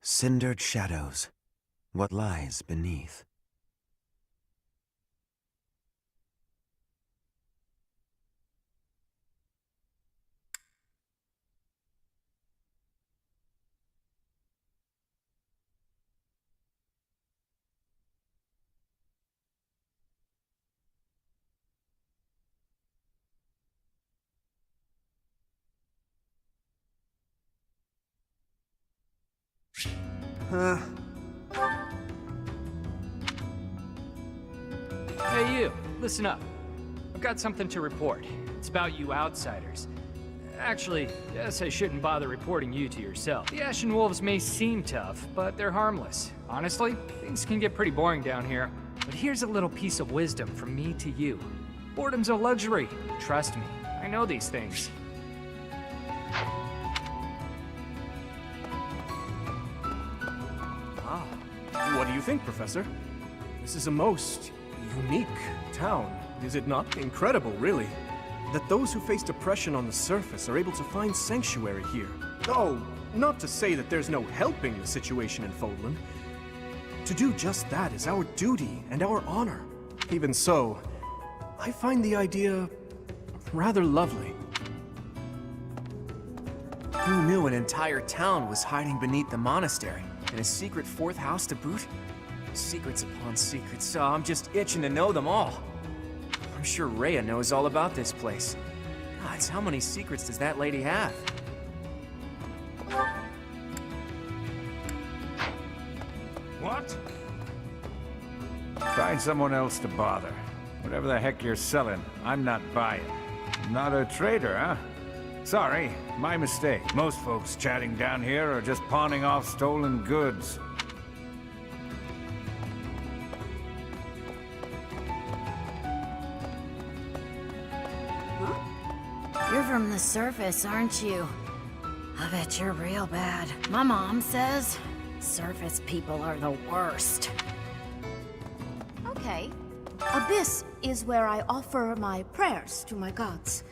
Cindered shadows. What lies beneath? Hey you, listen up. I've got something to report. It's about you outsiders. Actually, guess I shouldn't bother reporting you to yourself. The Ashen Wolves may seem tough, but they're harmless. Honestly, things can get pretty boring down here. But here's a little piece of wisdom from me to you. Boredom's a luxury. Trust me, I know these things. What do you think, Professor? This is a most unique town, is it not? Incredible, really. That those who face depression on the surface are able to find sanctuary here. Oh, not to say that there's no helping the situation in Fodlan. To do just that is our duty and our honor. Even so, I find the idea rather lovely. Who knew an entire town was hiding beneath the monastery? And a secret fourth house to boot? Secrets upon secrets, so I'm just itching to know them all. I'm sure Rhea knows all about this place. Gods, how many secrets does that lady have? What? Find someone else to bother. Whatever the heck you're selling, I'm not buying. Not a trader, huh? Sorry, my mistake. Most folks chatting down here are just pawning off stolen goods. You're from the surface, aren't you? I bet you're real bad. My mom says surface people are the worst. Okay. Abyss is where I offer my prayers to my gods.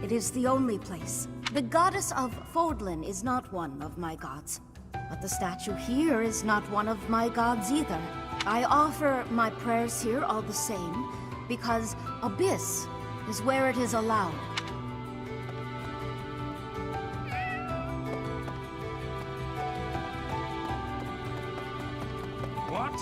It is the only place. The goddess of Fodlan is not one of my gods. But the statue here is not one of my gods either. I offer my prayers here all the same, because Abyss is where it is allowed. What?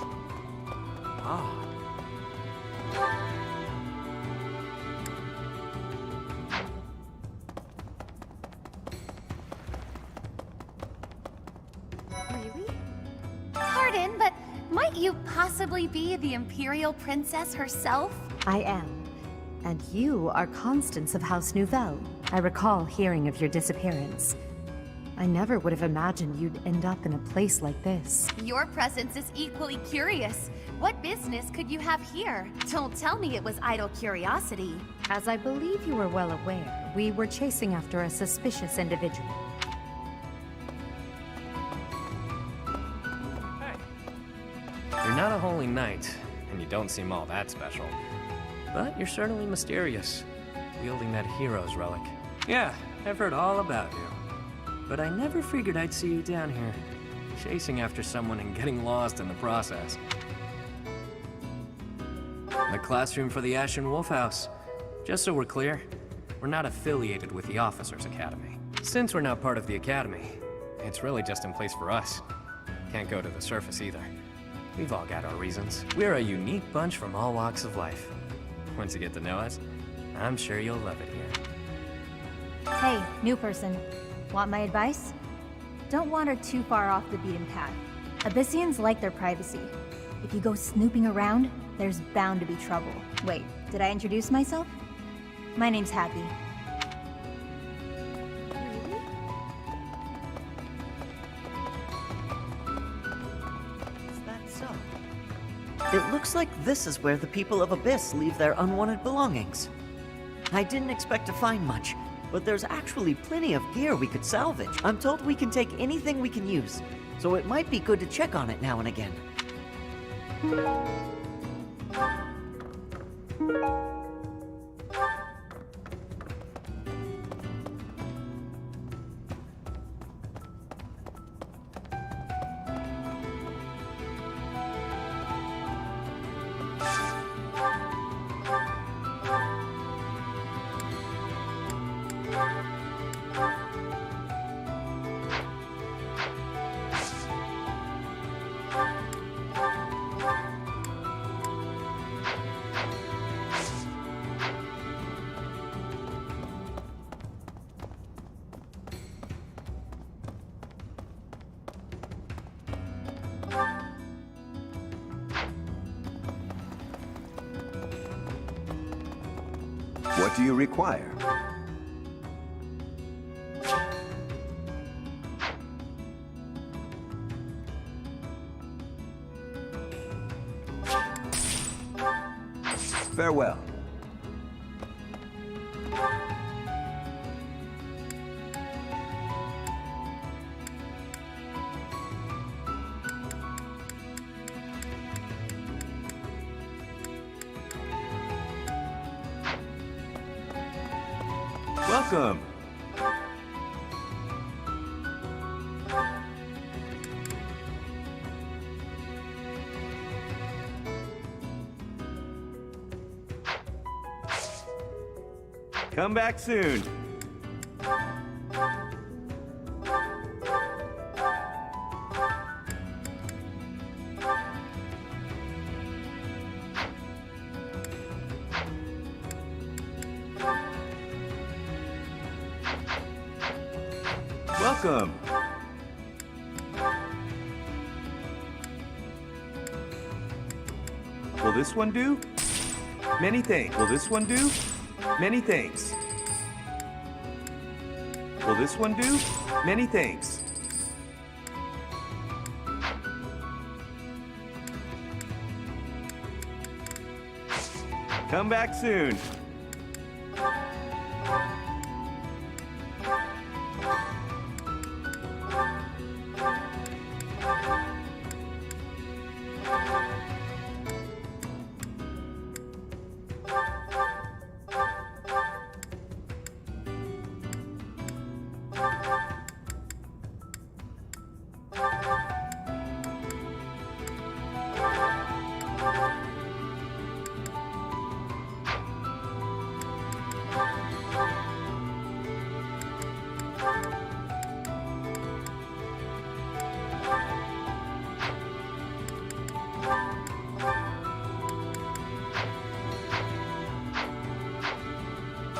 Really? Pardon, but might you possibly be the Imperial Princess herself? I am. And you are Constance of House Nouvelle. I recall hearing of your disappearance. I never would have imagined you'd end up in a place like this. Your presence is equally curious. What business could you have here? Don't tell me it was idle curiosity. As I believe you are well aware, we were chasing after a suspicious individual. You're not a holy knight, and you don't seem all that special. But you're certainly mysterious, wielding that hero's relic. Yeah, I've heard all about you. But I never figured I'd see you down here, chasing after someone and getting lost in the process. The classroom for the Ashen Wolf House. Just so we're clear, we're not affiliated with the Officers Academy. Since we're not part of the Academy, it's really just in place for us. Can't go to the surface either. We've all got our reasons. We're a unique bunch from all walks of life. Once you get to know us, I'm sure you'll love it here. Hey, new person. Want my advice? Don't wander too far off the beaten path. Abyssians like their privacy. If you go snooping around, there's bound to be trouble. Wait, did I introduce myself? My name's Happy. Really? Is that so? It looks like this is where the people of Abyss leave their unwanted belongings. I didn't expect to find much, but there's actually plenty of gear we could salvage. I'm told we can take anything we can use, so it might be good to check on it now and again. What do you require? Farewell. Welcome. Come back soon. Welcome. Will this one do? Many thanks. Will this one do? Many thanks. Will this one do? Many thanks. Come back soon.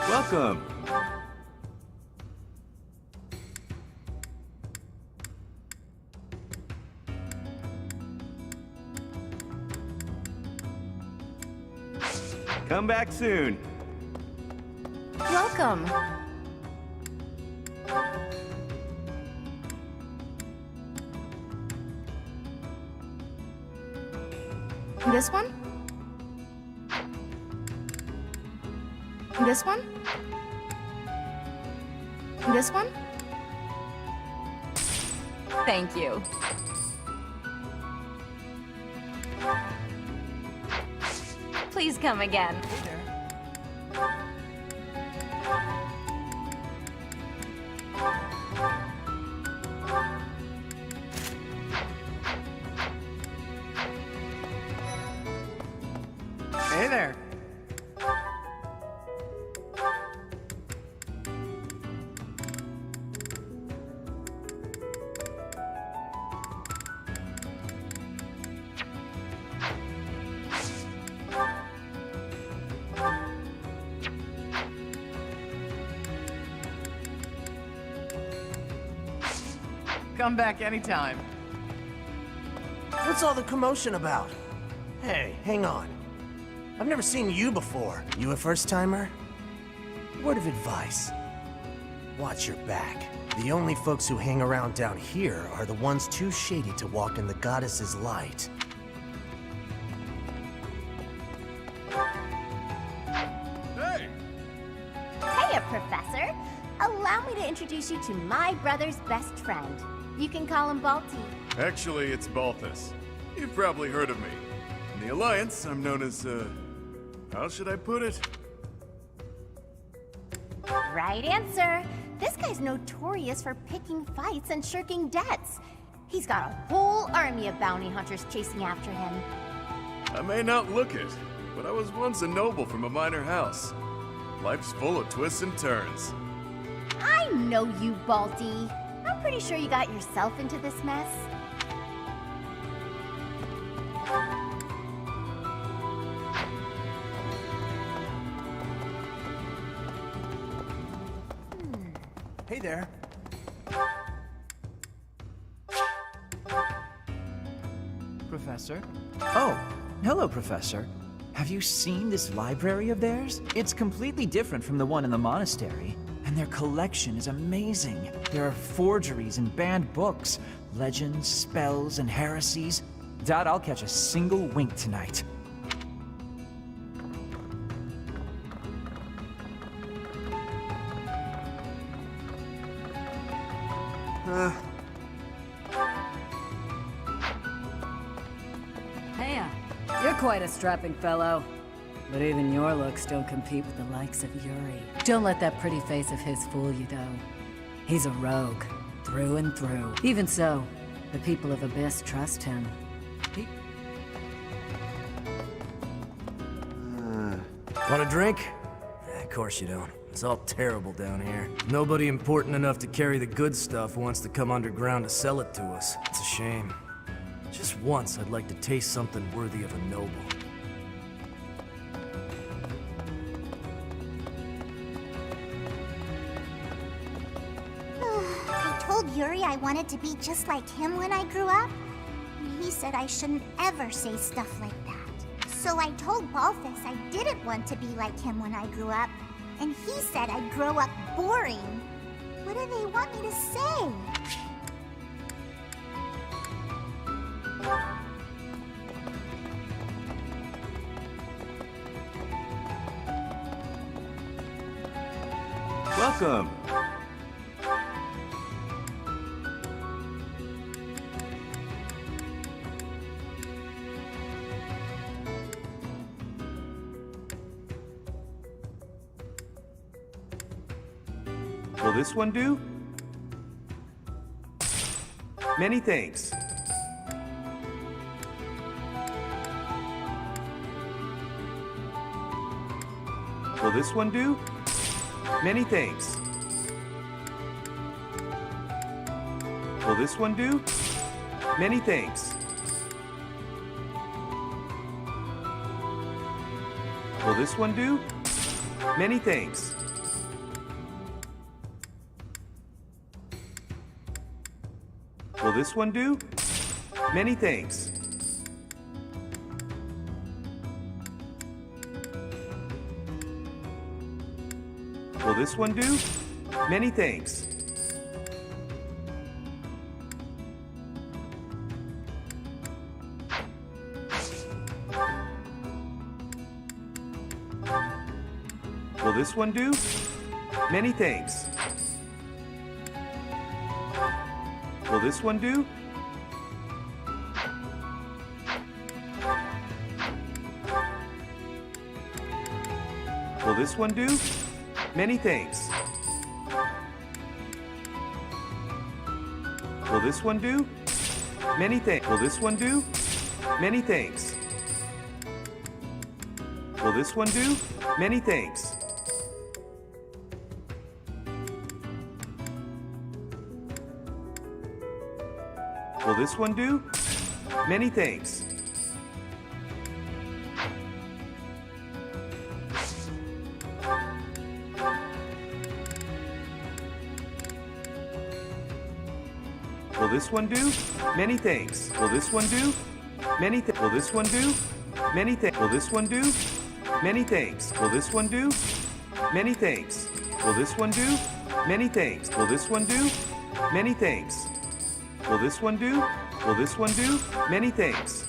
Welcome. Come back soon. Welcome. This one? This one? This one? Thank you. Please come again. Hey there. Come back anytime. What's all the commotion about? Hey, hang on. I've never seen you before. You a first-timer? Word of advice. Watch your back. The only folks who hang around down here are the ones too shady to walk in the goddess's light. Hey! Hiya, Professor. Allow me to introduce you to my brother's best friend. You can call him Balti. Actually, it's Balthus. You've probably heard of me. In the Alliance, I'm known as, how should I put it? Right answer. This guy's notorious for picking fights and shirking debts. He's got a whole army of bounty hunters chasing after him. I may not look it, but I was once a noble from a minor house. Life's full of twists and turns. I know you, Balti. I'm pretty sure you got yourself into this mess. Hey there. Professor? Oh, hello, Professor. Have you seen this library of theirs? It's completely different from the one in the monastery. And their collection is amazing. There are forgeries and banned books, legends, spells, and heresies. Doubt I'll catch a single wink tonight. Hey, you're quite a strapping fellow. But even your looks don't compete with the likes of Yuri. Don't let that pretty face of his fool you, though. He's a rogue, through and through. Even so, the people of Abyss trust him. Want a drink? Of course you don't. It's all terrible down here. Nobody important enough to carry the good stuff wants to come underground to sell it to us. It's a shame. Just once, I'd like to taste something worthy of a noble. I told Yuri I wanted to be just like him when I grew up. And he said I shouldn't ever say stuff like that. So I told Balthus I didn't want to be like him when I grew up. And he said I'd grow up boring. What do they want me to say? Welcome. Will this one do? Many thanks. Will this one do? Many thanks. Will this one do? Many thanks. Will this one do? Many thanks. Will this one do? Many thanks. Will this one do? Many thanks. Will this one do? Many thanks. Will this one do? Will this one do? Many thanks. Will this one do? Many thanks. Will this one do? Many thanks. Will this one do? Many thanks. Will this one do? Many thanks. Will this one do? Many thanks. Will this one do? Many thanks. Will this one do? Many thanks. Will this one do? Many thanks. Will this one do? Many thanks. Will this one do? Many thanks. Will this one do? Many thanks. Will this one do? Will this one do? Many thanks.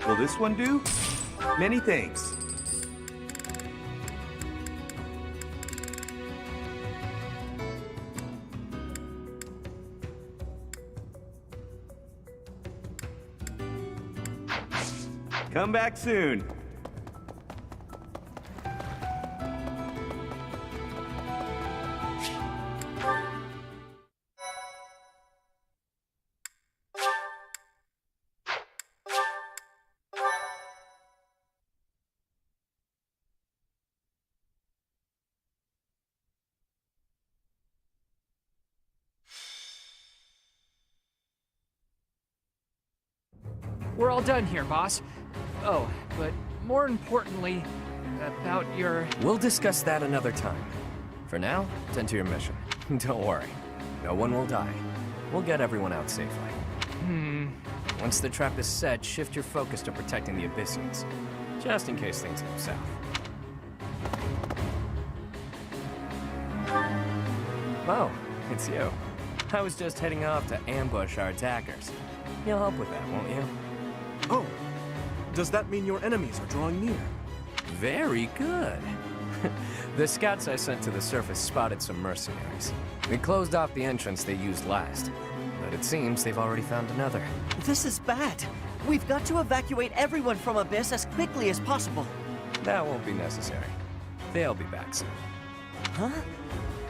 Will this one do? Many thanks. Come back soon. We're all done here, boss. Oh, but more importantly, about your... We'll discuss that another time. For now, tend to your mission. Don't worry, No one will die. We'll get everyone out safely. Once the trap is set, shift your focus to protecting the Abyssians, just in case things go south. Oh, it's you. I was just heading off to ambush our attackers. You'll help with that, won't you? Oh, does that mean your enemies are drawing near? Very good. The scouts I sent to the surface spotted some mercenaries. We closed off the entrance they used last, but it seems they've already found another. This is bad. We've got to evacuate everyone from Abyss as quickly as possible. That won't be necessary. They'll be back soon. Huh?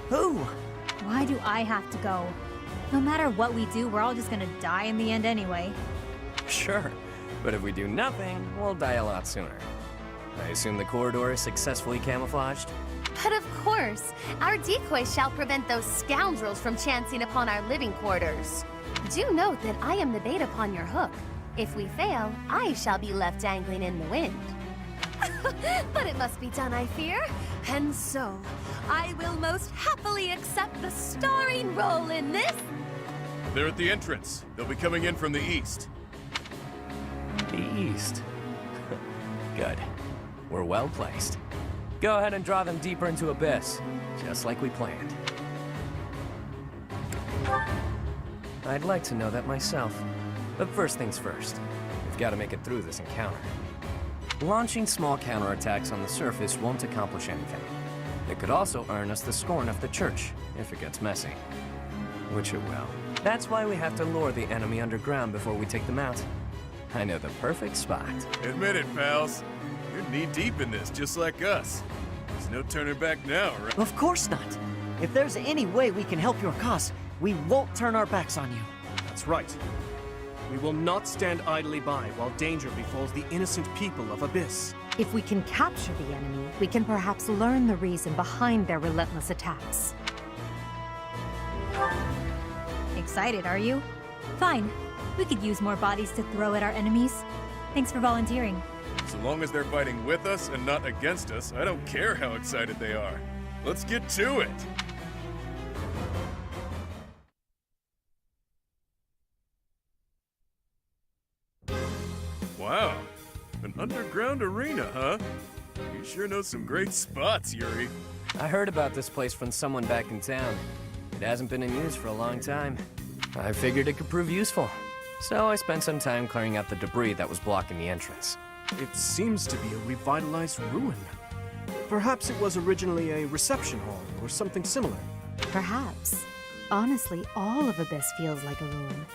Who? Why do I have to go? No matter what we do, we're all just gonna die in the end anyway. Sure, but if we do nothing, we'll die a lot sooner. I assume the corridor is successfully camouflaged? But of course, our decoy shall prevent those scoundrels from chancing upon our living quarters. Do note that I am the bait upon your hook. If we fail, I shall be left dangling in the wind. But it must be done, I fear. And so, I will most happily accept the starring role in this. They're at the entrance. They'll be coming in from the east. The east. Good. We're well placed. Go ahead and draw them deeper into Abyss, just like we planned. I'd like to know that myself. But first things first, we've got to make it through this encounter. Launching small counterattacks on the surface won't accomplish anything. It could also earn us the scorn of the church, if it gets messy. Which it will. That's why we have to lure the enemy underground before we take them out. I know the perfect spot. Admit it, pals. You're knee-deep in this, just like us. There's no turning back now, right? Of course not. If there's any way we can help your cause, we won't turn our backs on you. That's right. We will not stand idly by while danger befalls the innocent people of Abyss. If we can capture the enemy, we can perhaps learn the reason behind their relentless attacks. Excited, are you? Fine. We could use more bodies to throw at our enemies. Thanks for volunteering. So long as they're fighting with us and not against us, I don't care how excited they are. Let's get to it! Wow, an underground arena, huh? You sure know some great spots, Yuri. I heard about this place from someone back in town. It hasn't been in use for a long time. I figured it could prove useful. So I spent some time clearing out the debris that was blocking the entrance. It seems to be a revitalized ruin. Perhaps it was originally a reception hall or something similar. Perhaps. Honestly, all of Abyss feels like a ruin.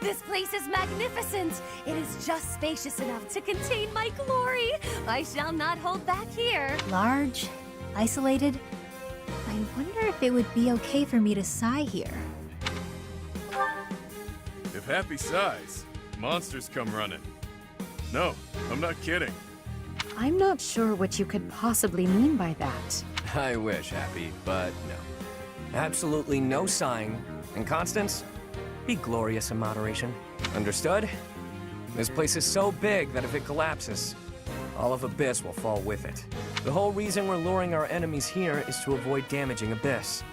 This place is magnificent. It is just spacious enough to contain my glory. I shall not hold back here. Large, isolated. I wonder if it would be okay for me to sigh here. If Happy sighs, monsters come running. No, I'm not kidding. I'm not sure what you could possibly mean by that. I wish, Happy, but no. Absolutely no sighing. And Constance, be glorious in moderation. Understood? This place is so big that if it collapses, all of Abyss will fall with it. The whole reason we're luring our enemies here is to avoid damaging Abyss.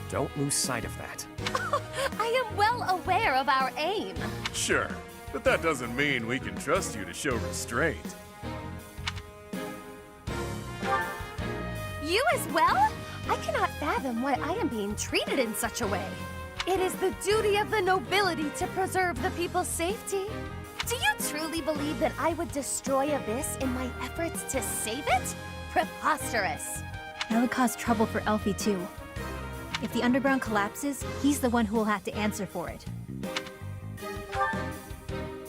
Don't lose sight of that. I am well aware of our aim. Sure, but that doesn't mean we can trust you to show restraint. You as well? I cannot fathom why I am being treated in such a way. It is the duty of the nobility to preserve the people's safety. Do you truly believe that I would destroy Abyss in my efforts to save it? Preposterous. That would cause trouble for Elfie too. If the underground collapses, he's the one who will have to answer for it.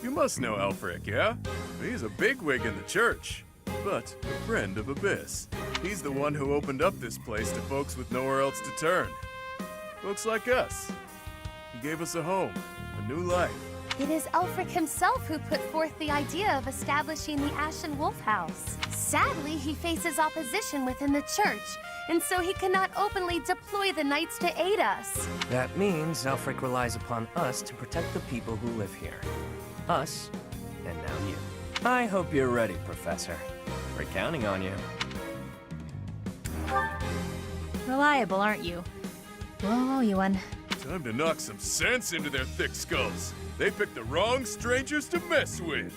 You must know Alfric, yeah? He's a bigwig in the church, but a friend of Abyss. He's the one who opened up this place to folks with nowhere else to turn. Folks like us. He gave us a home, a new life. It is Alfric himself who put forth the idea of establishing the Ashen Wolf House. Sadly, he faces opposition within the church, and so he cannot openly deploy the knights to aid us. That means Alfric relies upon us to protect the people who live here. Us, and now you. I hope you're ready, Professor. We're counting on you. Reliable, aren't you? We'll owe you one. Time to knock some sense into their thick skulls. They picked the wrong strangers to mess with.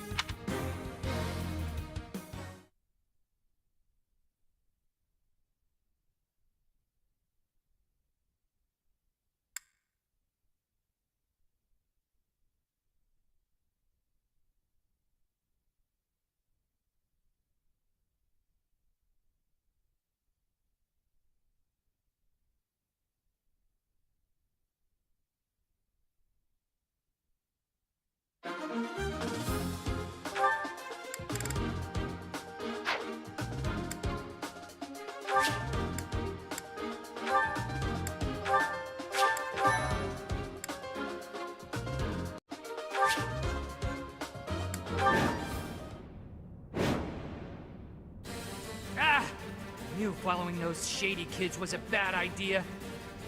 Ah! I knew following those shady kids was a bad idea.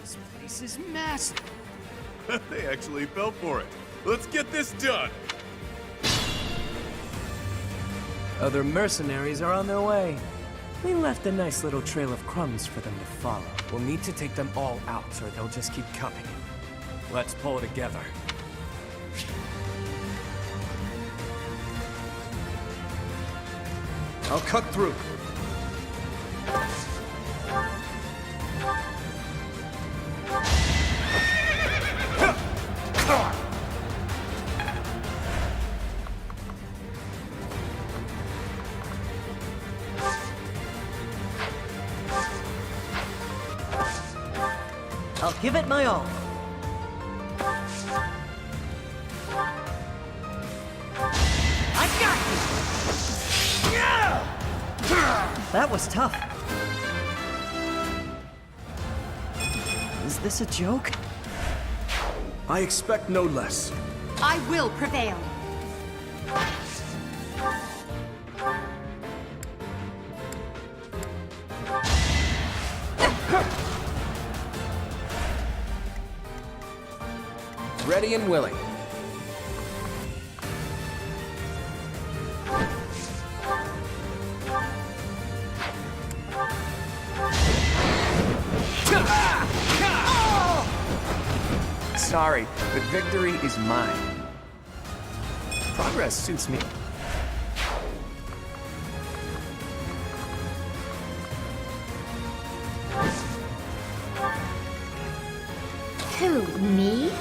This place is massive. They actually fell for it. Let's get this done! Other mercenaries are on their way. We left a nice little trail of crumbs for them to follow. We'll need to take them all out, or they'll just keep coming. Let's pull together. I'll cut through. I'll give it my all. I got you! That was tough. Is this a joke? I expect no less. I will prevail. Ready and willing. Sorry, but victory is mine. Progress suits me. Who, me?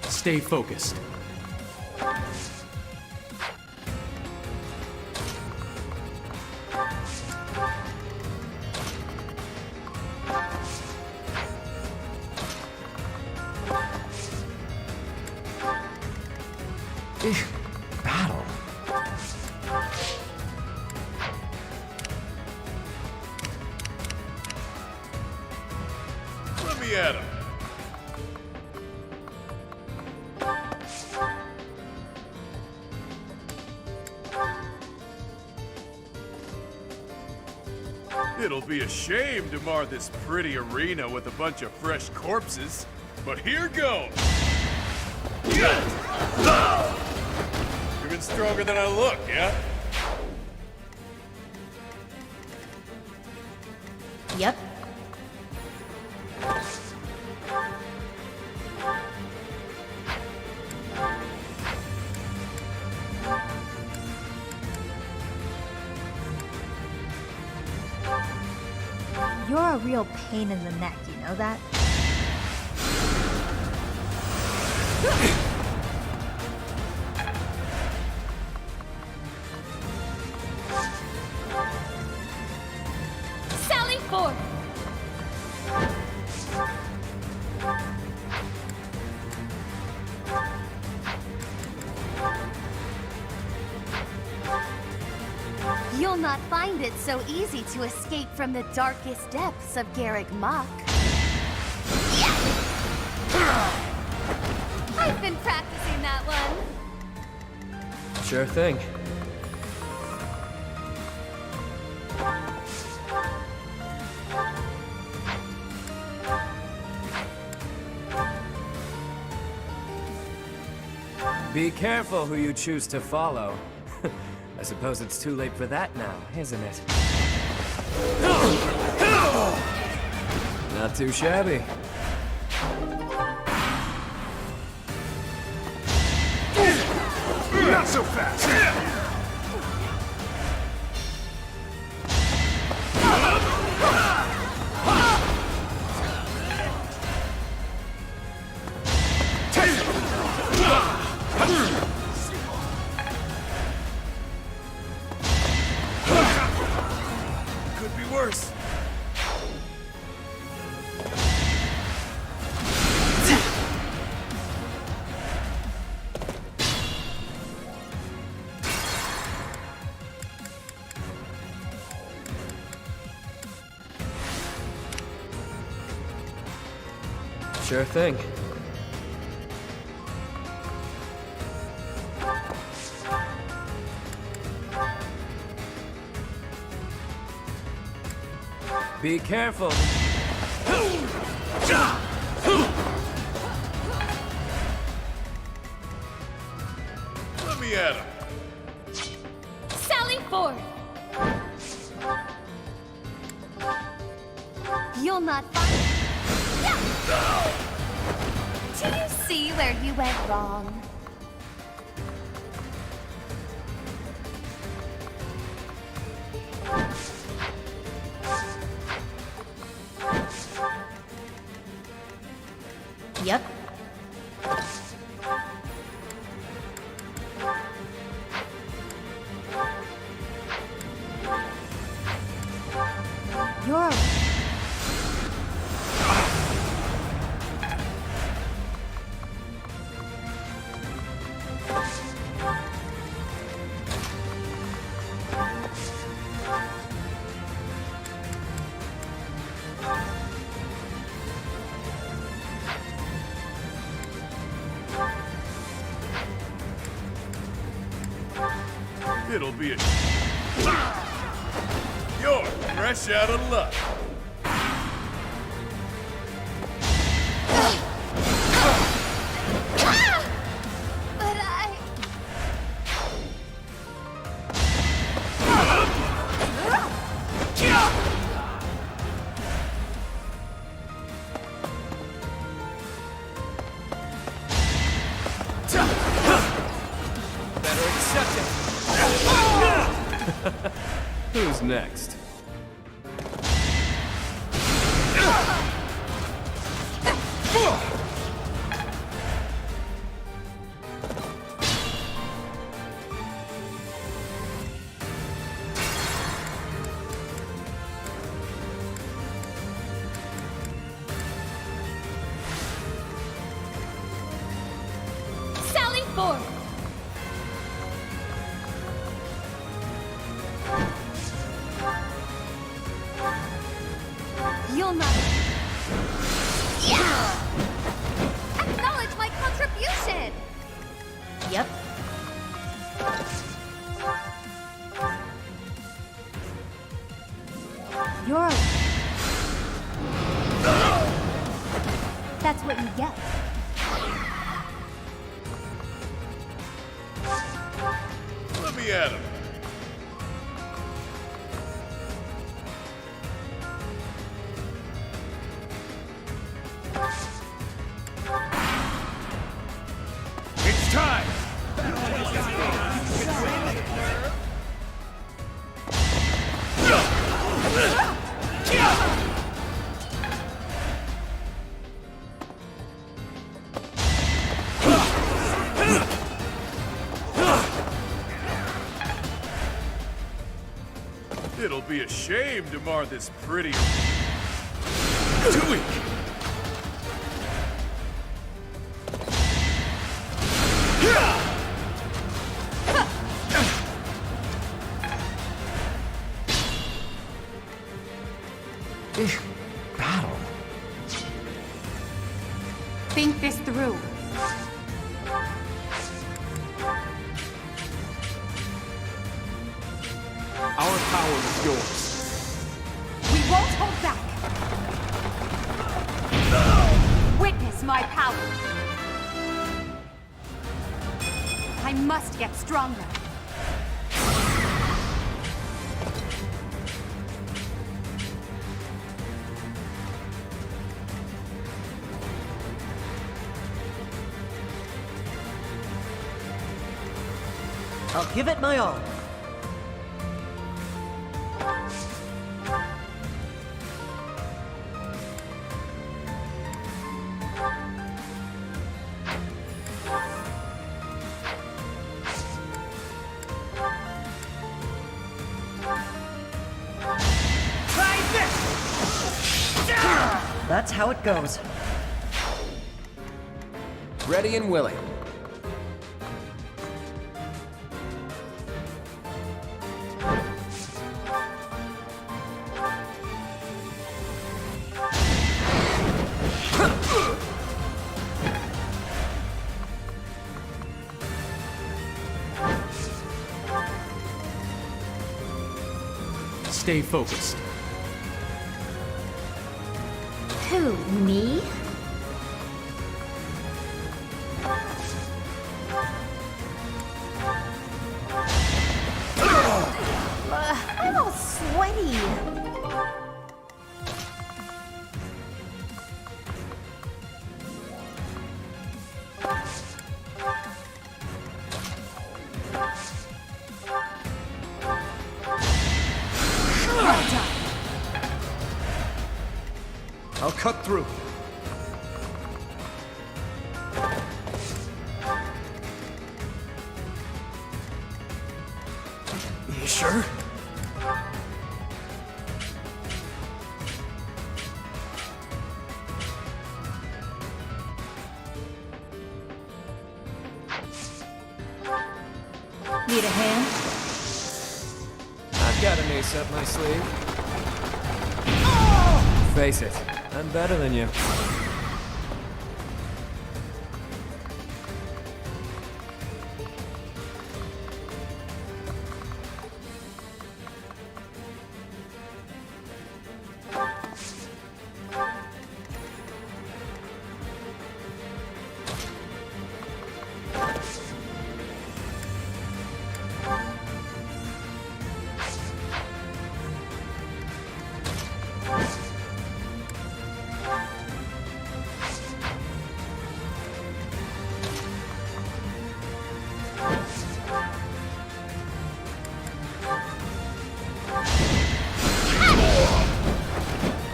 Stay focused. Battle. Let me at him. It'll be a shame to mar this pretty arena with a bunch of fresh corpses, but here goes! Even stronger than I look, yeah? Yep. You're a real pain in the neck, you know that? Sally forth! You'll not find it so easy to escape from the darkest depths of Garrick Mach. I've been practicing that one. Sure thing. Be careful who you choose to follow. I suppose it's too late for that now, isn't it? Not too shabby. Not so fast! Could be worse. Sure thing. Be careful. Let me at him. Sally forth! You'll not find... Do you see where you went wrong? Yep. You're... It'll be a... You're fresh out of luck. But I... Better accept it. Who's next? Sally forth! You'll not... Acknowledge my contribution! Yep. You're... That's what you get. Let me at him. It's time! It'll be a shame to mar this pretty... Too weak. Battle. Think this through. Our power is yours. We won't hold back. Witness my power. I must get stronger. I'll give it my all. That's how it goes. Ready and willing. Stay focused. Who, me? I'm all sweaty. I'll cut through. You sure? Need a hand? I've got an ace up my sleeve. Face it, I'm better than you.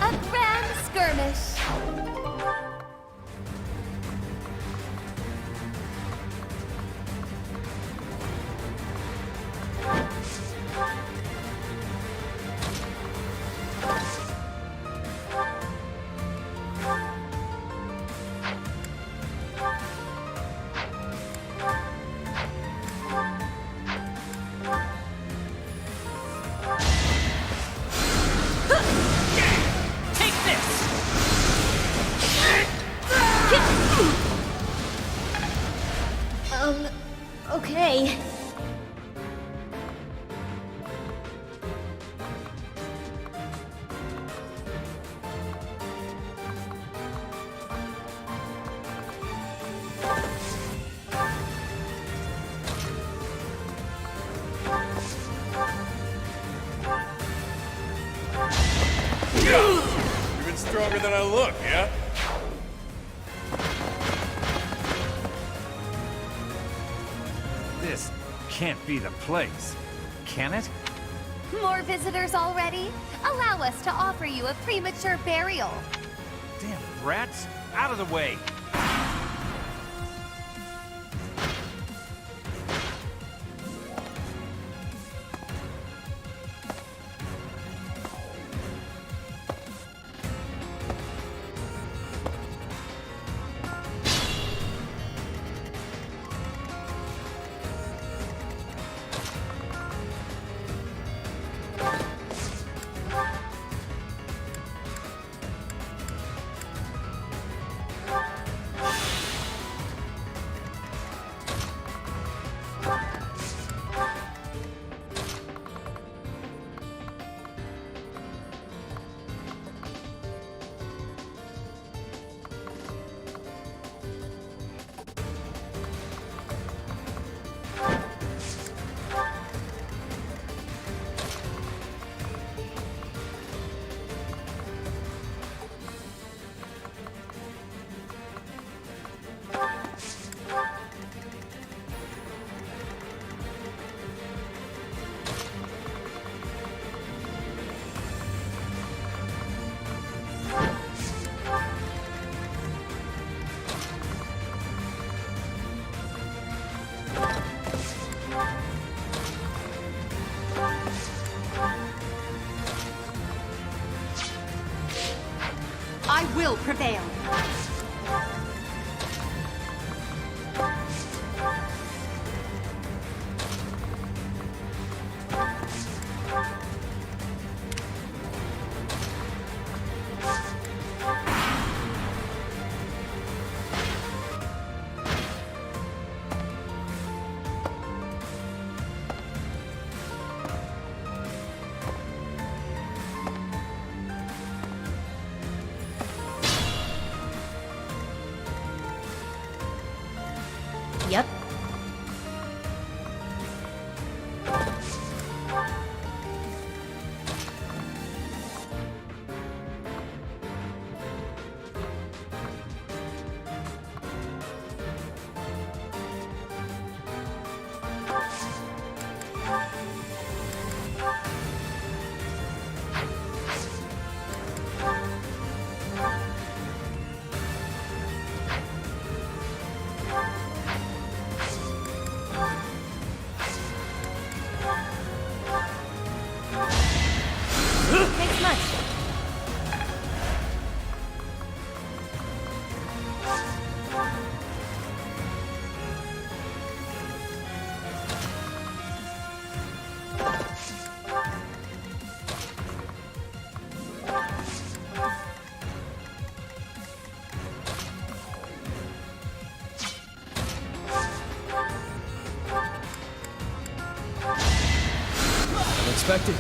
A grand skirmish. Okay. Even stronger than I look, yeah? This can't be the place, can it? More visitors already? Allow us to offer you a premature burial. Damn rats! Out of the way! I will prevail. Yep. Thanks much. Unexpected.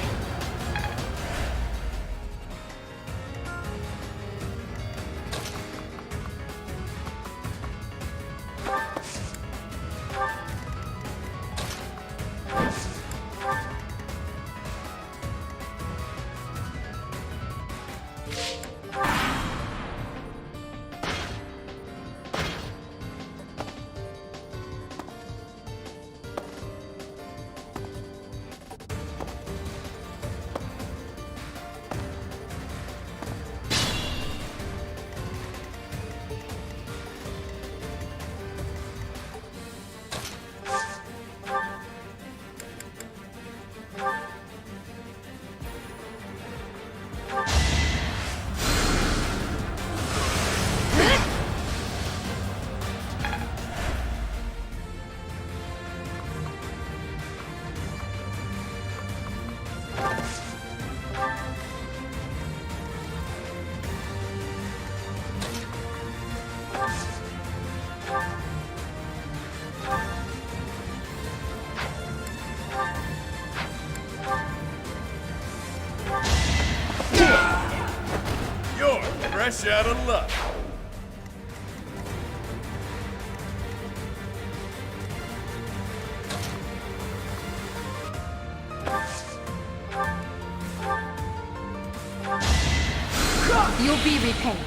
You're fresh out of luck. You'll be repaid.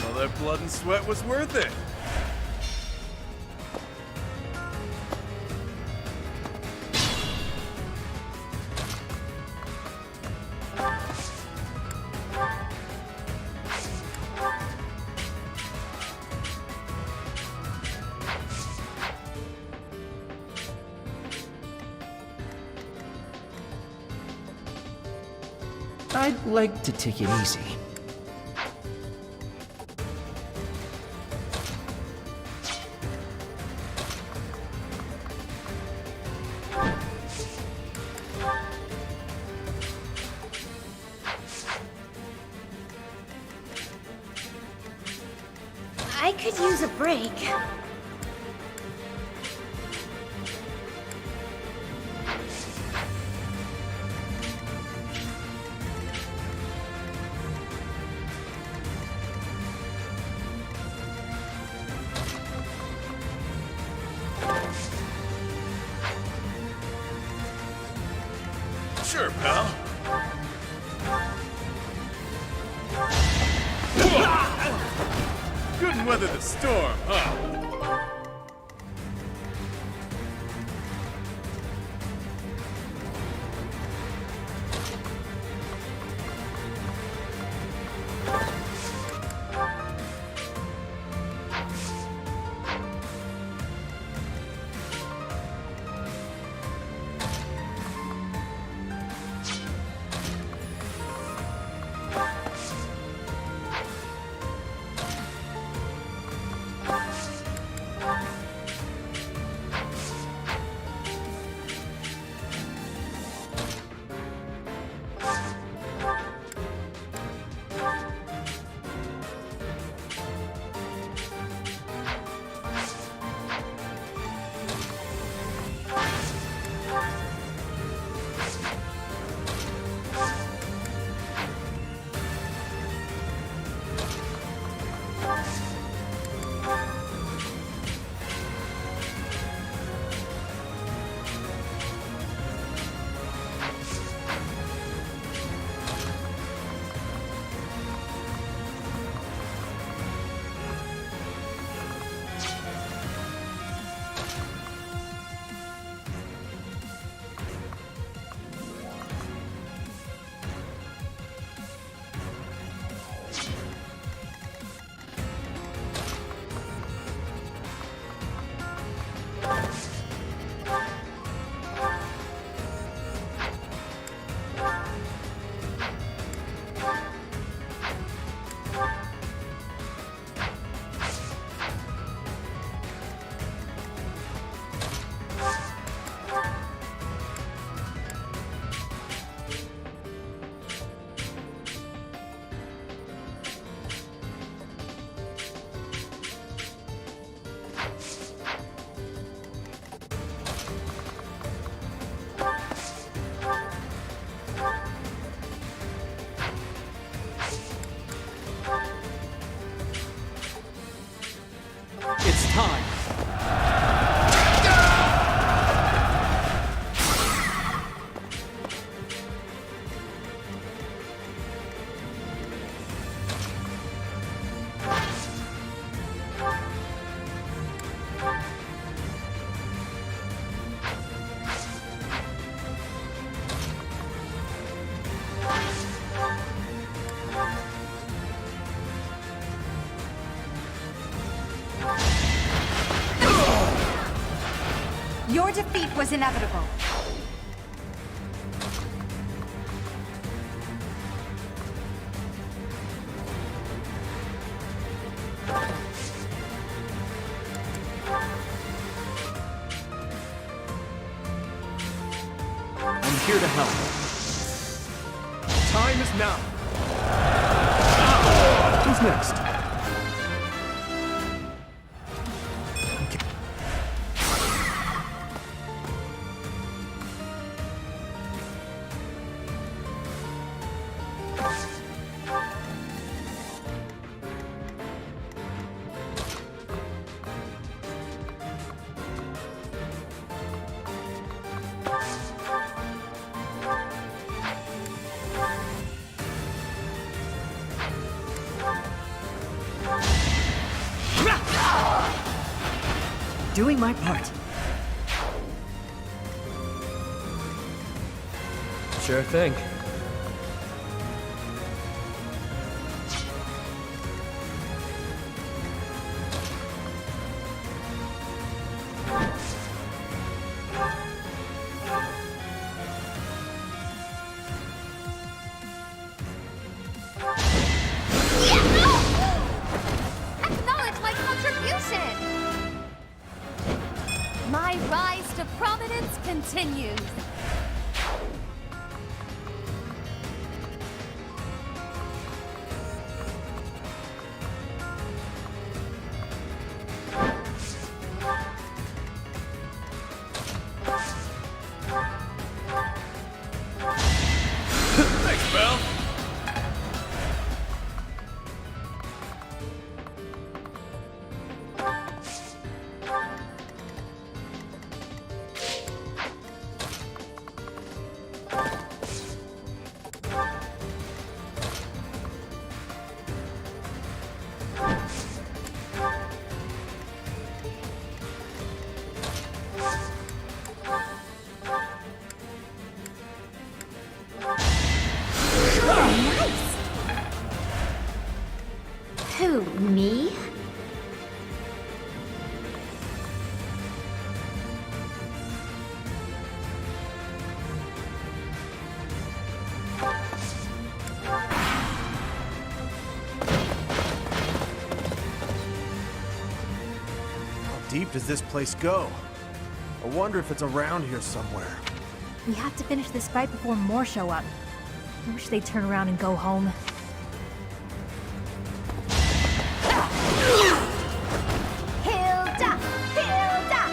All that blood and sweat was worth it. I'd like to take it easy. I could use a break. Sure, pal. Couldn't weather the storm, huh? It's time. Your defeat was inevitable. I'm here to help. Time is now. Who's next? Doing my part. Sure thing. Acknowledge my contribution! My rise to prominence continues. Who, me? How deep does this place go? I wonder if it's around here somewhere. We have to finish this fight before more show up. I wish they'd turn around and go home. Hilda! Hilda!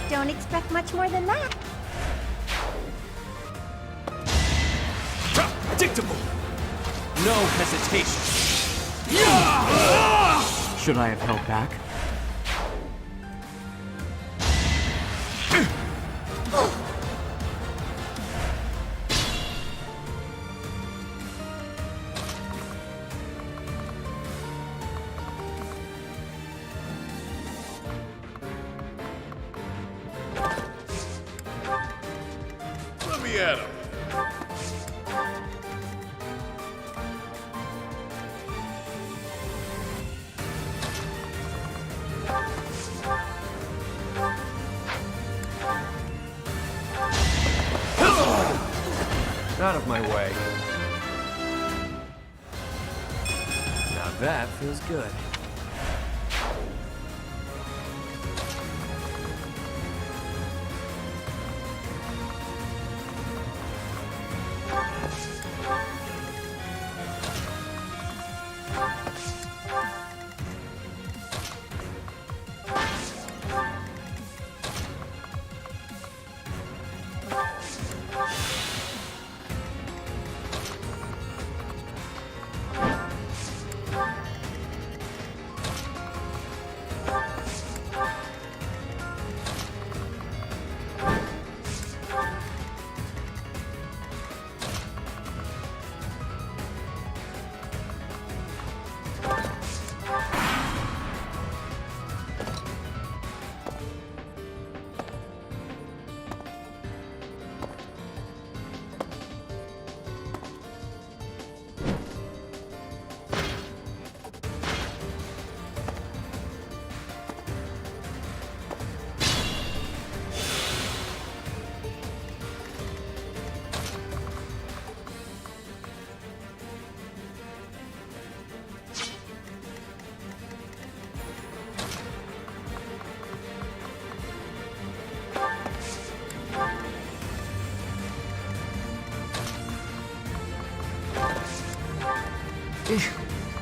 Don't expect much more than that. Predictable! No hesitation. Should I have held back? Let me at him. Out of my way. Now that feels good.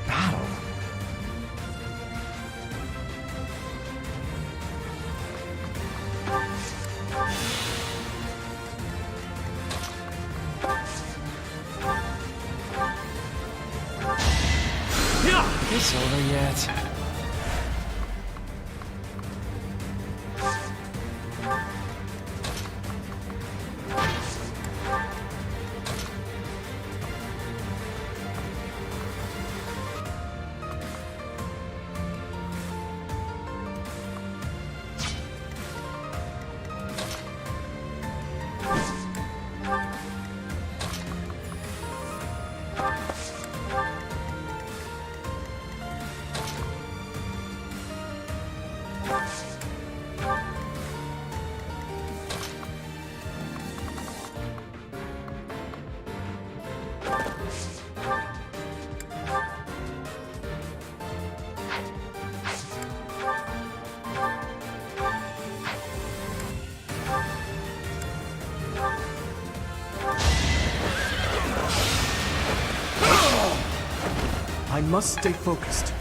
Battle. It's over yet. I must stay focused.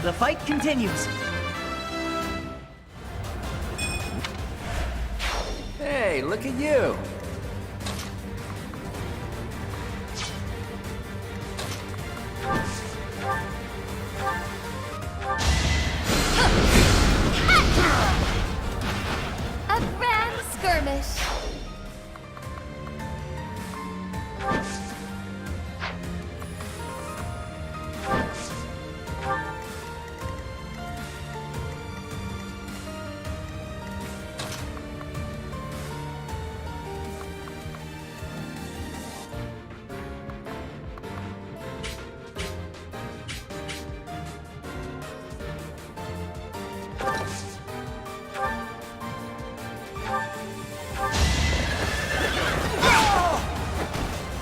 The fight continues. Hey, look at you! A grand skirmish.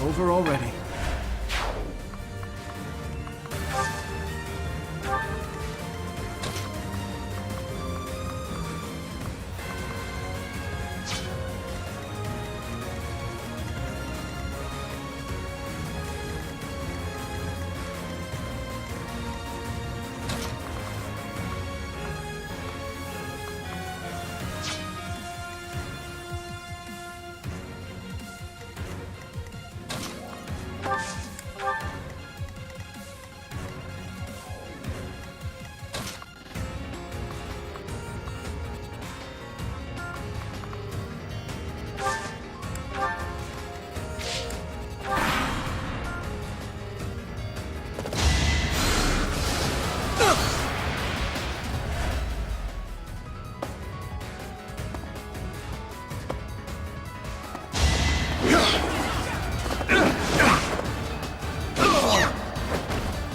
Over already.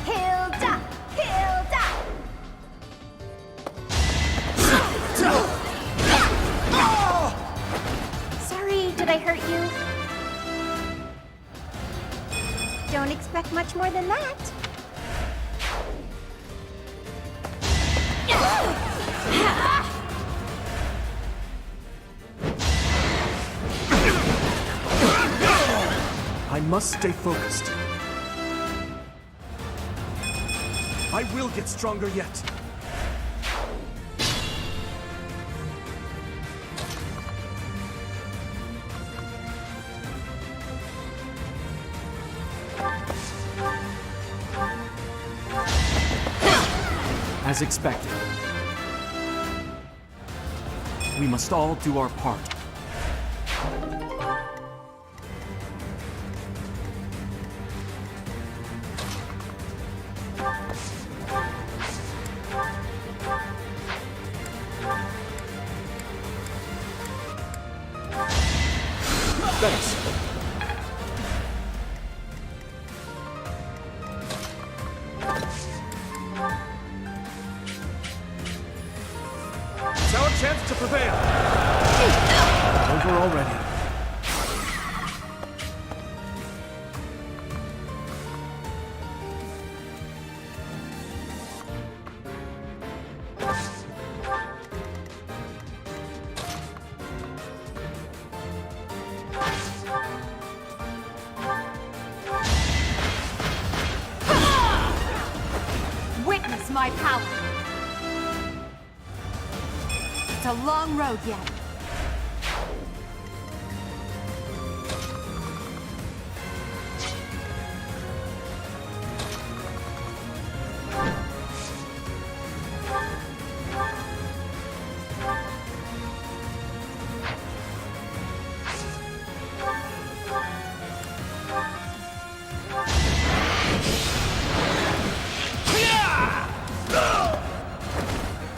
Hilda! Hilda! Sorry, did I hurt you? Don't expect much more than that. I must stay focused. I will get stronger yet. As expected. We must all do our part. Thanks. It's our chance to prevail. Over already. Witness my power. It's a long road yet.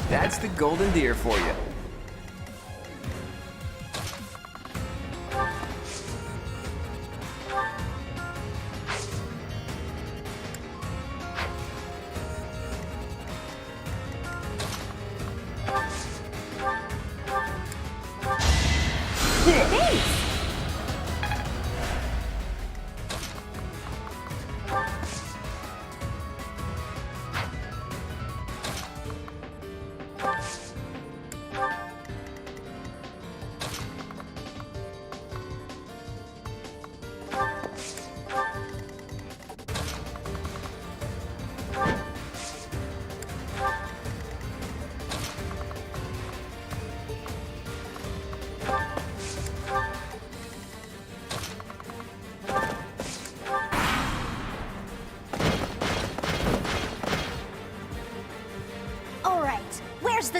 That's the golden deer for you.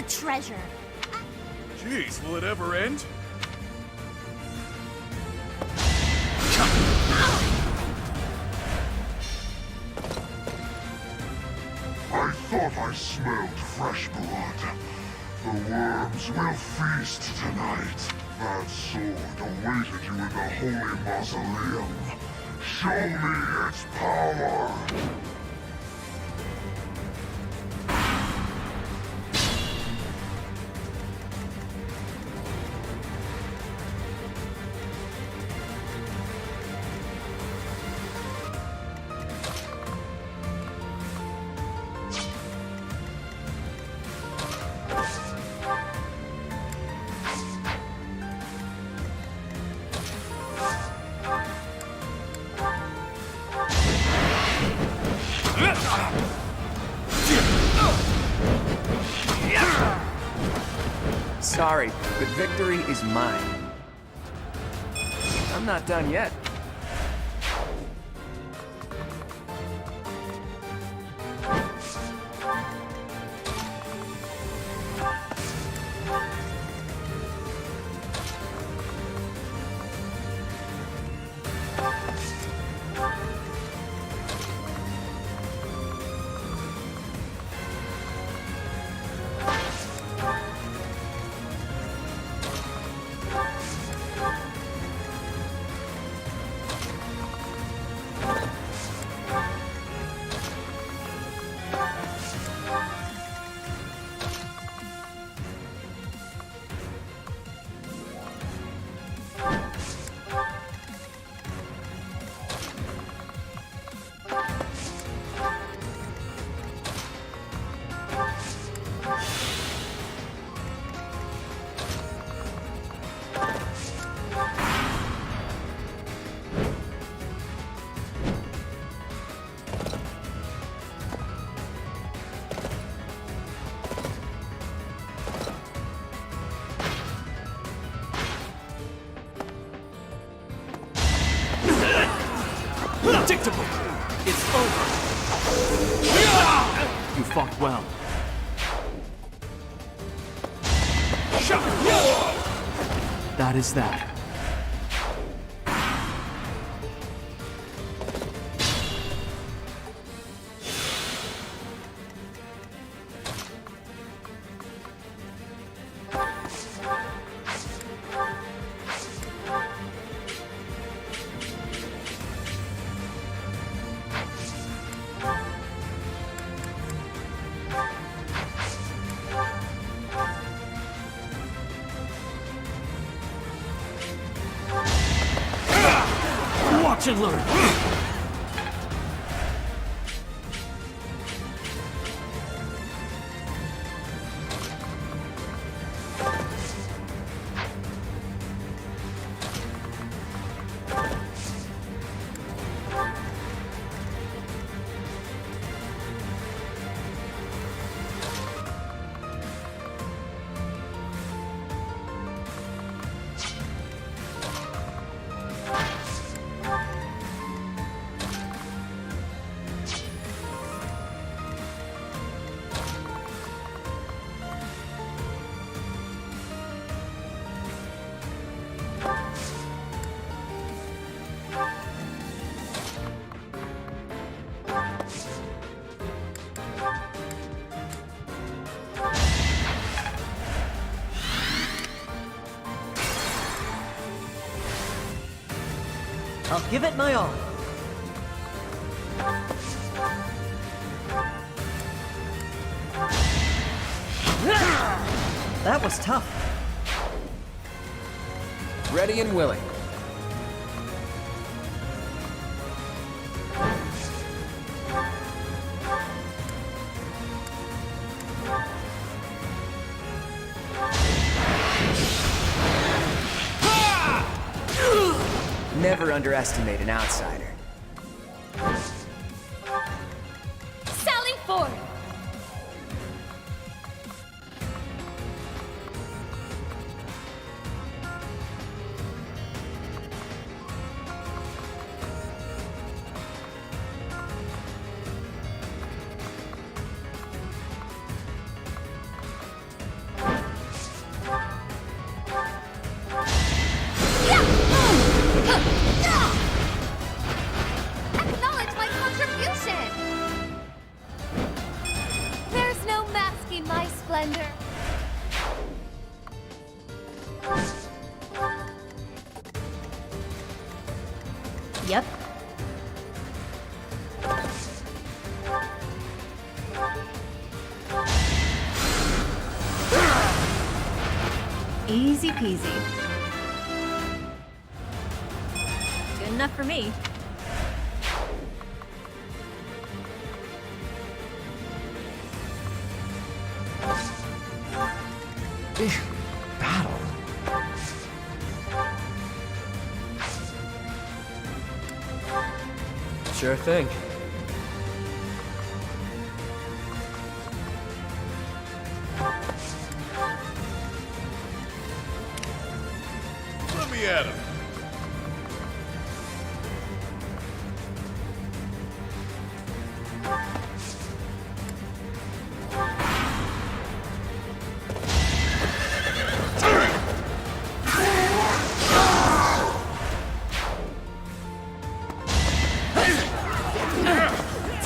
treasure. Jeez, will it ever end? I thought I smelled fresh blood. The worms will feast tonight. That sword awaited you in the holy mausoleum. Show me its power! Sorry, but victory is mine. I'm not done yet. Predictable! It's over! You fought well. That is that. Watch and learn! I'll give it my all. That was tough. Ready and willing. Never underestimate an outsider. Sally forth! Easy peasy. Good enough for me. Battle? Sure thing. Let me at him.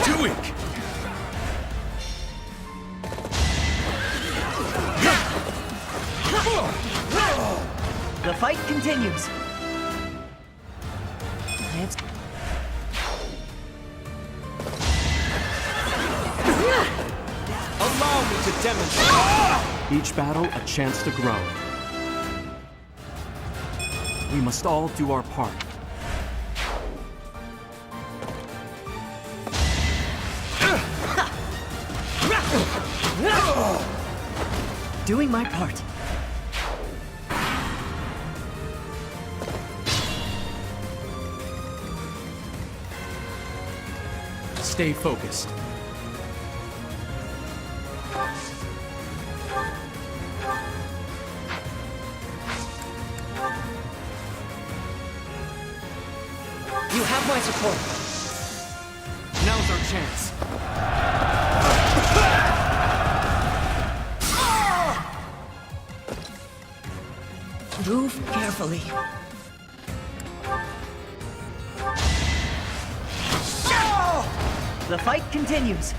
Too weak. The fight continues. Allow me to demonstrate. Each battle a chance to grow. We must all do our part. Doing my part. Stay focused. You have my support. Now's our chance. Move carefully. The fight continues.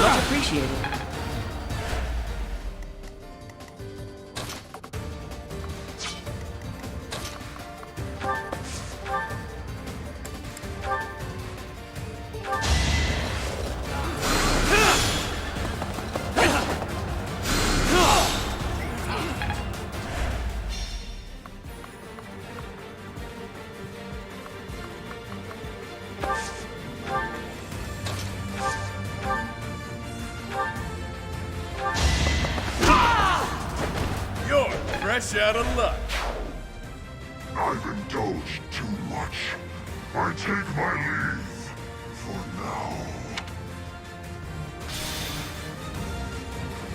Much appreciated. You're fresh out of luck. I've indulged too much. I take my leave for now.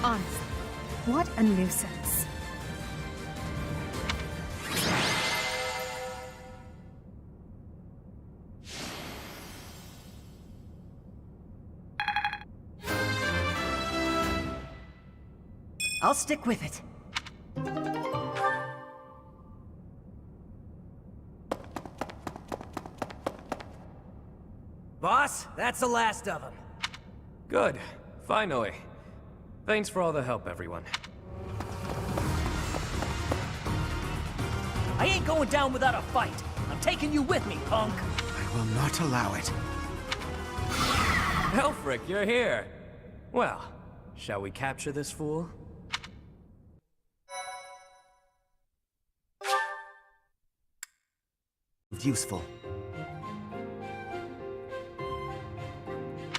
Honestly, what a nuisance. I'll stick with it. Boss, that's the last of them. Good. Finally. Thanks for all the help, everyone. I ain't going down without a fight. I'm taking you with me, punk. I will not allow it. Elfric, you're here. Well, shall we capture this fool? Useful.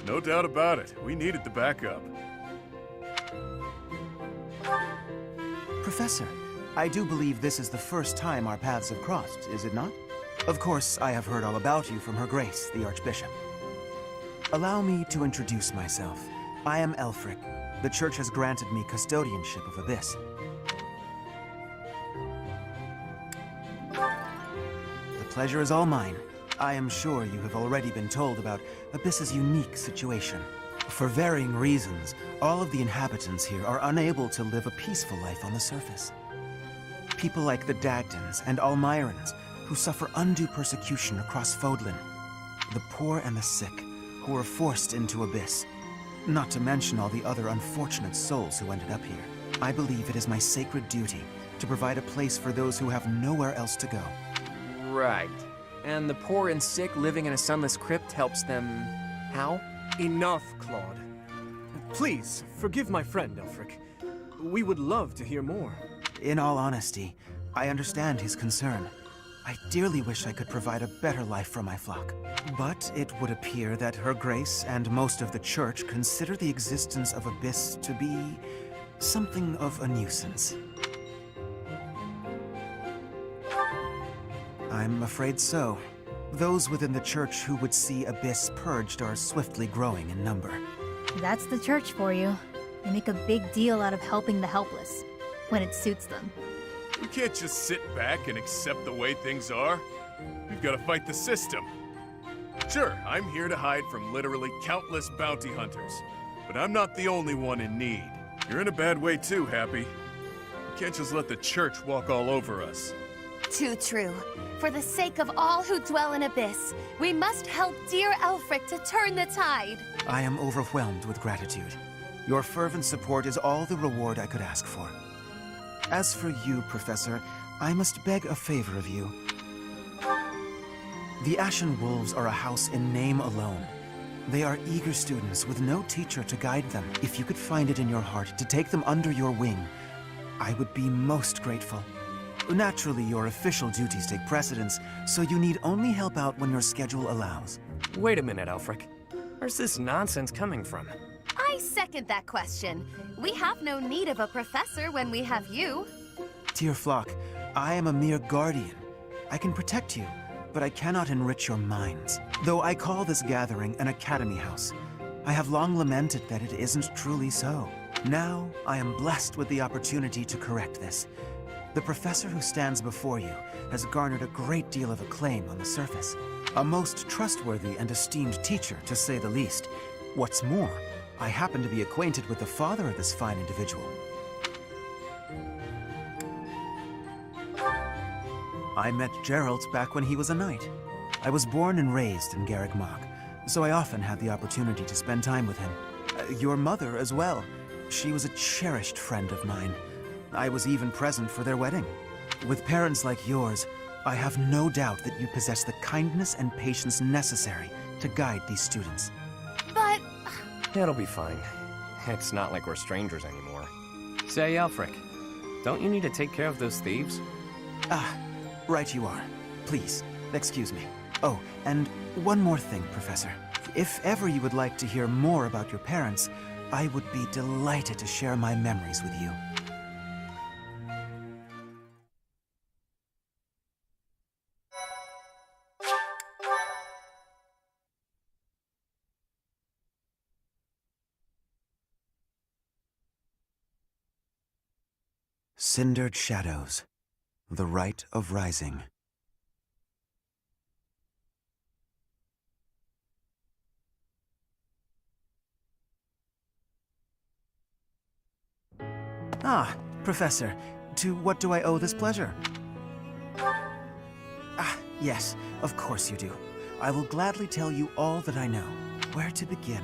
No doubt about it. We needed the backup. Professor, I do believe this is the first time our paths have crossed, is it not? Of course, I have heard all about you from Her Grace, the Archbishop. Allow me to introduce myself. I am Elfric. The Church has granted me custodianship of Abyss. The pleasure is all mine. I am sure you have already been told about Abyss's unique situation. For varying reasons, all of the inhabitants here are unable to live a peaceful life on the surface. People like the Dagdans and Almirans, who suffer undue persecution across Fodlan. the poor and the sick, who were forced into Abyss. Not to mention all the other unfortunate souls who ended up here. I believe it is my sacred duty to provide a place for those who have nowhere else to go. Right. And the poor and sick living in a sunless crypt helps them... how? Enough, Claude. Please, forgive my friend, Elfric. We would love to hear more. In all honesty, I understand his concern. I dearly wish I could provide a better life for my flock. But it would appear that Her Grace and most of the Church consider the existence of Abyss to be something of a nuisance. I'm afraid so. Those within the Church who would see Abyss purged are swiftly growing in number. That's the Church for you. They make a big deal out of helping the helpless, when it suits them. We can't just sit back and accept the way things are. We've got to fight the system. Sure, I'm here to hide from literally countless bounty hunters, but I'm not the only one in need. You're in a bad way too, Happy. We can't just let the Church walk all over us. Too true. For the sake of all who dwell in Abyss, we must help dear Elfric to turn the tide. I am overwhelmed with gratitude. Your fervent support is all the reward I could ask for. As for you, Professor, I must beg a favor of you. The Ashen Wolves are a house in name alone. They are eager students with no teacher to guide them. If you could find it in your heart to take them under your wing, I would be most grateful. Naturally, your official duties take precedence, so you need only help out when your schedule allows. Wait a minute, Elfric. Where's this nonsense coming from? I second that question. We have no need of a professor when we have you. Dear flock, I am a mere guardian. I can protect you, but I cannot enrich your minds. Though I call this gathering an academy house, I have long lamented that it isn't truly so. Now, I am blessed with the opportunity to correct this. The professor who stands before you has garnered a great deal of acclaim on the surface. A most trustworthy and esteemed teacher, to say the least. What's more, I happen to be acquainted with the father of this fine individual. I met Geralt back when he was a knight. I was born and raised in Garreg Mach, so I often had the opportunity to spend time with him. Your mother as well. She was a cherished friend of mine. I was even present for their wedding. With parents like yours, I have no doubt that you possess the kindness and patience necessary to guide these students. But... It'll be fine. It's not like we're strangers anymore. Say, Elfric, don't you need to take care of those thieves? Ah, right you are. Please, excuse me. Oh, and one more thing, Professor. If ever you would like to hear more about your parents, I would be delighted to share my memories with you. Cindered Shadows, The Rite of Rising. Ah, Professor, to what do I owe this pleasure? Ah, yes, of course you do. I will gladly tell you all that I know. Where to begin?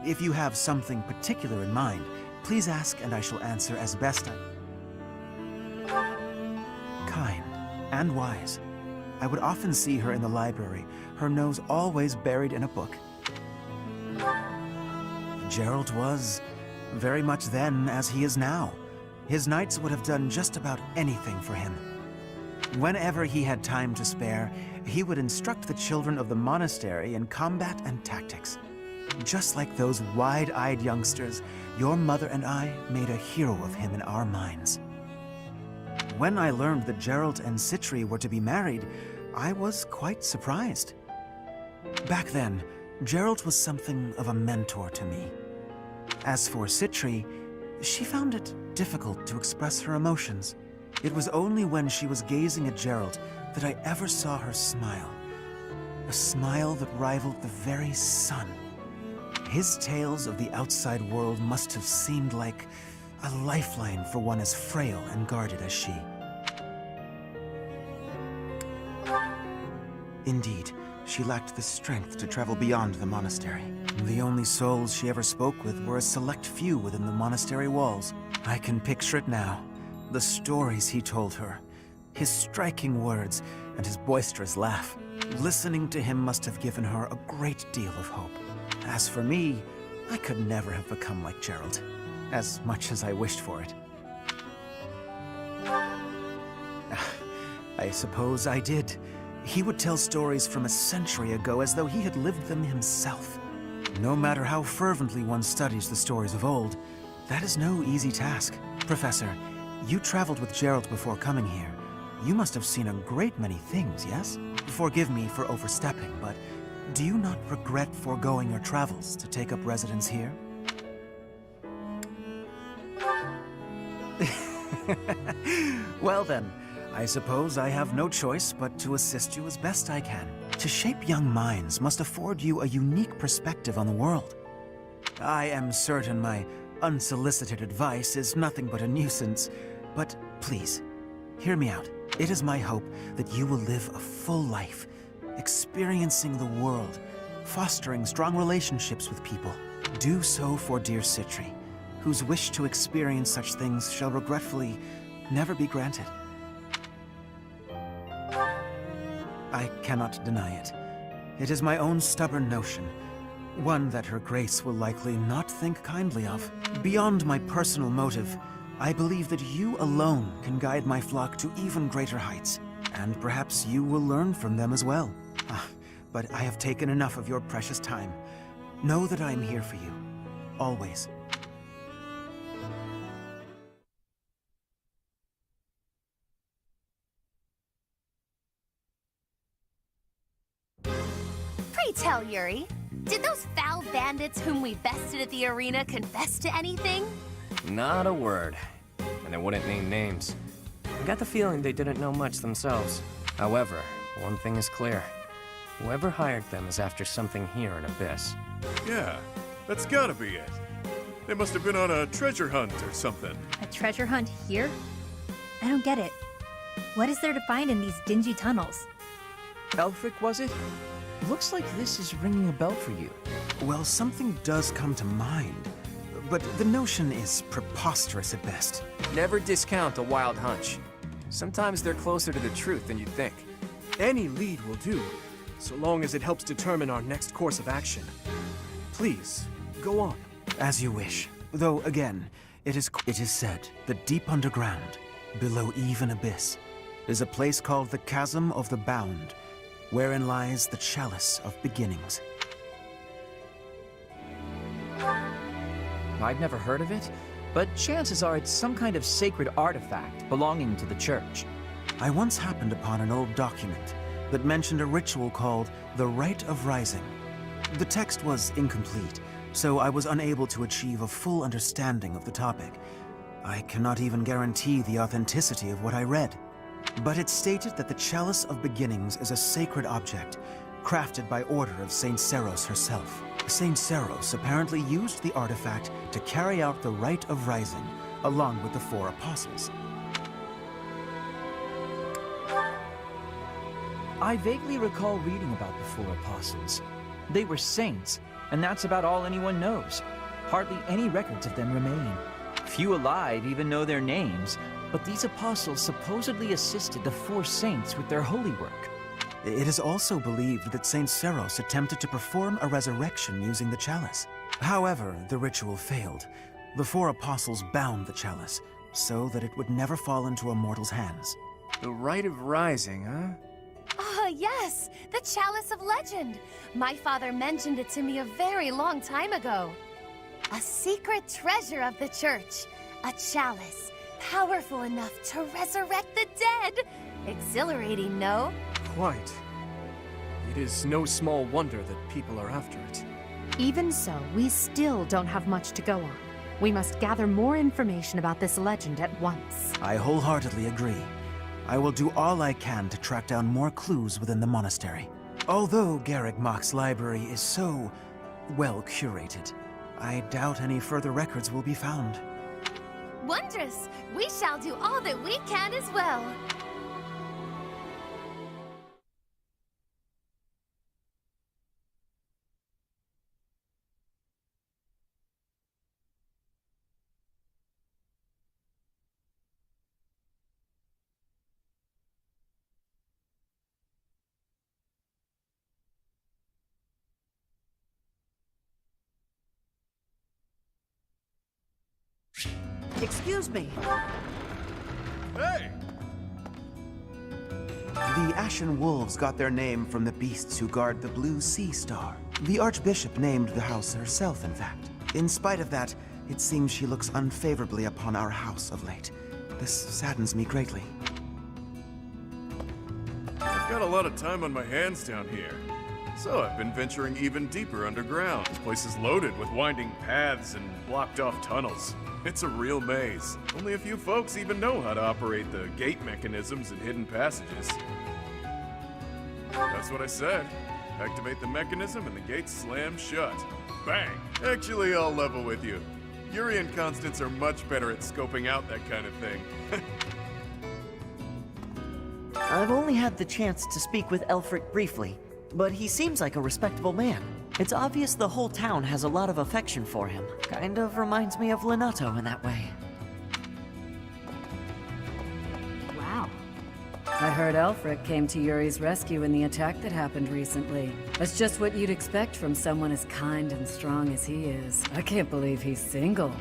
If you have something particular in mind, please ask and I shall answer as best I... Kind and wise. I would often see her in the library, her nose always buried in a book. Geralt was very much then as he is now. His knights would have done just about anything for him. Whenever he had time to spare, he would instruct the children of the monastery in combat and tactics. Just like those wide-eyed youngsters, your mother and I made a hero of him in our minds. When I learned that Geralt and Citri were to be married, I was quite surprised. Back then, Geralt was something of a mentor to me. As for Citri, she found it difficult to express her emotions. It was only when she was gazing at Geralt that I ever saw her smile. A smile that rivaled the very sun. His tales of the outside world must have seemed like a lifeline for one as frail and guarded as she. Indeed, she lacked the strength to travel beyond the monastery. The only souls she ever spoke with were a select few within the monastery walls. I can picture it now. The stories he told her, his striking words, and his boisterous laugh. Listening to him must have given her a great deal of hope. As for me, I could never have become like Gerald, as much as I wished for it. I suppose I did. He would tell stories from a century ago as though he had lived them himself. No matter how fervently one studies the stories of old, that is no easy task. Professor, you traveled with Gerald before coming here. You must have seen a great many things, yes? Forgive me for overstepping, but do you not regret foregoing your travels to take up residence here? Well then, I suppose I have no choice but to assist you as best I can. To shape young minds must afford you a unique perspective on the world. I am certain my unsolicited advice is nothing but a nuisance, but please, hear me out. It is my hope that you will live a full life, experiencing the world, fostering strong relationships with people. Do so for dear Citri, whose wish to experience such things shall regretfully never be granted. I cannot deny it. It is my own stubborn notion, one that Her Grace will likely not think kindly of. Beyond my personal motive, I believe that you alone can guide my flock to even greater heights, and perhaps you will learn from them as well. But I have taken enough of your precious time. Know that I am here for you, always. Pray tell, Yuri, did those foul bandits whom we bested at the arena confess to anything? Not a word. And they wouldn't name names. I got the feeling they didn't know much themselves. However, one thing is clear. Whoever hired them is after something here in Abyss. Yeah, that's gotta be it. They must have been on a treasure hunt or something. A treasure hunt here? I don't get it. What is there to find in these dingy tunnels? Elfric, was it? Looks like this is ringing a bell for you. Well, something does come to mind, but the notion is preposterous at best. Never discount a wild hunch. Sometimes they're closer to the truth than you'd think. Any lead will do, so long as it helps determine our next course of action. Please, go on. As you wish. Though, again, it is said that deep underground, below even Abyss, is a place called the Chasm of the Bound, wherein lies the Chalice of Beginnings. I've never heard of it, but chances are it's some kind of sacred artifact belonging to the church. I once happened upon an old document that mentioned a ritual called the Rite of Rising. The text was incomplete, so I was unable to achieve a full understanding of the topic. I cannot even guarantee the authenticity of what I read. But it stated that the Chalice of Beginnings is a sacred object, crafted by order of Saint Seros herself. Saint Seros apparently used the artifact to carry out the Rite of Rising, along with the 4 apostles. I vaguely recall reading about the 4 apostles. They were saints, and that's about all anyone knows. Hardly any records of them remain. Few alive even know their names, but these apostles supposedly assisted the 4 saints with their holy work. It is also believed that Saint Seros attempted to perform a resurrection using the chalice. However, the ritual failed. The 4 apostles bound the chalice, so that it would never fall into a mortal's hands. The Rite of Rising, huh? Ah, yes! The Chalice of Legend! My father mentioned it to me a very long time ago. A secret treasure of the church. A chalice, powerful enough to resurrect the dead! Exhilarating, no? Quite. It is no small wonder that people are after it. Even so, we still don't have much to go on. We must gather more information about this legend at once. I wholeheartedly agree. I will do all I can to track down more clues within the monastery. Although Garrick Mach's library is so well curated, I doubt any further records will be found. Wondrous! We shall do all that we can as well. Excuse me. Hey! The Ashen Wolves got their name from the beasts who guard the Blue Sea Star. The Archbishop named the house herself, in fact. In spite of that, it seems she looks unfavorably upon our house of late. This saddens me greatly. I've got a lot of time on my hands down here. So I've been venturing even deeper underground. This place is loaded with winding paths and blocked off tunnels. It's a real maze. Only a few folks even know how to operate the gate mechanisms and hidden passages. That's what I said. Activate the mechanism and the gate slams shut. Bang! Actually, I'll level with you. Yuri and Constance are much better at scoping out that kind of thing. I've only had the chance to speak with Elfric briefly, but he seems like a respectable man. It's obvious the whole town has a lot of affection for him. Kind of reminds me of Lenato in that way. Wow. I heard Elfric came to Yuri's rescue in the attack that happened recently. That's just what you'd expect from someone as kind and strong as he is. I can't believe he's single.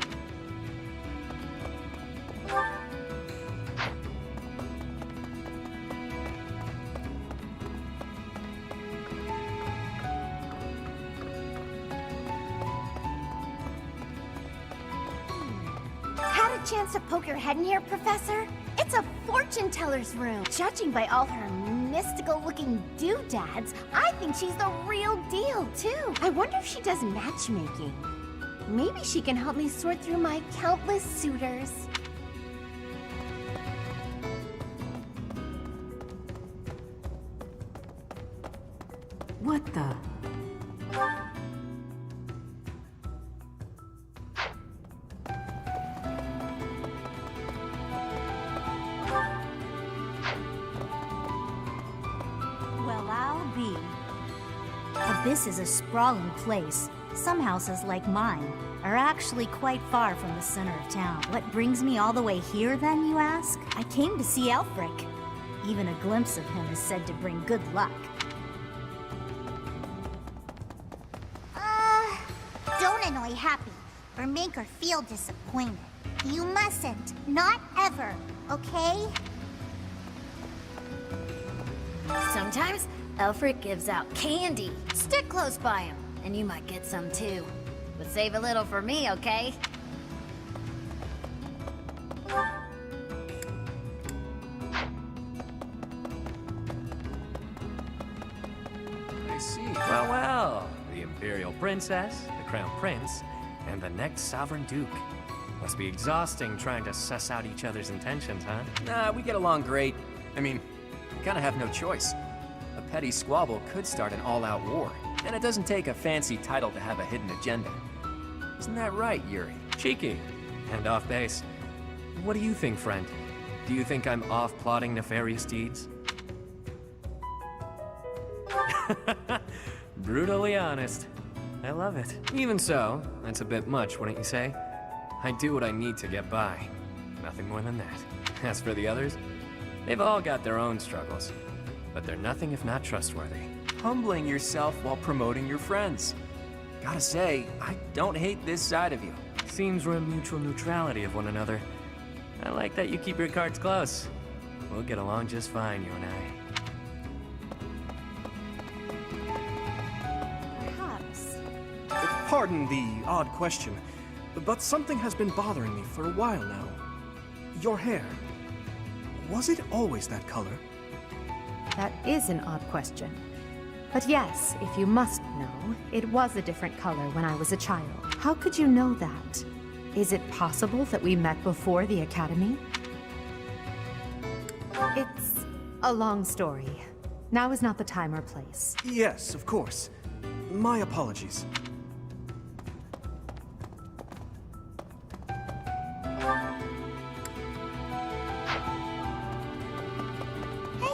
Chance to poke your head in here, Professor? It's a fortune teller's room. Judging by all her mystical-looking doodads, I think she's the real deal, too. I wonder if she does matchmaking. Maybe she can help me sort through my countless suitors. What the? This is a sprawling place. Some houses, like mine, are actually quite far from the center of town. What brings me all the way here, then, you ask? I came to see Elfric. Even a glimpse of him is said to bring good luck. Don't annoy Happy, or make her feel disappointed. You mustn't. Not ever, okay? Sometimes Elfric gives out candy. Stick close by him, and you might get some too. But save a little for me, okay? I see. Well, well. The Imperial Princess, the Crown Prince, and the next Sovereign Duke. Must be exhausting trying to suss out each other's intentions, huh? Nah, we get along great. I mean, we kinda have no choice. A petty squabble could start an all-out war, and it doesn't take a fancy title to have a hidden agenda. Isn't that right, Yuri? Cheeky. And off base. What do you think, friend? Do you think I'm off plotting nefarious deeds? Brutally honest. I love it. Even so, that's a bit much, wouldn't you say? I do what I need to get by. Nothing more than that. As for the others, they've all got their own struggles. But they're nothing if not trustworthy. Humbling yourself while promoting your friends. Gotta say, I don't hate this side of you. Seems we're in mutual neutrality of one another. I like that you keep your cards close. We'll get along just fine, you and I. Perhaps. Pardon the odd question, but something has been bothering me for a while now. Your hair. Was it always that color? That is an odd question. But yes, if you must know, it was a different color when I was a child. How could you know that? Is it possible that we met before the Academy? It's a long story. Now is not the time or place. Yes, of course. My apologies.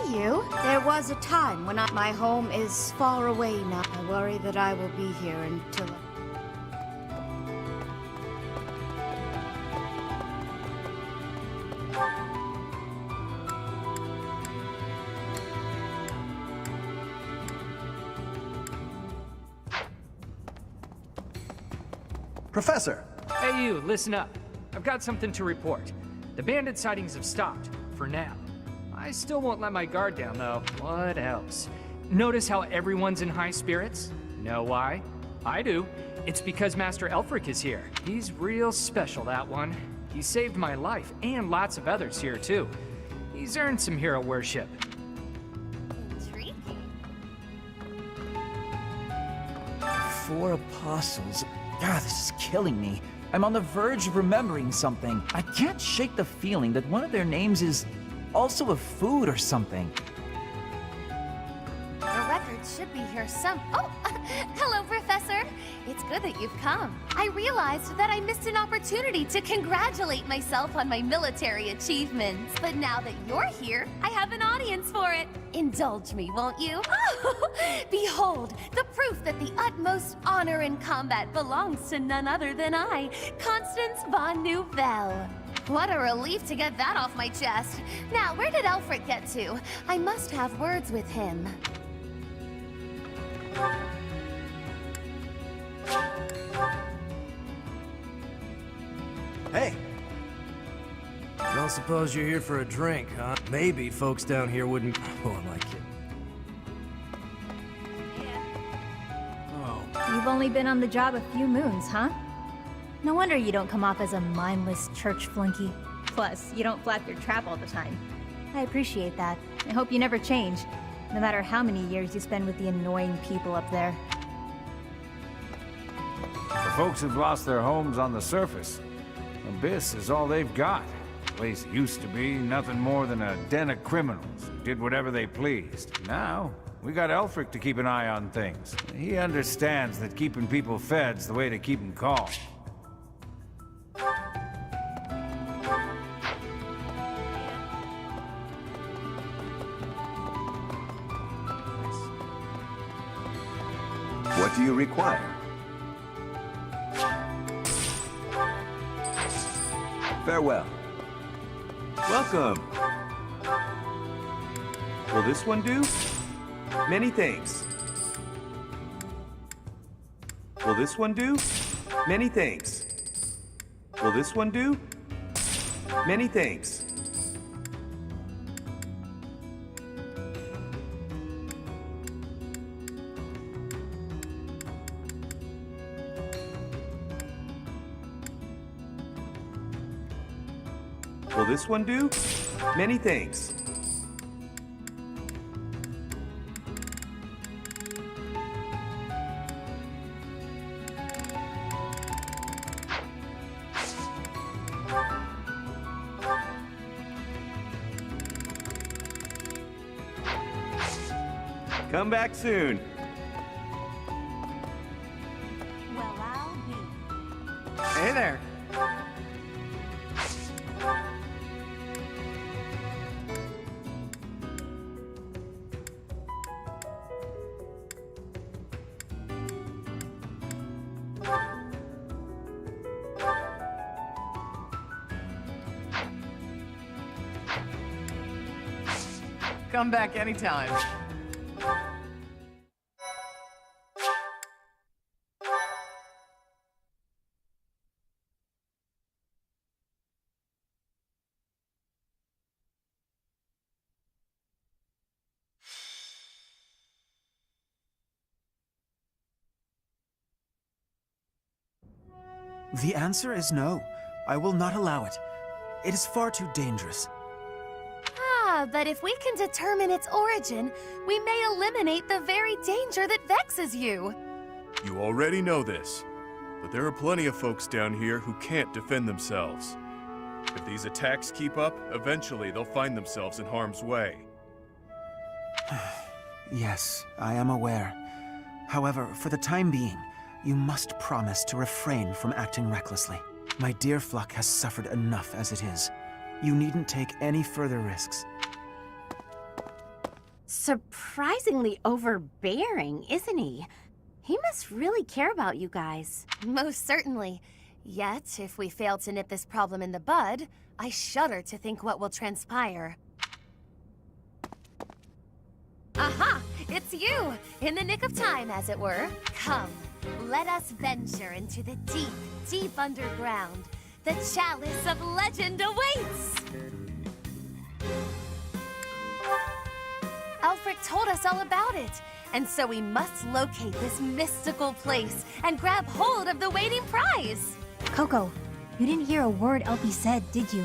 You? There was a time when my home is far away now. I worry that I will be here until... Professor! Hey you, listen up. I've got something to report. The bandit sightings have stopped, for now. I still won't let my guard down, though. What else? Notice how everyone's in high spirits? Know why? I do. It's because Master Elfric is here. He's real special, that one. He saved my life, and lots of others here, too. He's earned some hero worship. Intriguing. 4 apostles. God, this is killing me. I'm on the verge of remembering something. I can't shake the feeling that one of their names is also a food or something. The record should be here some... Oh, hello, Professor. It's good that you've come. I realized that I missed an opportunity to congratulate myself on my military achievements. But now that you're here, I have an audience for it. Indulge me, won't you? Behold, the proof that the utmost honor in combat belongs to none other than I, Constance von Nouvelle. What a relief to get that off my chest. Now, where did Elfric get to? I must have words with him. Hey! Don't suppose you're here for a drink, huh? Maybe folks down here wouldn't... Oh, am I kidding? You've only been on the job a few moons, huh? No wonder you don't come off as a mindless church flunky. Plus, you don't flap your trap all the time. I appreciate that. I hope you never change, no matter how many years you spend with the annoying people up there. For folks who've lost their homes on the surface, Abyss is all they've got. The place used to be nothing more than a den of criminals who did whatever they pleased. Now, we got Elfric to keep an eye on things. He understands that keeping people fed's the way to keep them calm. What do you require? Farewell. Welcome. Will this one do? Many thanks. Will this one do? Many thanks. Will this one do? Many thanks. Will this one do? Many thanks. Come back soon. Well, I'll be. Hey there. Come back anytime. The answer is no. I will not allow it. It is far too dangerous. But if we can determine its origin, we may eliminate the very danger that vexes you. You already know this, but there are plenty of folks down here who can't defend themselves. If these attacks keep up, eventually they'll find themselves in harm's way. Yes, I am aware. However, for the time being, you must promise to refrain from acting recklessly. My dear Fluck has suffered enough as it is. You needn't take any further risks. Surprisingly overbearing, isn't he? He must really care about you guys. Most certainly. Yet, if we fail to nip this problem in the bud, I shudder to think what will transpire. Aha! It's you! In the nick of time, as it were. Come, let us venture into the deep, deep underground. The Chalice of Legend awaits! Alfric told us all about it, and so we must locate this mystical place and grab hold of the waiting prize. Coco, you didn't hear a word Elfie said, did you?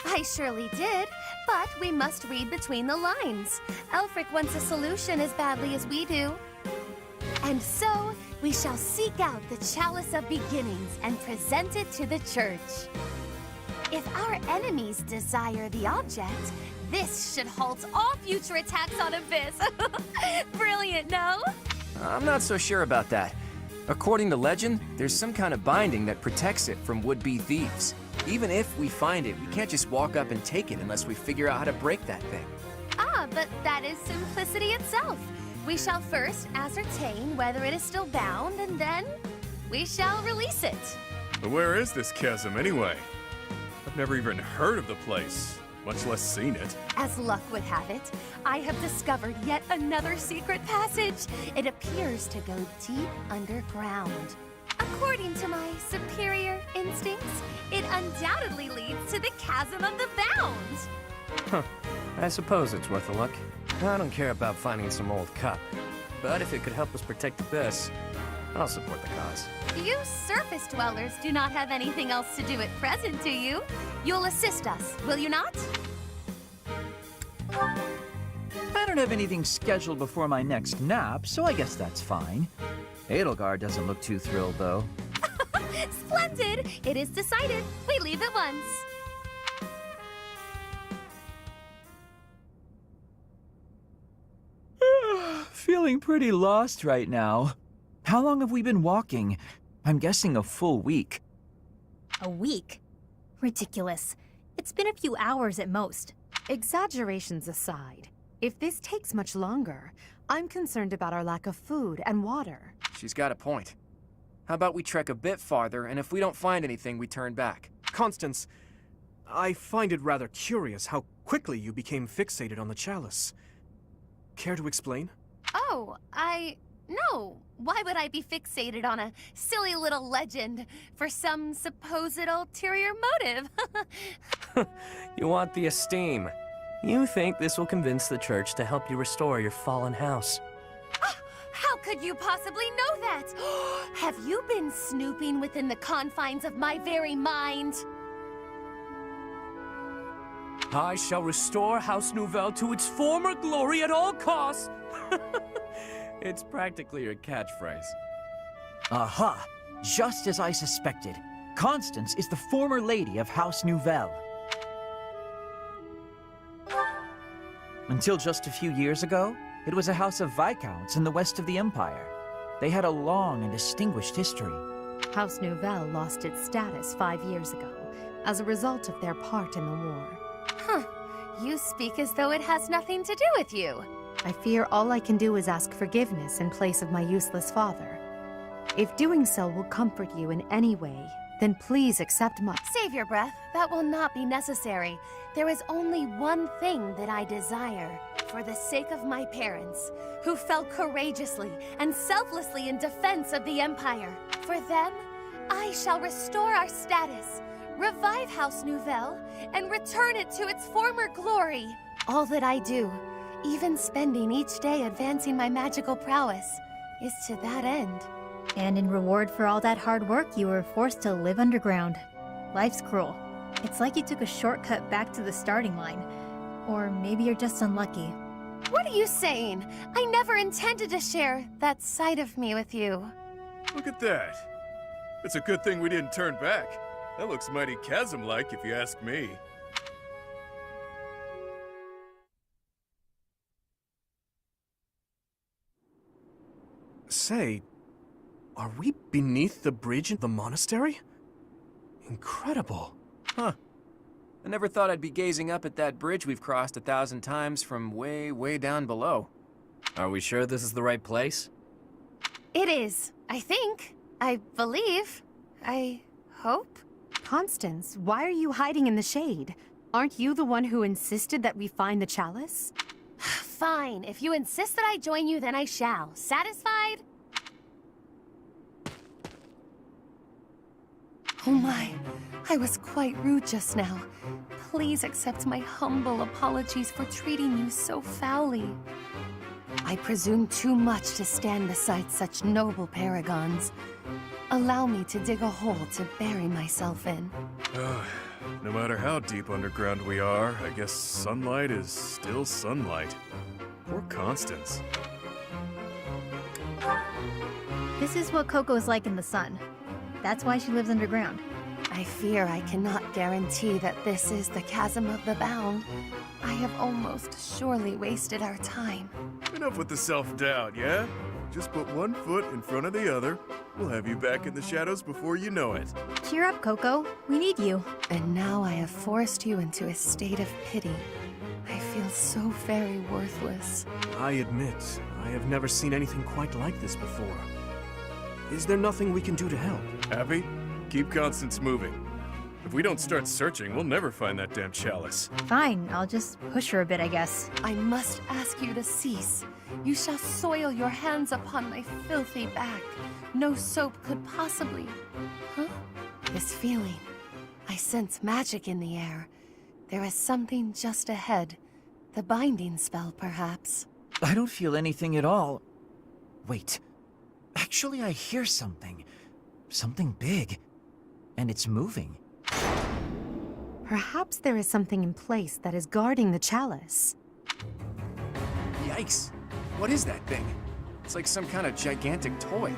I surely did, but we must read between the lines. Alfric wants a solution as badly as we do. And so, we shall seek out the Chalice of Beginnings and present it to the church. If our enemies desire the object, this should halt all future attacks on Abyss. Brilliant, no? I'm not so sure about that. According to legend, there's some kind of binding that protects it from would-be thieves. Even if we find it, we can't just walk up and take it unless we figure out how to break that thing. Ah, but that is simplicity itself. We shall first ascertain whether it is still bound, and then we shall release it. But where is this chasm anyway? I've never even heard of the place, much less seen it. As luck would have it, I have discovered yet another secret passage. It appears to go deep underground. According to my superior instincts, it undoubtedly leads to the Chasm of the Bound. Huh. I suppose it's worth a look. I don't care about finding some old cup, but if it could help us protect Abyss, I'll support the cause. You surface dwellers do not have anything else to do at present, do you? You'll assist us, will you not? I don't have anything scheduled before my next nap, so I guess that's fine. Edelgard doesn't look too thrilled, though. Splendid! It is decided. We leave at once. Feeling pretty lost right now. How long have we been walking? I'm guessing a full week. A week? Ridiculous. It's been a few hours at most. Exaggerations aside, if this takes much longer, I'm concerned about our lack of food and water. She's got a point. How about we trek a bit farther, and if we don't find anything, we turn back? Constance, I find it rather curious how quickly you became fixated on the chalice. Care to explain? Oh, No. Why would I be fixated on a silly little legend for some supposed ulterior motive? You want the esteem. You think this will convince the church to help you restore your fallen house. How could you possibly know that? Have you been snooping within the confines of my very mind? I shall restore House Nouvelle to its former glory at all costs. It's practically your catchphrase. Aha! Just as I suspected. Constance is the former lady of House Nouvelle. Until just a few years ago, it was a house of Viscounts in the west of the Empire. They had a long and distinguished history. House Nouvelle lost its status 5 years ago, as a result of their part in the war. Huh. You speak as though it has nothing to do with you. I fear all I can do is ask forgiveness in place of my useless father. If doing so will comfort you in any way, then please accept my— Save your breath. That will not be necessary. There is only one thing that I desire. For the sake of my parents, who fell courageously and selflessly in defense of the Empire. For them, I shall restore our status, revive House Nouvelle, and return it to its former glory. All that I do, even spending each day advancing my magical prowess, is to that end. And in reward for all that hard work, you were forced to live underground. Life's cruel. It's like you took a shortcut back to the starting line. Or maybe you're just unlucky. What are you saying? I never intended to share that side of me with you. Look at that. It's a good thing we didn't turn back. That looks mighty chasm-like, if you ask me. Say, are we beneath the bridge in the monastery? Incredible. Huh. I never thought I'd be gazing up at that bridge we've crossed 1,000 times from way, way down below. Are we sure this is the right place? It is, I think. I believe. I hope. Constance, why are you hiding in the shade? Aren't you the one who insisted that we find the chalice? Fine. If you insist that I join you, then I shall. Satisfied? Oh my, I was quite rude just now. Please accept my humble apologies for treating you so foully. I presume too much to stand beside such noble paragons. Allow me to dig a hole to bury myself in. No matter how deep underground we are, I guess sunlight is still sunlight. Poor Constance. This is what Coco's like in the sun. That's why she lives underground. I fear I cannot guarantee that this is the chasm of the bound. I have almost surely wasted our time. Enough with the self-doubt, yeah? Just put one foot in front of the other. We'll have you back in the shadows before you know it. Cheer up, Coco. We need you. And now I have forced you into a state of pity. I feel so very worthless. I admit, I have never seen anything quite like this before. Is there nothing we can do to help? Happy? Keep Constance moving. If we don't start searching, we'll never find that damn chalice. Fine, I'll just push her a bit, I guess. I must ask you to cease. You shall soil your hands upon my filthy back. No soap could possibly... Huh? This feeling. I sense magic in the air. There is something just ahead. The binding spell, perhaps. I don't feel anything at all. Wait. Actually, I hear something. Something big. And it's moving. Perhaps there is something in place that is guarding the chalice. Yikes. What is that thing? It's like some kind of gigantic toy.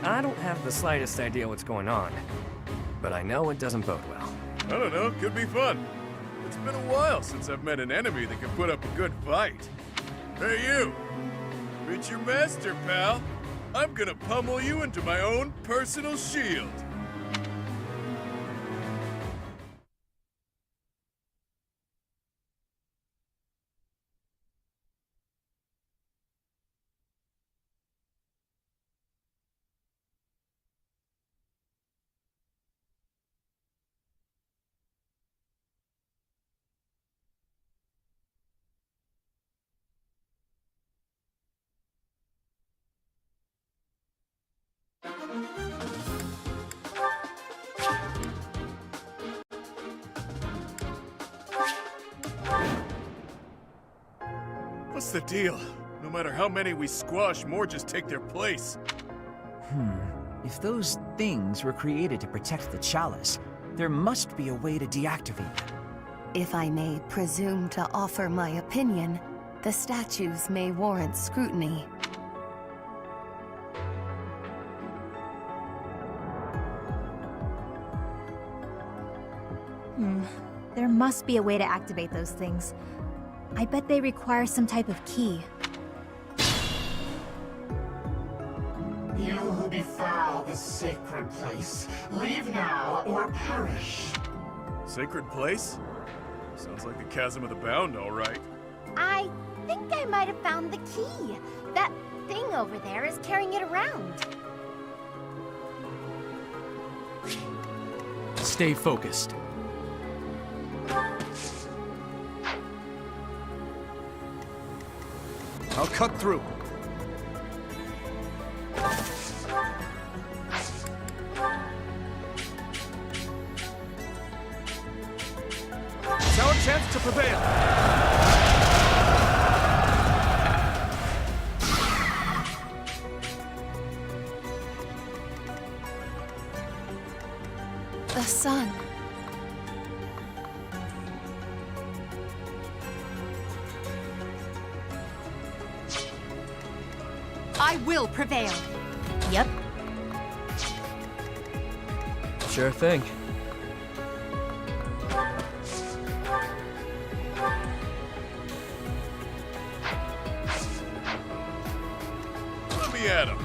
I don't have the slightest idea what's going on, but I know it doesn't bode well. I don't know, could be fun. It's been a while since I've met an enemy that can put up a good fight. Hey you! Meet your master, pal. I'm gonna pummel you into my own personal shield. What's the deal? No matter how many we squash, more just take their place. If those things were created to protect the chalice, there must be a way to deactivate them. If I may presume to offer my opinion, the statues may warrant scrutiny. There must be a way to activate those things. I bet they require some type of key. You who befoul this sacred place, leave now or perish. Sacred place? Sounds like the chasm of the bound, all right. I think I might have found the key. That thing over there is carrying it around. Stay focused. I'll cut through. It's our chance to prevail. The sun. I will prevail. Yep. Sure thing. Let me at him.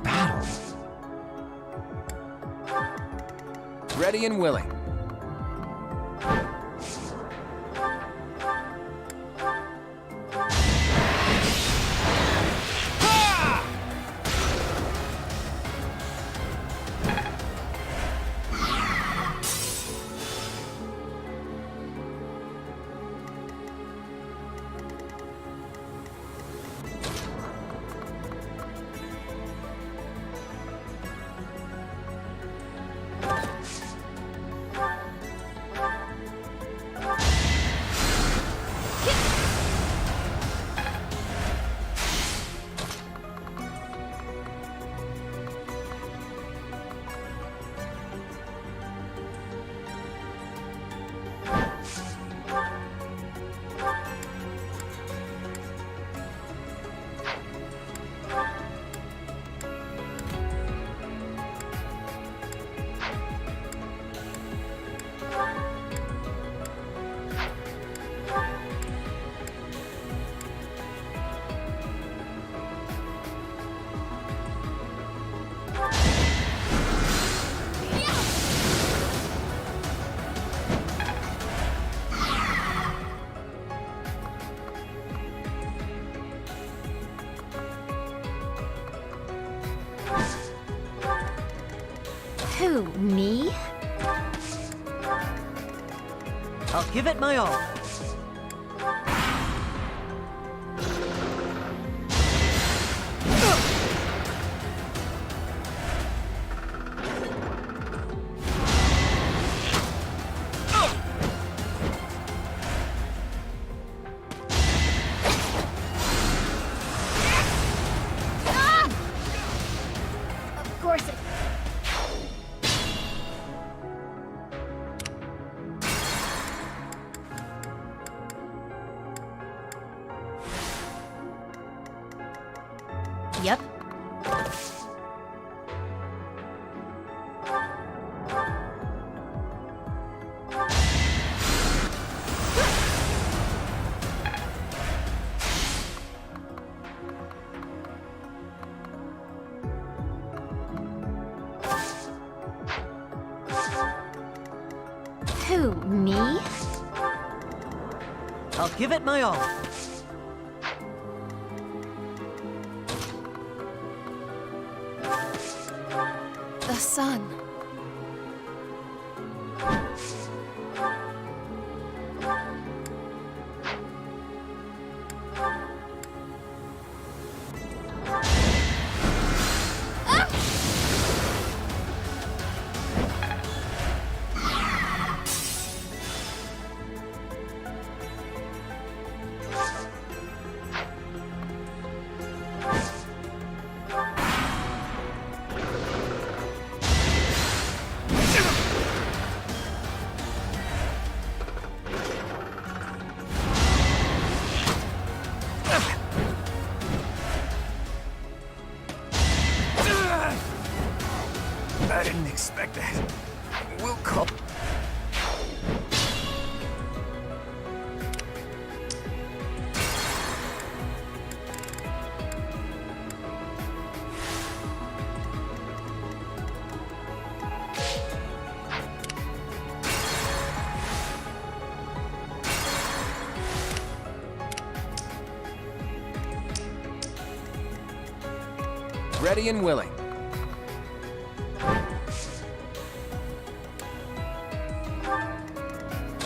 battle. Ready and willing. Who, me? I'll give it my all. Of course it... Yep. Who, me? I'll give it my all. The sun. I didn't expect that. We'll call... Ready and willing.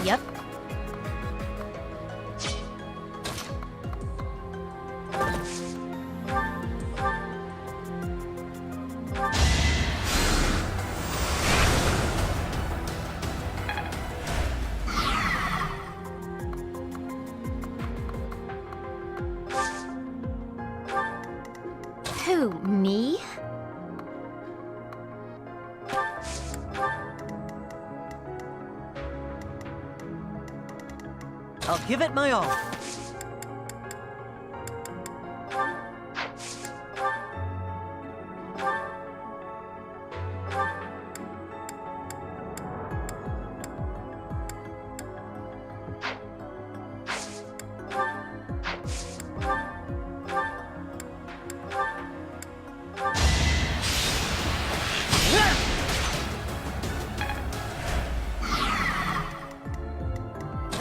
Yep. Who, me? I'll give it my all.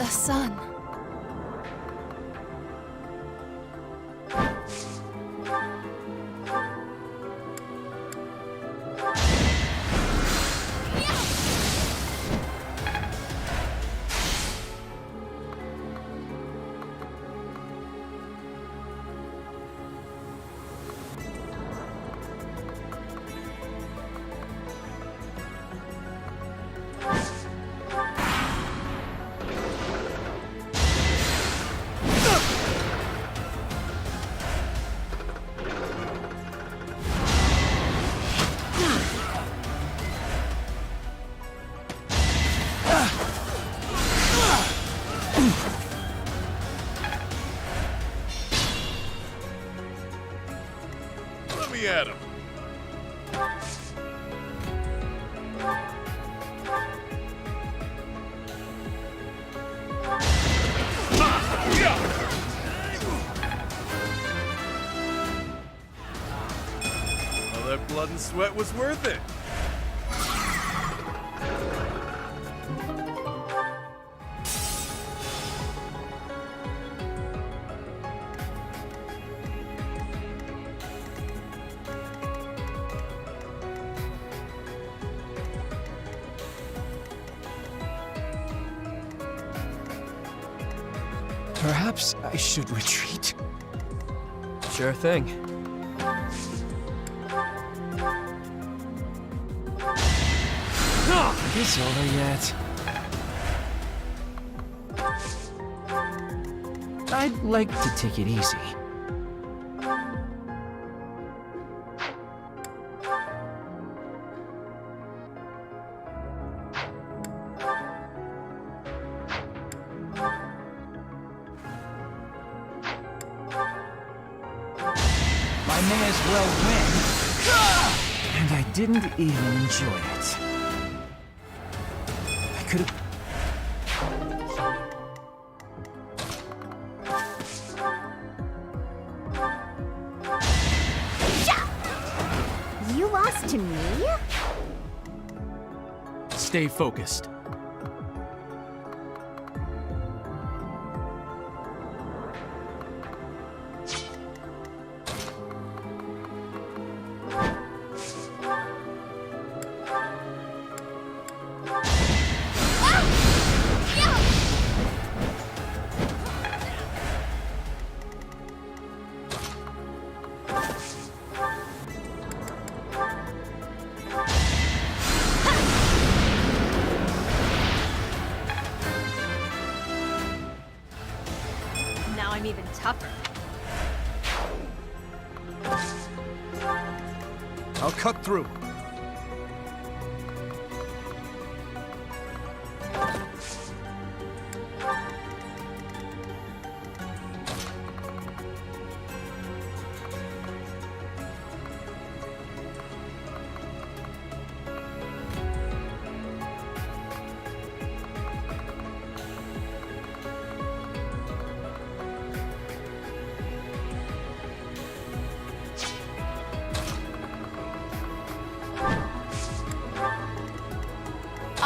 The sun. Let me at him. All that blood and sweat was worth it. Perhaps I should retreat. Sure thing. Is this over yet? I'd like to take it easy. I may as well win. And I didn't even enjoy it. I could have... You lost to me? Stay focused. Now I'm even tougher. I'll cut through.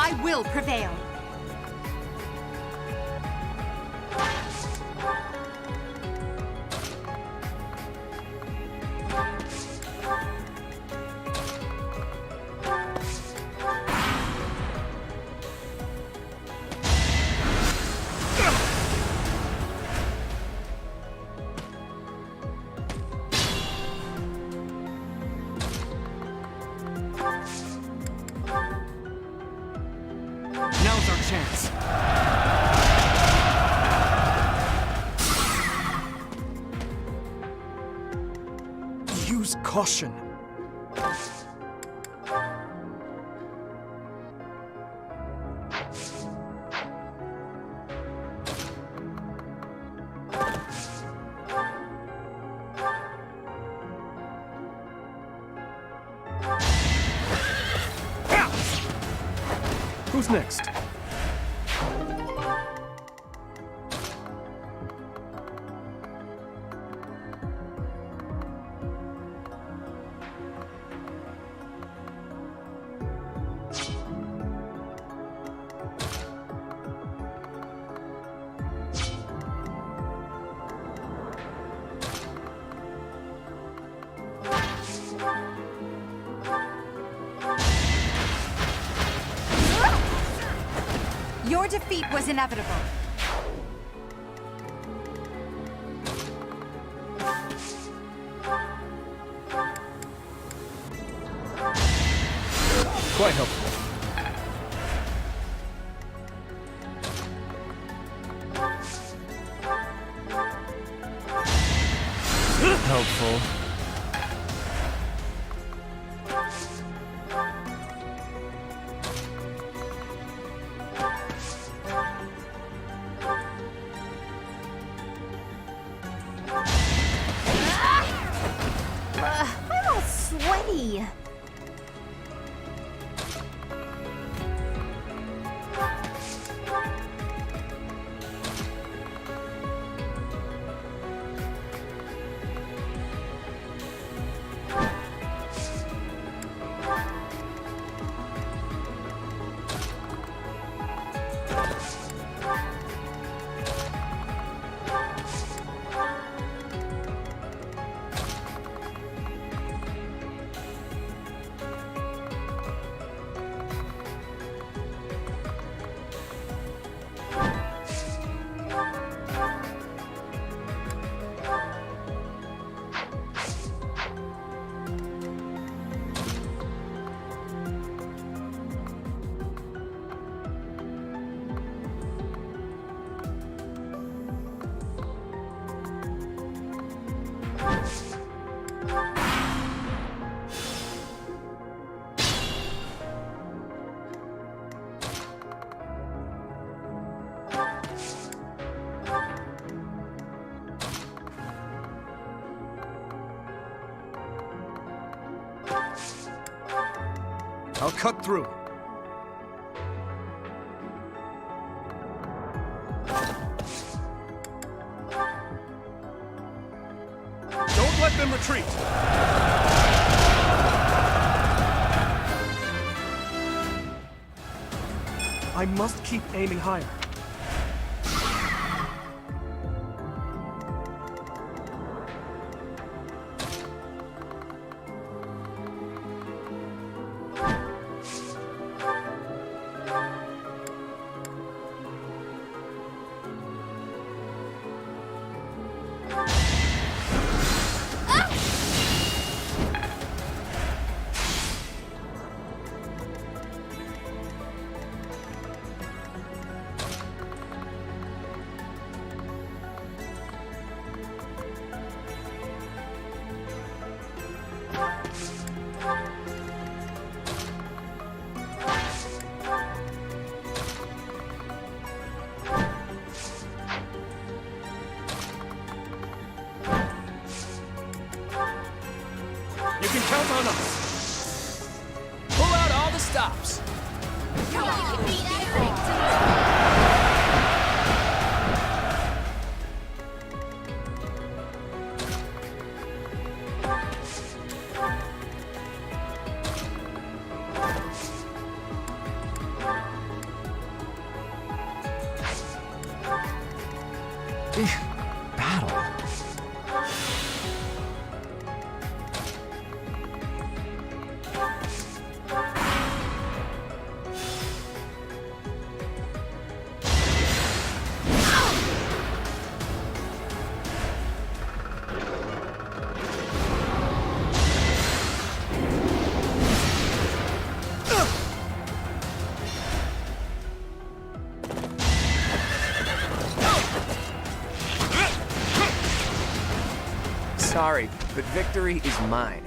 I will prevail. Now's our chance. Use caution. Who's next? Your defeat was inevitable. Quite helpful. Helpful. I'm all sweaty. I'll cut through. Don't let them retreat! I must keep aiming higher. You can count on us. Pull out all the stops. Come on, you can beat everything. Battle. Sorry, but victory is mine.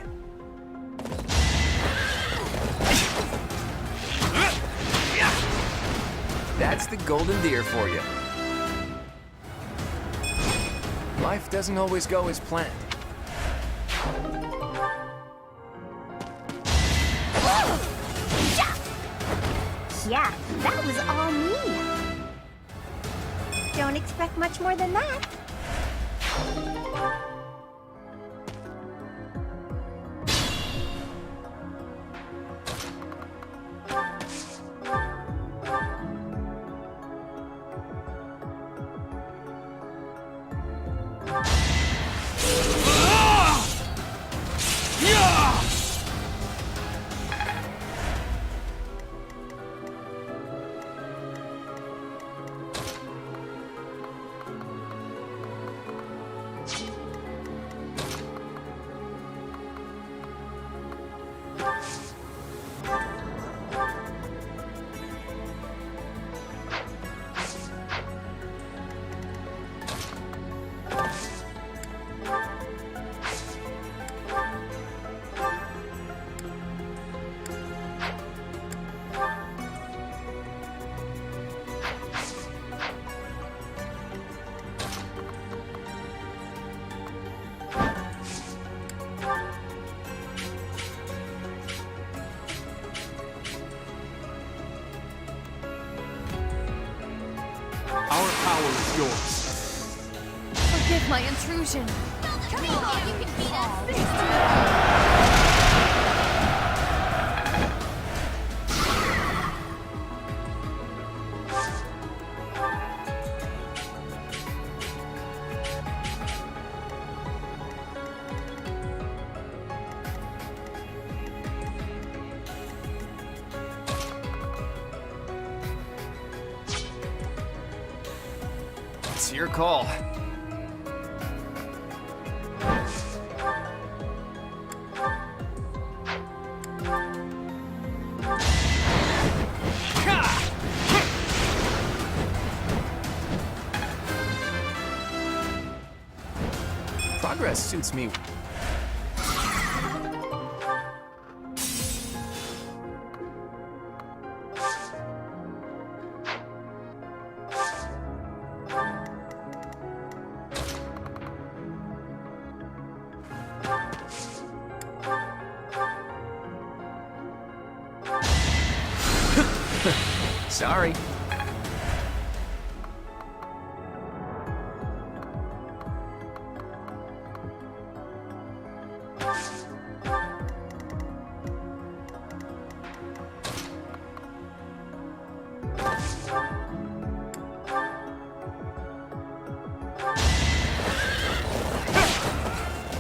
That's the golden deer for you. Life doesn't always go as planned. Yeah, that was all me. Don't expect much more than that. is yours. Forgive my intrusion. Come on, you can beat us. It's your call. Progress suits me. Sorry.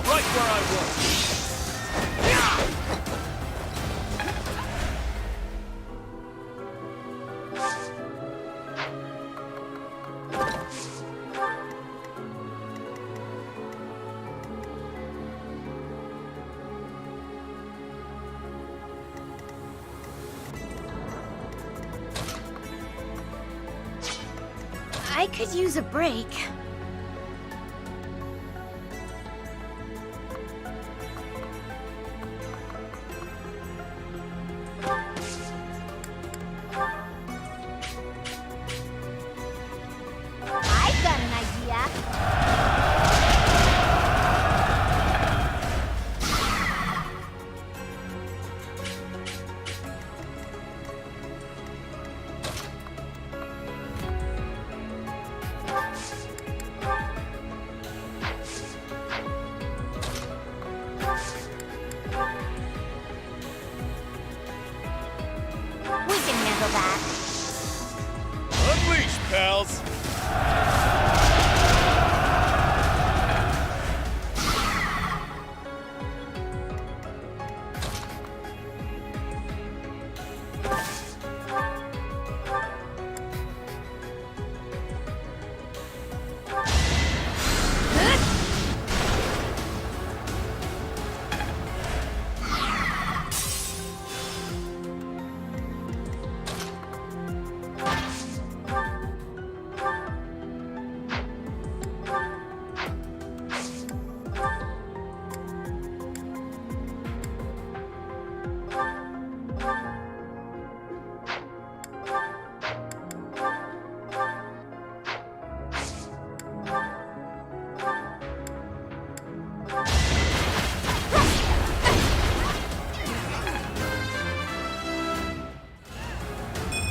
Right where I was. I could use a break. I've got an idea. We can handle that. Unleash, pals!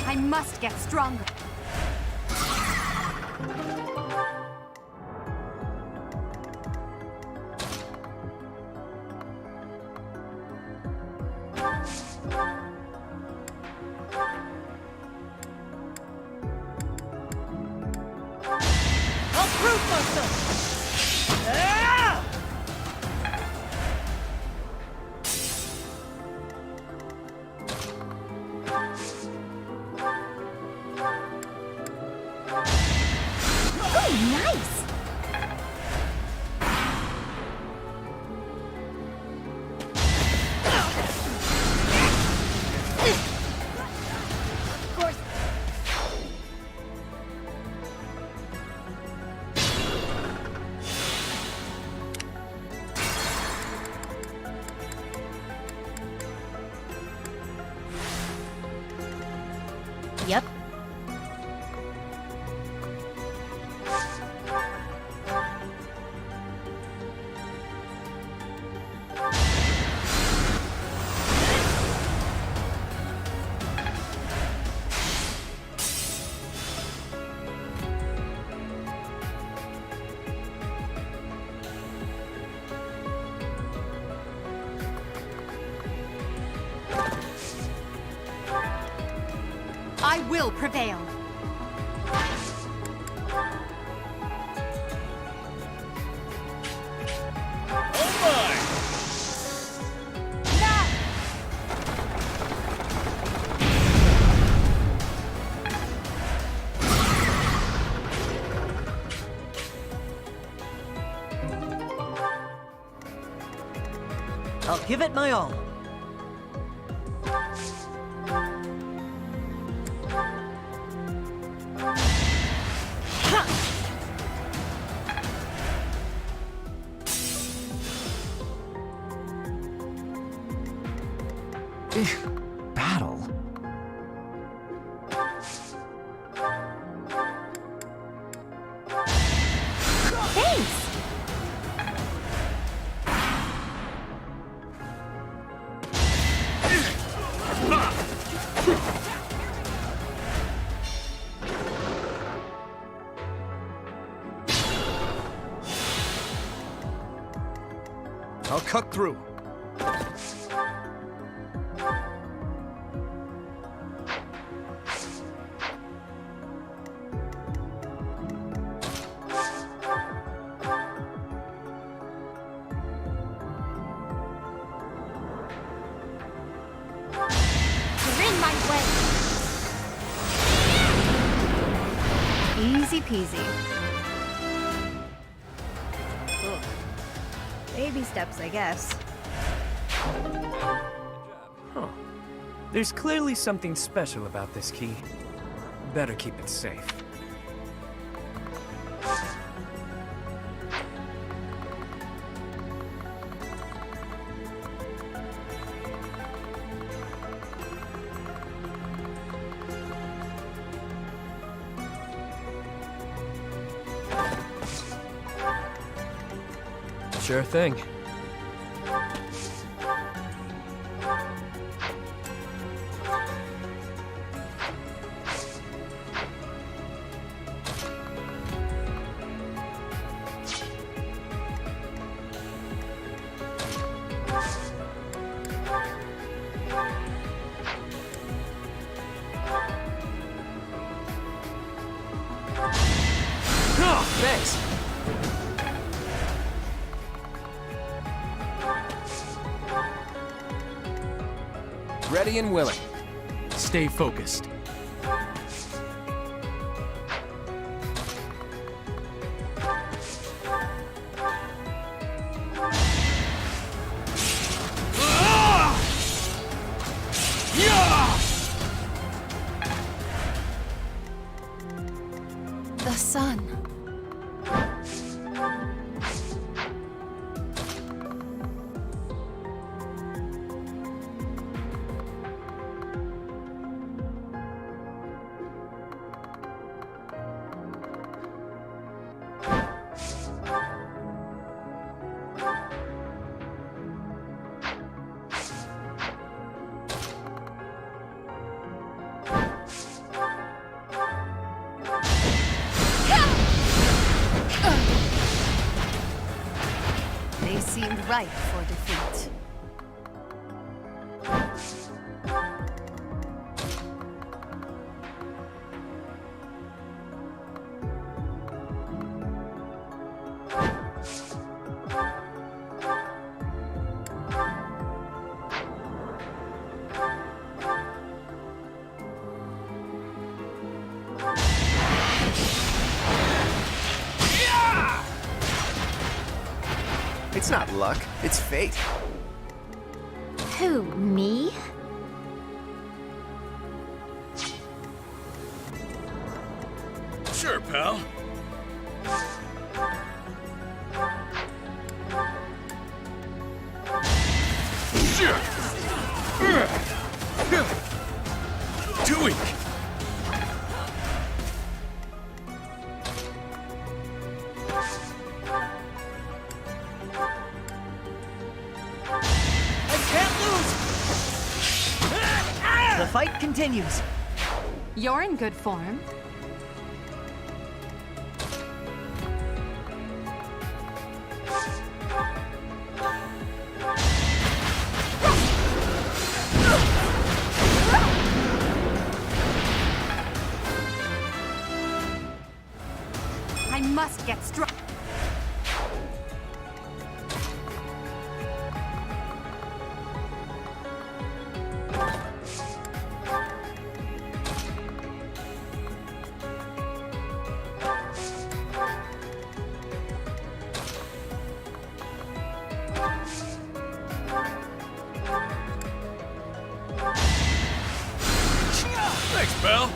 I must get stronger. I'll prove myself! Ah! Ooh, nice! Of course. Yep. will prevail. I'll give it my all. Battle? Thanks! I'll cut through. You're in my way. Easy peasy. Ugh. Baby steps, I guess. Huh. There's clearly something special about this key. Better keep it safe. Sure thing. Oh, thanks. Ready and willing. Stay focused. The sun. They seemed ripe for defeat. It's not luck, it's fate. Who, me? Sure, pal. Too weak. The fight continues. You're in good form. I must get strong. Thanks, pal.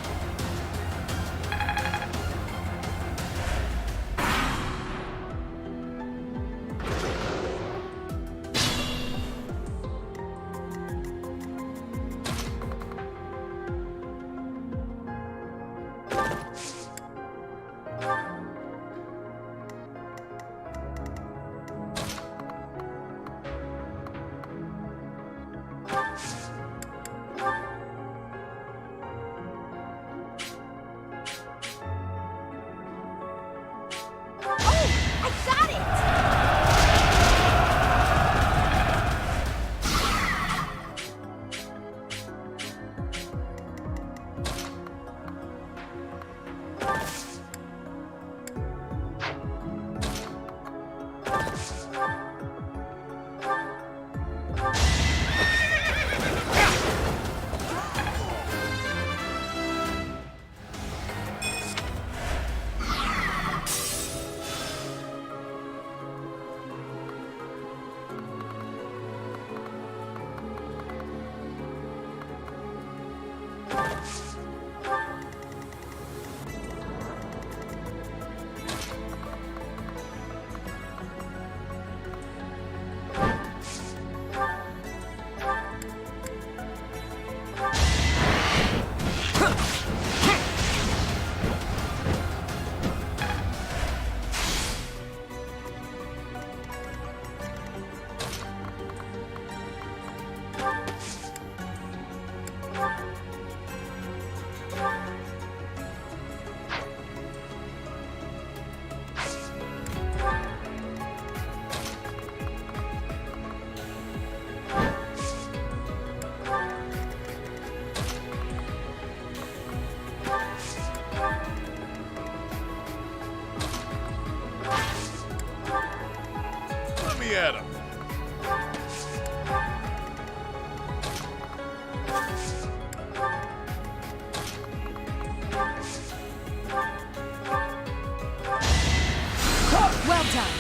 Let me at him. Well done.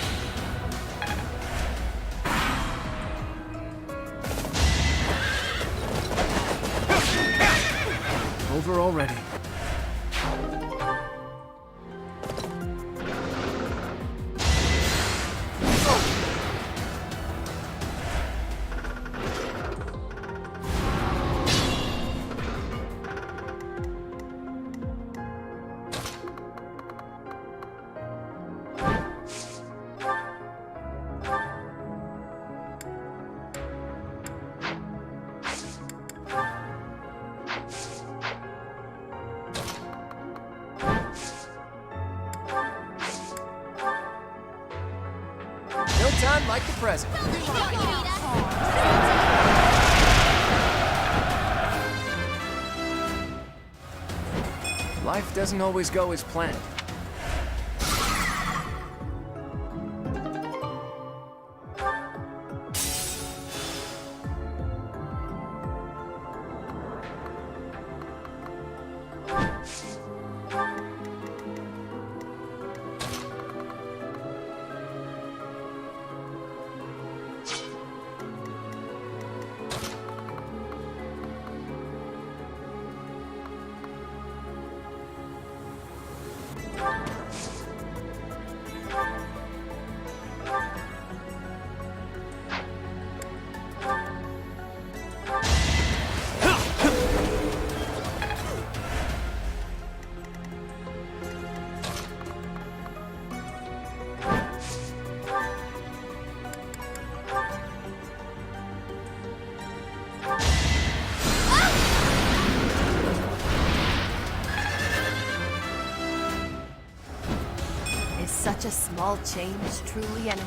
Over already. No time like the present. Life doesn't always go as planned. Is such a small change truly an...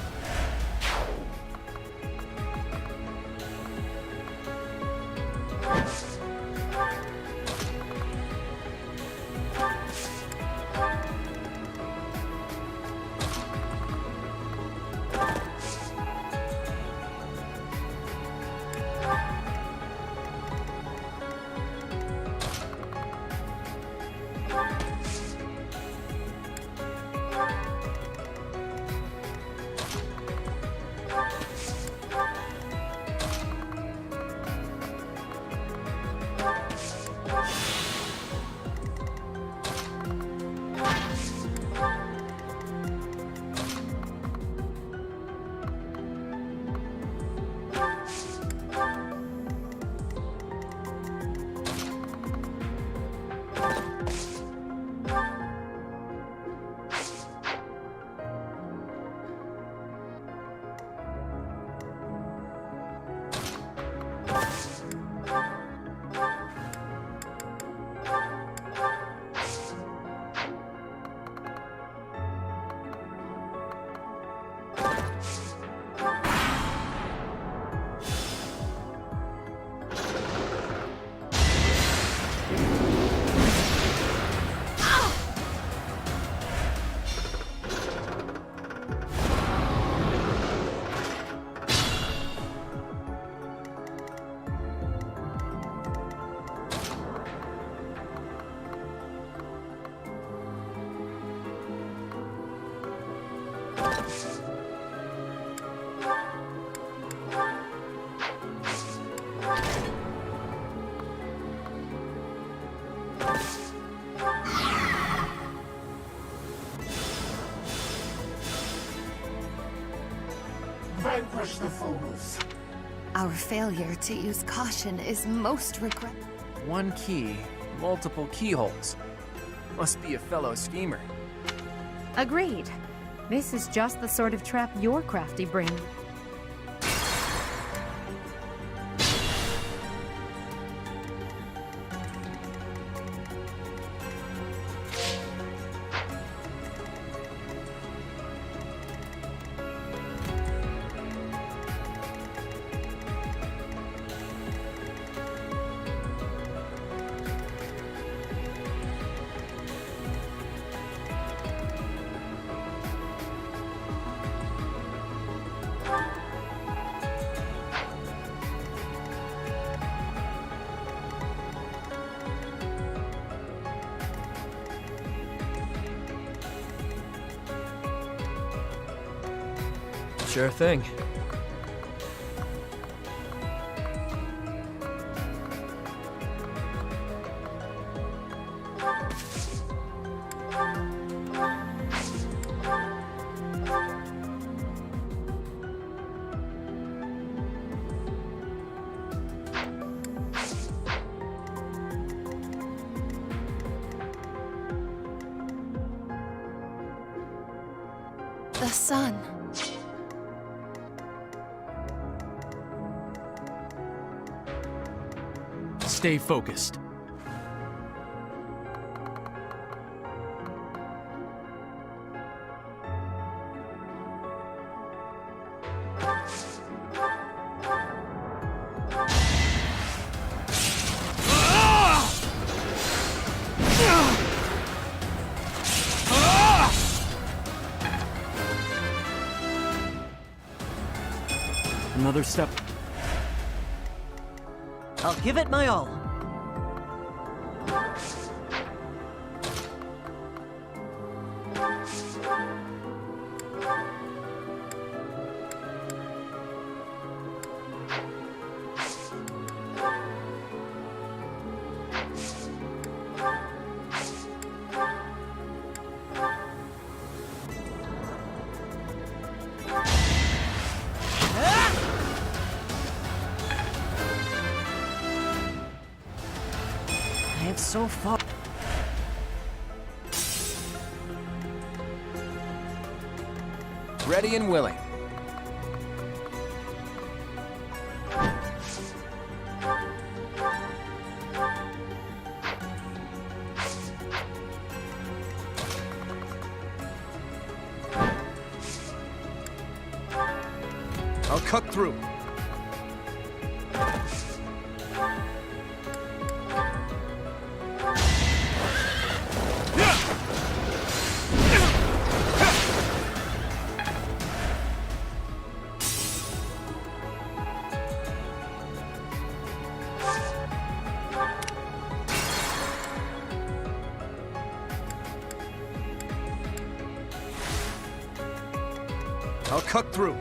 Vanquish the fools. Our failure to use caution is most regrettable. One key, multiple keyholes. Must be a fellow schemer. Agreed. This is just the sort of trap your crafty brain. Sure thing. The sun. Stay focused. Another step. I'll give it my all. So far. Ready and willing. I'll cut through. I'll cut through.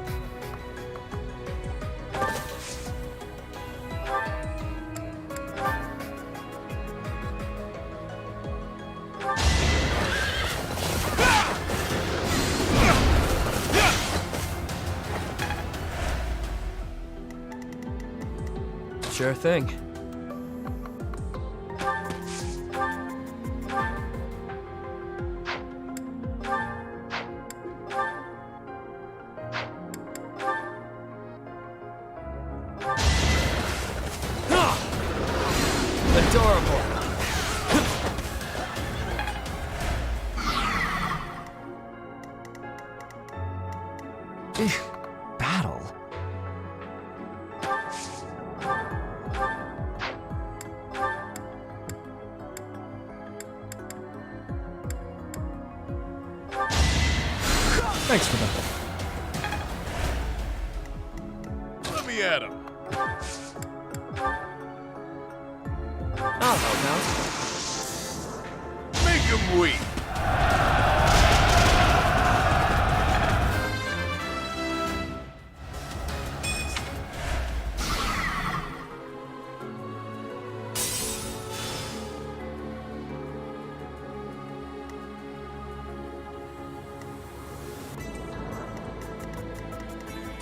Sure thing. Adorable. Battle? Thanks for that. Let me at him. I'll help out. Make him weep.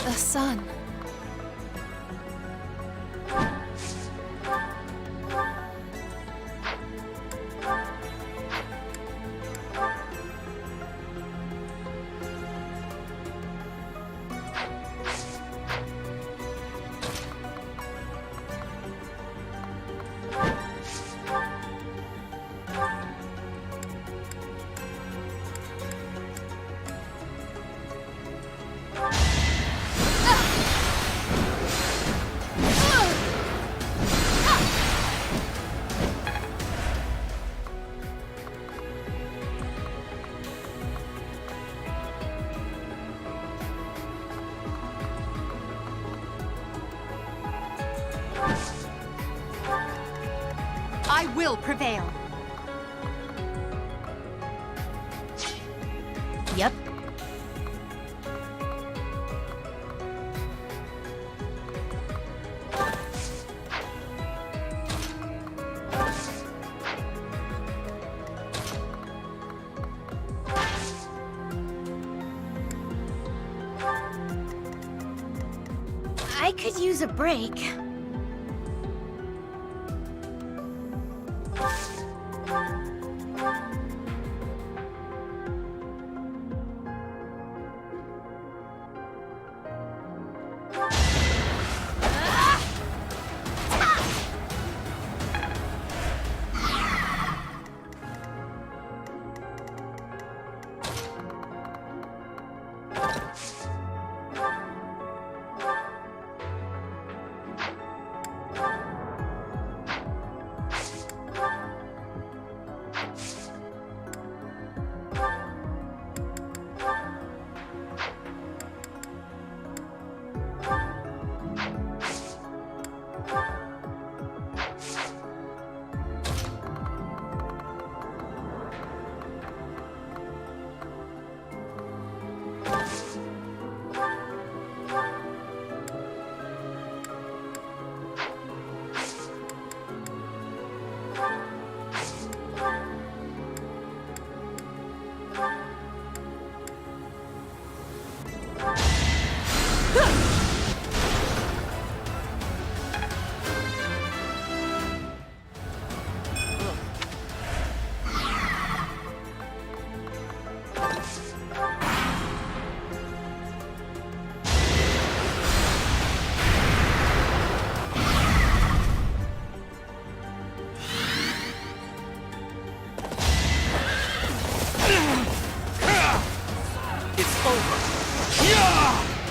The sun. I will prevail. Yep. I could use a break.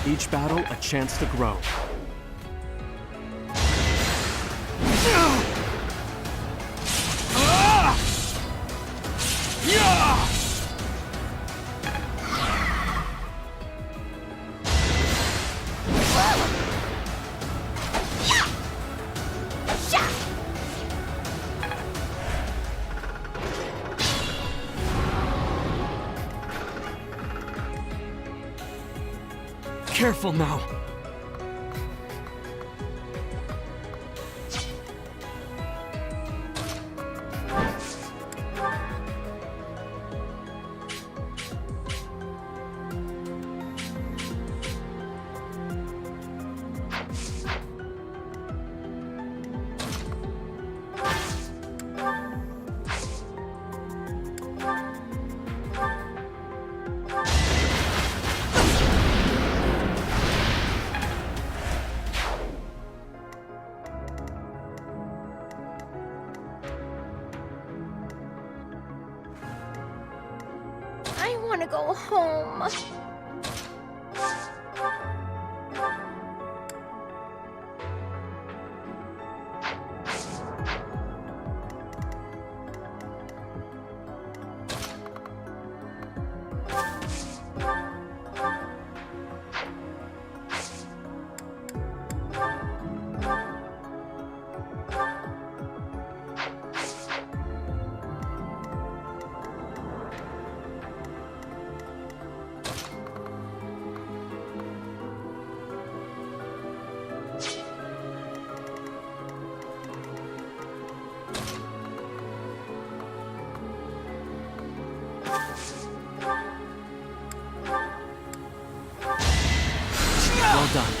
Each battle, a chance to grow. Careful now. I want to go home. done.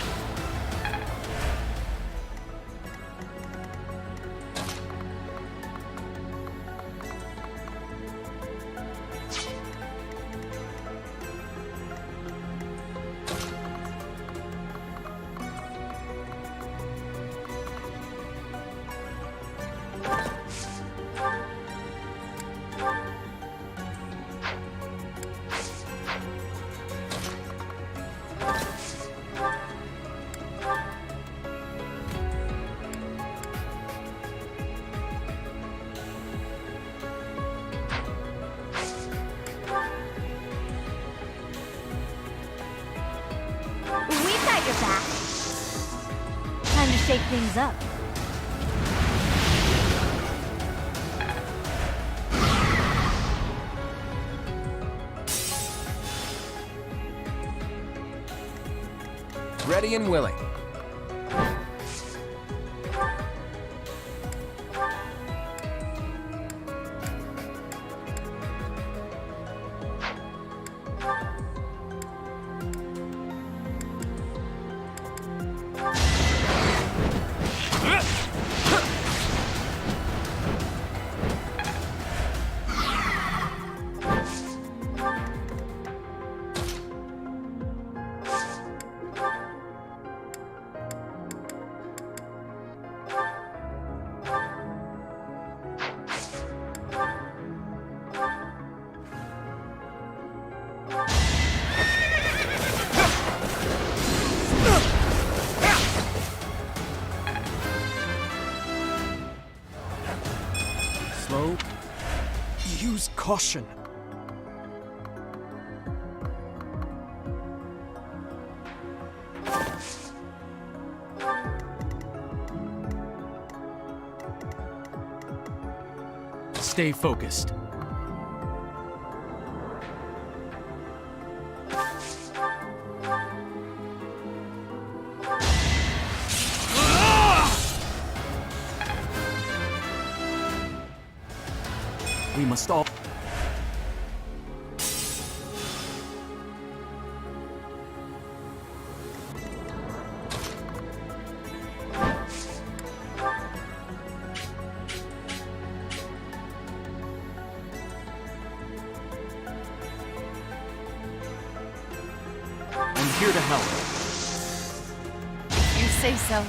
We've got your back. Time to shake things up. Ready and willing. Slow. Use caution. Stay focused. We must all... I'm here to help. You say so.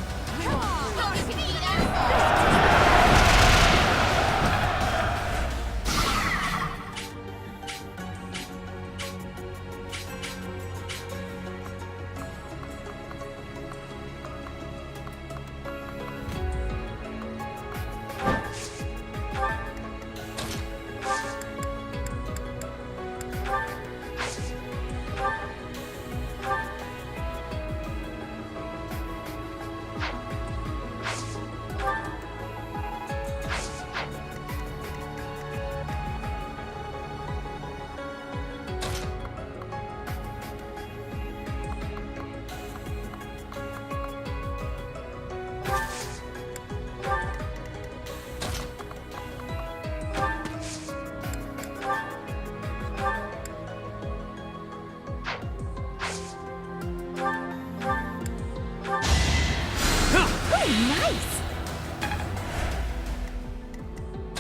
Nice!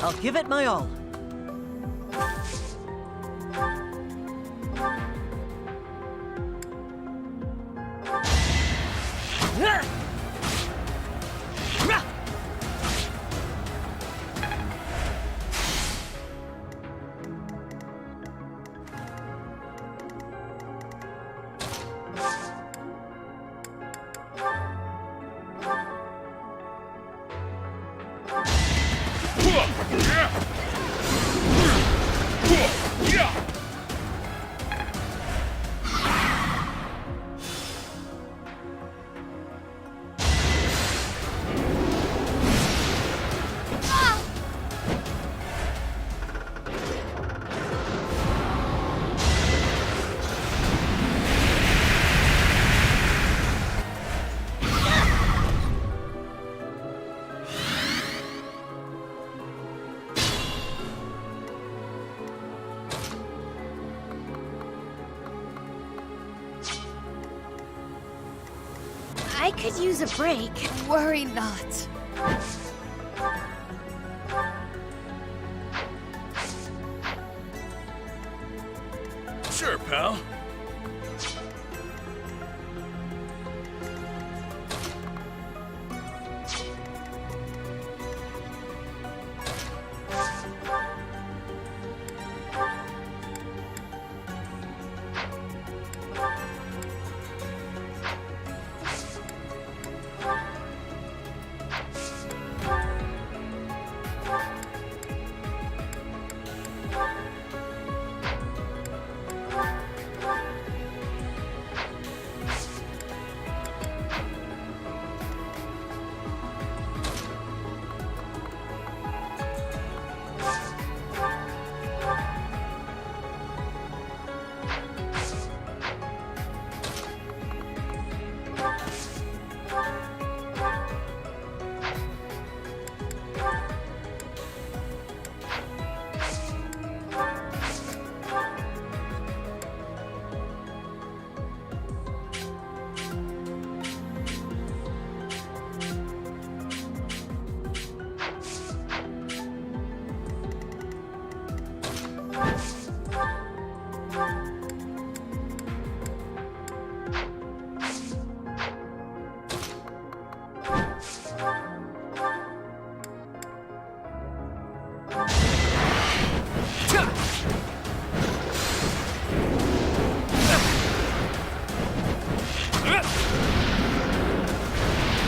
I'll give it my all. I could use a break. Worry not. Sure, pal.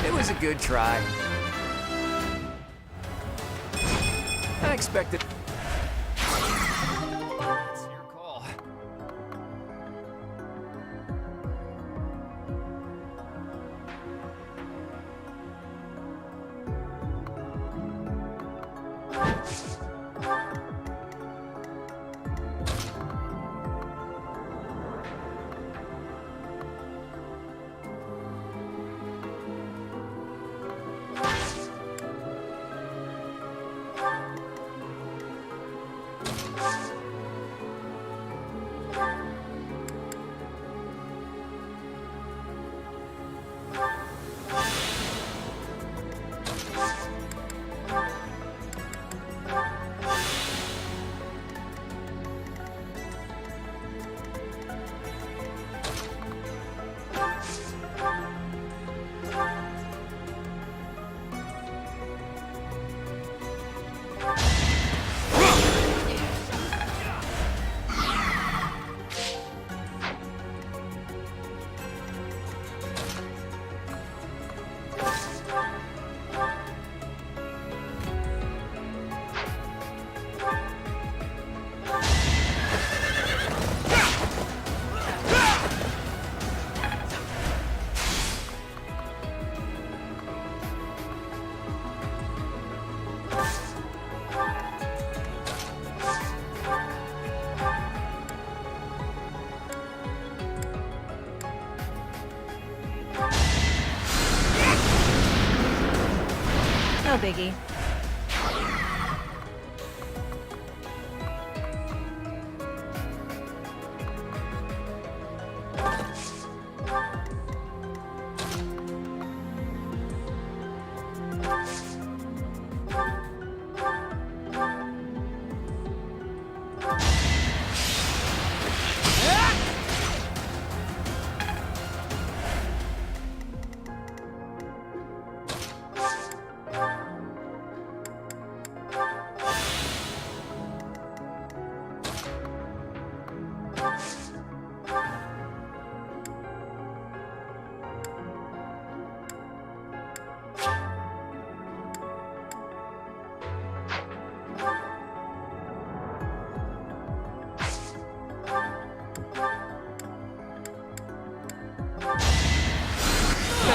It was a good try. I expected... It's your call. No biggie.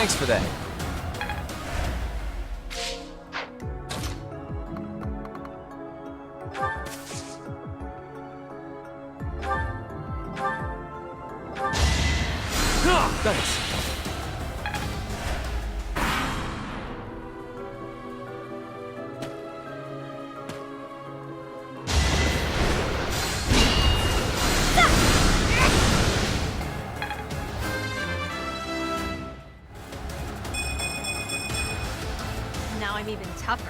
Thanks for that. Thanks. I'm even tougher.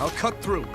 I'll cut through.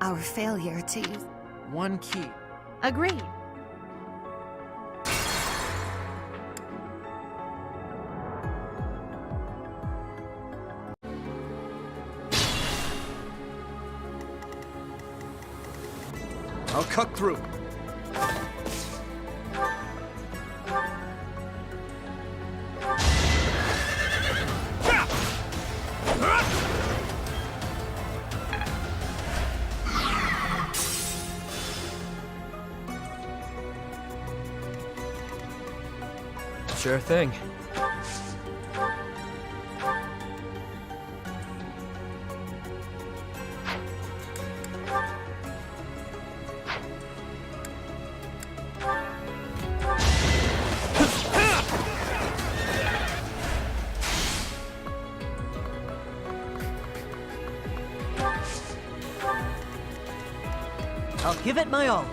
Our failure to use One key. Agreed. I'll cut through. Sure thing. I'll give it my all.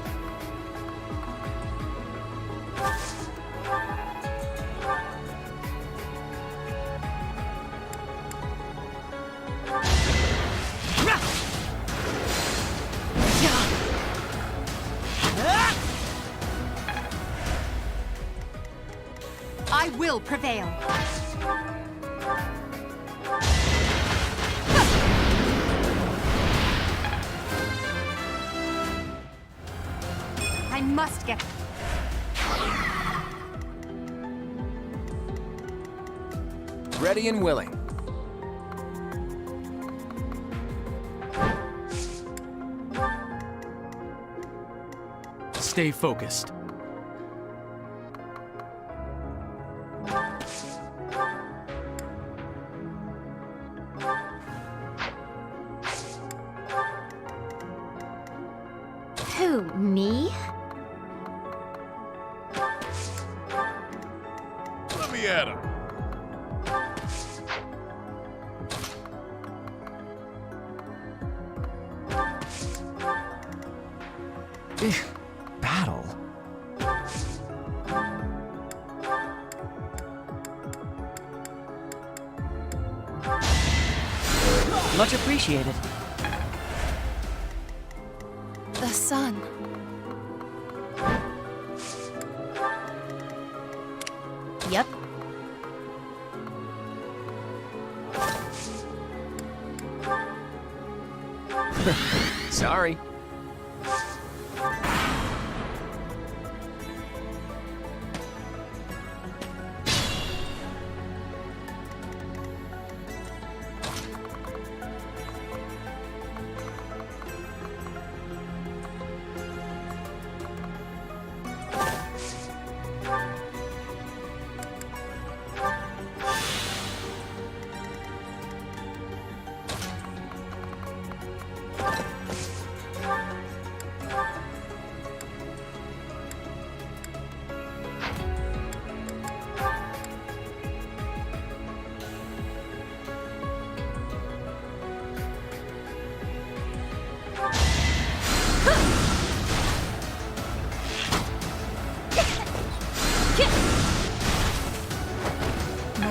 I will prevail. I must get... Ready and willing. Stay focused. Who, me? Let me at him. Battle? Much appreciated. The sun. Yep. Sorry.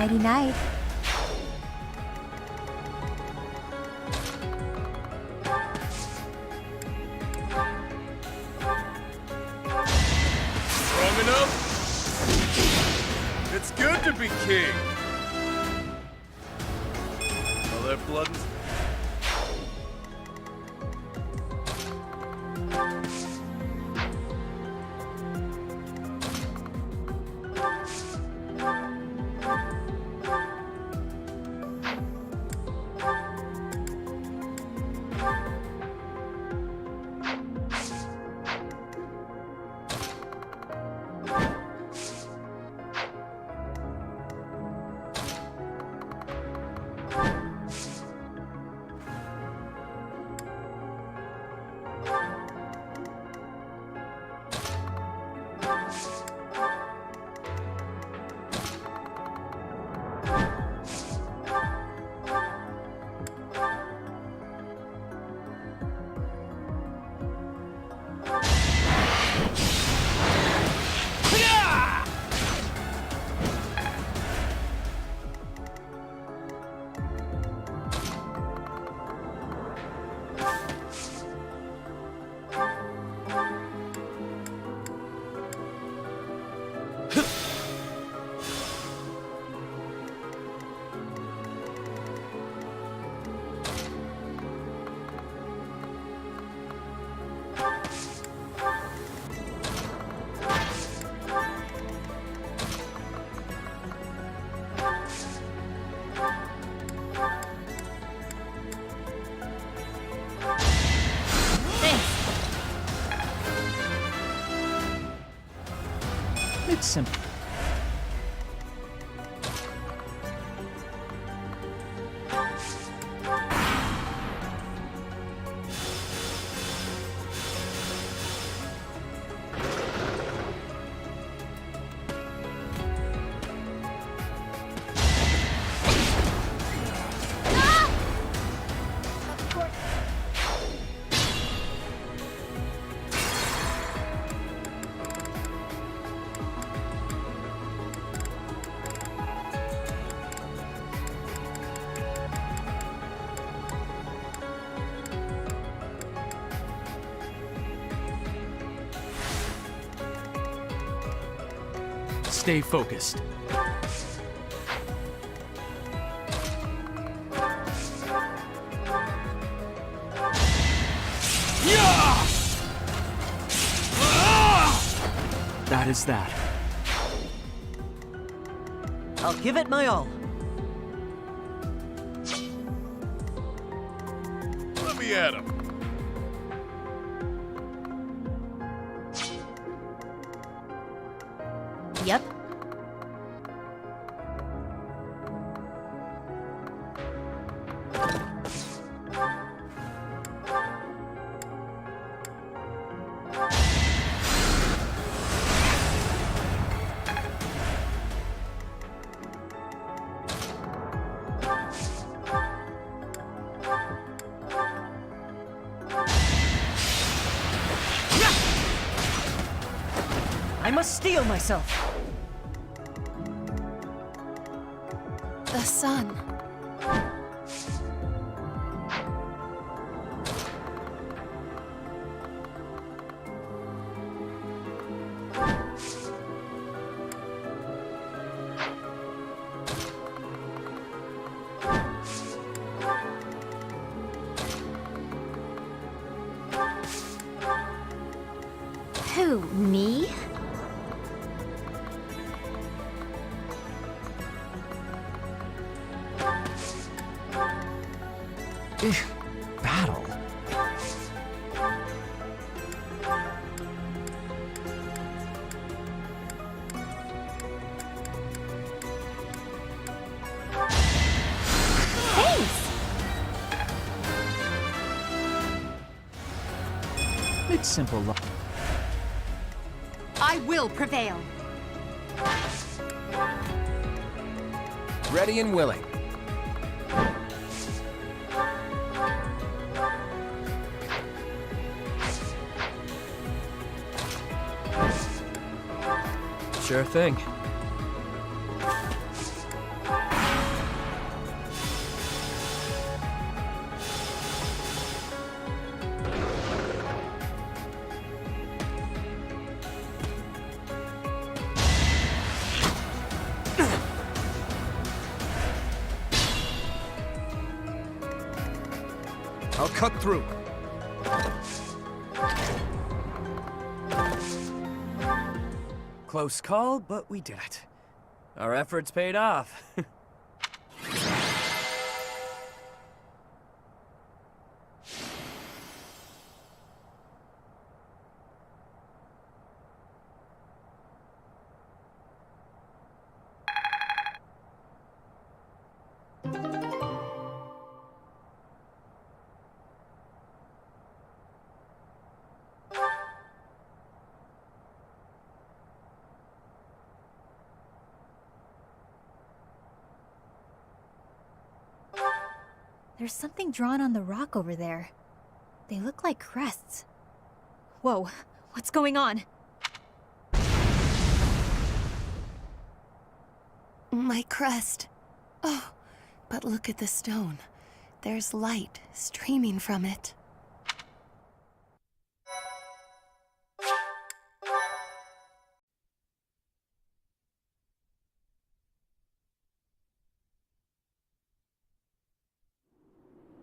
Nighty-night. Strong enough? It's good to be king. All that blood and... It's simple. Stay focused. That is that. I'll give it my all. Let me at him. Yep. I must steel myself. The sun. Who, me? Battle? It's simple. I will prevail. Ready and willing. Sure thing. I'll cut through. Close call, but we did it. Our efforts paid off. There's something drawn on the rock over there. They look like crests. Whoa, what's going on? My crest. Oh, but look at the stone. There's light streaming from it.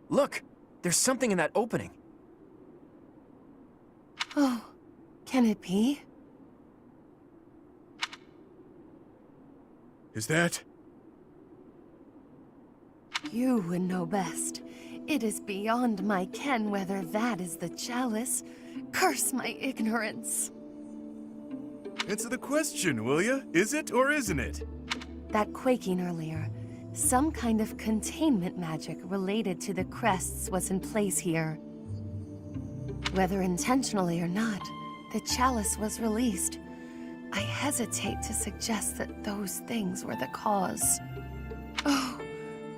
Look! There's something in that opening. Oh, can it be? Is that? You would know best. It is beyond my ken whether that is the chalice. Curse my ignorance. Answer the question, will ya? Is it or isn't it? That quaking earlier. Some kind of containment magic related to the crests was in place here. Whether intentionally or not, the chalice was released. I hesitate to suggest that those things were the cause. Oh,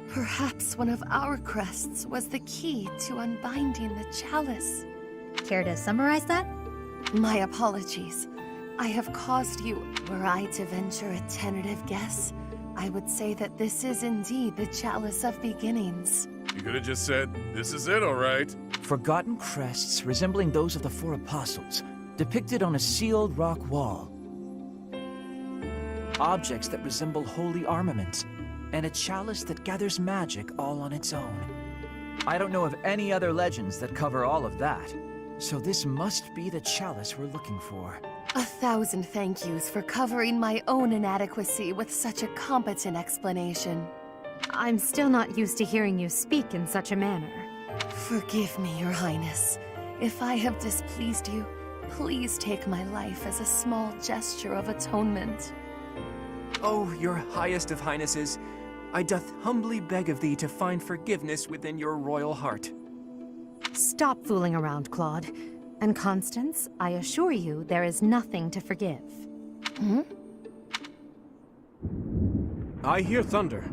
perhaps one of our crests was the key to unbinding the chalice. Care to summarize that? My apologies. I have caused you. Were I to venture a tentative guess, I would say that this is indeed the chalice of beginnings. You could have just said, this is it, all right. Forgotten crests resembling those of the four apostles, depicted on a sealed rock wall. Objects that resemble holy armaments, and a chalice that gathers magic all on its own. I don't know of any other legends that cover all of that, so this must be the chalice we're looking for. 1,000 thank yous for covering my own inadequacy with such a competent explanation. I'm still not used to hearing you speak in such a manner. Forgive me, Your Highness. If I have displeased you, please take my life as a small gesture of atonement. Oh, your highest of highnesses, I doth humbly beg of thee to find forgiveness within your royal heart. Stop fooling around, Claude. And Constance, I assure you there is nothing to forgive. Hmm? I hear thunder.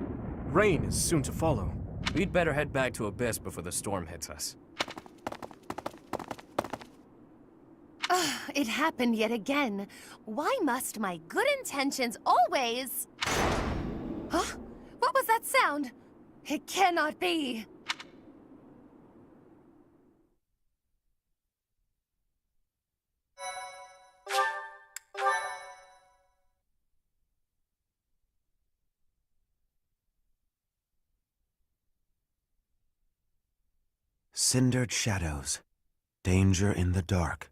Rain is soon to follow. We'd better head back to Abyss before the storm hits us. It happened yet again. Why must my good intentions always... Huh? What was that sound? It cannot be. Cindered shadows. Danger in the dark.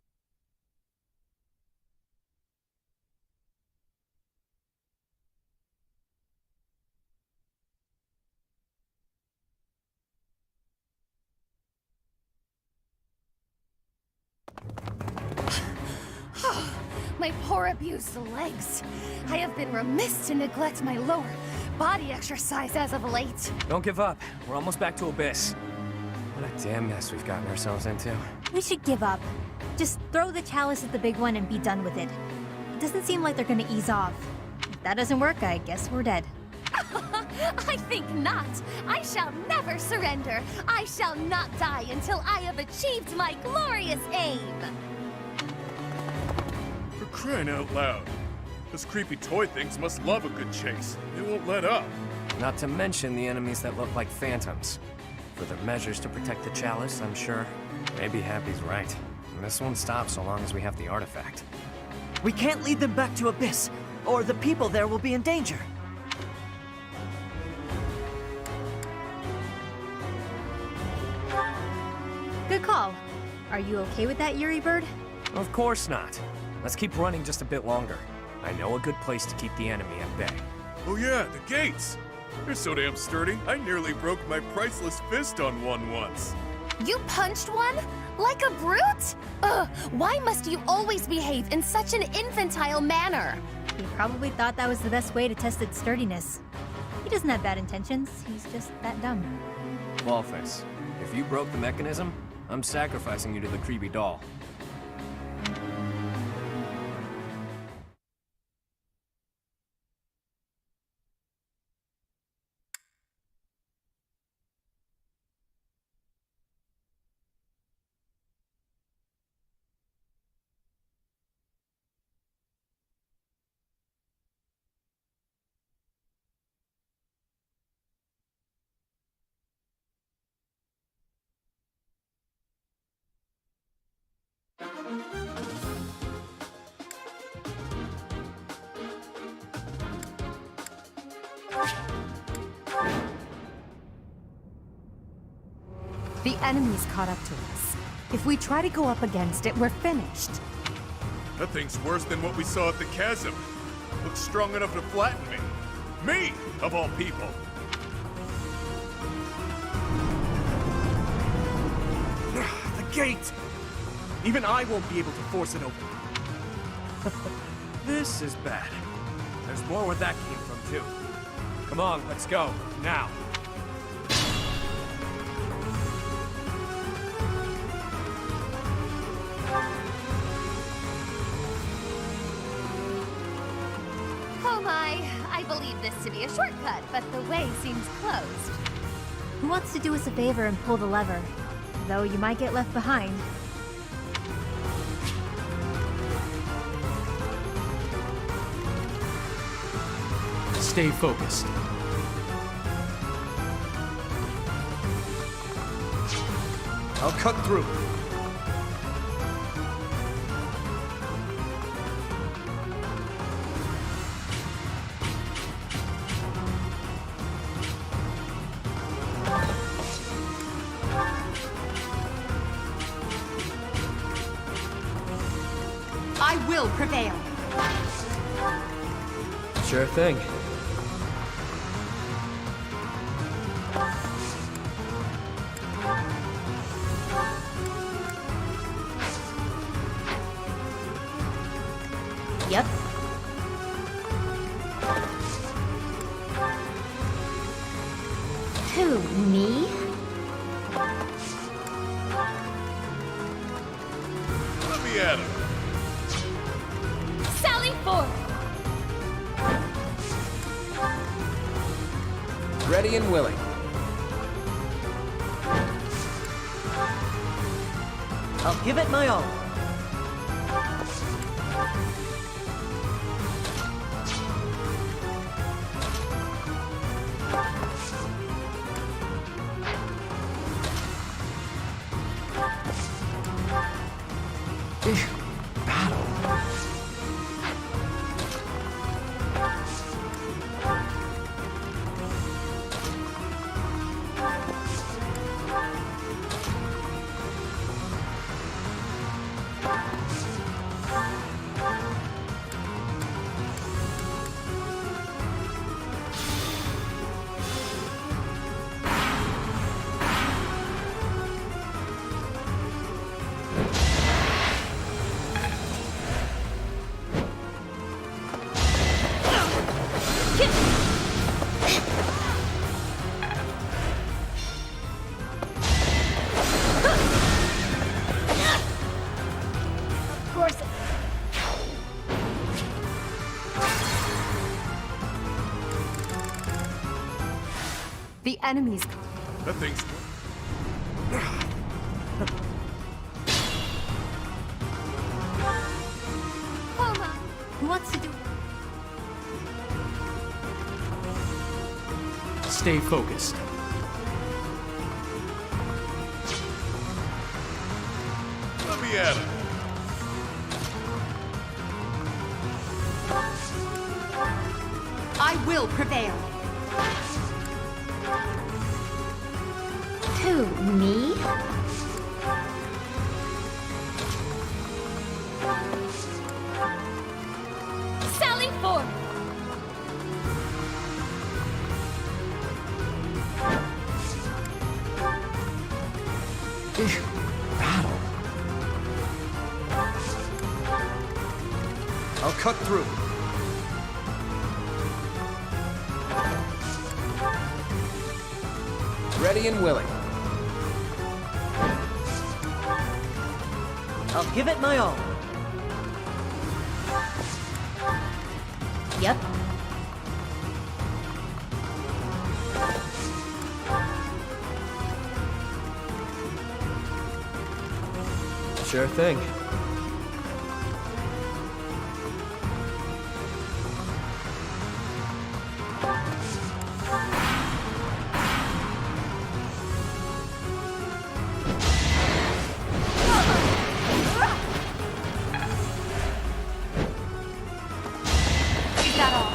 My poor abused legs. I have been remiss to neglect my lower body exercise as of late. Don't give up. We're almost back to Abyss. What a damn mess we've gotten ourselves into. We should give up. Just throw the chalice at the big one and be done with it. It doesn't seem like they're gonna ease off. If that doesn't work, I guess we're dead. I think not. I shall never surrender. I shall not die until I have achieved my glorious aim. For crying out loud. Those creepy toy things must love a good chase. They won't let up. Not to mention the enemies that look like phantoms. For the measures to protect the chalice, I'm sure. Maybe Happy's right. And this won't stop so long as we have the artifact. We can't lead them back to Abyss, or the people there will be in danger. Good call. Are you okay with that, Yuri Bird? Of course not. Let's keep running just a bit longer. I know a good place to keep the enemy at bay. Oh yeah, the gates! They're so damn sturdy, I nearly broke my priceless fist on one once. You punched one? Like a brute? Ugh, why must you always behave in such an infantile manner? He probably thought that was the best way to test its sturdiness. He doesn't have bad intentions, he's just that dumb. Wallface, if you broke the mechanism, I'm sacrificing you to the creepy doll. The enemy's caught up to us. If we try to go up against it, we're finished. That thing's worse than what we saw at the chasm. Looks strong enough to flatten me. Me, of all people. The gate! Even I won't be able to force it open. This is bad. There's more where that came from, too. Come on, let's go, now. Oh my, I believe this to be a shortcut, but the way seems closed. Who wants to do us a favor and pull the lever? Though you might get left behind. Stay focused. I'll cut through. I will prevail. Sure thing. Yep. Who, me? Let me at him. Sally forth! Ready and willing. I'll give it my all. The enemy's... That thing's... Who wants to do... Stay focused. Let me at him. I will prevail. Who, me? battle. I'll cut through. Ready and willing. I'll give it my all. Yep. Sure thing. Is that all?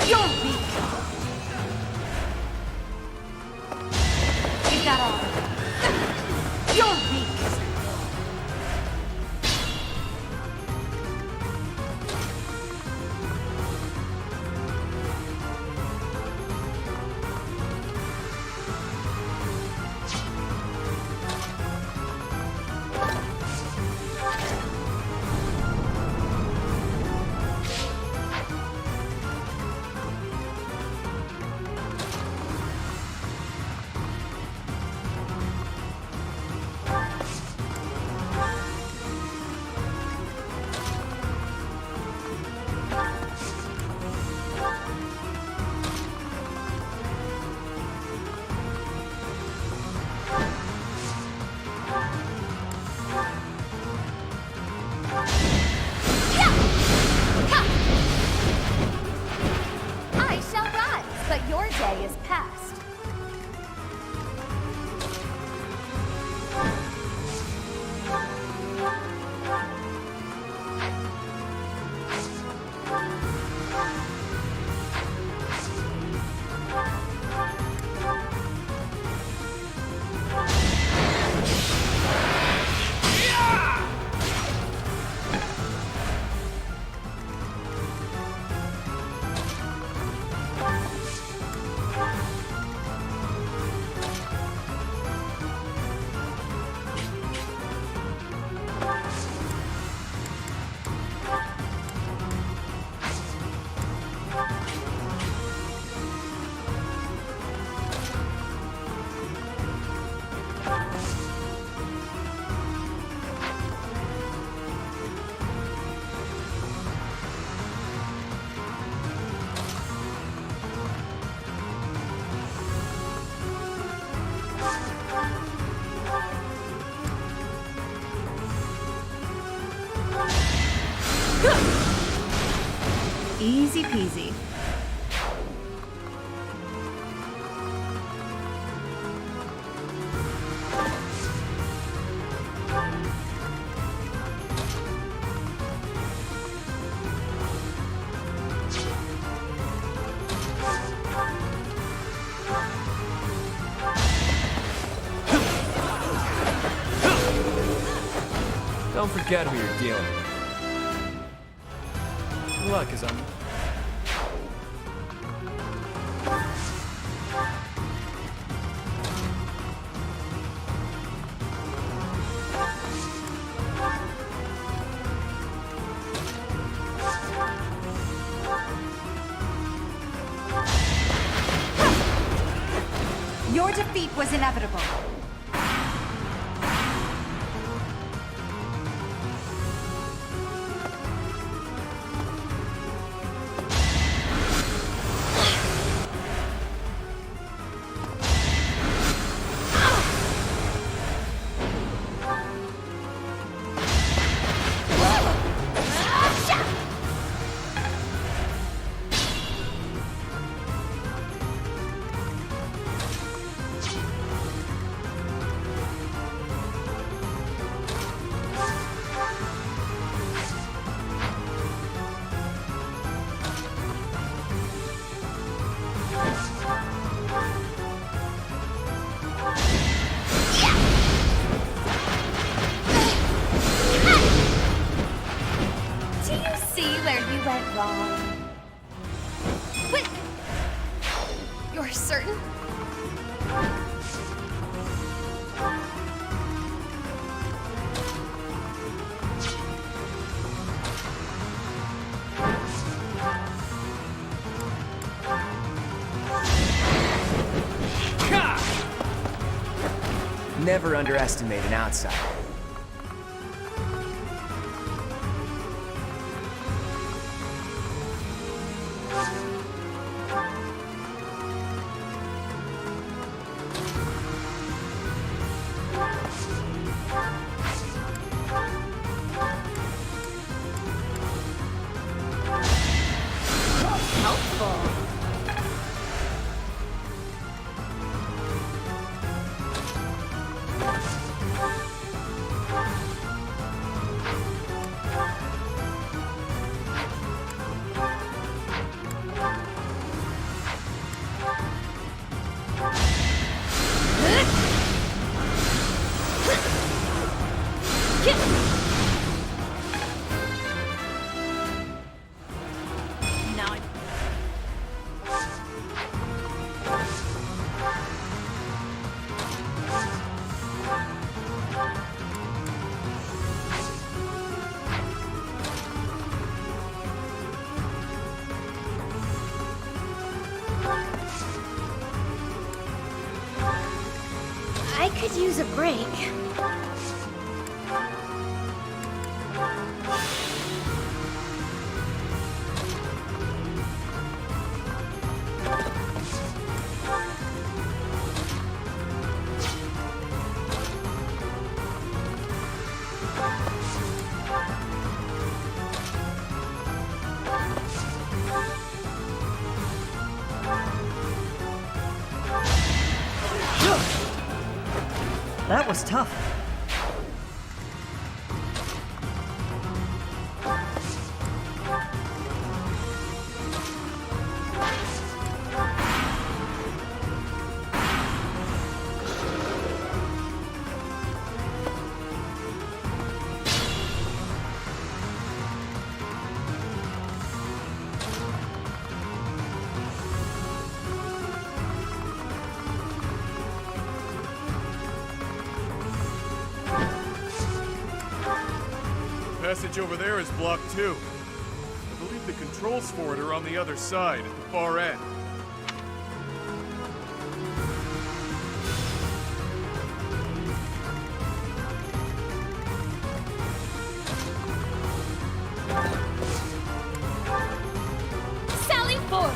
You're weak. Is that all? You're weak. I shall rise, but your day is past. Easy peasy. Don't forget who you're dealing with. Good luck, Kazami. Your defeat was inevitable. Never underestimate an outsider. I could use a break. That was tough. Passage over there is blocked too. I believe the controls for it are on the other side, at the far end. Sally forward!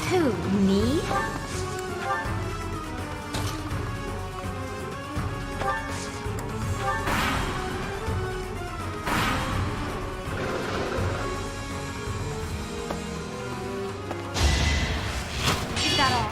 Who, me? Is that all?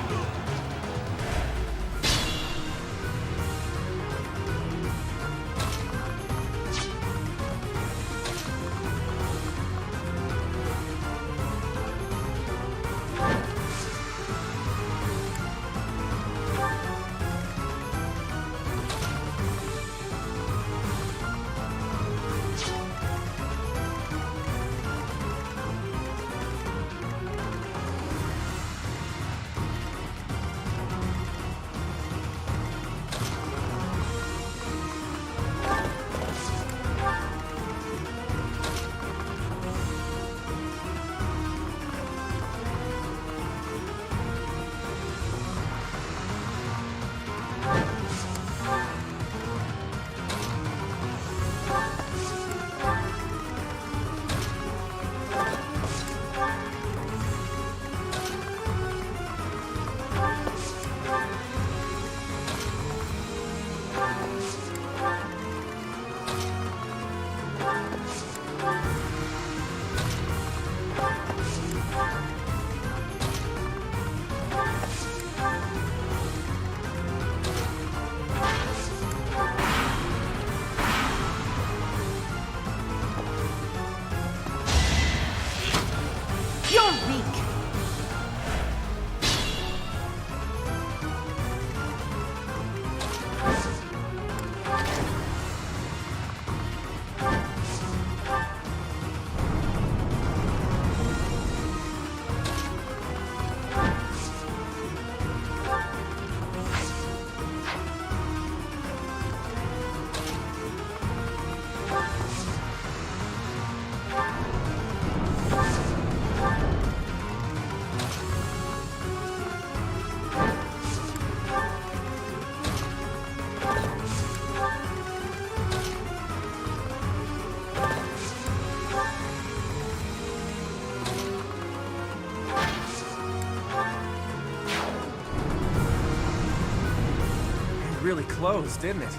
really close, didn't it?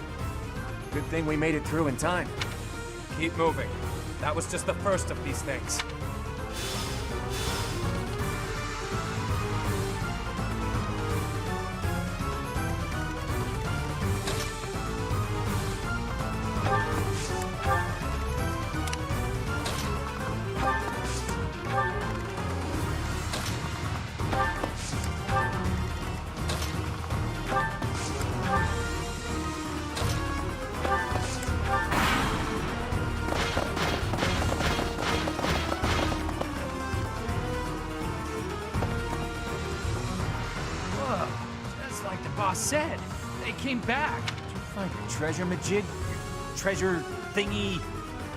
Good thing we made it through in time. Keep moving. That was just the first of these things. Said. They came back. Did you find your treasure, Majid? Your treasure thingy?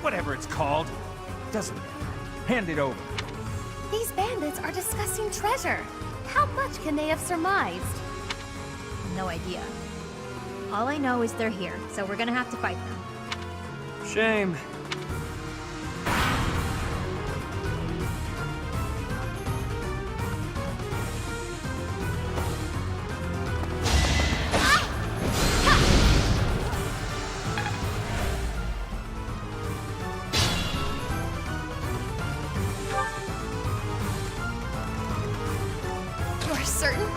Whatever it's called. Doesn't matter. Hand it over. These bandits are discussing treasure. How much can they have surmised? No idea. All I know is they're here, so we're gonna have to fight them. Shame. Certain?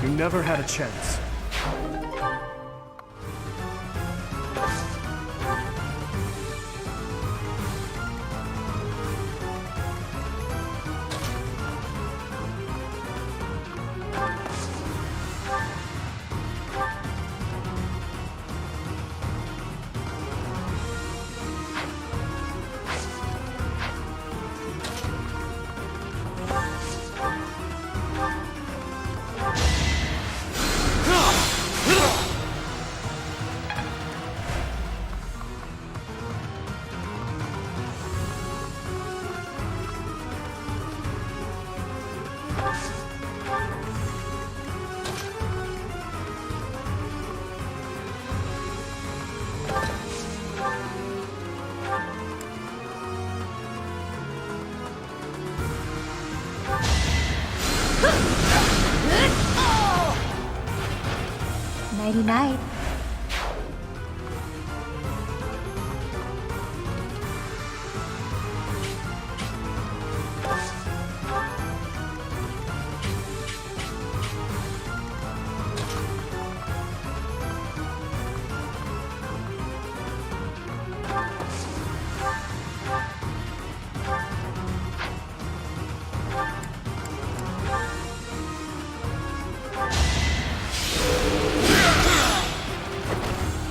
You never had a chance. Nighty-night.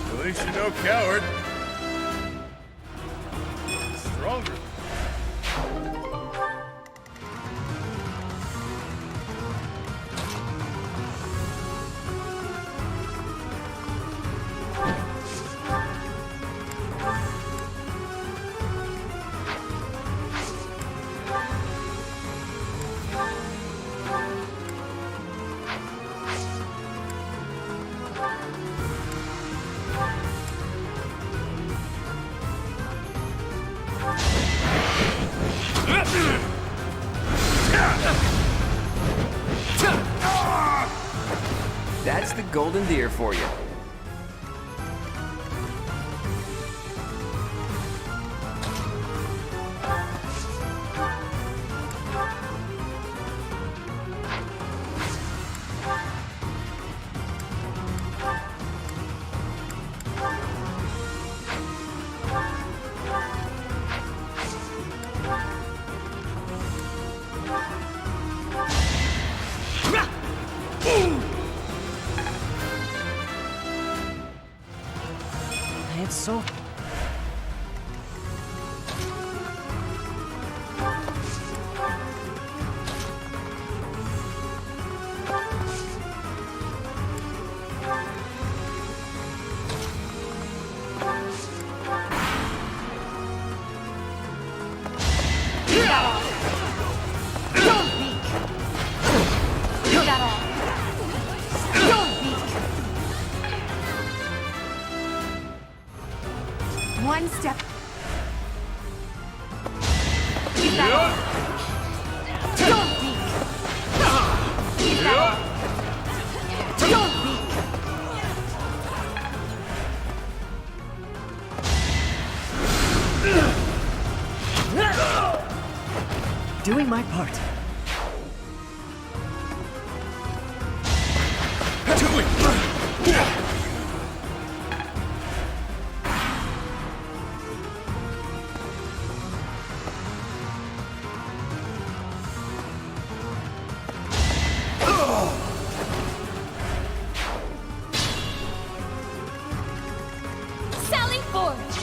At least you're no coward. Stronger. That's the golden deer for you. It's so... One step. Keep that on. Don't peek. Keep that on. Don't peek. Doing my part. Sally forth!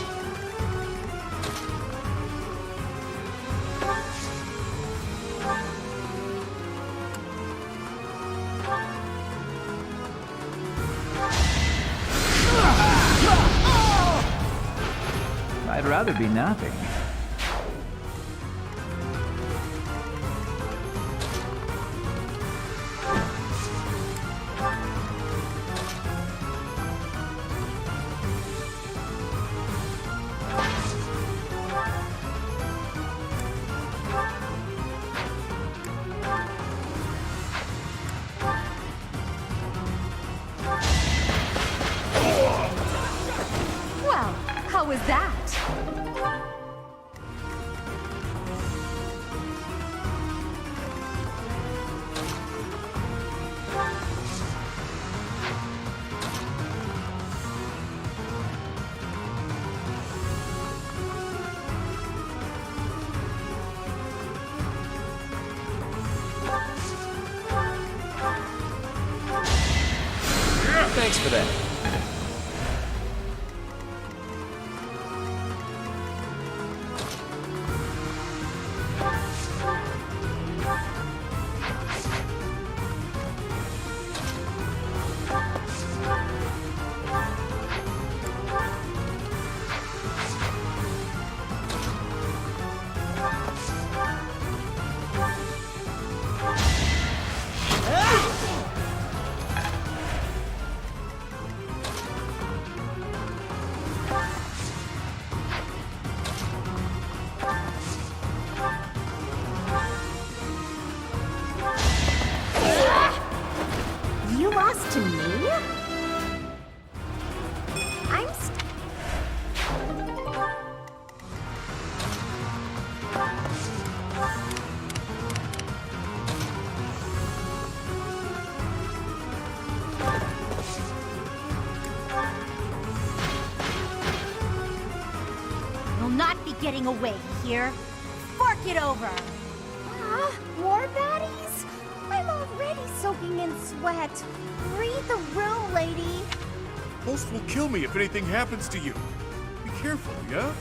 I'd rather be napping. Well, how was that? Thanks for that. You lost to me? I'm You'll not be getting away here. Fork it over! More baddies? I'm already soaking in sweat. Read the room, lady. Host will kill me if anything happens to you. Be careful, yeah?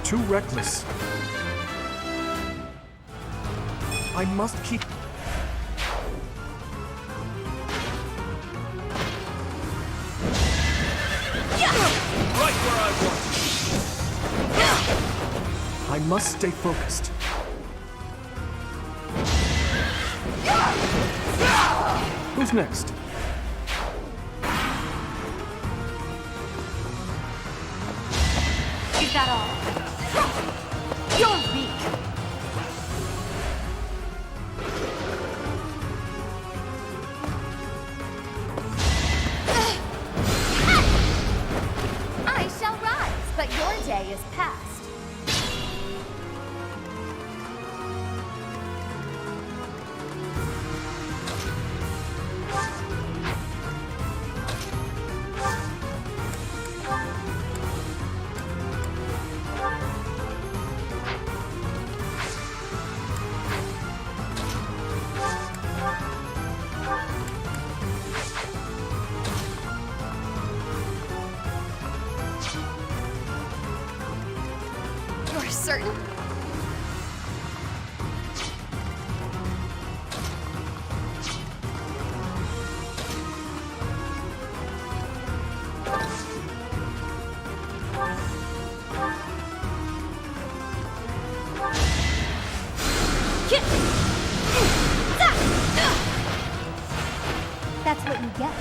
Too reckless. I must keep... Right where I want. I must stay focused. Who's next? Is that all? You're weak! I shall rise, but your day is past. You're certain? That's what you get.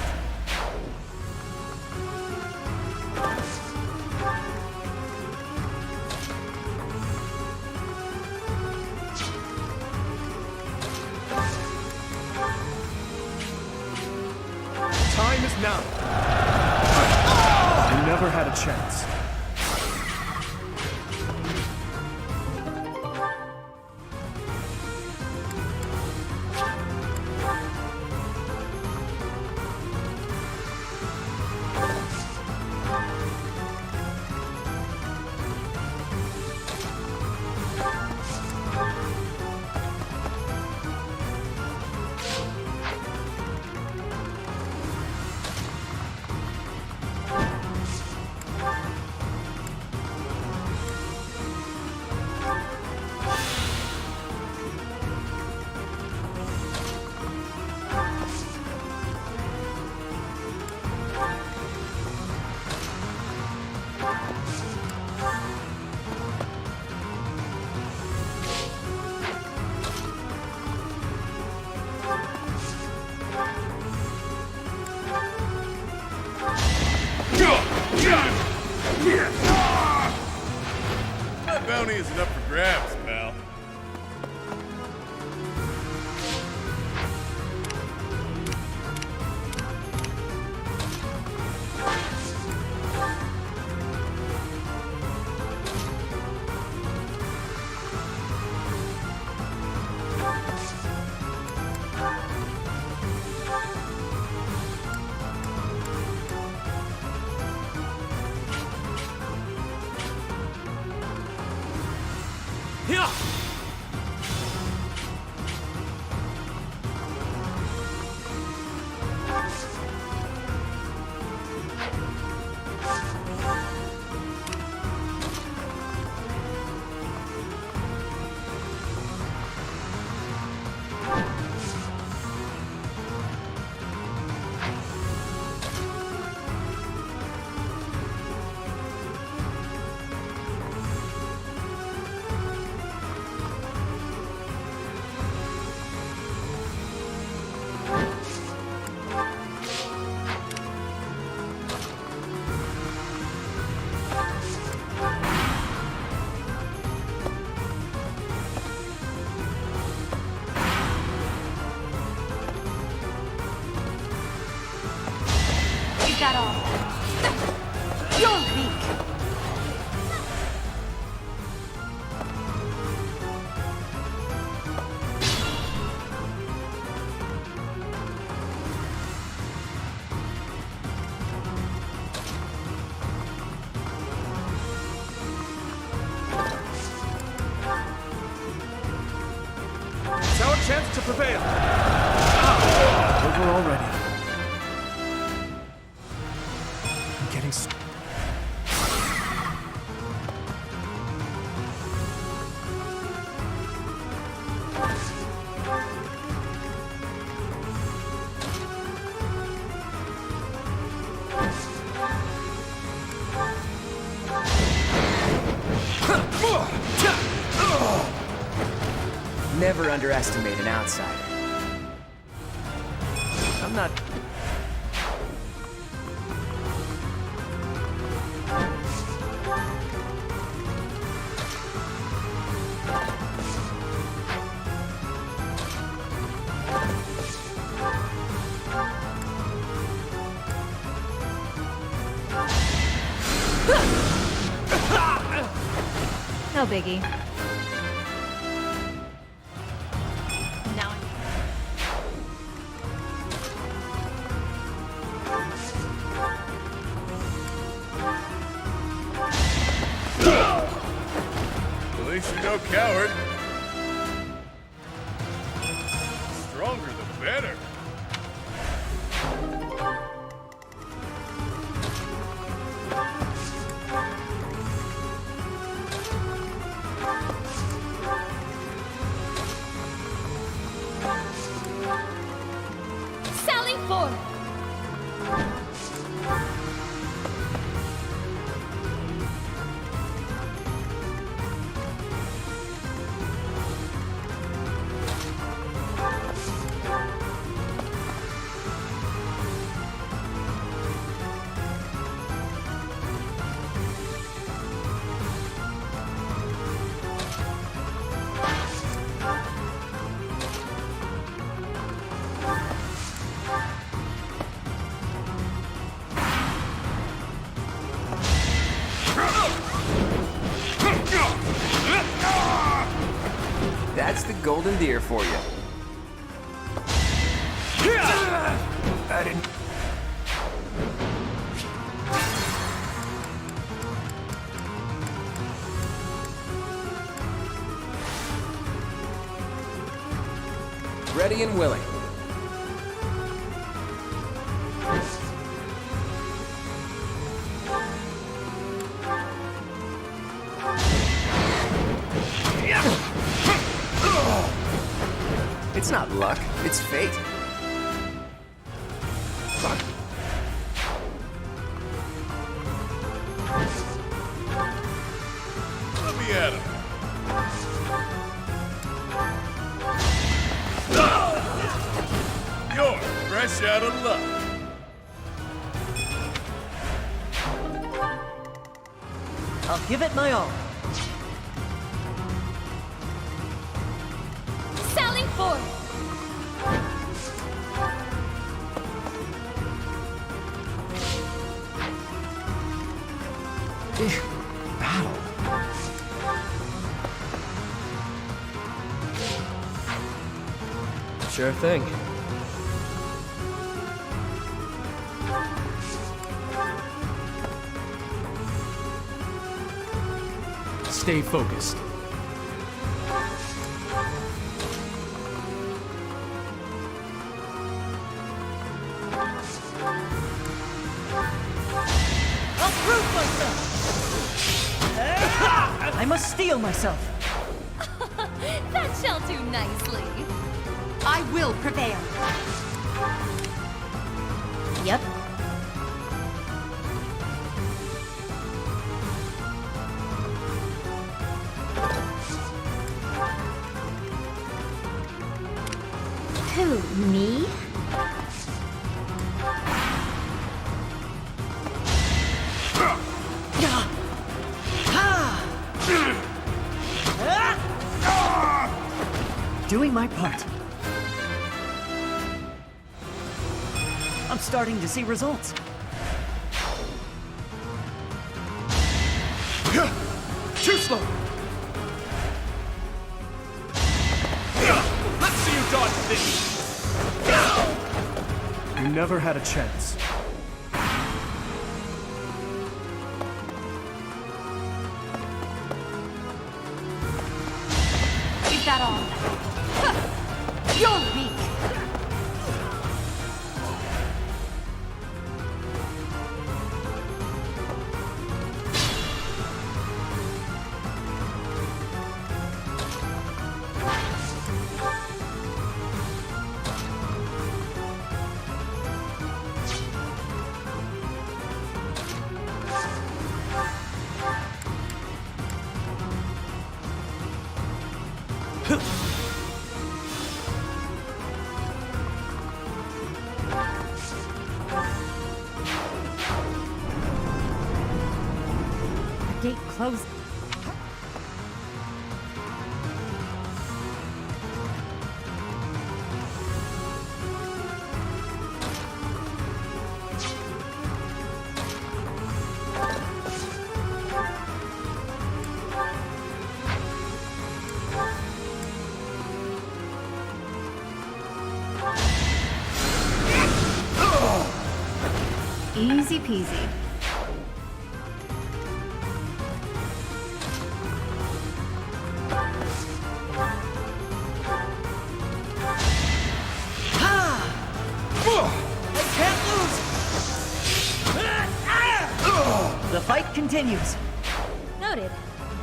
Time is now. You never had a chance. That bounty isn't up for grabs, pal. Is that all? You're weak! It's our chance to prevail. Over already. I'm getting... Never underestimate an outsider. I'm not... No biggie. Now At least you're no coward. Stronger the better. Sally forth! That's the golden deer for you. I didn't... Ready and willing. It's not luck, it's fate. Let me at him. You're fresh out of luck. I'll give it my all. Sally forth! Battle. Sure thing. Stay focused. I'll prove myself! I must steel myself. That shall do nicely. I will prevail. Yep. Who, me? Doing my part. I'm starting to see results. Too slow! Let's see you dodge this! You never had a chance. Is that all? You're weak! gate closed. Easy peasy. The fight continues. Noted.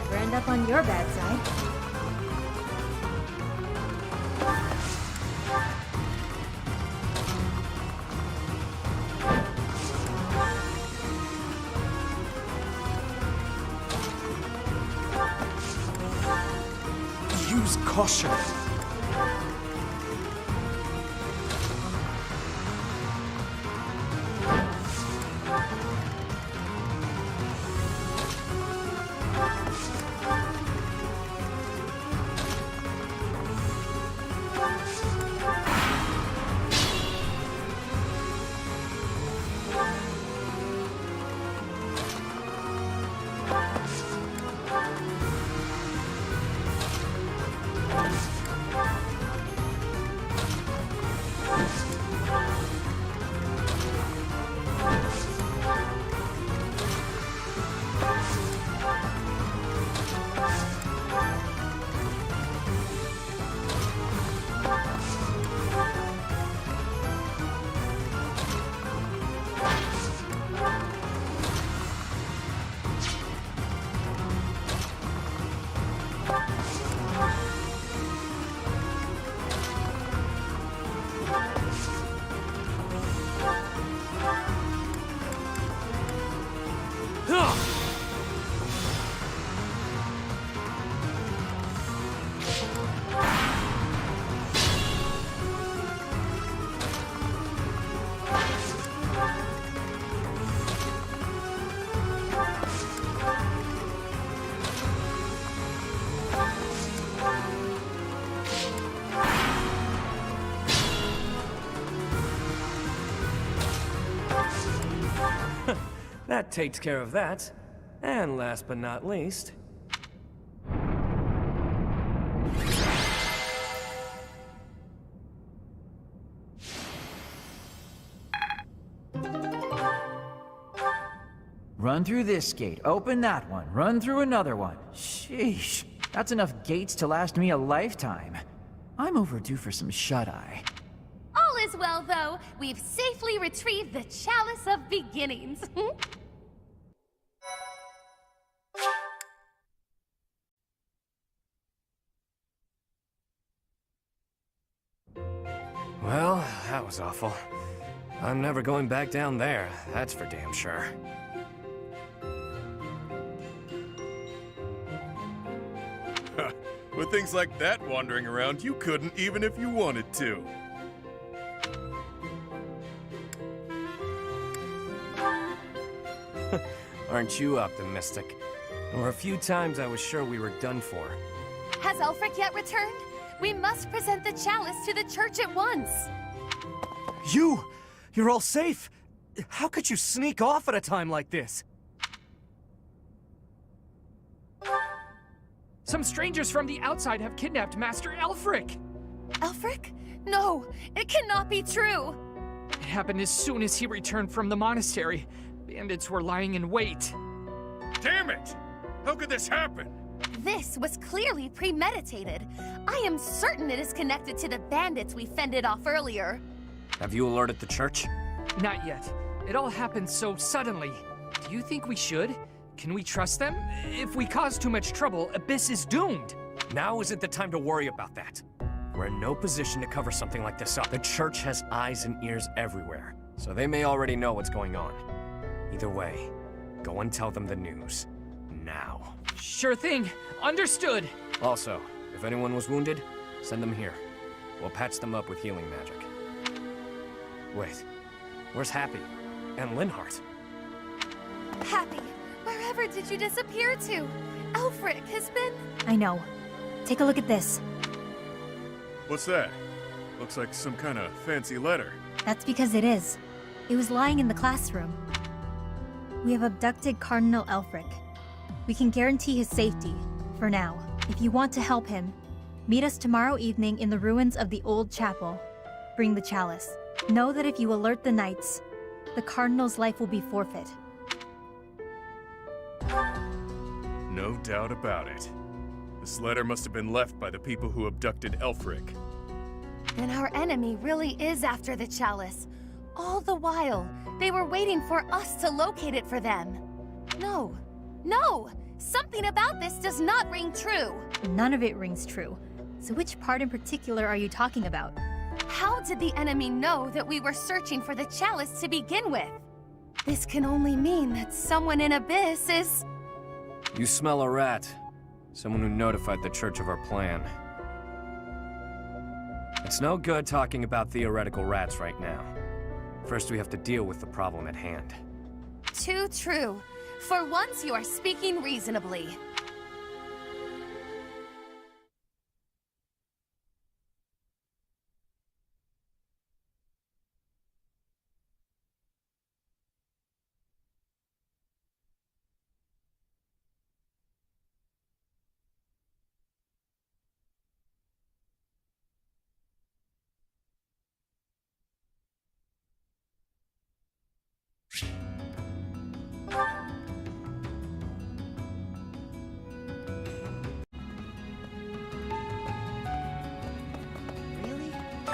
Never end up on your bad side. Use caution. That takes care of that. And last but not least... Run through this gate, open that one, run through another one. Sheesh, that's enough gates to last me a lifetime. I'm overdue for some shut-eye. All is well, though. We've safely retrieved the Chalice of Beginnings. Well, that was awful. I'm never going back down there, that's for damn sure. With things like that wandering around, you couldn't even if you wanted to. Aren't you optimistic? There were a few times I was sure we were done for. Has Ulfric yet returned? We must present the chalice to the church at once. You're all safe? How could you sneak off at a time like this? Some strangers from the outside have kidnapped Master Ulfric! Ulfric? No, it cannot be true! It happened as soon as he returned from the monastery. Bandits were lying in wait. Damn it! How could this happen? This was clearly premeditated. I am certain it is connected to the bandits we fended off earlier. Have you alerted the church? Not yet. It all happened so suddenly. Do you think we should? Can we trust them? If we cause too much trouble, Abyss is doomed. Now isn't the time to worry about that. We're in no position to cover something like this up. The church has eyes and ears everywhere, so they may already know what's going on. Either way, go and tell them the news. Now. Sure thing. Understood. Also, if anyone was wounded, send them here. We'll patch them up with healing magic. Wait, where's Happy? And Linhart? Happy, wherever Wherever did you disappear to? Elfric has been... I know. Take a look at this. What's that? Looks like some kind of fancy letter. That's because it is. It was lying in the classroom. We have abducted Cardinal Elfric. We can guarantee his safety, for now. If you want to help him, meet us tomorrow evening in the ruins of the old chapel. Bring the chalice. Know that if you alert the knights, the Cardinal's life will be forfeit. No doubt about it. This letter must have been left by the people who abducted Elfric. Then our enemy really is after the chalice. All the while, they were waiting for us to locate it for them. No. No! Something about this does not ring true. None of it rings true. So which part in particular are you talking about? How did the enemy know that we were searching for the chalice to begin with? This can only mean that someone in Abyss is... You smell a rat. Someone who notified the church of our plan. It's no good talking about theoretical rats right now. First, we have to deal with the problem at hand. Too true. For once, you are speaking reasonably.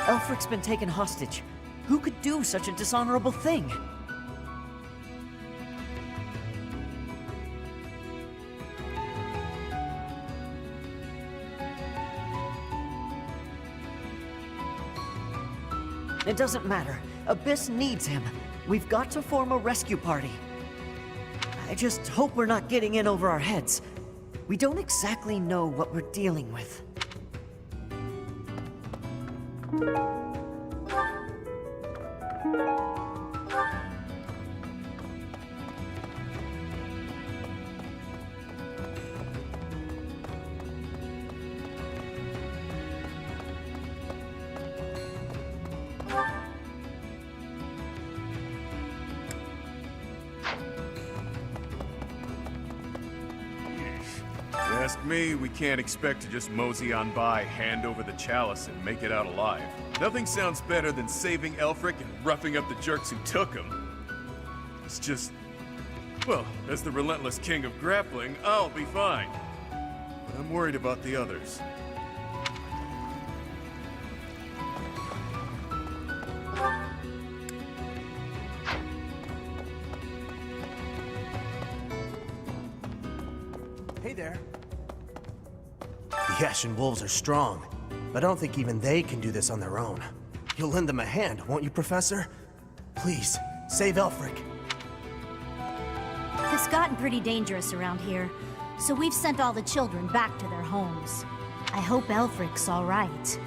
Elfric's been taken hostage. Who could do such a dishonorable thing? It doesn't matter. Abyss needs him. We've got to form a rescue party. I just hope we're not getting in over our heads. We don't exactly know what we're dealing with. Ask me, we can't expect to just mosey on by, hand over the chalice, and make it out alive. Nothing sounds better than saving Elfric and roughing up the jerks who took him. It's just... well, as the relentless king of grappling, I'll be fine. But I'm worried about the others. Hey there. The Ashen Wolves are strong, but I don't think even they can do this on their own. You'll lend them a hand, won't you, Professor? Please, save Elfric. It's gotten pretty dangerous around here, so we've sent all the children back to their homes. I hope Elfric's all right.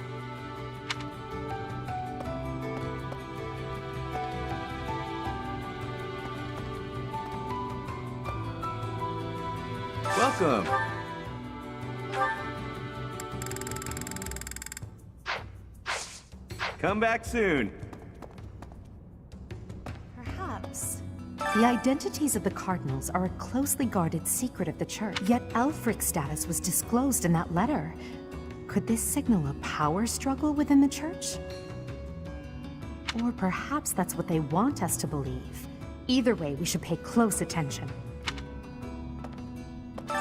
Welcome. Come back soon. Perhaps. The identities of the Cardinals are a closely guarded secret of the Church, yet Elfric's status was disclosed in that letter. Could this signal a power struggle within the Church? Or perhaps that's what they want us to believe. Either way, we should pay close attention.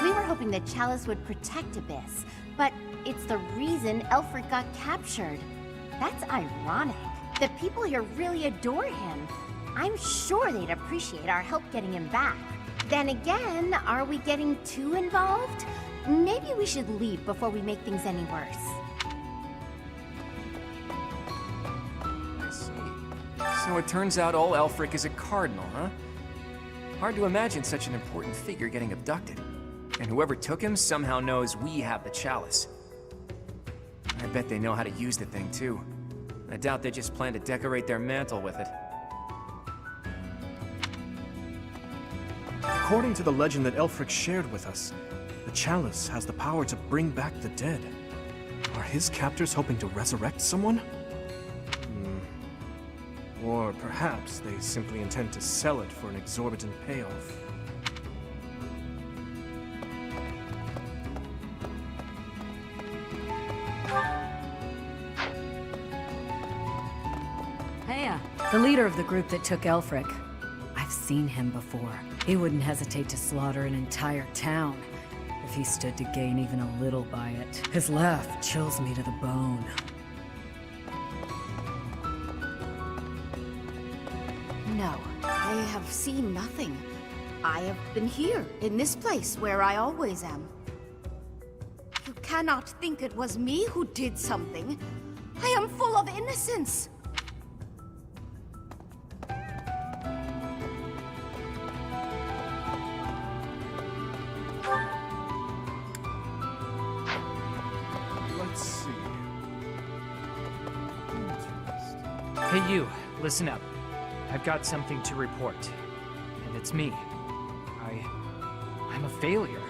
We were hoping the chalice would protect Abyss, but it's the reason Elfric got captured. That's ironic. The people here really adore him. I'm sure they'd appreciate our help getting him back. Then again, are we getting too involved? Maybe we should leave before we make things any worse. I see. So it turns out old Elfric is a cardinal, huh? Hard to imagine such an important figure getting abducted. And whoever took him somehow knows we have the chalice. I bet they know how to use the thing, too. I doubt they just plan to decorate their mantle with it. According to the legend that Elfric shared with us, the chalice has the power to bring back the dead. Are his captors hoping to resurrect someone? Or perhaps they simply intend to sell it for an exorbitant payoff. Heya, the leader of the group that took Elfric. I've seen him before. He wouldn't hesitate to slaughter an entire town if he stood to gain even a little by it. His laugh chills me to the bone. No, I have seen nothing. I have been here, in this place, where I always am. You cannot think it was me who did something. I am full of innocence. Let's see. Hey you, listen up. I've got something to report. And it's me. I'm a failure.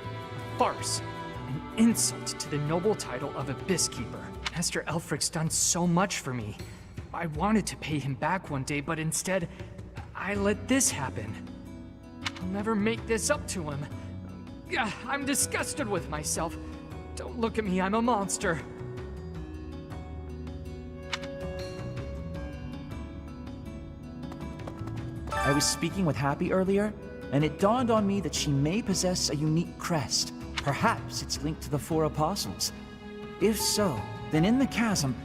A farce. An insult to the noble title of Abyss Keeper. Master Elfric's done so much for me. I wanted to pay him back one day, but instead, I let this happen. I'll never make this up to him. I'm disgusted with myself. Don't look at me, I'm a monster. I was speaking with Happy earlier, and it dawned on me that she may possess a unique crest. Perhaps it's linked to the Four Apostles. If so, then in the chasm...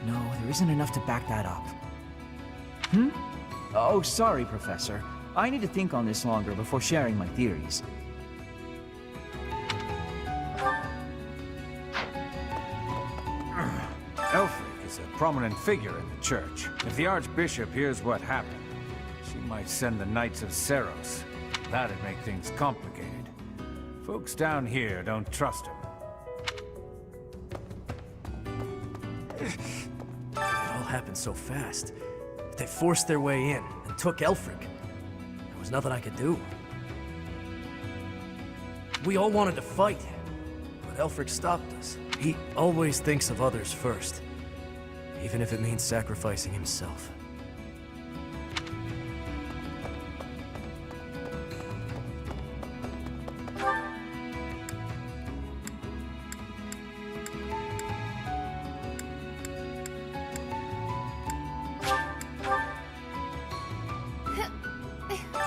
No, there isn't enough to back that up. Oh, sorry, Professor. I need to think on this longer before sharing my theories. Elfric is a prominent figure in the church. If the Archbishop hears what happened, she might send the Knights of Seros. That'd make things complicated. Folks down here don't trust him. It all happened so fast. They forced their way in and took Elfric. There was nothing I could do. We all wanted to fight, but Elfric stopped us. He always thinks of others first, even if it means sacrificing himself.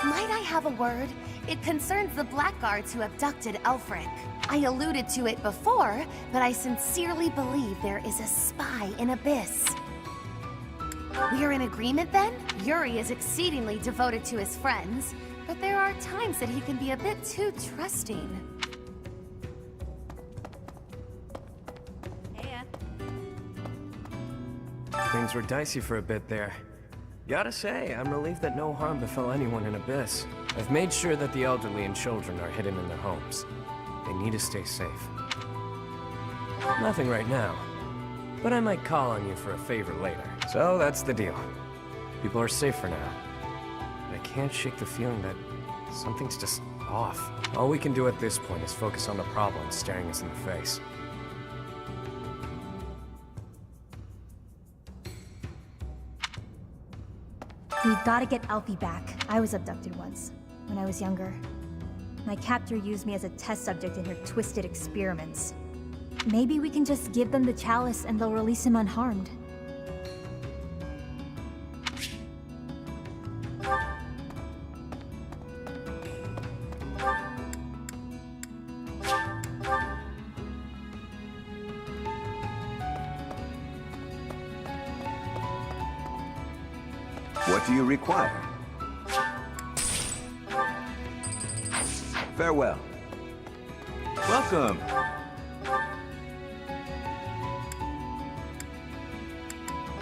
Might I have a word? It concerns the Blackguards who abducted Elfric. I alluded to it before, but I sincerely believe there is a spy in Abyss. We're in agreement then? Yuri is exceedingly devoted to his friends, but there are times that he can be a bit too trusting. Things were dicey for a bit there. Gotta say, I'm relieved that no harm befell anyone in Abyss. I've made sure that the elderly and children are hidden in their homes. They need to stay safe. Nothing right now, but I might call on you for a favor later. So that's the deal. People are safe for now. But I can't shake the feeling that something's just off. All we can do at this point is focus on the problem staring us in the face. We've got to get Alfie back. I was abducted once, when I was younger. My captor used me as a test subject in her twisted experiments. Maybe we can just give them the chalice and they'll release him unharmed. What do you require? Farewell. Welcome.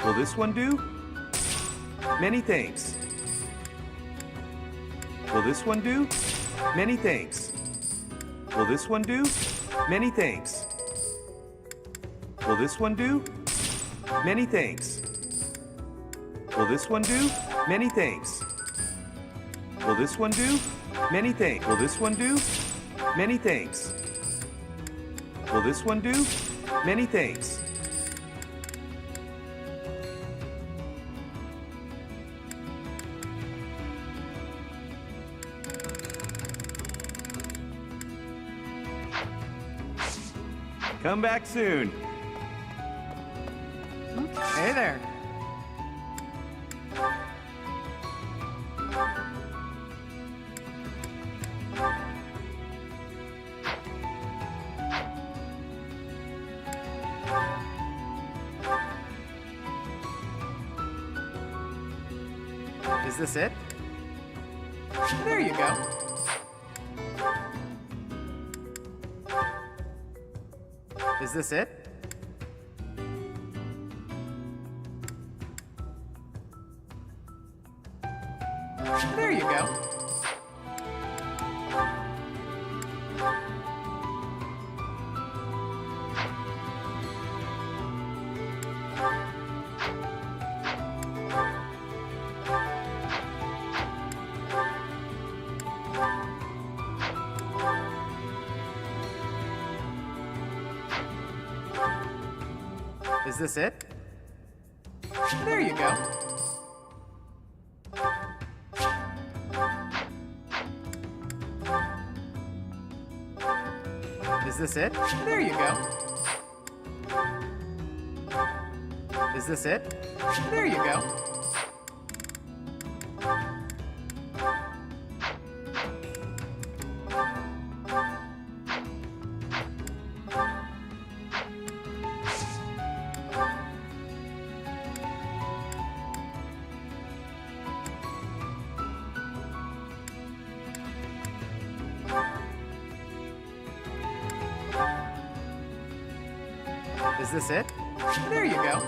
Will this one do? Many thanks. Will this one do? Many thanks. Will this one do? Many thanks. Will this one do? Many thanks. Will this one do? Many thanks. Will this one do? Many things. Will this one do? Many things. Will this one do? Many things. Come back soon. Hey there. Is this it? There you go. Is this it? There you go. Is this it? There you go. Is this it? There you go. Is this it? There you go. Is this it? There you go.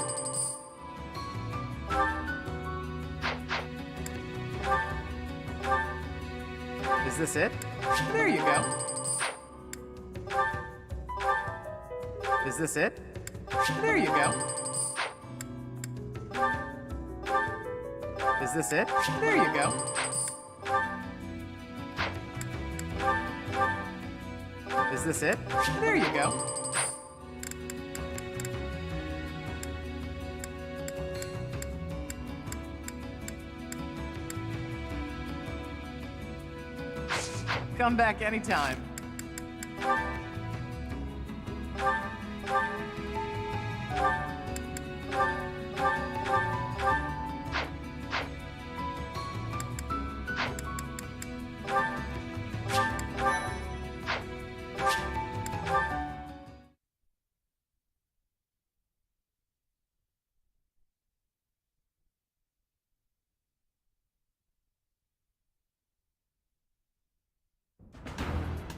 Is this it? There you go. Is this it? There you go. Is this it? There you go. Is this it? There you go. Come back anytime.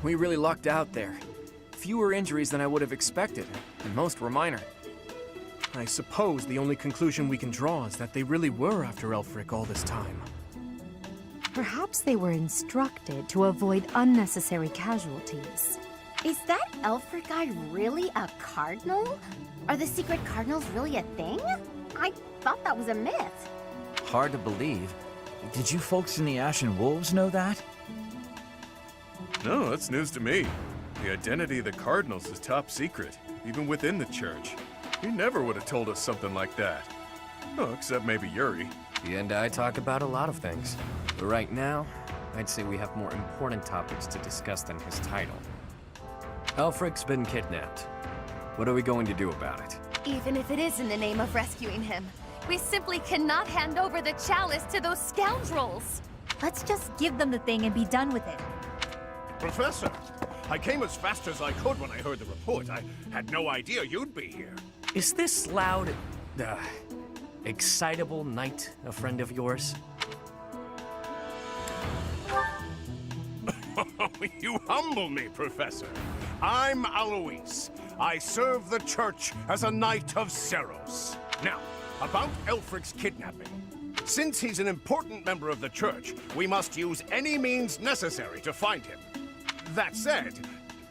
We really lucked out there. Fewer injuries than I would have expected, and most were minor. I suppose the only conclusion we can draw is that they really were after Elfric all this time. Perhaps they were instructed to avoid unnecessary casualties. Is that Elfric guy really a cardinal? Are the secret cardinals really a thing? I thought that was a myth. Hard to believe. Did you folks in the Ashen Wolves know that? No, that's news to me. The identity of the Cardinals is top secret, even within the church. He never would have told us something like that. Oh, except maybe Yuri. He and I talk about a lot of things. But right now, I'd say we have more important topics to discuss than his title. Elfric's been kidnapped. What are we going to do about it? Even if it is in the name of rescuing him, we simply cannot hand over the chalice to those scoundrels. Let's just give them the thing and be done with it. Professor, I came as fast as I could when I heard the report. I had no idea you'd be here. Is this loud, excitable knight a friend of yours? You humble me, Professor. I'm Alois. I serve the church as a Knight of Seros. Now, about Elfric's kidnapping. Since he's an important member of the church, we must use any means necessary to find him. That said,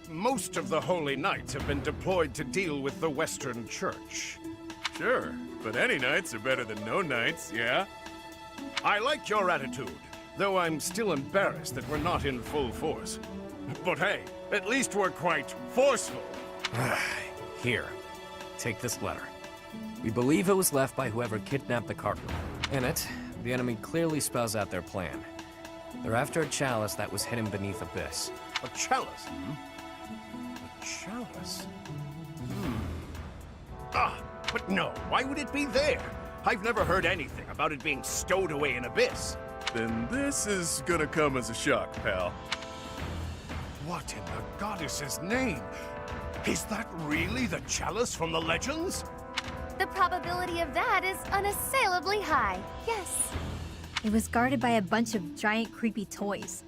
most of the Holy Knights have been deployed to deal with the Western Church. Sure, but any knights are better than no knights, yeah? I like your attitude, though I'm still embarrassed that we're not in full force. But hey, at least we're quite forceful. Here, take this letter. We believe it was left by whoever kidnapped the Cardinal. In it, the enemy clearly spells out their plan. They're after a chalice that was hidden beneath Abyss. A chalice, A chalice? But no, why would it be there? I've never heard anything about it being stowed away in Abyss. Then this is gonna come as a shock, pal. What in the goddess's name? Is that really the chalice from the legends? The probability of that is unassailably high, yes. It was guarded by a bunch of giant creepy toys.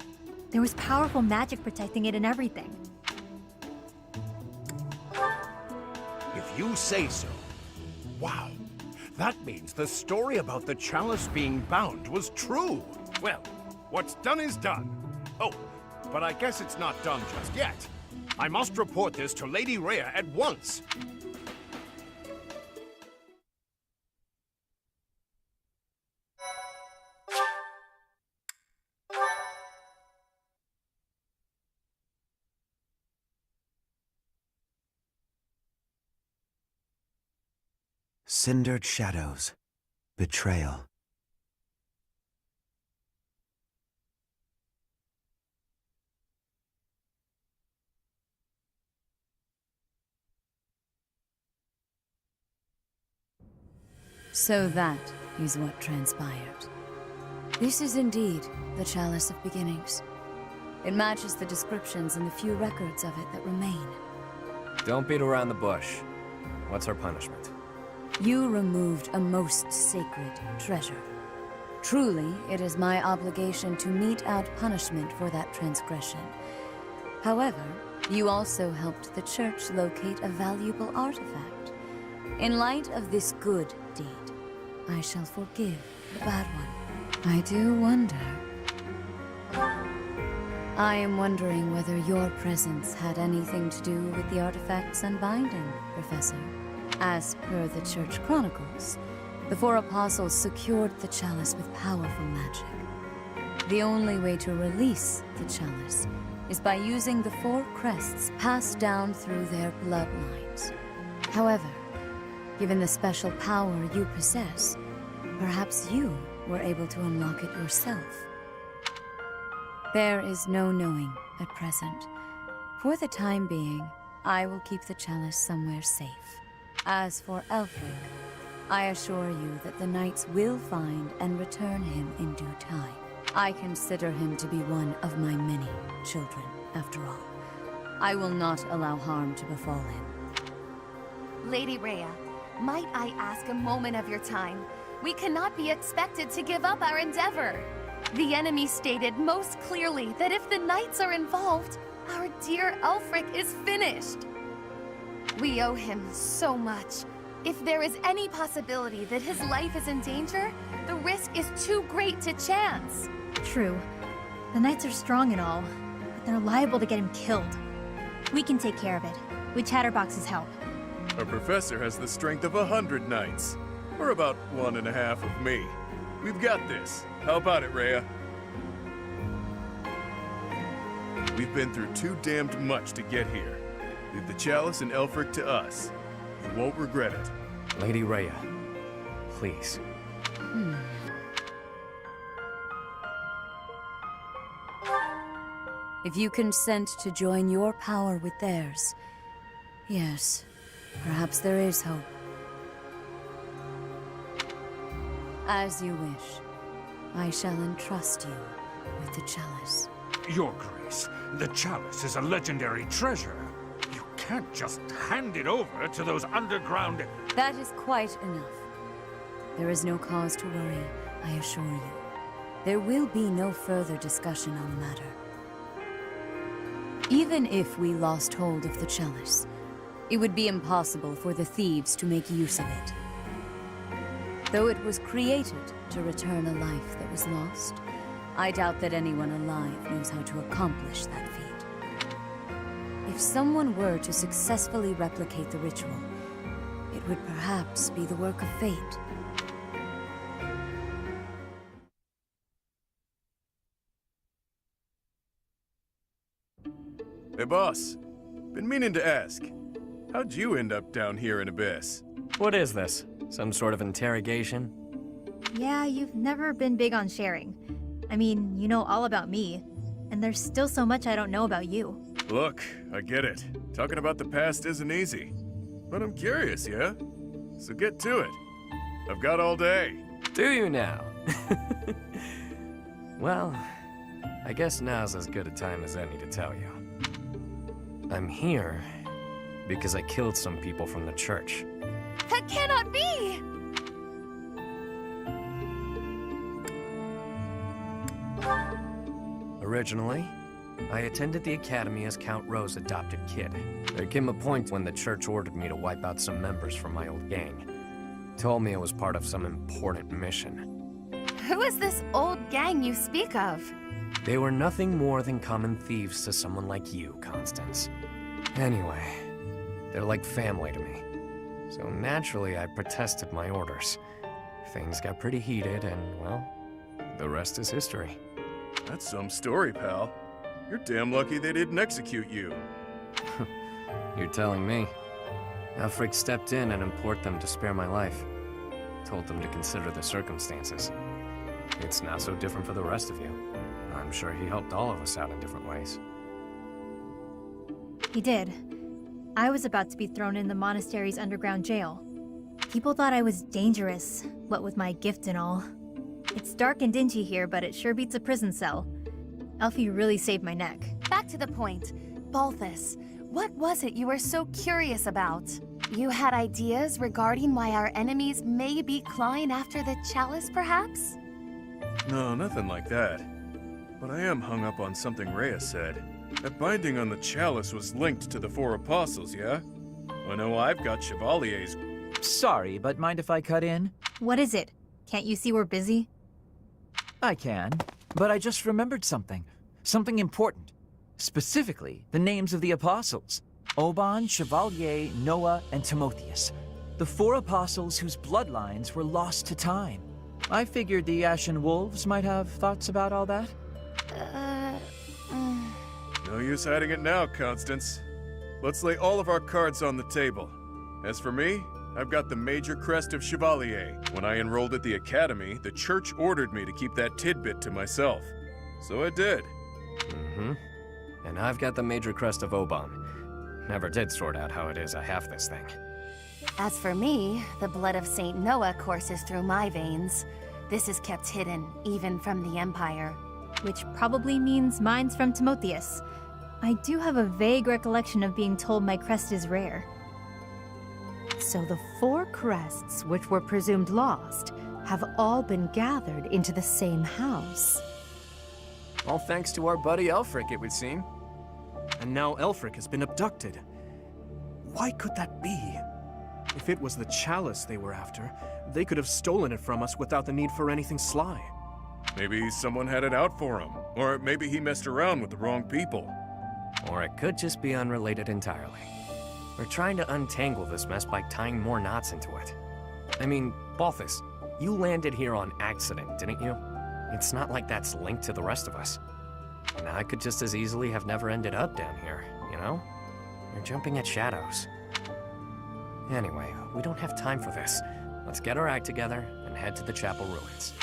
There was powerful magic protecting it and everything. If you say so. Wow. That means the story about the chalice being bound was true. Well, what's done is done. Oh, but I guess it's not done just yet. I must report this to Lady Rhea at once. Cindered shadows. Betrayal. So that is what transpired. This is indeed the Chalice of Beginnings. It matches the descriptions in the few records of it that remain. Don't beat around the bush. What's our punishment? You removed a most sacred treasure. Truly, it is my obligation to mete out punishment for that transgression. However, you also helped the church locate a valuable artifact. In light of this good deed, I shall forgive the bad one. I do wonder. I am wondering whether your presence had anything to do with the artifact's unbinding, Professor. As per the Church Chronicles, the four apostles secured the chalice with powerful magic. The only way to release the chalice is by using the four crests passed down through their bloodlines. However, given the special power you possess, perhaps you were able to unlock it yourself. There is no knowing at present. For the time being, I will keep the chalice somewhere safe. As for Elfric, I assure you that the Knights will find and return him in due time. I consider him to be one of my many children, after all. I will not allow harm to befall him. Lady Rhea, might I ask a moment of your time? We cannot be expected to give up our endeavor. The enemy stated most clearly that if the Knights are involved, our dear Elfric is finished. We owe him so much. If there is any possibility that his life is in danger, the risk is too great to chance. True. The Knights are strong and all, but they're liable to get him killed. We can take care of it, with Chatterbox's help. Our professor has the strength of 100 knights. Or about 1.5 of me. We've got this. How about it, Rhea? We've been through too damned much to get here. Leave the chalice and Elfric to us. You won't regret it. Lady Rhea, please. If you consent to join your power with theirs, yes, perhaps there is hope. As you wish, I shall entrust you with the chalice. Your Grace, the chalice is a legendary treasure. You can't just hand it over to those underground... That is quite enough. There is no cause to worry, I assure you. There will be no further discussion on the matter. Even if we lost hold of the chalice, it would be impossible for the thieves to make use of it. Though it was created to return a life that was lost, I doubt that anyone alive knows how to accomplish that feat. If someone were to successfully replicate the ritual, it would perhaps be the work of fate. Hey, boss. Been meaning to ask. How'd you end up down here in Abyss? What is this? Some sort of interrogation? Yeah, you've never been big on sharing. I mean, you know all about me, and there's still so much I don't know about you. Look, I get it. Talking about the past isn't easy. But I'm curious, yeah? So get to it. I've got all day. Do you now? Well, I guess now's as good a time as any to tell you. I'm here because I killed some people from the church. That cannot be! Originally, I attended the academy as Count Rowe's adopted kid. There came a point when the church ordered me to wipe out some members from my old gang. Told me it was part of some important mission. Who is this old gang you speak of? They were nothing more than common thieves to someone like you, Constance. Anyway, they're like family to me. So naturally, I protested my orders. Things got pretty heated, and, well, the rest is history. That's some story, pal. You're damn lucky they didn't execute you. You're telling me. Elfric stepped in and implored them to spare my life. Told them to consider the circumstances. It's not so different for the rest of you. I'm sure he helped all of us out in different ways. He did. I was about to be thrown in the monastery's underground jail. People thought I was dangerous, what with my gift and all. It's dark and dingy here, but it sure beats a prison cell. Elfie really saved my neck. Back to the point. Balthus, what was it you were so curious about? You had ideas regarding why our enemies may be clawing after the chalice, perhaps? No, nothing like that. But I am hung up on something Rhea said. That binding on the chalice was linked to the four apostles, yeah? I know I've got Chevalier's... Sorry, but mind if I cut in? What is it? Can't you see we're busy? I can, but I just remembered something. Something important. Specifically, the names of the apostles. Oban, Chevalier, Noah, and Timotheus. The four apostles whose bloodlines were lost to time. I figured the Ashen Wolves might have thoughts about all that. No use hiding it now, Constance. Let's lay all of our cards on the table. As for me, I've got the major crest of Chevalier. When I enrolled at the academy, the church ordered me to keep that tidbit to myself. So I did. Mm-hmm. And I've got the major crest of Oban. Never did sort out how it is I have this thing. As for me, the blood of Saint Noah courses through my veins. This is kept hidden, even from the Empire. Which probably means mine's from Timotheus. I do have a vague recollection of being told my crest is rare. So the four crests, which were presumed lost, have all been gathered into the same house. All thanks to our buddy Elfric, it would seem. And now Elfric has been abducted. Why could that be? If it was the chalice they were after, they could have stolen it from us without the need for anything sly. Maybe someone had it out for him. Or maybe he messed around with the wrong people. Or it could just be unrelated entirely. We're trying to untangle this mess by tying more knots into it. I mean, Balthus, you landed here on accident, didn't you? It's not like that's linked to the rest of us. And I could just as easily have never ended up down here, you know? You're jumping at shadows. Anyway, we don't have time for this. Let's get our act together and head to the chapel ruins.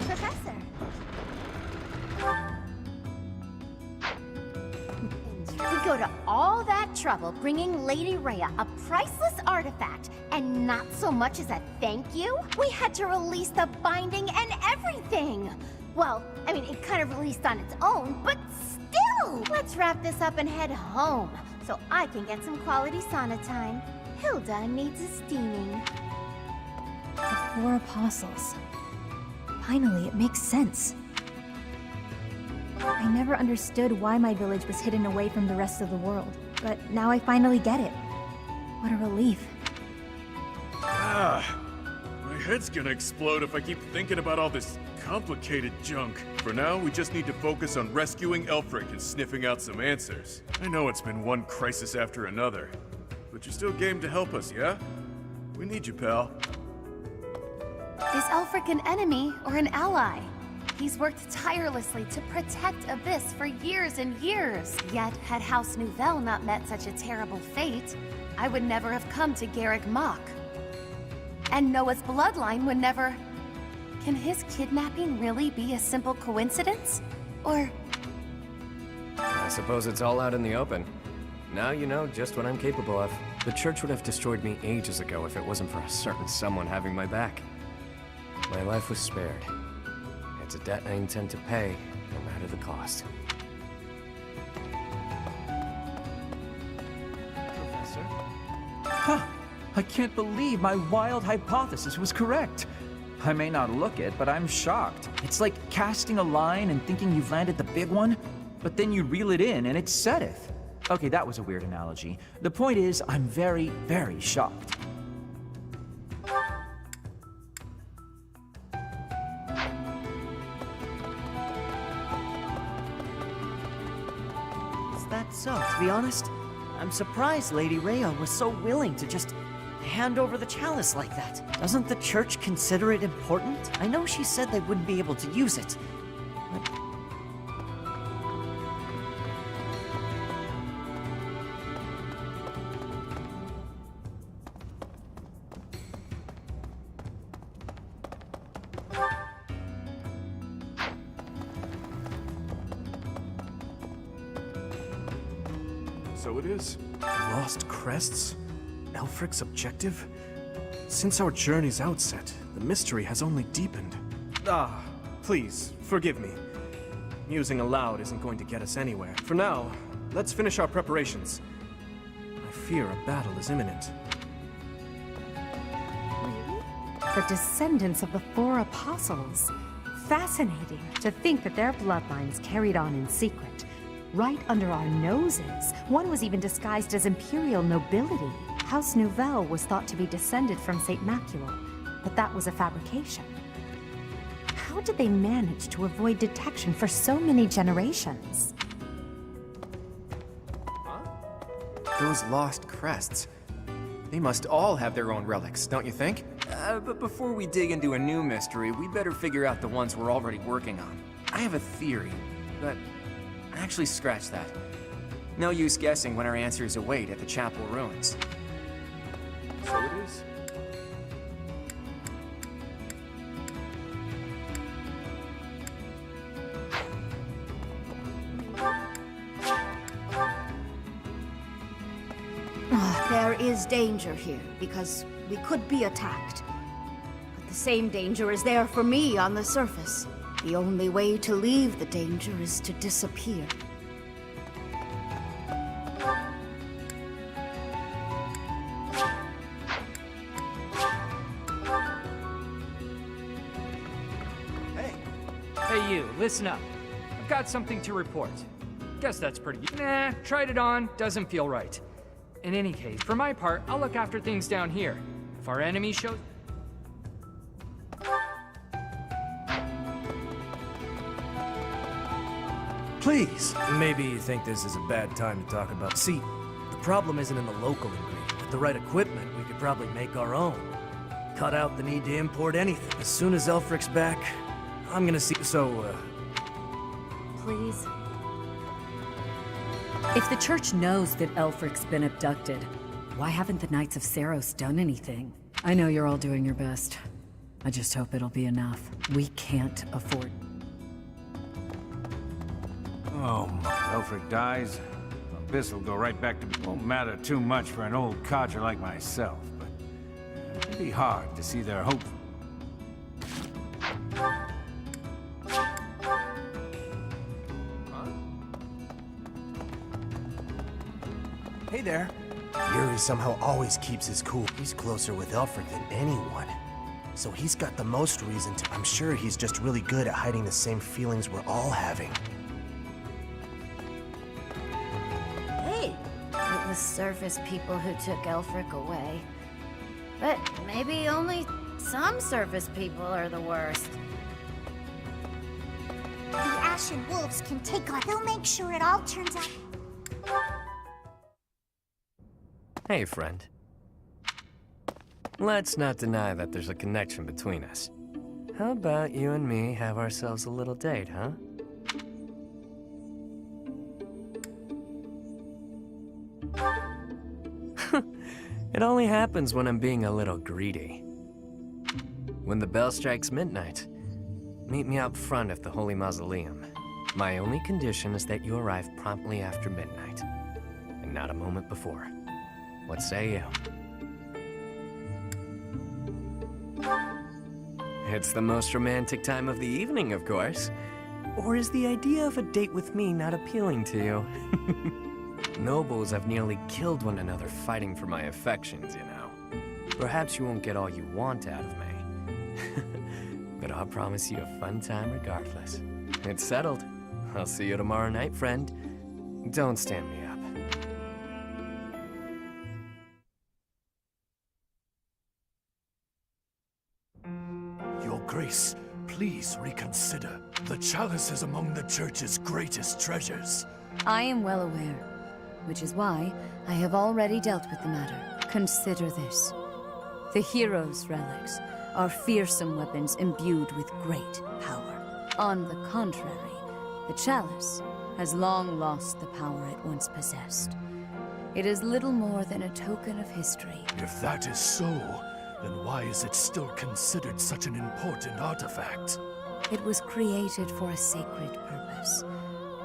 Professor! We go to all that trouble bringing Lady Rhea a priceless artifact, and not so much as a thank you? We had to release the binding and everything! Well, I mean, it kind of released on its own, but still! Let's wrap this up and head home, so I can get some quality sauna time. Hilda needs a steaming. The four apostles. Finally, it makes sense. I never understood why my village was hidden away from the rest of the world, but now I finally get it. What a relief. Ah, my head's gonna explode if I keep thinking about all this complicated junk. For now, we just need to focus on rescuing Elfric and sniffing out some answers. I know it's been one crisis after another, but you're still game to help us, yeah? We need you, pal. Is Elfric an enemy or an ally? He's worked tirelessly to protect Abyss for years and years. Yet, had House Nouvelle not met such a terrible fate, I would never have come to Garrick Mach. And Noah's bloodline would never... Can his kidnapping really be a simple coincidence? Or... I suppose it's all out in the open. Now you know just what I'm capable of. The church would have destroyed me ages ago if it wasn't for a certain someone having my back. My life was spared. It's a debt I intend to pay, no matter the cost. Professor? Huh! I can't believe my wild hypothesis was correct. I may not look it, but I'm shocked. It's like casting a line and thinking you've landed the big one, but then you reel it in and it setteth. Okay, that was a weird analogy. The point is, I'm very, very shocked. Is that so? To be honest, I'm surprised Lady Rhea was so willing to just hand over the chalice like that. Doesn't the church consider it important? I know she said they wouldn't be able to use it, but... So it is. Lost crests? Elfric's objective? Since our journey's outset, the mystery has only deepened. Ah, please, forgive me. Musing aloud isn't going to get us anywhere. For now, let's finish our preparations. I fear a battle is imminent. The descendants of the four apostles. Fascinating to think that their bloodlines carried on in secret. Right under our noses. One was even disguised as imperial nobility. House Nouvelle was thought to be descended from St. Macule, but that was a fabrication. How did they manage to avoid detection for so many generations? Those lost crests. They must all have their own relics, don't you think? But before we dig into a new mystery, we'd better figure out the ones we're already working on. I have a theory, but actually scratch that. No use guessing when our answers await at the chapel ruins. So it is. There is danger here, because we could be attacked. But the same danger is there for me on the surface. The only way to leave the danger is to disappear. Hey you, listen up. I've got something to report. Guess that's pretty... Nah, tried it on, doesn't feel right. In any case, for my part, I'll look after things down here. If our enemy shows... Please! Maybe you think this is a bad time to talk about... See, the problem isn't in the local ingredient. With the right equipment, we could probably make our own. Cut out the need to import anything. As soon as Elfric's back, I'm gonna see... So, Please. If the church knows that Elfric's been abducted, why haven't the Knights of Seiros done anything? I know you're all doing your best. I just hope it'll be enough. We can't afford... Oh, Elfric dies, Abyss will go right back to... Won't matter too much for an old codger like myself, but it'd be hard to see their hope. Hey there. Yuri somehow always keeps his cool. He's closer with Elfric than anyone. So he's got the most reason to... I'm sure he's just really good at hiding the same feelings we're all having. Hey! the surface people who took Elfric away. But maybe only some surface people are the worst. The Ashen Wolves can take on. They'll make sure it all turns out. Hey, friend. Let's not deny that there's a connection between us. How about you and me have ourselves a little date, huh? It only happens when I'm being a little greedy. When the bell strikes midnight, meet me out front of the Holy Mausoleum. My only condition is that you arrive promptly after midnight, and not a moment before. What say you? It's the most romantic time of the evening, of course. Or is the idea of a date with me not appealing to you? Nobles have nearly killed one another fighting for my affections, you know. Perhaps you won't get all you want out of me. But I'll promise you a fun time regardless. It's settled. I'll see you tomorrow night, friend. Don't stand me up. Your Grace, please reconsider. The chalice is among the Church's greatest treasures. I am well aware, which is why I have already dealt with the matter. Consider this. The hero's relics are fearsome weapons imbued with great power. On the contrary, the chalice has long lost the power it once possessed. It is little more than a token of history. If that is so, then why is it still considered such an important artifact? It was created for a sacred purpose.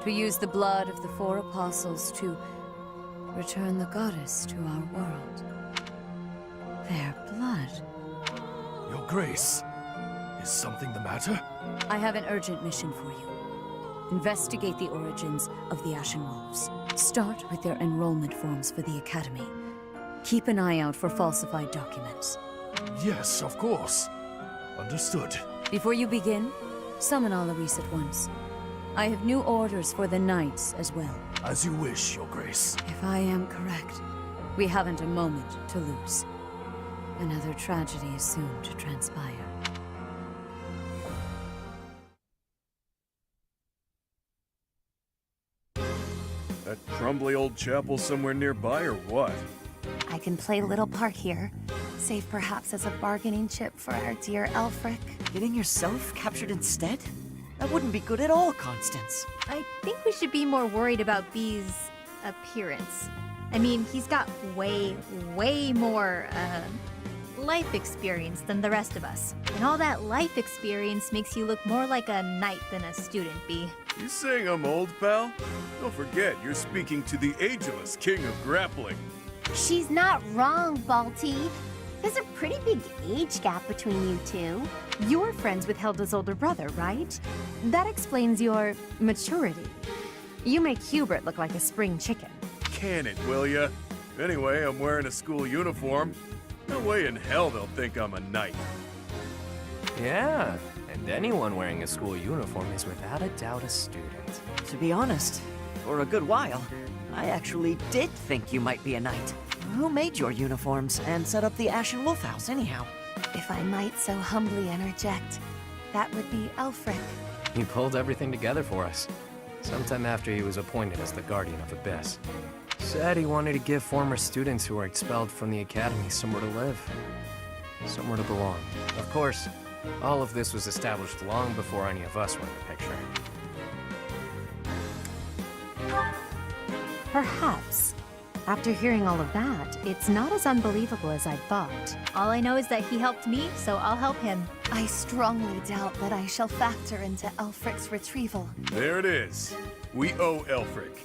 To use the blood of the 4 apostles to return the goddess to our world. Their blood. Your Grace, is something the matter? I have an urgent mission for you. Investigate the origins of the Ashen Wolves. Start with their enrollment forms for the Academy. Keep an eye out for falsified documents. Yes, of course. Understood. Before you begin, summon Alois at once. I have new orders for the Knights as well. As you wish, Your Grace. If I am correct, we haven't a moment to lose. Another tragedy is soon to transpire. That crumbly old chapel somewhere nearby, or what? I can play little part here, save perhaps as a bargaining chip for our dear Elfric. Getting yourself captured instead? That wouldn't be good at all, Constance. I think we should be more worried about B's appearance. I mean, he's got way more, life experience than the rest of us. And all that life experience makes you look more like a knight than a student, B. You saying I'm old, pal? Don't forget, you're speaking to the ageless king of grappling. She's not wrong, Balti. There's a pretty big age gap between you two. You're friends with Hilda's older brother, right? That explains your maturity. You make Hubert look like a spring chicken. Can it, will ya? Anyway, I'm wearing a school uniform. No way in hell they'll think I'm a knight. Yeah, and anyone wearing a school uniform is without a doubt a student. To be honest, for a good while, I actually did think you might be a knight. Who made your uniforms and set up the Ashen Wolf House, anyhow? If I might so humbly interject, that would be Elfric. He pulled everything together for us, sometime after he was appointed as the Guardian of Abyss. Said he wanted to give former students who were expelled from the Academy somewhere to live, somewhere to belong. Of course, all of this was established long before any of us were in the picture. Perhaps. After hearing all of that, it's not as unbelievable as I thought. All I know is that he helped me, so I'll help him. I strongly doubt that I shall factor into Elfric's retrieval. There it is. We owe Elfric.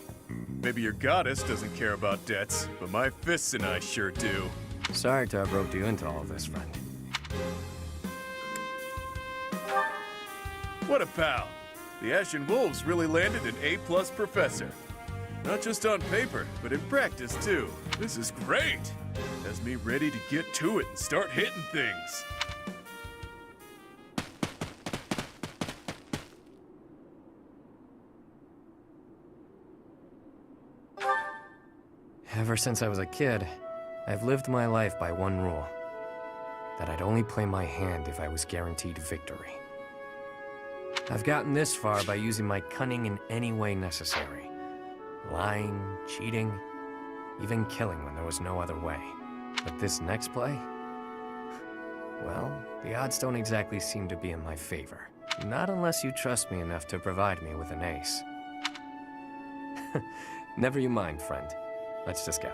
Maybe your goddess doesn't care about debts, but my fists and I sure do. Sorry to have roped you into all of this, friend. What a pal! The Ashen Wolves really landed an A-plus professor. Not just on paper, but in practice too. This is great! Has me ready to get to it and start hitting things. Ever since I was a kid, I've lived my life by one rule. That I'd only play my hand if I was guaranteed victory. I've gotten this far by using my cunning in any way necessary. Lying, cheating, even killing when there was no other way. But this next play? Well, the odds don't exactly seem to be in my favor. Not unless you trust me enough to provide me with an ace. Never you mind, friend. Let's just go.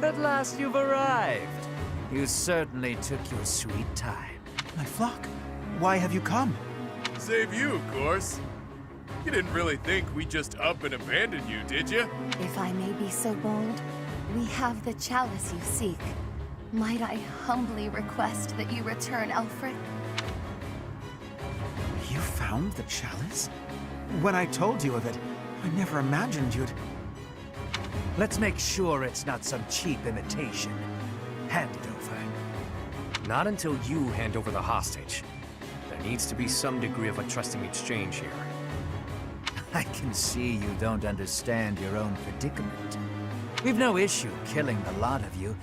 At last you've arrived. You certainly took your sweet time. My flock, why have you come? Save you, of course. You didn't really think we'd just up and abandon you, did you? If I may be so bold, we have the chalice you seek. Might I humbly request that you return Elfric? You found the chalice? When I told you of it, I never imagined you'd... Let's make sure it's not some cheap imitation. Hand it over. Not until you hand over the hostage. There needs to be some degree of a trusting exchange here. I can see you don't understand your own predicament. We've no issue killing the lot of you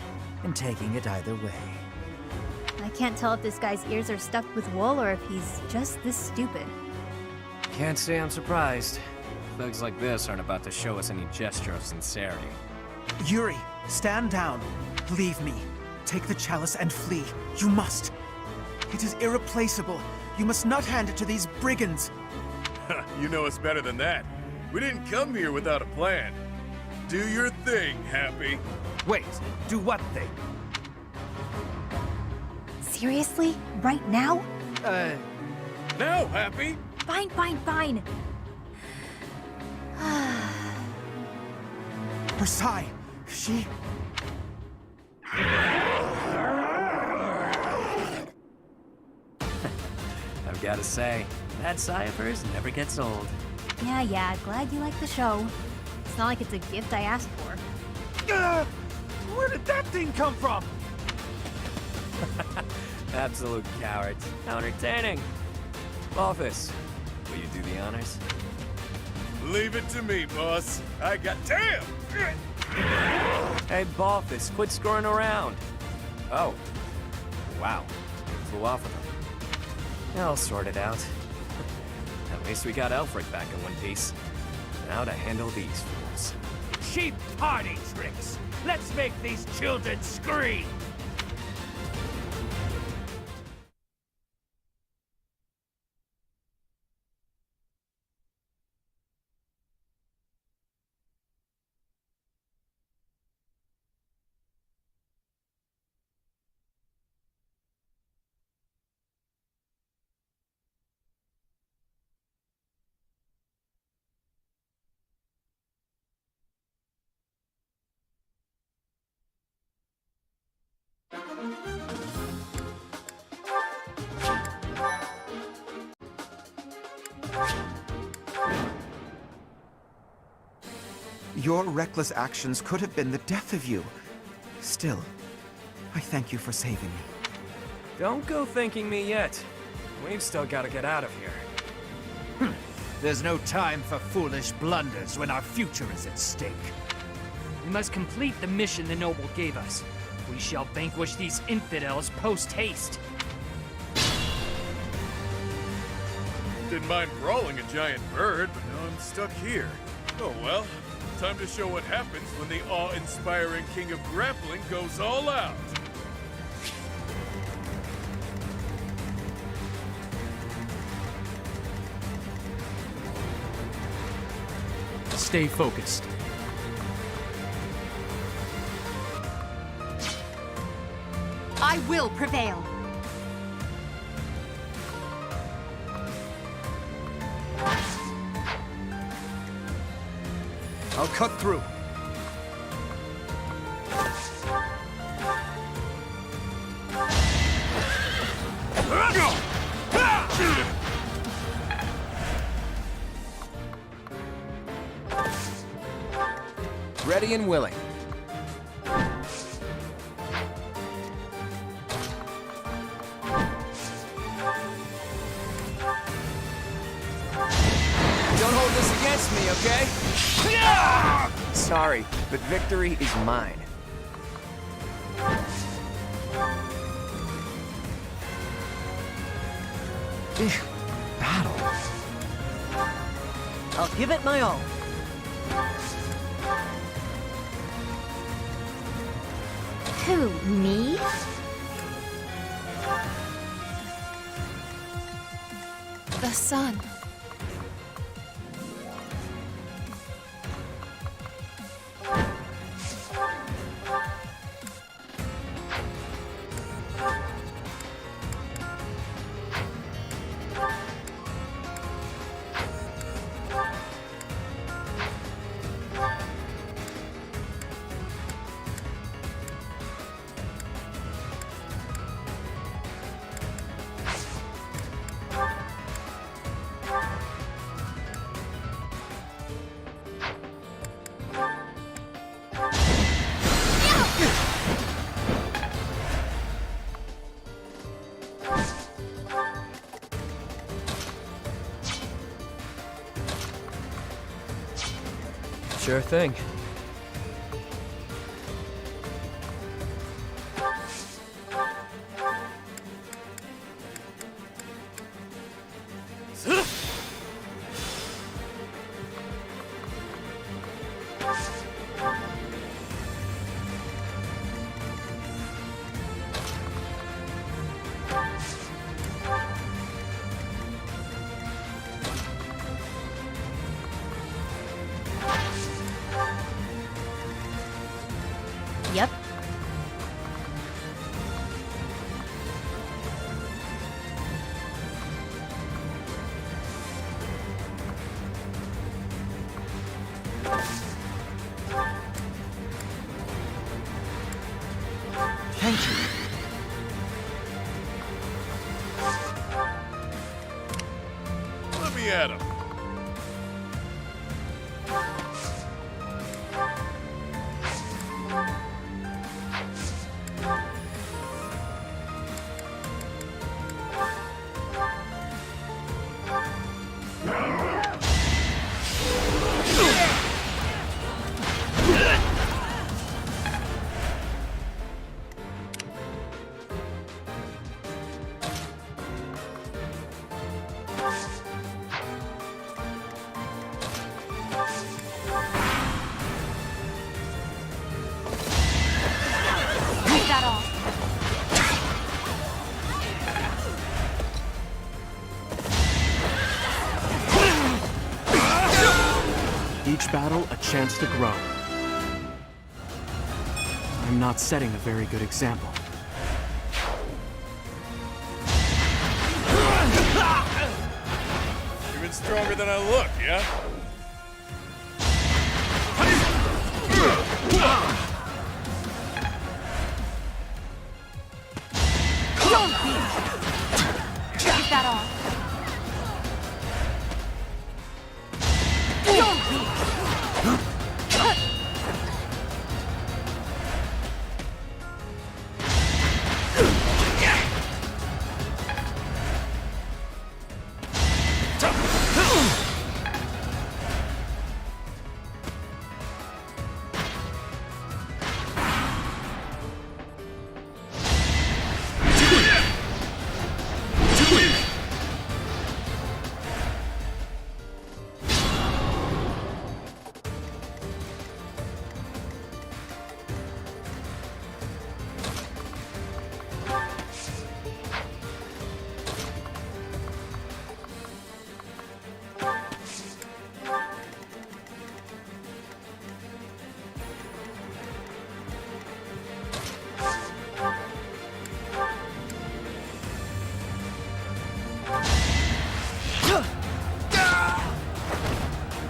and taking it either way. I can't tell if this guy's ears are stuffed with wool or if he's just this stupid. Can't say I'm surprised. Thugs like this aren't about to show us any gesture of sincerity. Yuri, stand down. Leave me. Take the chalice and flee. You must. It is irreplaceable. You must not hand it to these brigands. You know us better than that. We didn't come here without a plan. Do your thing, Happy. Wait, do what thing? Seriously? Right now? Now, Happy! Fine, fine, fine. Versailles, she... I've got to say, that sigh of hers never gets old. Yeah, glad you like the show. It's not like it's a gift I asked for. Where did that thing come from? Absolute cowards. How entertaining. Office, will you do the honors? Leave it to me, boss. I got... Damn! Hey, Boffice, quit screwing around. Oh. Wow. Flew off with him. I'll sort it out. At least we got Elfric back in one piece. Now to handle these fools. Cheap party tricks! Let's make these children scream! Your reckless actions could have been the death of you. Still, I thank you for saving me. Don't go thanking me yet. We've still got to get out of here. There's no time for foolish blunders when our future is at stake. We must complete the mission the noble gave us. We shall vanquish these infidels post-haste. Didn't mind brawling a giant bird, but now I'm stuck here. Oh well. Time to show what happens when the awe-inspiring king of grappling goes all out. Stay focused. I will prevail. I'll cut through. Ready and willing. Don't hold this against me, okay? Sorry, but victory is mine. Battle. I'll give it my all. Who, me? The sun. Sure thing. Yep. Thank you. Let me at him. Take that off. Each battle, a chance to grow. I'm not setting a very good example. Even stronger than I look, yeah? Take that off.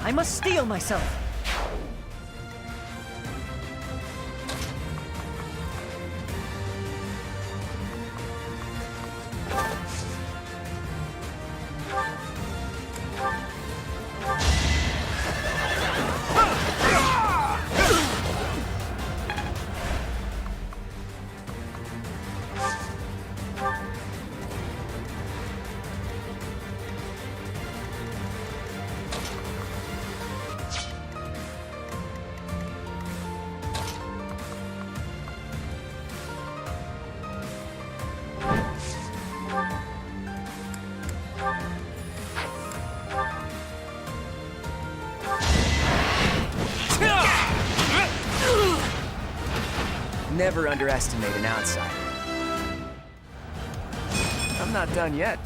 I must steel myself. never underestimate an outsider. I'm not done yet.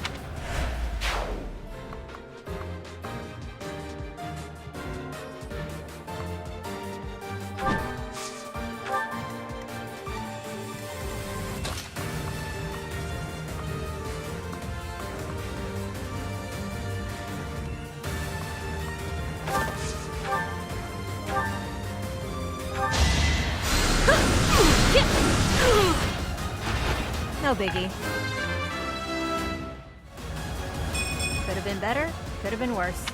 No biggie. Could have been better, could have been worse.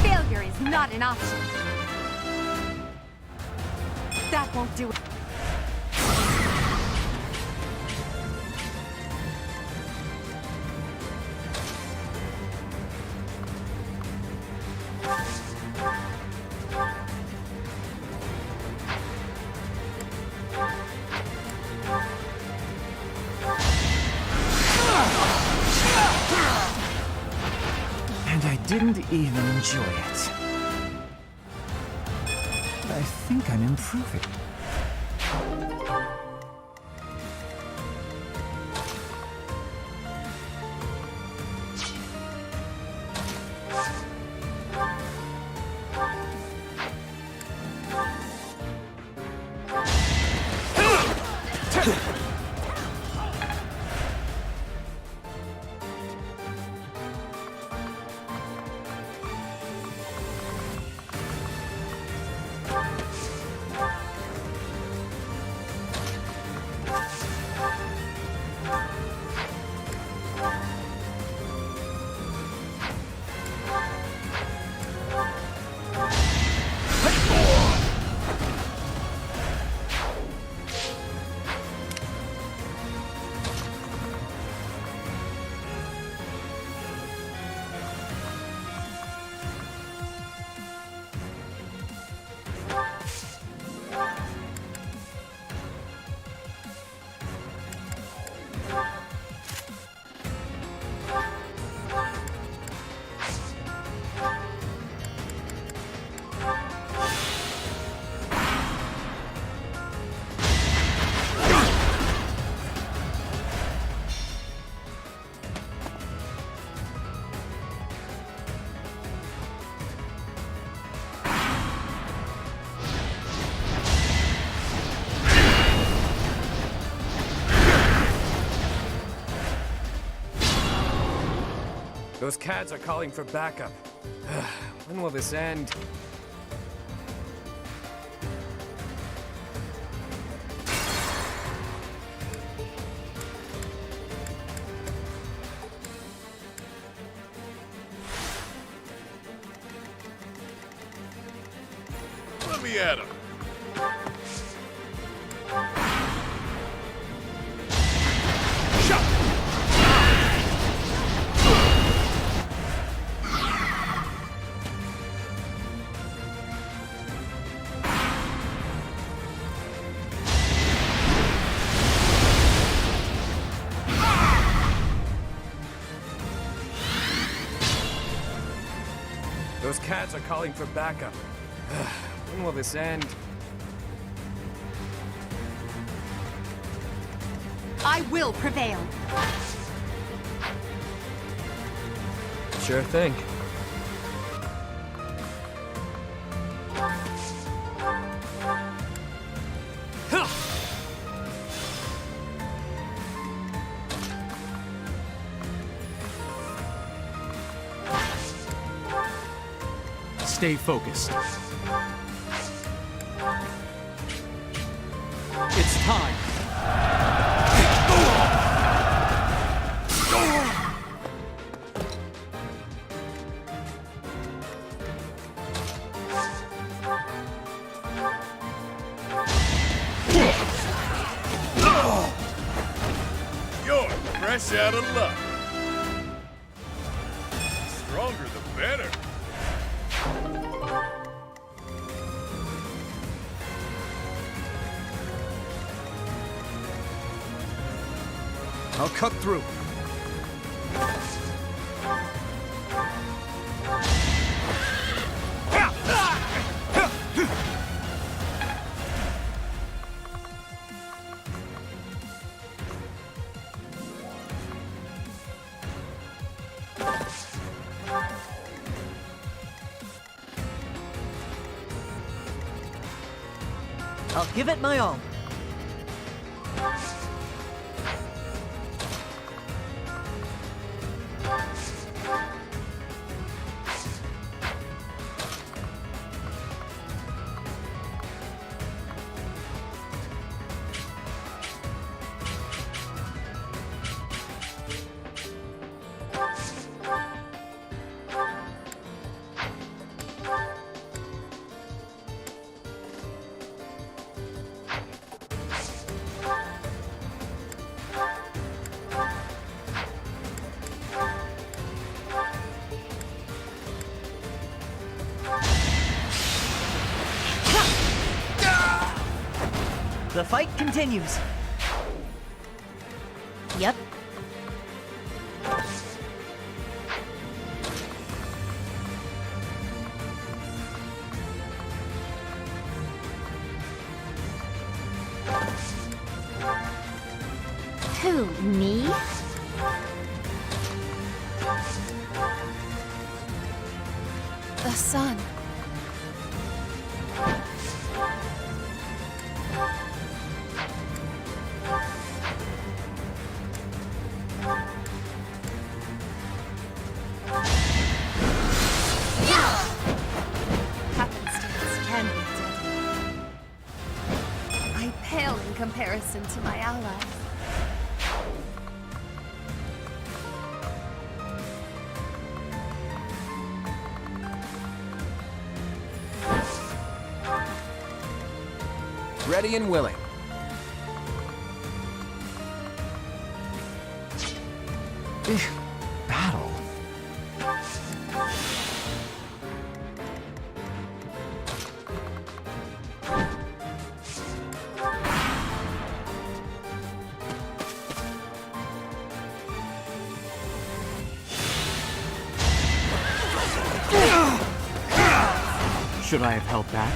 Failure is not an option. That won't do it. And I didn't even enjoy it. I think I'm improving. Those cats are calling for backup. When will this end? Let me at him. Those cats are calling for backup. When will this end? I will prevail. Sure thing. Stay focused. It's time. You're fresh out of luck. Stronger the better. I'll cut through. I'll give it my all. The fight continues. Yep. Who, me? The sun. Happenstance can be deadly. I pale in comparison to my allies. Ready and willing. Battle. Should I have held back?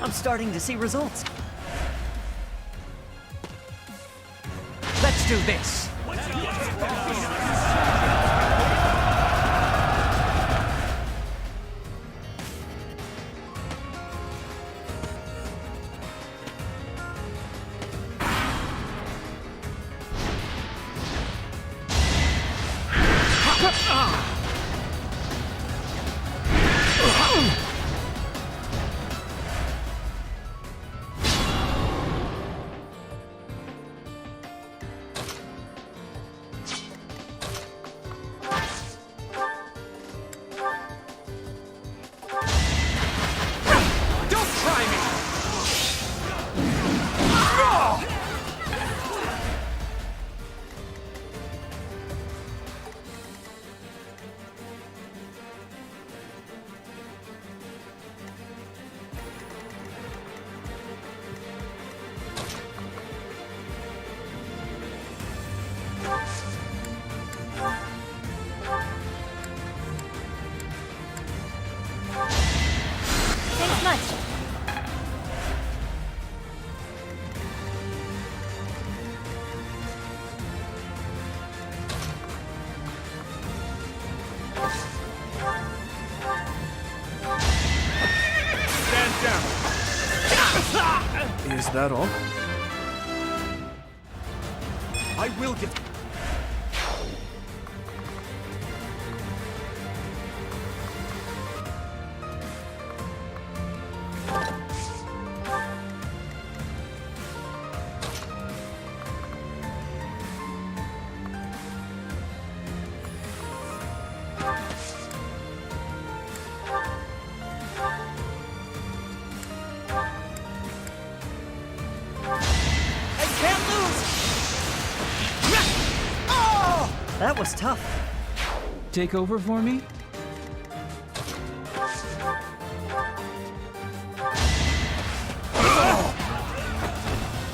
I'm starting to see results. Let's do this. much. Stand down. Is that all? I will get... That was tough. Take over for me?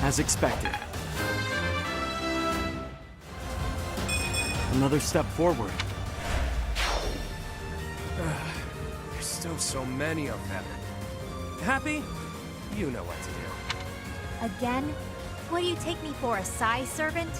As expected. Another step forward. There's still so many of them. Happy? You know what to do. Again? What do you take me for, a size servant?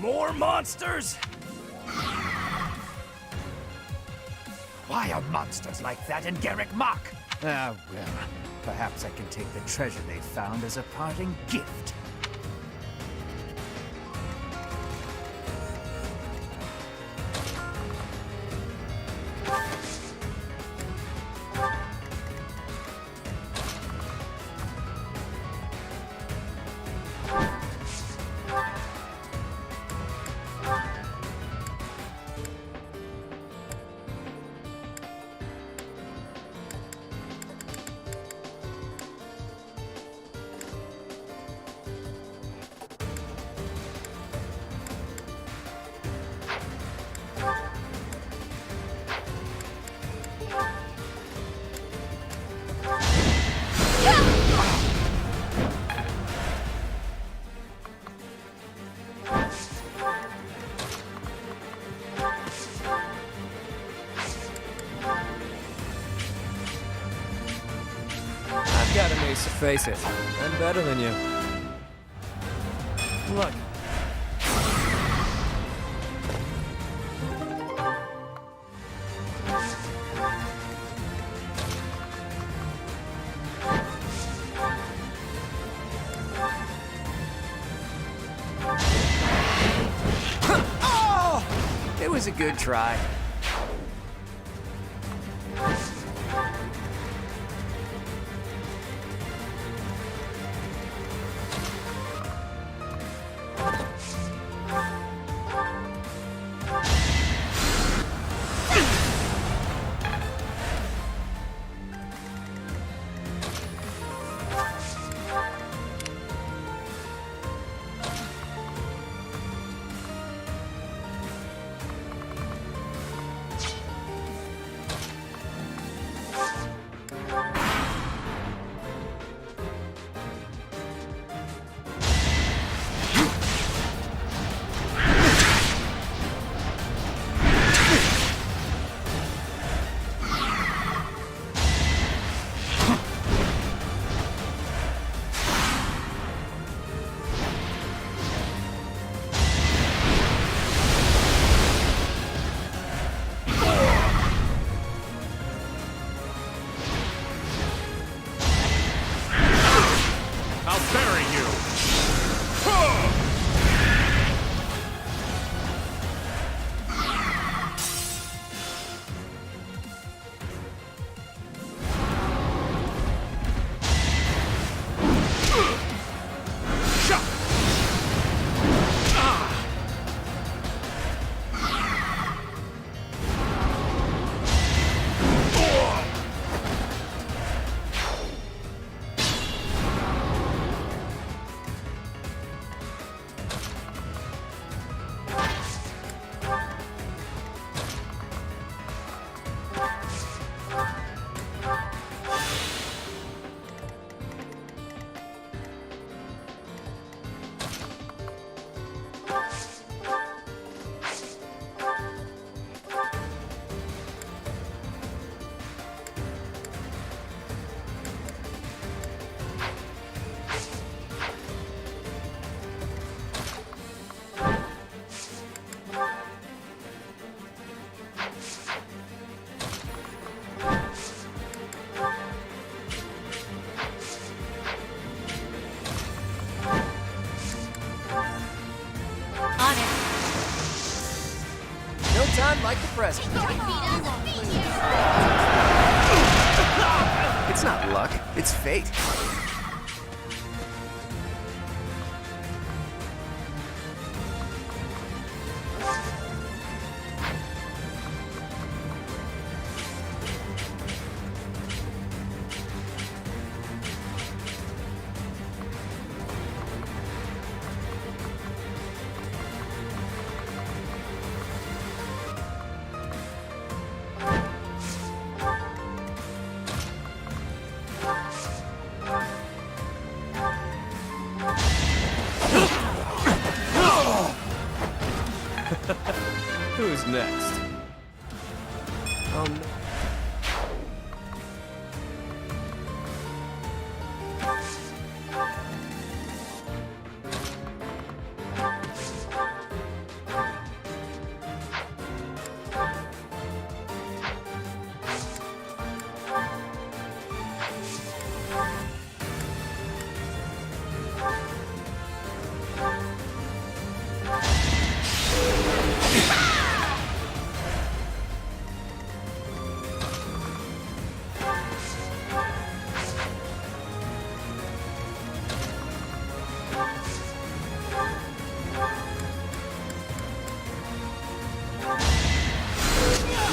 More monsters? Why are monsters like that in Garrick Mach? Ah, well, perhaps I can take the treasure they found as a parting gift. I've got an ace to face it. I'm better than you. Look. It was a good try. like the present. It's not luck, it's fate. Who's next?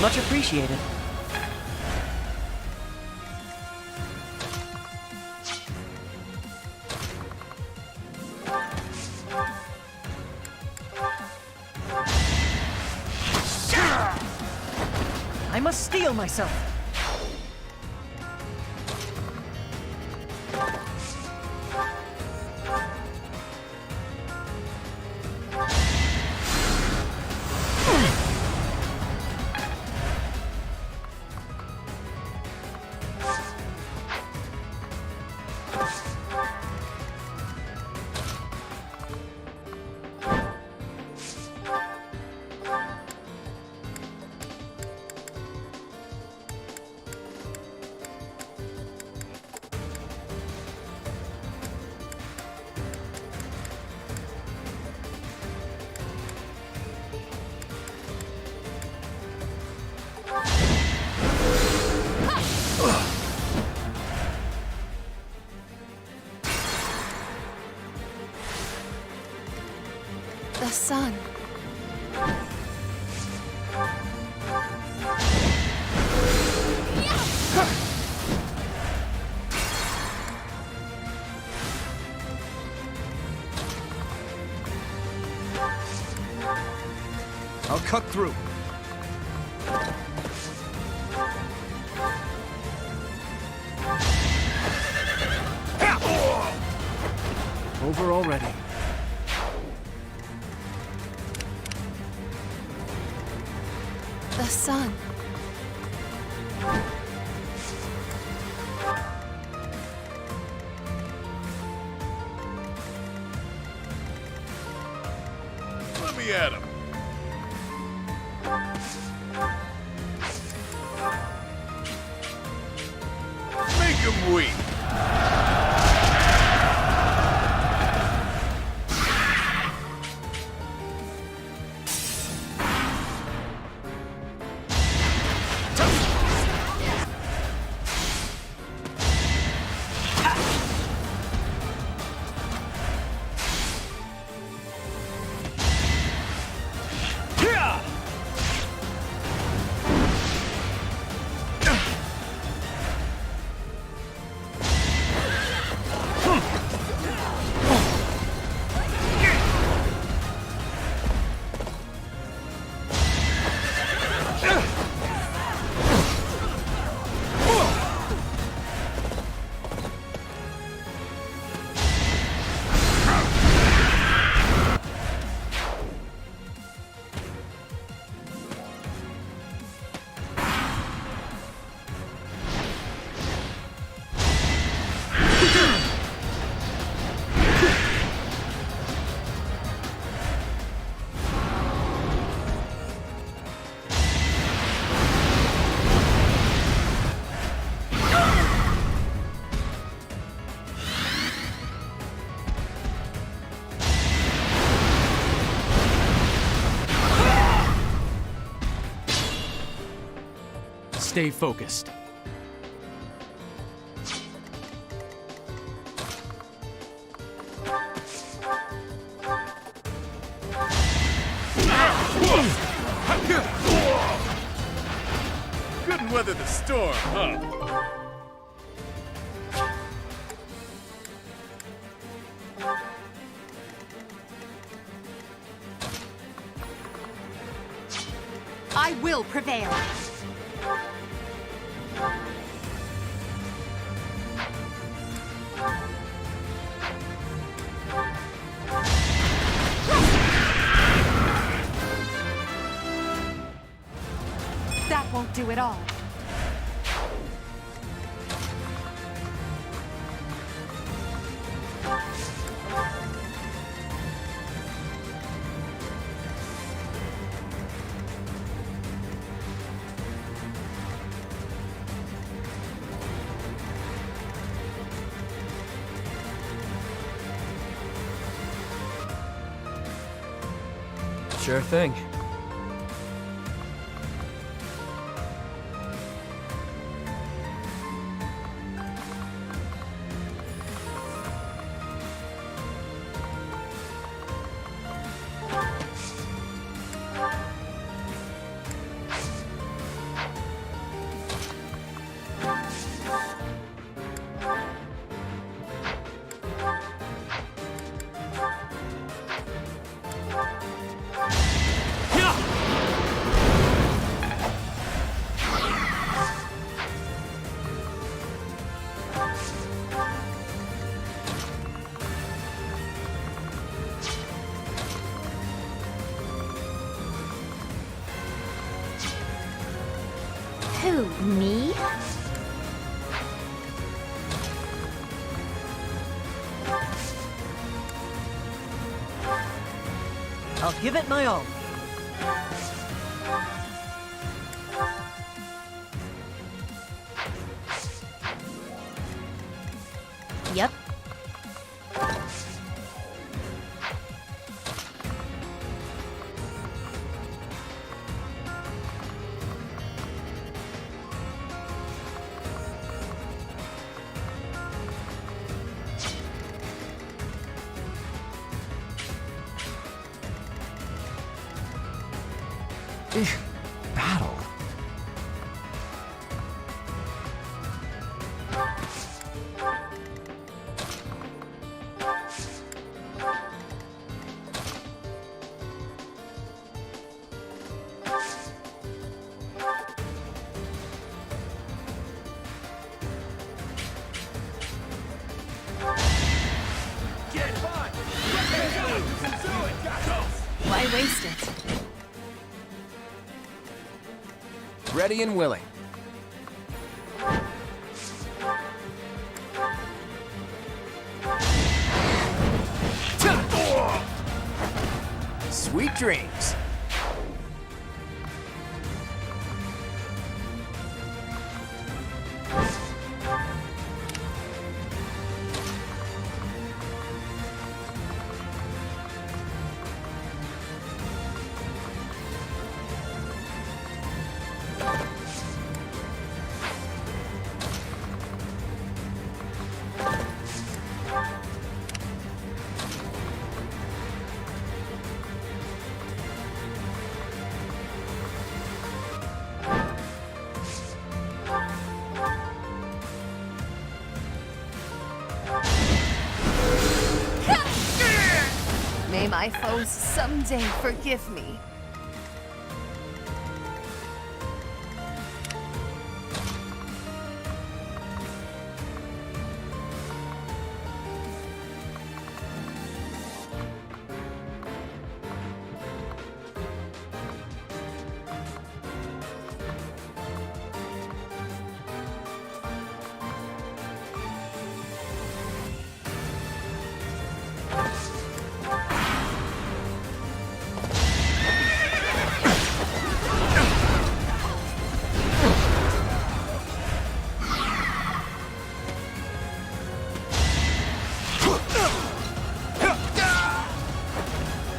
Much appreciated. I must steel myself. The sun. I'll cut through. Over already. The sun. Let me at him. Make him weep. stay focused. Couldn't weather the storm, huh? I will prevail. That won't do it all. Sure thing. Who, me? I'll give it my all. Yep. Battle. Why waste it? Ready and willing. Sweet dreams. May my foes someday forgive me.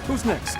Who's next?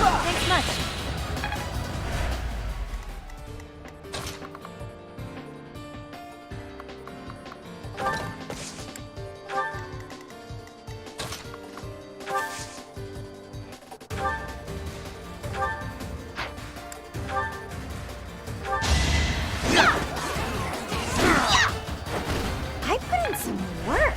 Thanks much. I put in some work.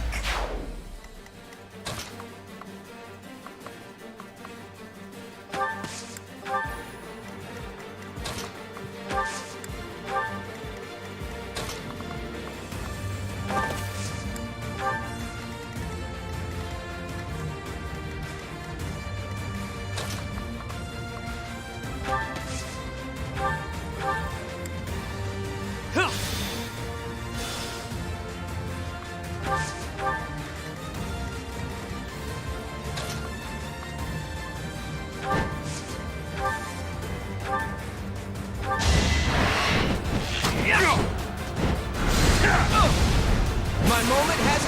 My moment has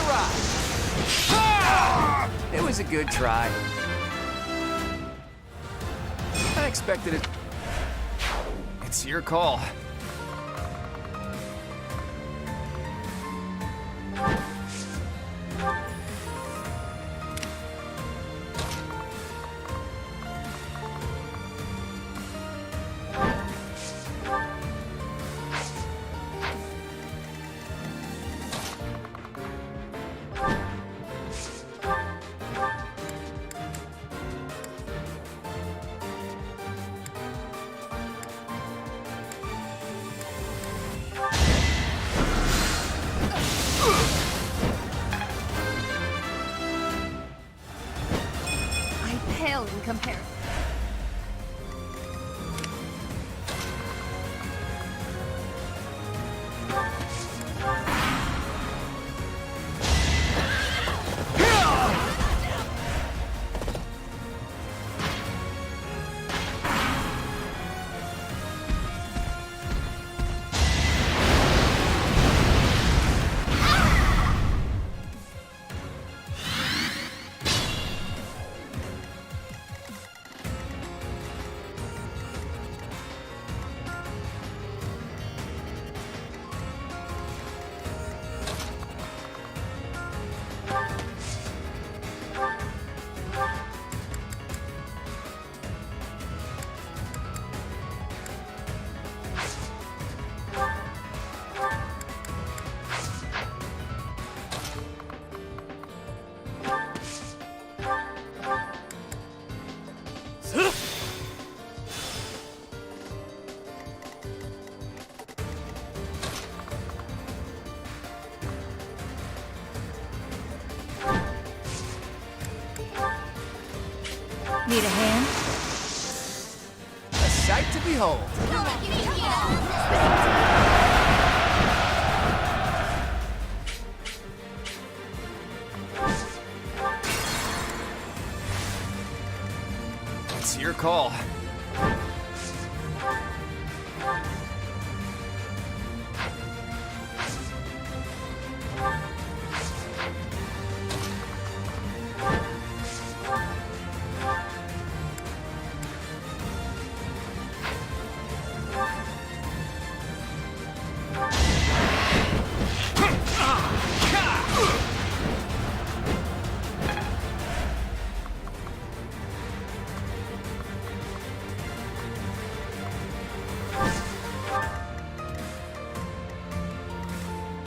arrived. It was a good try. I expected it. It's your call. I pale in comparison. Need a hand? A sight to behold. It's your call.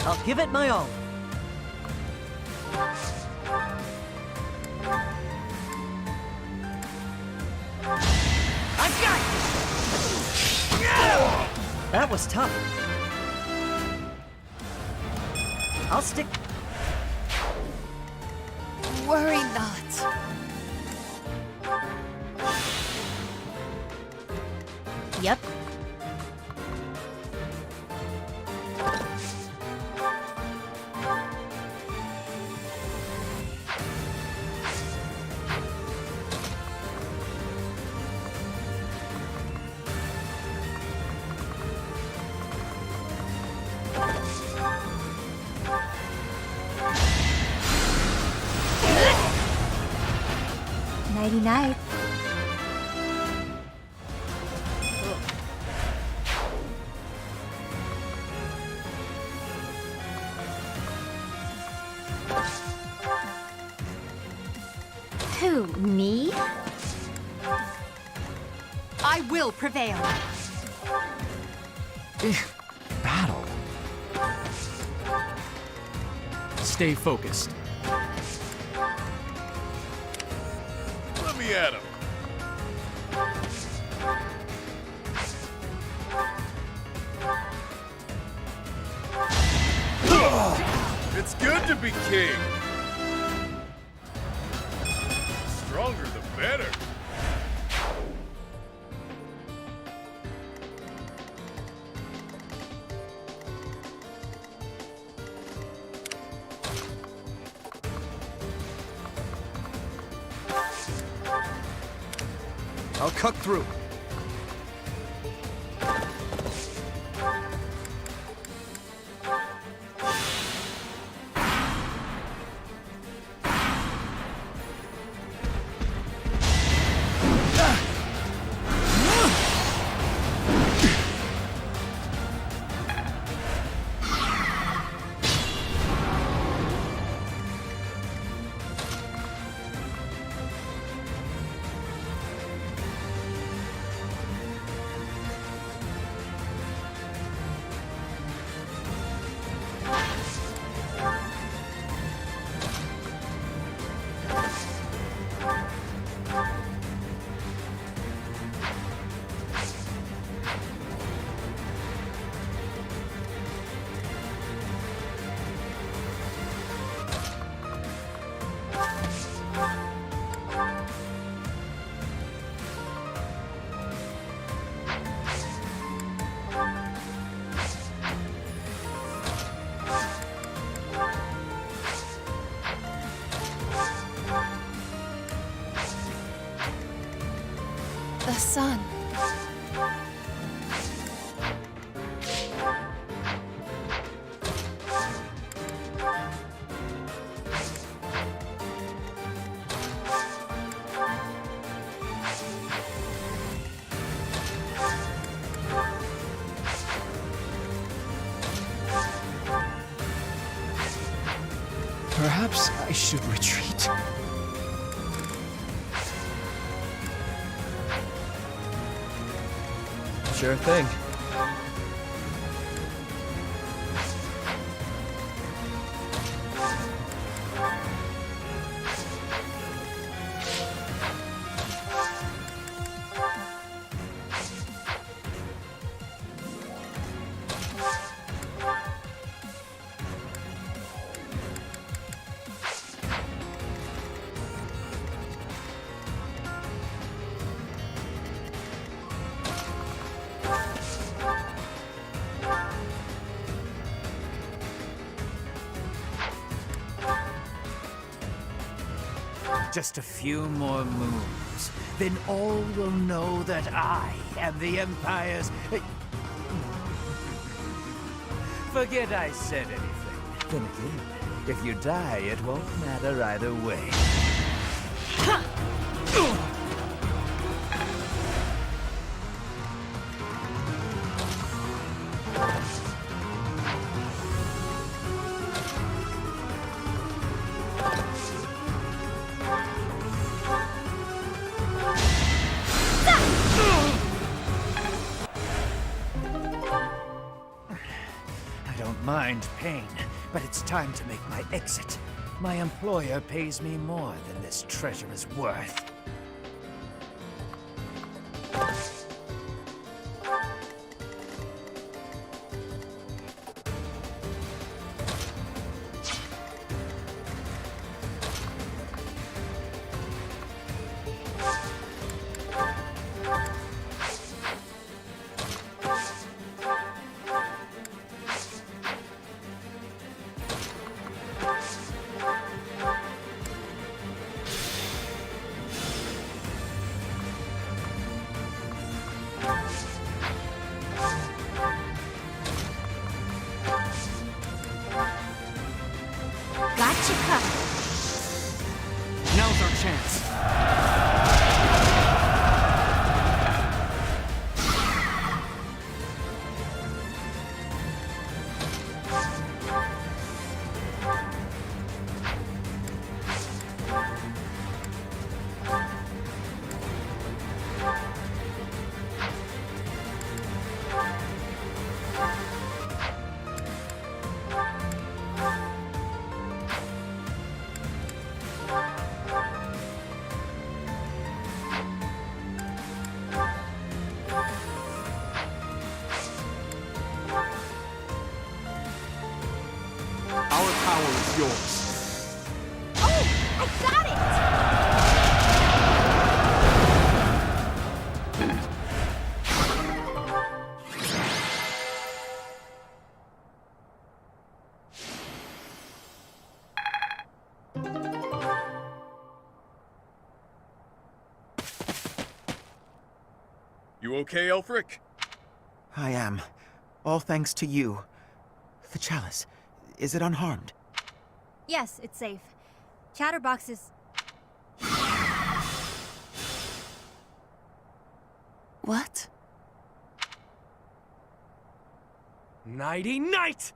I'll give it my all. I've got it! That was tough. I'll stick. Worry not. Yep. Nighty night. I will prevail. Battle? Stay focused. Let me at him. It's good to be king. Stronger the better. I'll cut through. The sun. Perhaps I should retreat. Sure thing. Just a few more moves, then all will know that I am the Empire's... Forget I said anything. Then again, if you die, it won't matter either way. I don't mind pain, but it's time to make my exit. My employer pays me more than this treasure is worth. yours. Oh, I got You okay, Elfric? I am. All thanks to you. The chalice, is it unharmed? Yes, it's safe. Chatterbox is... What? Nighty-night!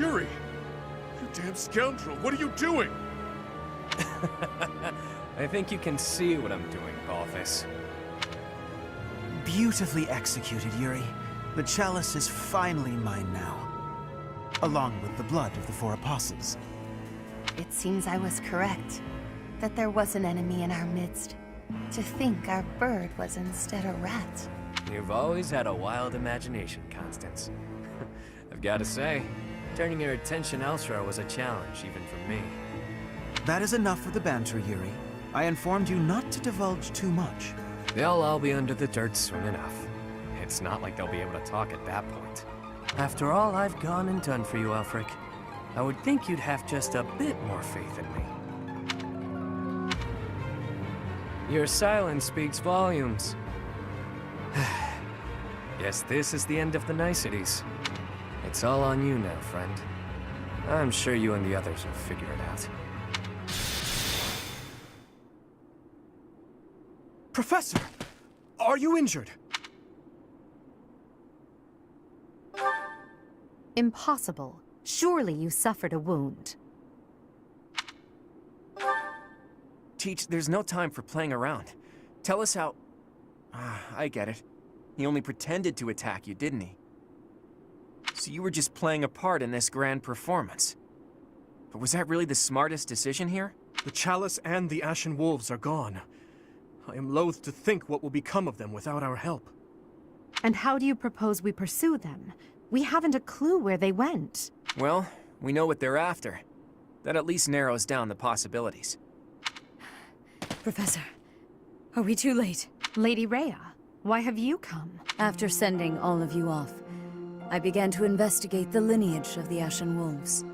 Yuri! You damn scoundrel, what are you doing? I think you can see what I'm doing, Balthus. Beautifully executed, Yuri. The chalice is finally mine now. Along with the blood of the 4 apostles. It seems I was correct. That there was an enemy in our midst. To think our bird was instead a rat. You've always had a wild imagination, Constance. I've got to say, turning your attention elsewhere was a challenge, even for me. That is enough for the banter, Yuri. I informed you not to divulge too much. They'll all be under the dirt soon enough. It's not like they'll be able to talk at that point. After all I've gone and done for you, Elfric, I would think you'd have just a bit more faith in me. Your silence speaks volumes. Guess this is the end of the niceties. It's all on you now, friend. I'm sure you and the others will figure it out. Professor! Are you injured? Impossible. Surely you suffered a wound. Teach, there's no time for playing around. Tell us how... I get it. He only pretended to attack you, didn't he? So you were just playing a part in this grand performance. But was that really the smartest decision here? The chalice and the Ashen Wolves are gone. I am loath to think what will become of them without our help. And how do you propose we pursue them? We haven't a clue where they went. Well, we know what they're after. That at least narrows down the possibilities. Professor, are we too late? Lady Rhea, why have you come? After sending all of you off, I began to investigate the lineage of the Ashen Wolves.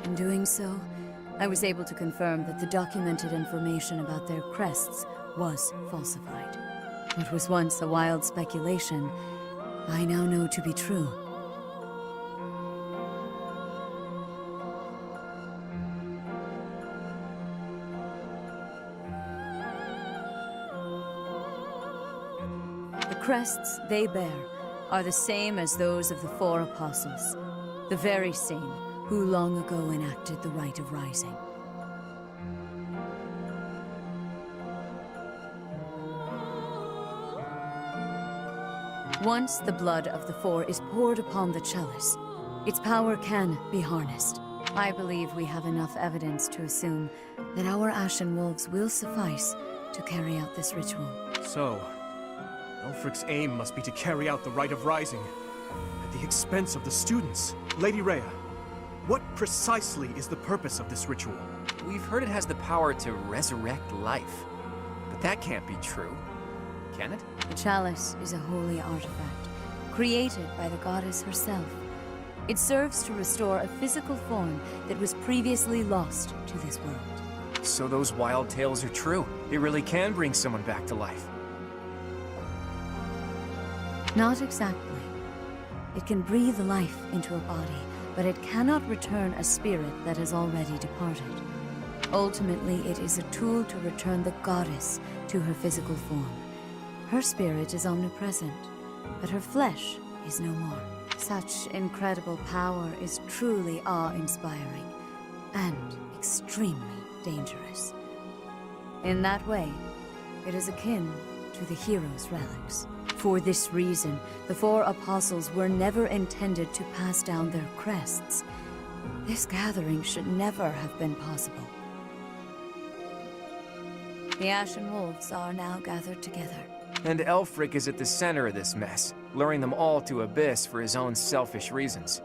In doing so, I was able to confirm that the documented information about their crests was falsified. What was once a wild speculation, I now know to be true. The crests they bear are the same as those of the 4 apostles, the very same who long ago enacted the Rite of Rising. Once the blood of the 4 is poured upon the chalice, its power can be harnessed. I believe we have enough evidence to assume that our Ashen Wolves will suffice to carry out this ritual. So, Elfric's aim must be to carry out the Rite of Rising at the expense of the students. Lady Rhea, what precisely is the purpose of this ritual? We've heard it has the power to resurrect life. But that can't be true, can it? The chalice is a holy artifact, created by the goddess herself. It serves to restore a physical form that was previously lost to this world. So those wild tales are true. It really can bring someone back to life. Not exactly. It can breathe life into a body, but it cannot return a spirit that has already departed. Ultimately, it is a tool to return the goddess to her physical form. Her spirit is omnipresent, but her flesh is no more. Such incredible power is truly awe-inspiring, and extremely dangerous. In that way, it is akin to the hero's relics. For this reason, the four apostles were never intended to pass down their crests. This gathering should never have been possible. The Ashen Wolves are now gathered together. And Elfric is at the center of this mess, luring them all to Abyss for his own selfish reasons.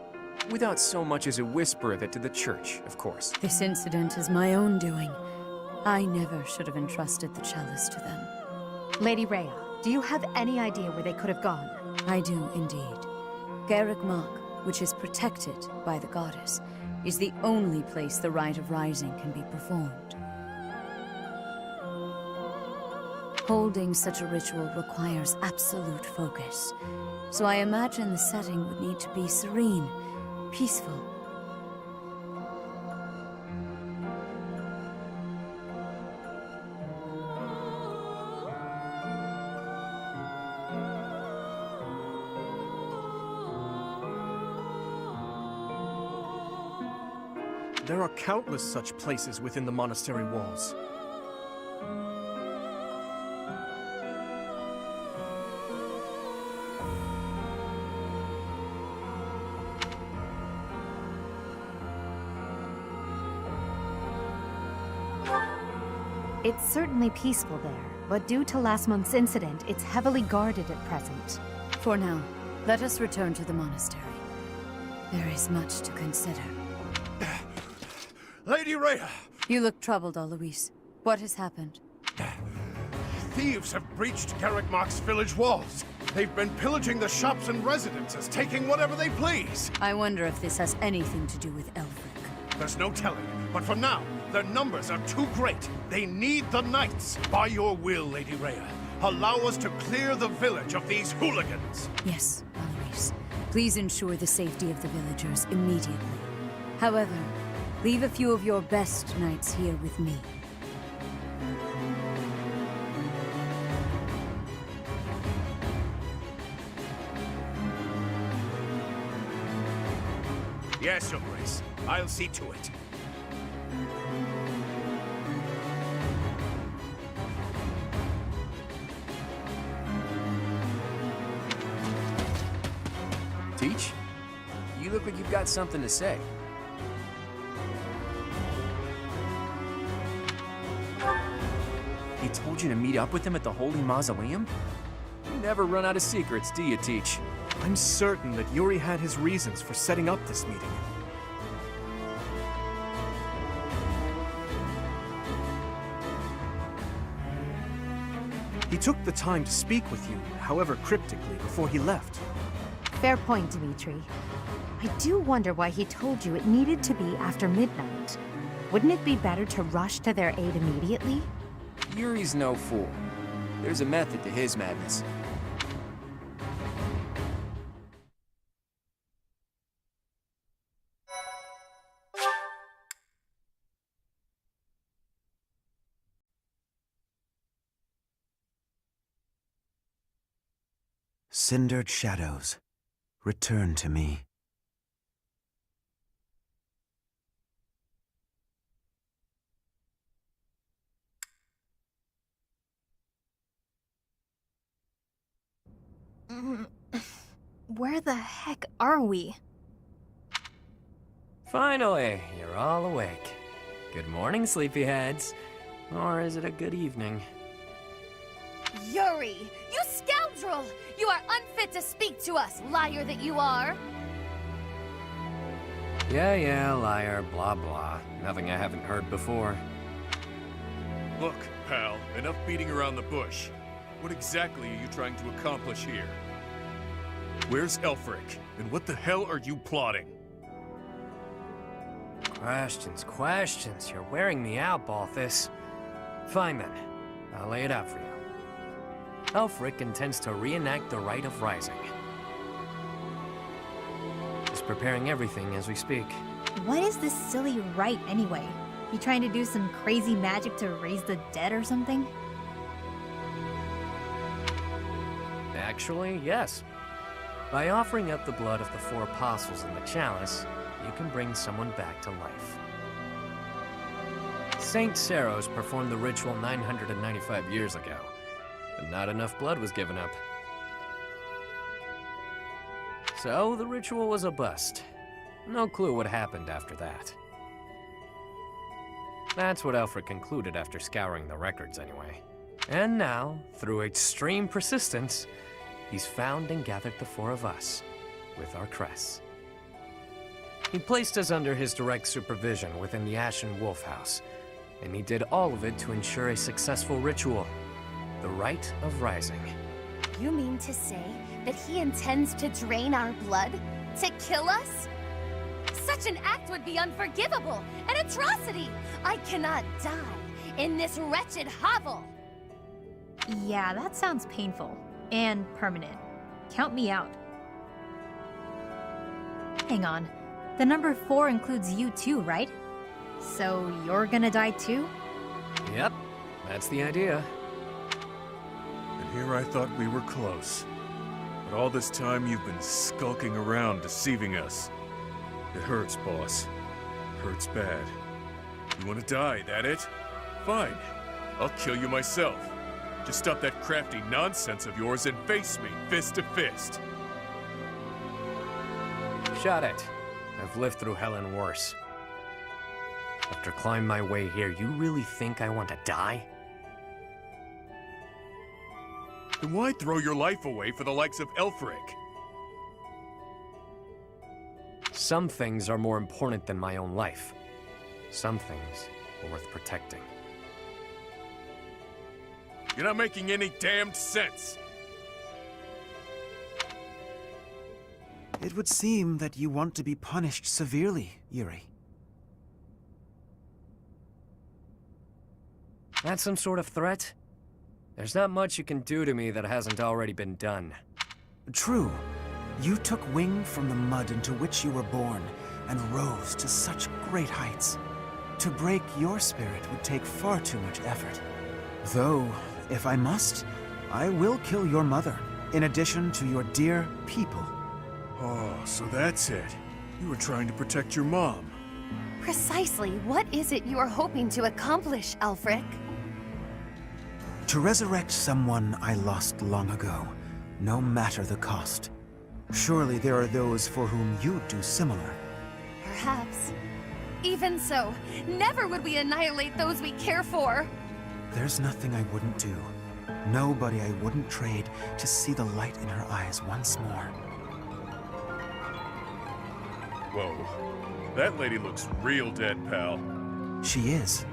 Without so much as a whisper of it to the church, of course. This incident is my own doing. I never should have entrusted the chalice to them. Lady Rhea, do you have any idea where they could have gone? I do, indeed. Garrick Mach, which is protected by the goddess, is the only place the rite of rising can be performed. Holding such a ritual requires absolute focus, so I imagine the setting would need to be serene, peaceful. There are countless such places within the monastery walls. It's certainly peaceful there, but due to last month's incident, it's heavily guarded at present. For now, let us return to the monastery. There is much to consider. Lady Rhea! You look troubled, Alois. What has happened? Thieves have breached Garrick Mach's village walls. They've been pillaging the shops and residences, taking whatever they please. I wonder if this has anything to do with Elfric. There's no telling, but for now, their numbers are too great. They need the knights. By your will, Lady Rhea, allow us to clear the village of these hooligans. Yes, Alois. Please ensure the safety of the villagers immediately. However, leave a few of your best knights here with me. Yes, Your Grace. I'll see to it. Teach? You look like you've got something to say. He told you to meet up with him at the Holy Mausoleum? You never run out of secrets, do you, Teach? I'm certain that Yuri had his reasons for setting up this meeting. He took the time to speak with you, however cryptically, before he left. Fair point, Dmitri. I do wonder why he told you it needed to be after midnight. Wouldn't it be better to rush to their aid immediately? Yuri's no fool. There's a method to his madness. Cindered shadows, return to me. Where the heck are we? Finally, you're all awake. Good morning, sleepyheads. Or is it a good evening? Yuri! You scoundrel! You are unfit to speak to us, liar that you are! Yeah, liar, blah blah. Nothing I haven't heard before. Look, pal, enough beating around the bush. What exactly are you trying to accomplish here? Where's Elfric? And what the hell are you plotting? Questions. You're wearing me out, Balthus. Fine then. I'll lay it out for you. Elfric intends to reenact the Rite of Rising. He's preparing everything as we speak. What is this silly rite anyway? You trying to do some crazy magic to raise the dead or something? Actually, yes. By offering up the blood of the four apostles in the chalice, you can bring someone back to life. Saint Saros performed the ritual 995 years ago, but not enough blood was given up. So the ritual was a bust. No clue what happened after that. That's what Alfred concluded after scouring the records anyway. And now, through extreme persistence, he's found and gathered the four of us, with our crests. He placed us under his direct supervision within the Ashen Wolf House, and he did all of it to ensure a successful ritual, the Rite of Rising. You mean to say that he intends to drain our blood? To kill us? Such an act would be unforgivable, an atrocity! I cannot die in this wretched hovel! Yeah, that sounds painful. And permanent. Count me out. Hang on. The number 4 includes you too, right? So you're gonna die too? Yep, that's the idea. And here I thought we were close. But all this time you've been skulking around, deceiving us. It hurts, boss. It hurts bad. You want to die, that it? Fine. I'll kill you myself. Just stop that crafty nonsense of yours and face me, fist to fist. Shut it. I've lived through hell and worse. After climbing my way here, you really think I want to die? Then why throw your life away for the likes of Elfric? Some things are more important than my own life. Some things are worth protecting. You're not making any damned sense! It would seem that you want to be punished severely, Yuri. That's some sort of threat? There's not much you can do to me that hasn't already been done. True. You took wing from the mud into which you were born, and rose to such great heights. To break your spirit would take far too much effort. Though, if I must, I will kill your mother, in addition to your dear people. Oh, so that's it. You were trying to protect your mom. Precisely, what is it you are hoping to accomplish, Alfric? To resurrect someone I lost long ago, no matter the cost. Surely there are those for whom you'd do similar. Perhaps. Even so, never would we annihilate those we care for. There's nothing I wouldn't do. Nobody I wouldn't trade to see the light in her eyes once more. Whoa. That lady looks real dead, pal. She is.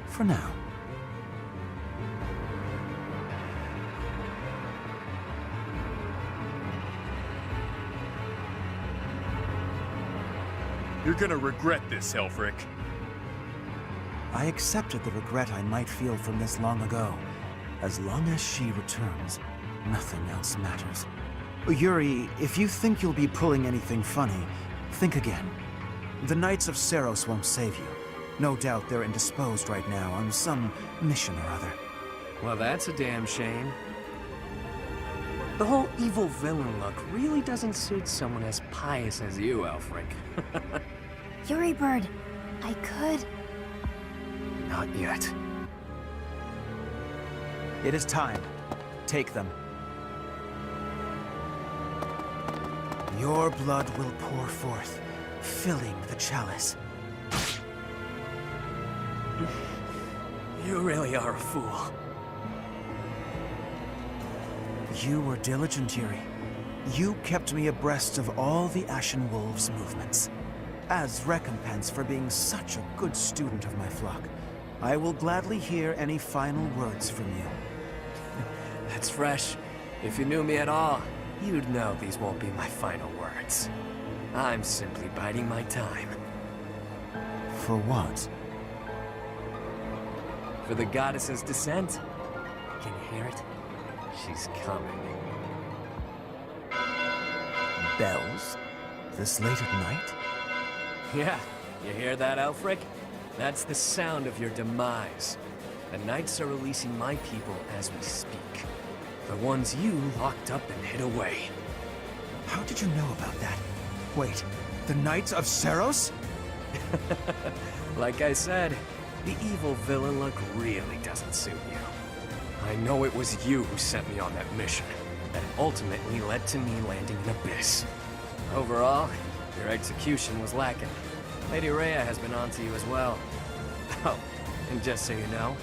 For now. You're gonna regret this, Elfric. I accepted the regret I might feel from this long ago. As long as she returns, nothing else matters. Yuri, if you think you'll be pulling anything funny, think again. The Knights of Seros won't save you. No doubt they're indisposed right now on some mission or other. Well, that's a damn shame. The whole evil villain look really doesn't suit someone as pious as you, Alfric. Yuri Bird, I could... Not yet. It is time. Take them. Your blood will pour forth, filling the chalice. You really are a fool. You were diligent, Yuri. You kept me abreast of all the Ashen Wolves' movements. As recompense for being such a good student of my flock, I will gladly hear any final words from you. That's fresh. If you knew me at all, you'd know these won't be my final words. I'm simply biding my time. For what? For the goddess's descent. Can you hear it? She's coming. Bells? This late at night? Yeah, you hear that, Alfric? That's the sound of your demise. The Knights are releasing my people as we speak. The ones you locked up and hid away. How did you know about that? Wait, the Knights of Seros? Like I said, the evil villain look really doesn't suit you. I know it was you who sent me on that mission, that ultimately led to me landing in Abyss. Overall, your execution was lacking. Lady Rhea has been on to you as well. Oh, and just so you know,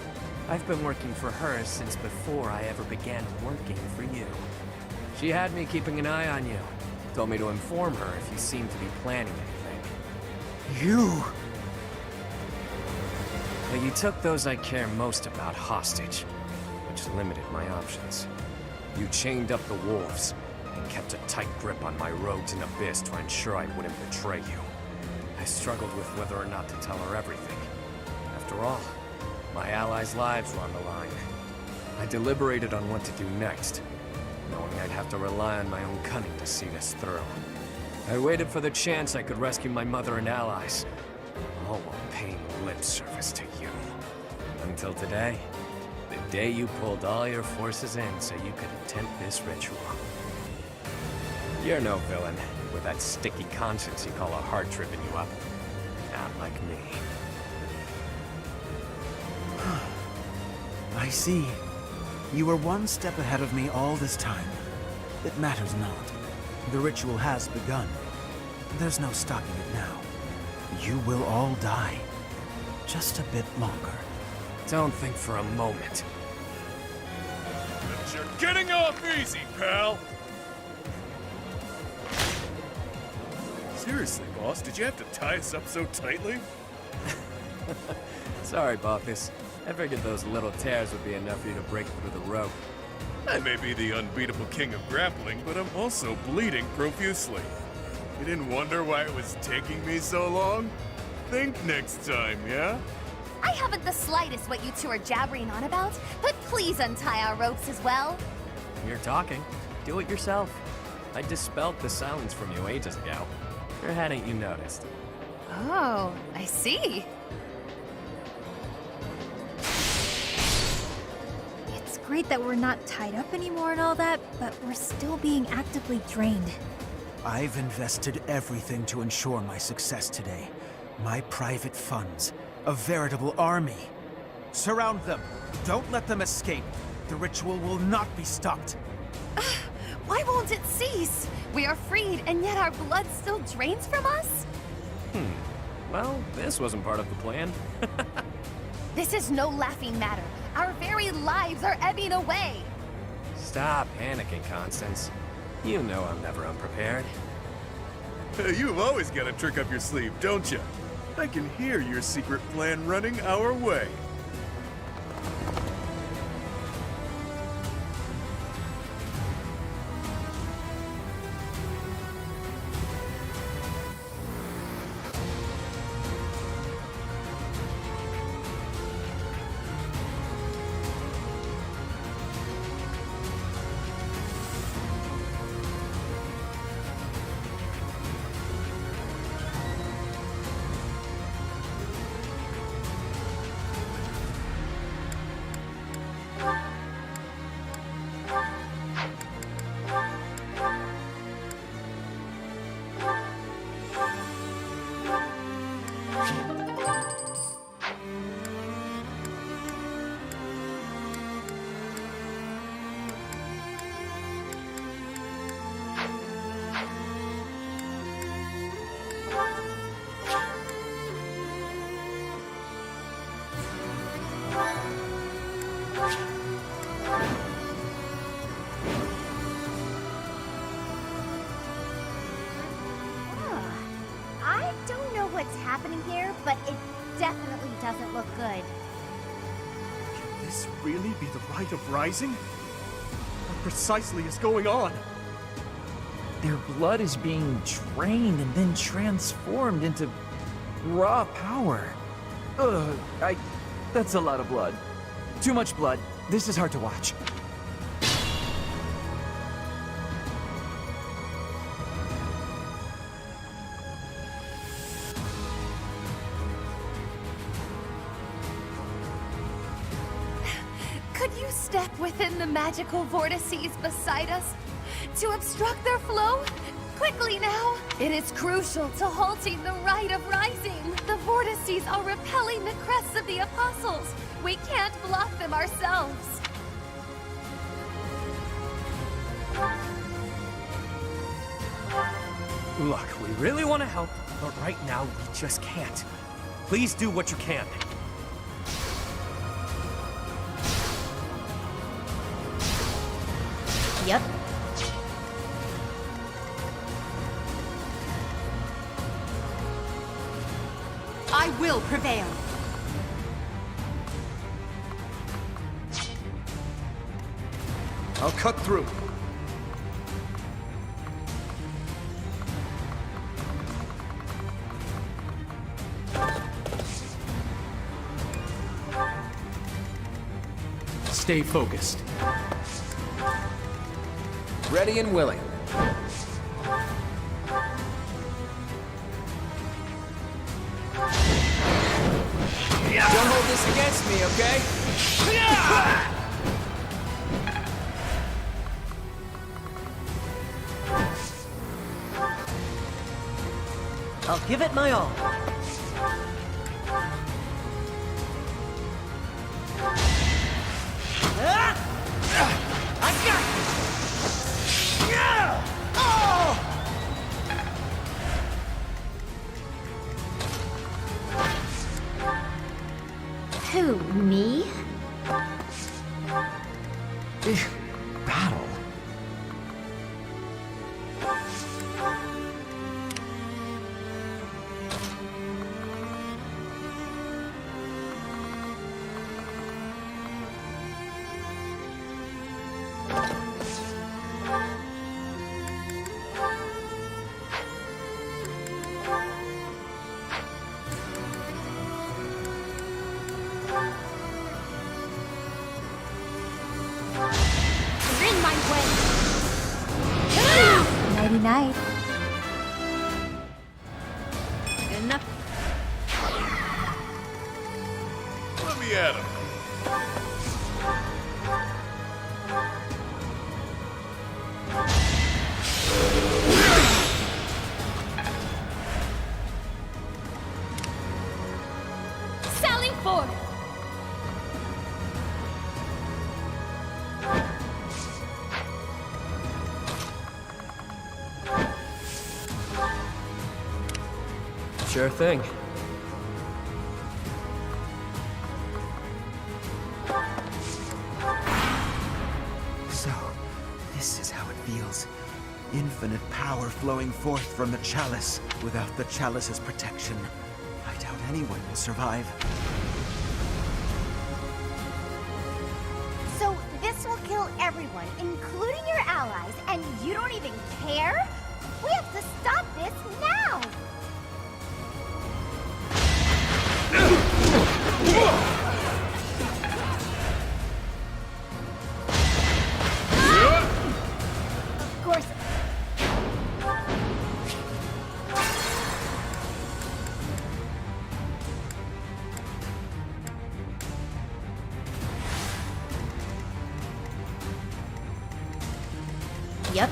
I've been working for her since before I ever began working for you. She had me keeping an eye on you. Told me to inform her if you seemed to be planning anything. You... But you took those I care most about hostage, which limited my options. You chained up the wolves, and kept a tight grip on my rogues in Abyss to ensure I wouldn't betray you. I struggled with whether or not to tell her everything. After all, my allies' lives were on the line. I deliberated on what to do next, knowing I'd have to rely on my own cunning to see this through. I waited for the chance I could rescue my mother and allies, all while paying lip service to you. Until today, the day you pulled all your forces in so you could attempt this ritual. You're no villain, with that sticky conscience you call a heart tripping you up. Not like me. I see. You were one step ahead of me all this time. It matters not. The ritual has begun. There's no stopping it now. You will all die. Just a bit longer. Don't think for a moment. But you're getting off easy, pal! Seriously, boss, did you have to tie us up so tightly? Sorry, Balthus. I figured those little tears would be enough for you to break through the rope. I may be the unbeatable king of grappling, but I'm also bleeding profusely. You didn't wonder why it was taking me so long? Think next time, yeah? I haven't the slightest what you two are jabbering on about, but please untie our ropes as well. You're talking. Do it yourself. I dispelled the silence from you ages ago. Or hadn't you noticed? Oh, I see. It's great that we're not tied up anymore and all that, but we're still being actively drained. I've invested everything to ensure my success today. My private funds. A veritable army. Surround them. Don't let them escape. The ritual will not be stopped. Why won't it cease? We are freed, and yet our blood still drains from us? Well, this wasn't part of the plan. This is no laughing matter. Our very lives are ebbing away. Stop panicking, Constance. You know I'm never unprepared. You've always got a trick up your sleeve, don't you? I can hear your secret plan running our way. I don't know what's happening here, but it definitely doesn't look good. Can this really be the Rite of Rising? What precisely is going on? Their blood is being drained and then transformed into raw power. Ugh, that's a lot of blood. Too much blood. This is hard to watch. Could you step within the magical vortices beside us to obstruct their flow? Quickly now! It is crucial to halting the Rite of Rising. The vortices are repelling the crests of the apostles. We can't block them ourselves. Look, we really want to help, but right now we just can't. Please do what you can. Yep. I will prevail. I'll cut through. Stay focused. Ready and willing. Don't hold this against me, okay? I'll give it my all. I got Who, me? Battle? You're in my way. Nighty night. Enough. Let me at him. Sally forth! Sure thing. So, this is how it feels. Infinite power flowing forth from the chalice. Without the chalice's protection, I doubt anyone will survive. So this will kill everyone, including your allies, and you don't even care? We have to stop this now! Of course. Yep.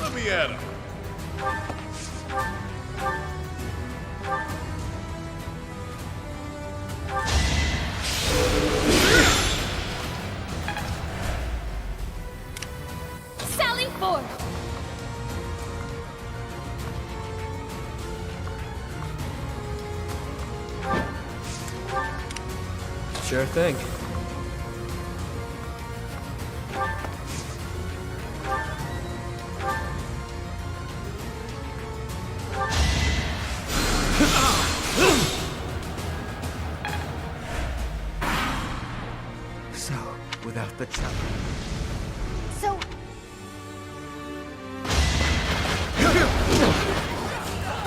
Let me at him. Sally forth! Sure thing. So, without the chalice... So,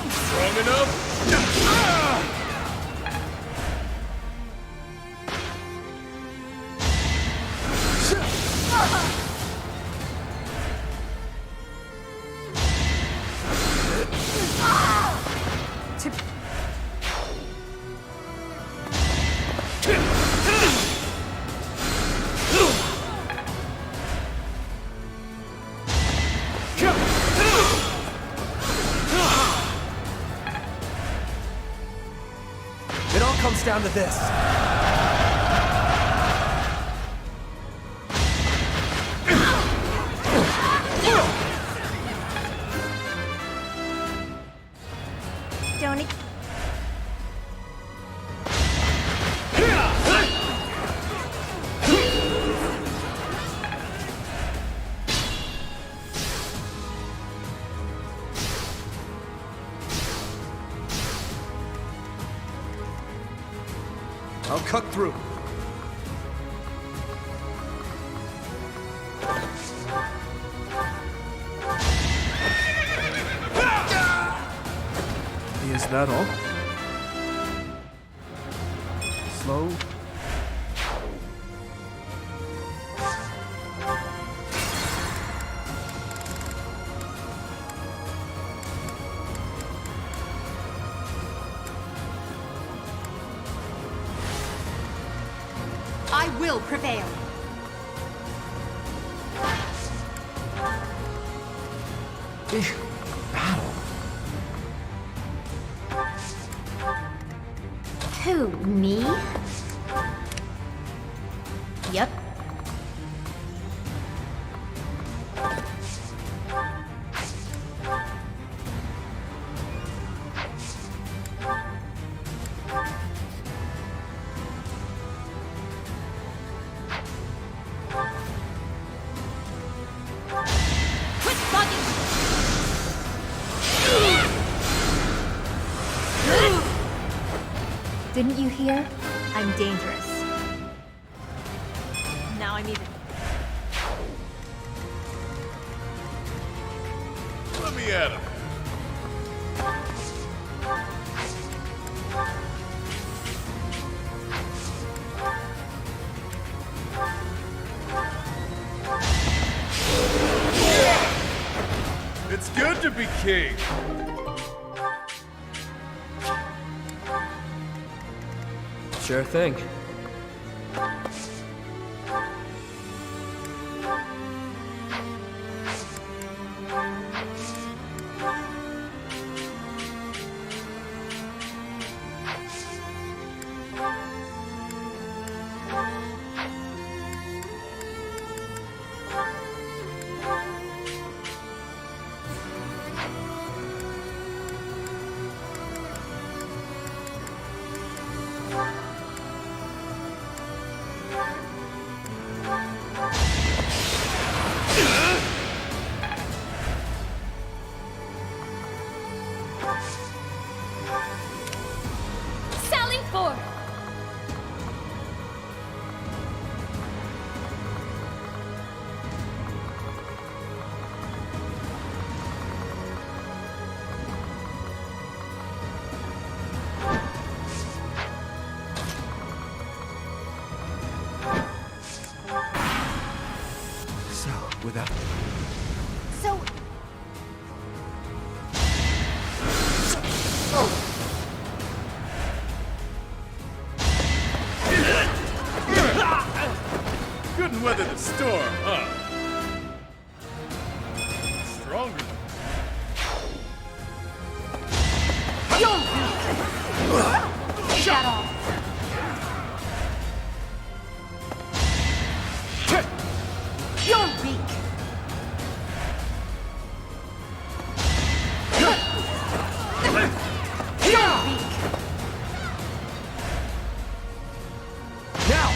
Strong enough? down to this. Don't I'll cut through. Is that all? Slow. I will prevail. Big battle. Who, me? Yep. Quit bugging! Didn't you hear? I'm dangerous. Now I'm even. Let me at him. It's good to be king. Sure thing. Sally forth! So, without... So, Couldn't weather the storm, huh? Stronger than Take that off. You're weak. You're weak. Now!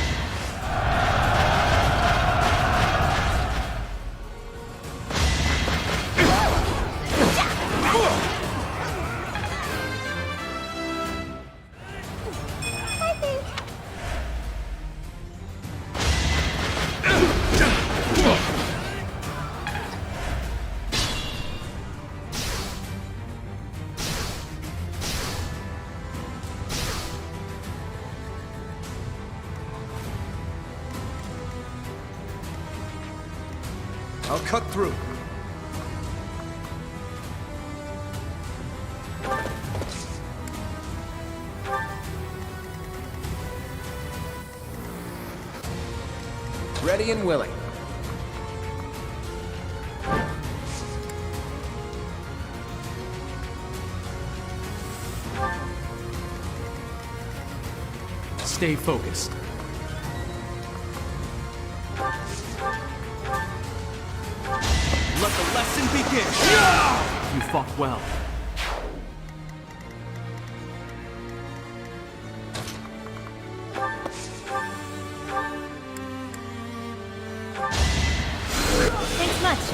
I'll cut through. Ready and willing. stay focused. Let the lesson begin! You fought well. Thanks much.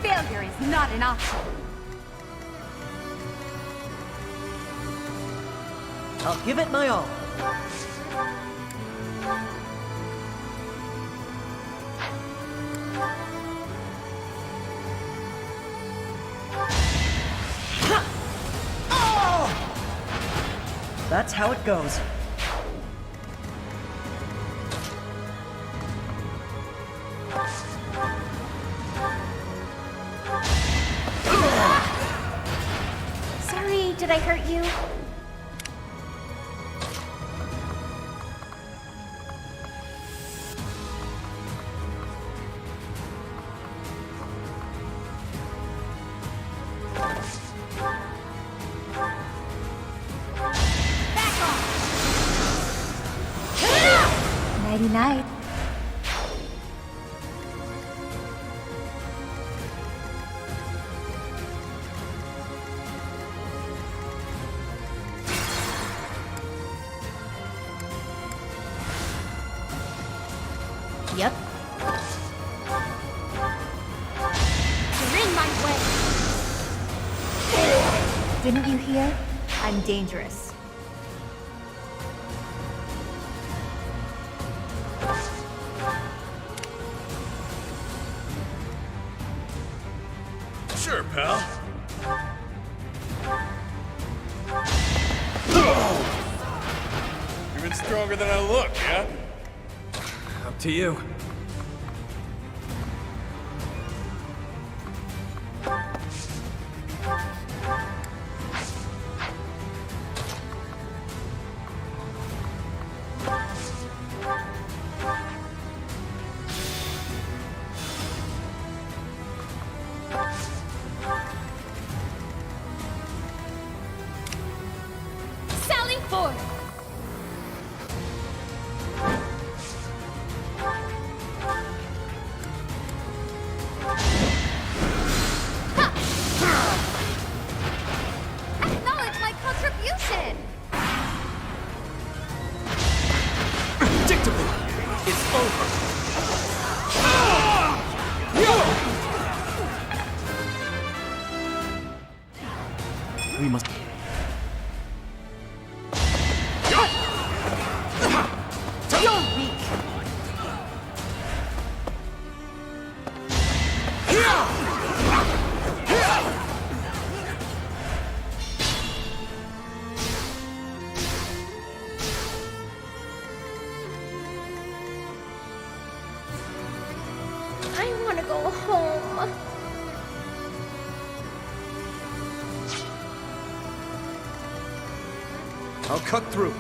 Failure is not an option. I'll give it my all. That's how it goes. Sorry, did I hurt you? Nighty night. Yep. You're in my way. Didn't you hear? I'm dangerous. Sure, pal. Even stronger than I look, yeah? Up to you. Sally forth. Acknowledge my contribution. Predictable! It's over! We must... You're weak. I want to go home. I'll cut through.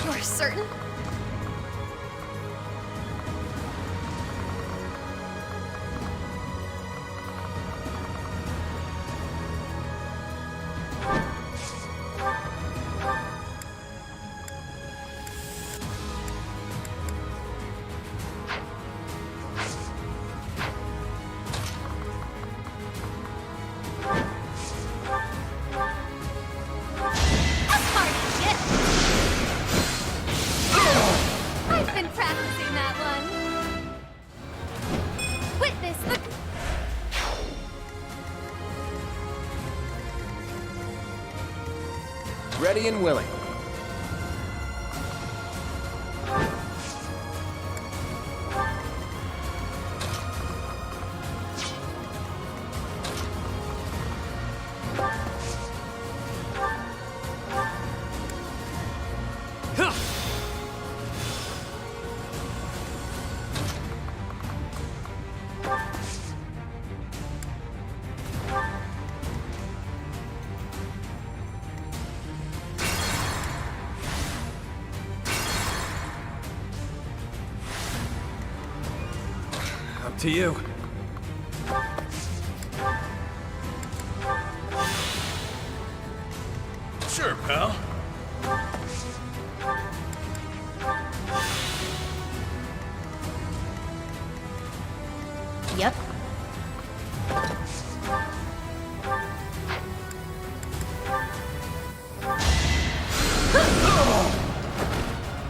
You're certain? I've been practicing that one. Witness the... Ready and willing. Up to you. Sure, pal. Yep.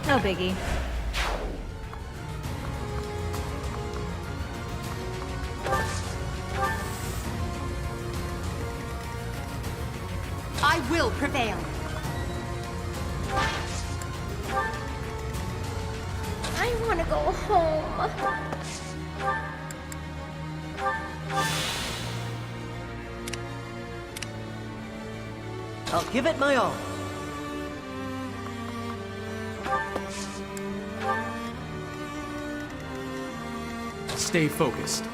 No biggie. I will prevail. I want to go home. I'll give it my all. Stay focused.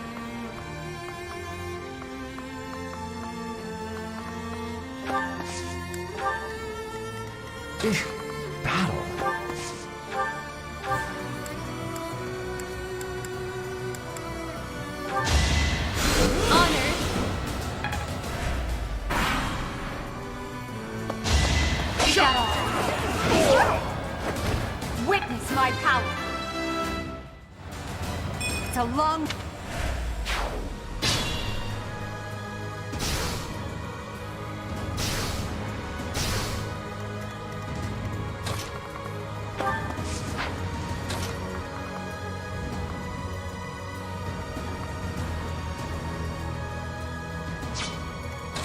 Battle. Honor. Shadow. Witness my power. It's a long...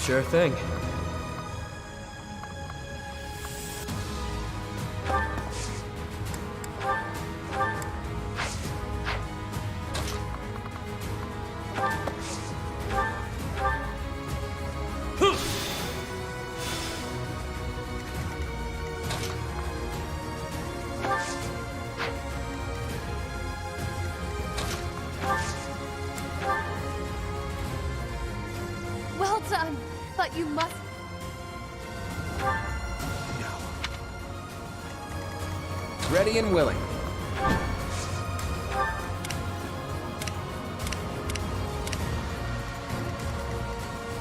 Sure thing. Well done, but you must... Ready and willing.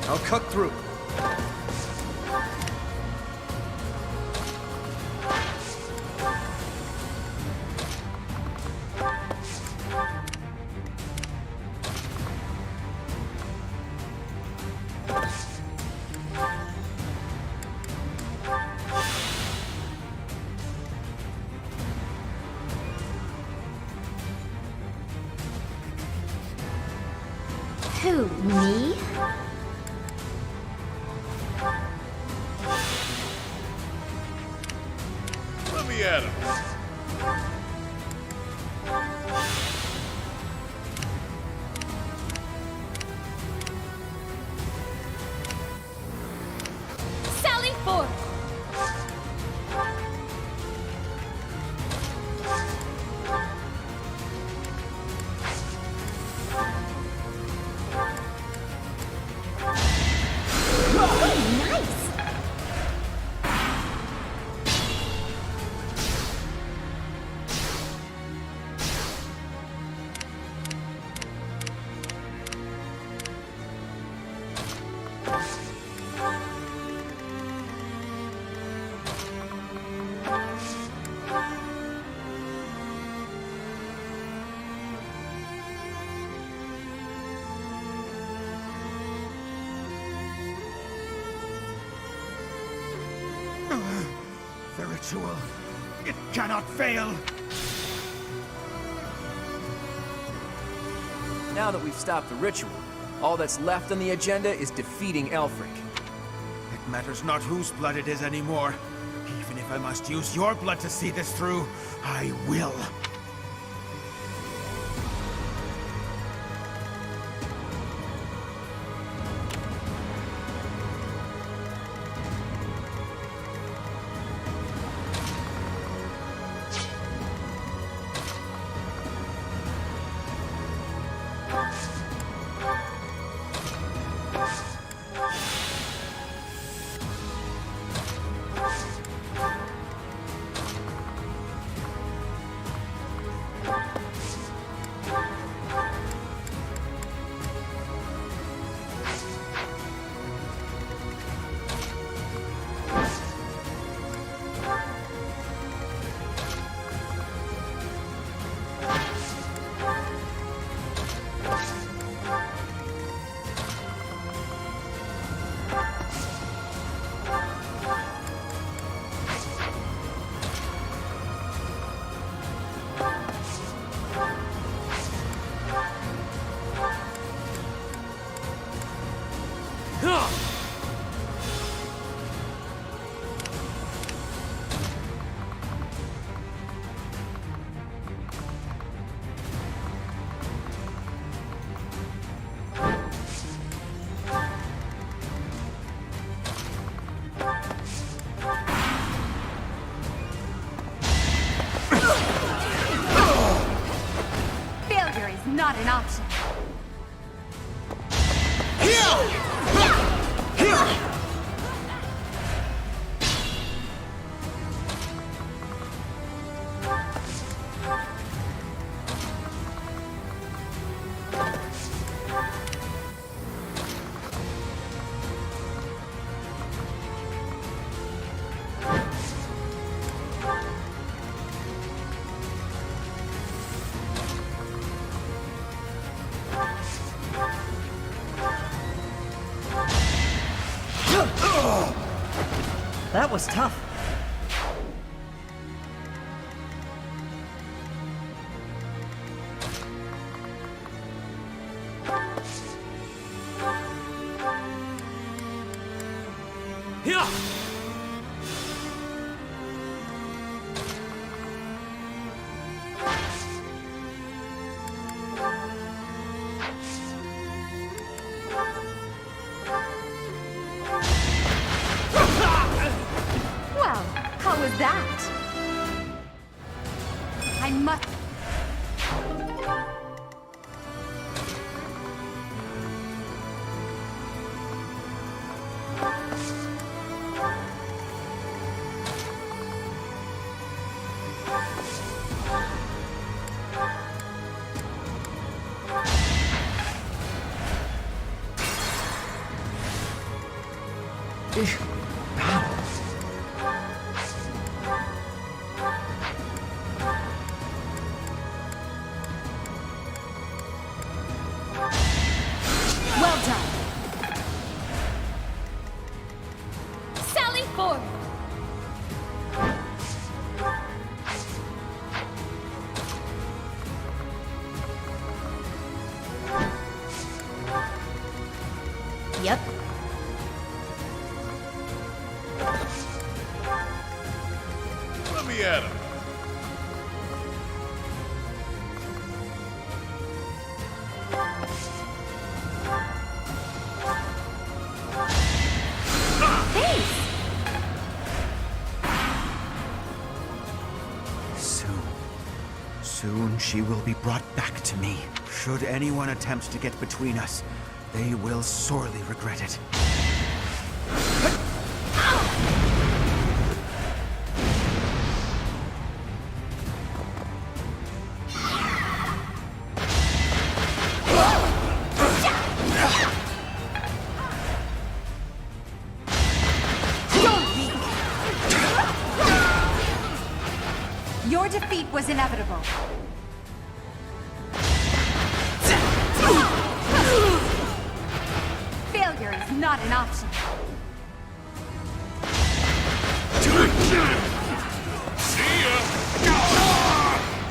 I'll cut through. Who, me? Let me at him. Sally forth! Nice! The ritual. It cannot fail. Now that we've stopped the ritual, all that's left on the agenda is defeating Elfric. It matters not whose blood it is anymore. Even if I must use your blood to see this through, I will. Failure is not an option. That was tough. Well, how was that? I must... Well done. Sally forward. Yep. Let me at him. Soon she will be brought back to me. Should anyone attempt to get between us, they will sorely regret it. Your defeat was inevitable. Failure is not an option. See ya!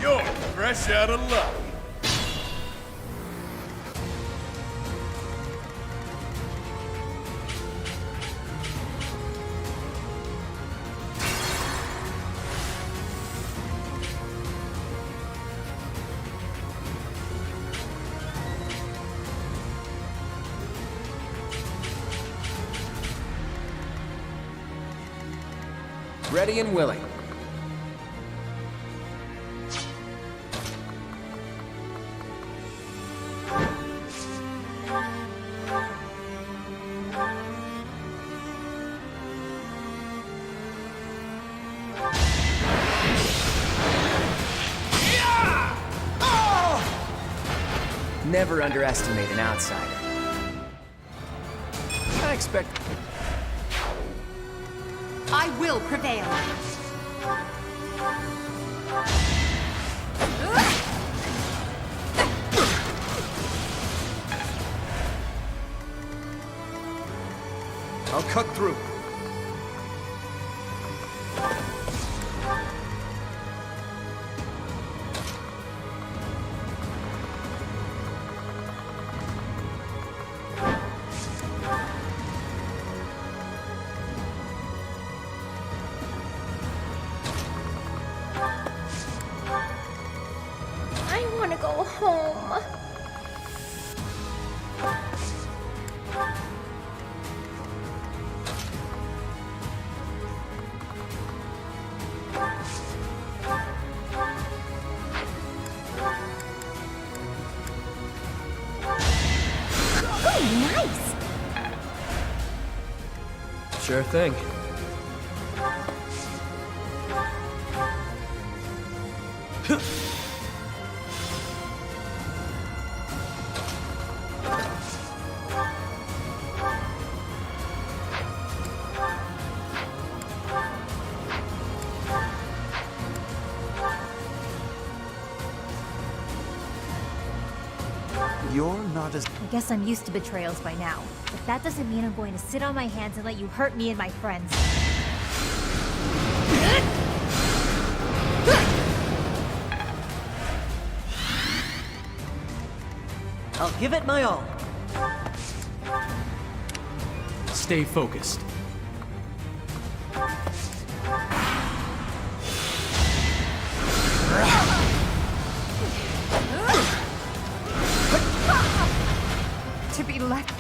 You're fresh out of luck. Ready and willing. Never underestimate an outsider. I expect... I will prevail. I'll cut through. I want to go home. Really nice. Sure thing. You're not as... I guess I'm used to betrayals by now. But that doesn't mean I'm going to sit on my hands and let you hurt me and my friends. I'll give it my all. Stay focused. To be left.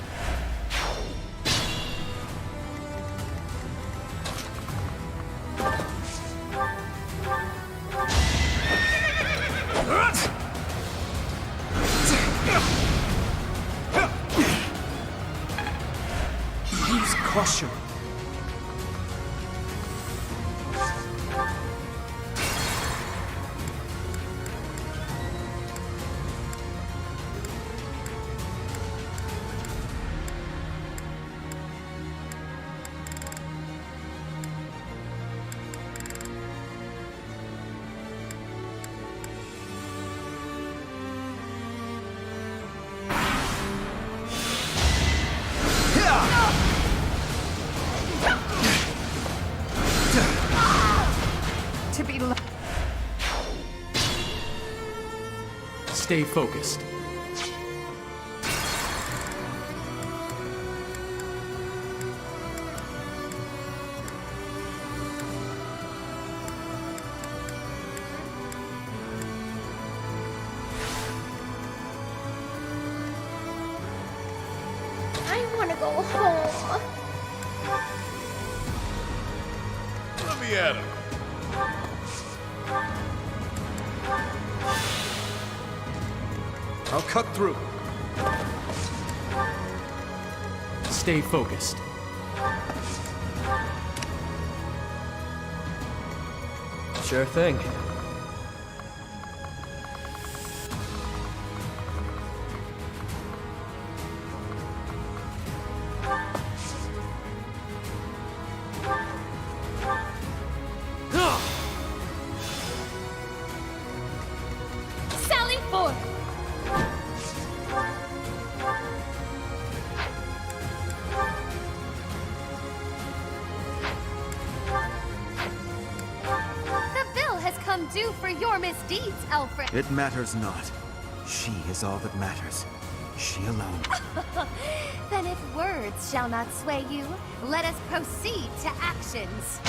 Use caution. To be left. Stay focused. I want to go home. Let me at him. I'll cut through. Stay focused. Sure thing. Sally forth! The bill has come due for your misdeeds, Alfred. It matters not. She is all that matters. She alone. Then if words shall not sway you, let us proceed to actions.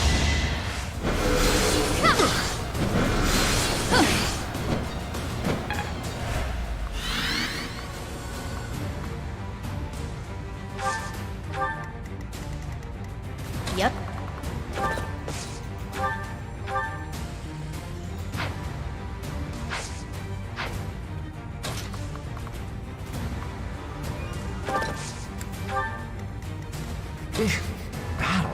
Yep. Battle.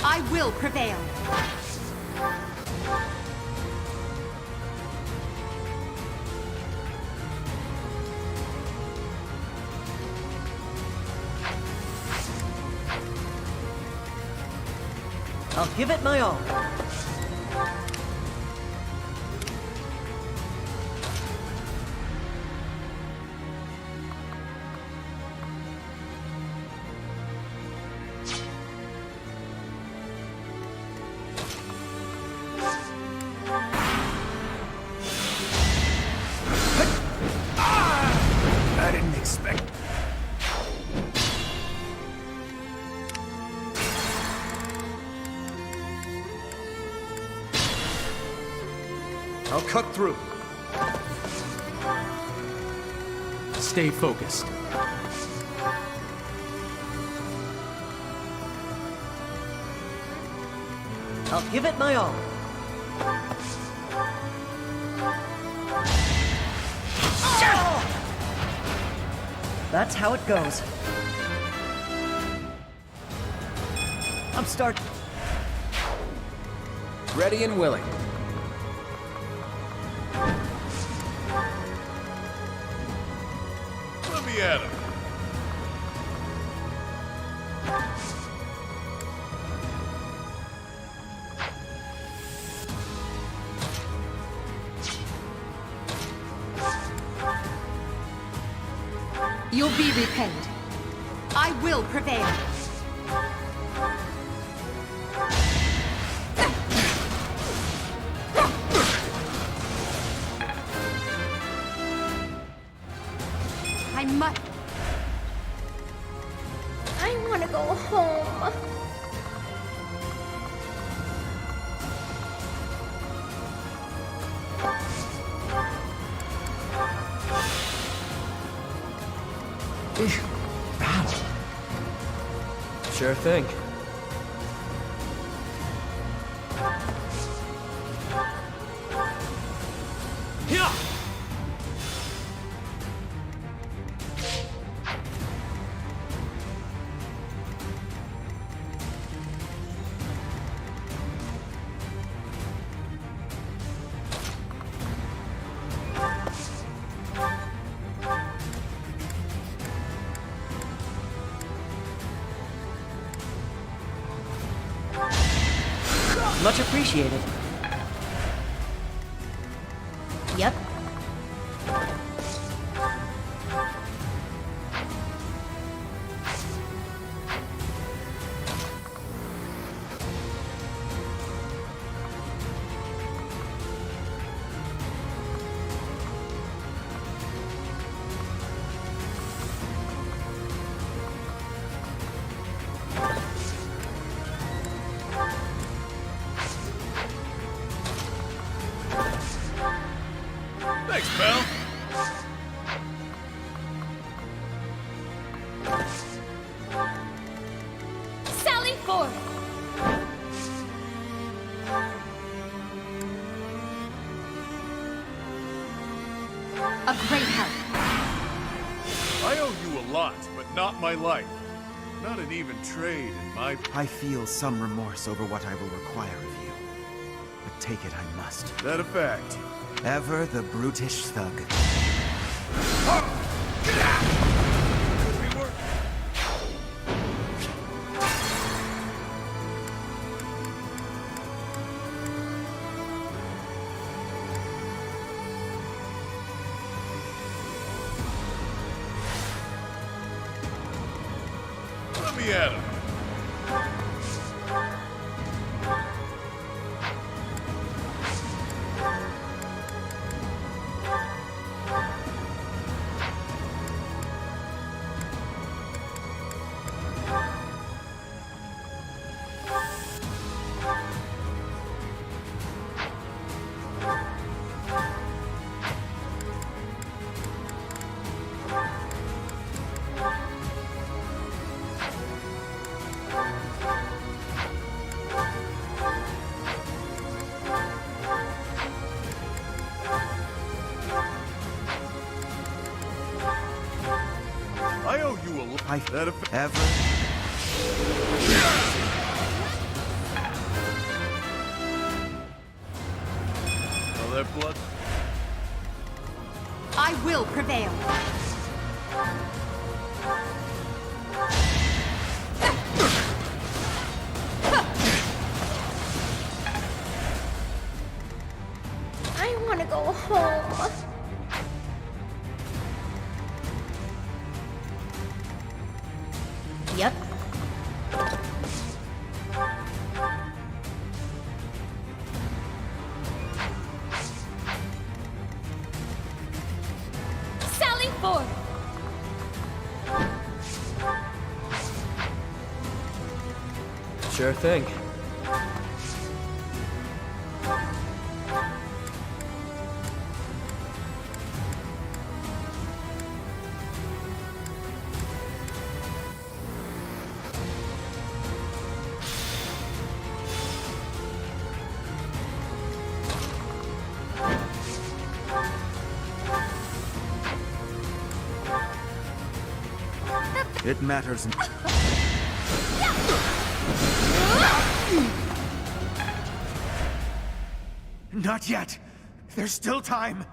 I will prevail. I'll give it my all. I didn't expect. I'll cut through. stay focused. I'll give it my all. That's how it goes. I'm start. Ready and willing. Let me at him. You'll be repaid. I will prevail. I must... I want to go home. Battle. Sure thing. Much appreciated. Yep. Thanks, pal. Sally forth! A great help. I owe you a lot, but not my life. Not an even trade in my... I feel some remorse over what I will require of you. But take it I must. That a fact. Ever the brutish thug. Let me at him. I owe you a life. That a Ever. All that blood. I will prevail. I want to go home. Yep. Sally forth! Sure thing. It matters. Not yet. There's still time.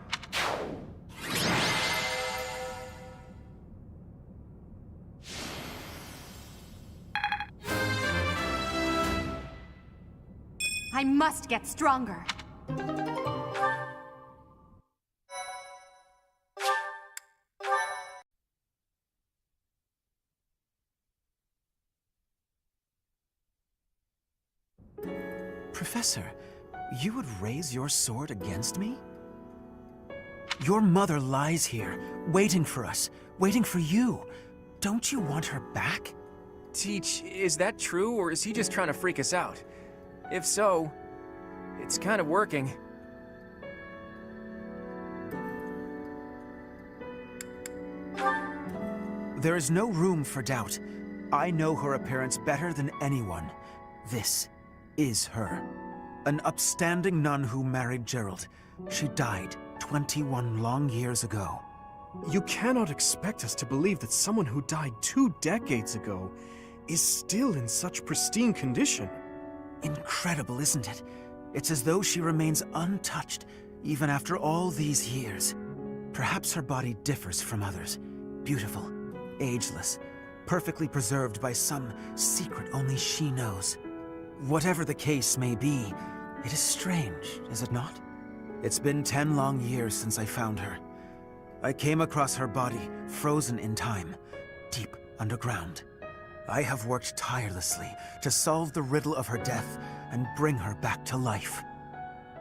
I must get stronger. Professor, you would raise your sword against me? Your mother lies here, waiting for us, waiting for you. Don't you want her back? Teach, is that true, or is he just trying to freak us out? If so, it's kind of working. There is no room for doubt. I know her appearance better than anyone. This is her. An upstanding nun who married Gerald. She died 21 long years ago. You cannot expect us to believe that someone who died 2 decades ago is still in such pristine condition. Incredible, isn't it? It's as though she remains untouched, even after all these years. Perhaps her body differs from others. Beautiful, ageless, perfectly preserved by some secret only she knows. Whatever the case may be, it is strange, is it not? It's been 10 long years since I found her. I came across her body, frozen in time, deep underground. I have worked tirelessly to solve the riddle of her death and bring her back to life.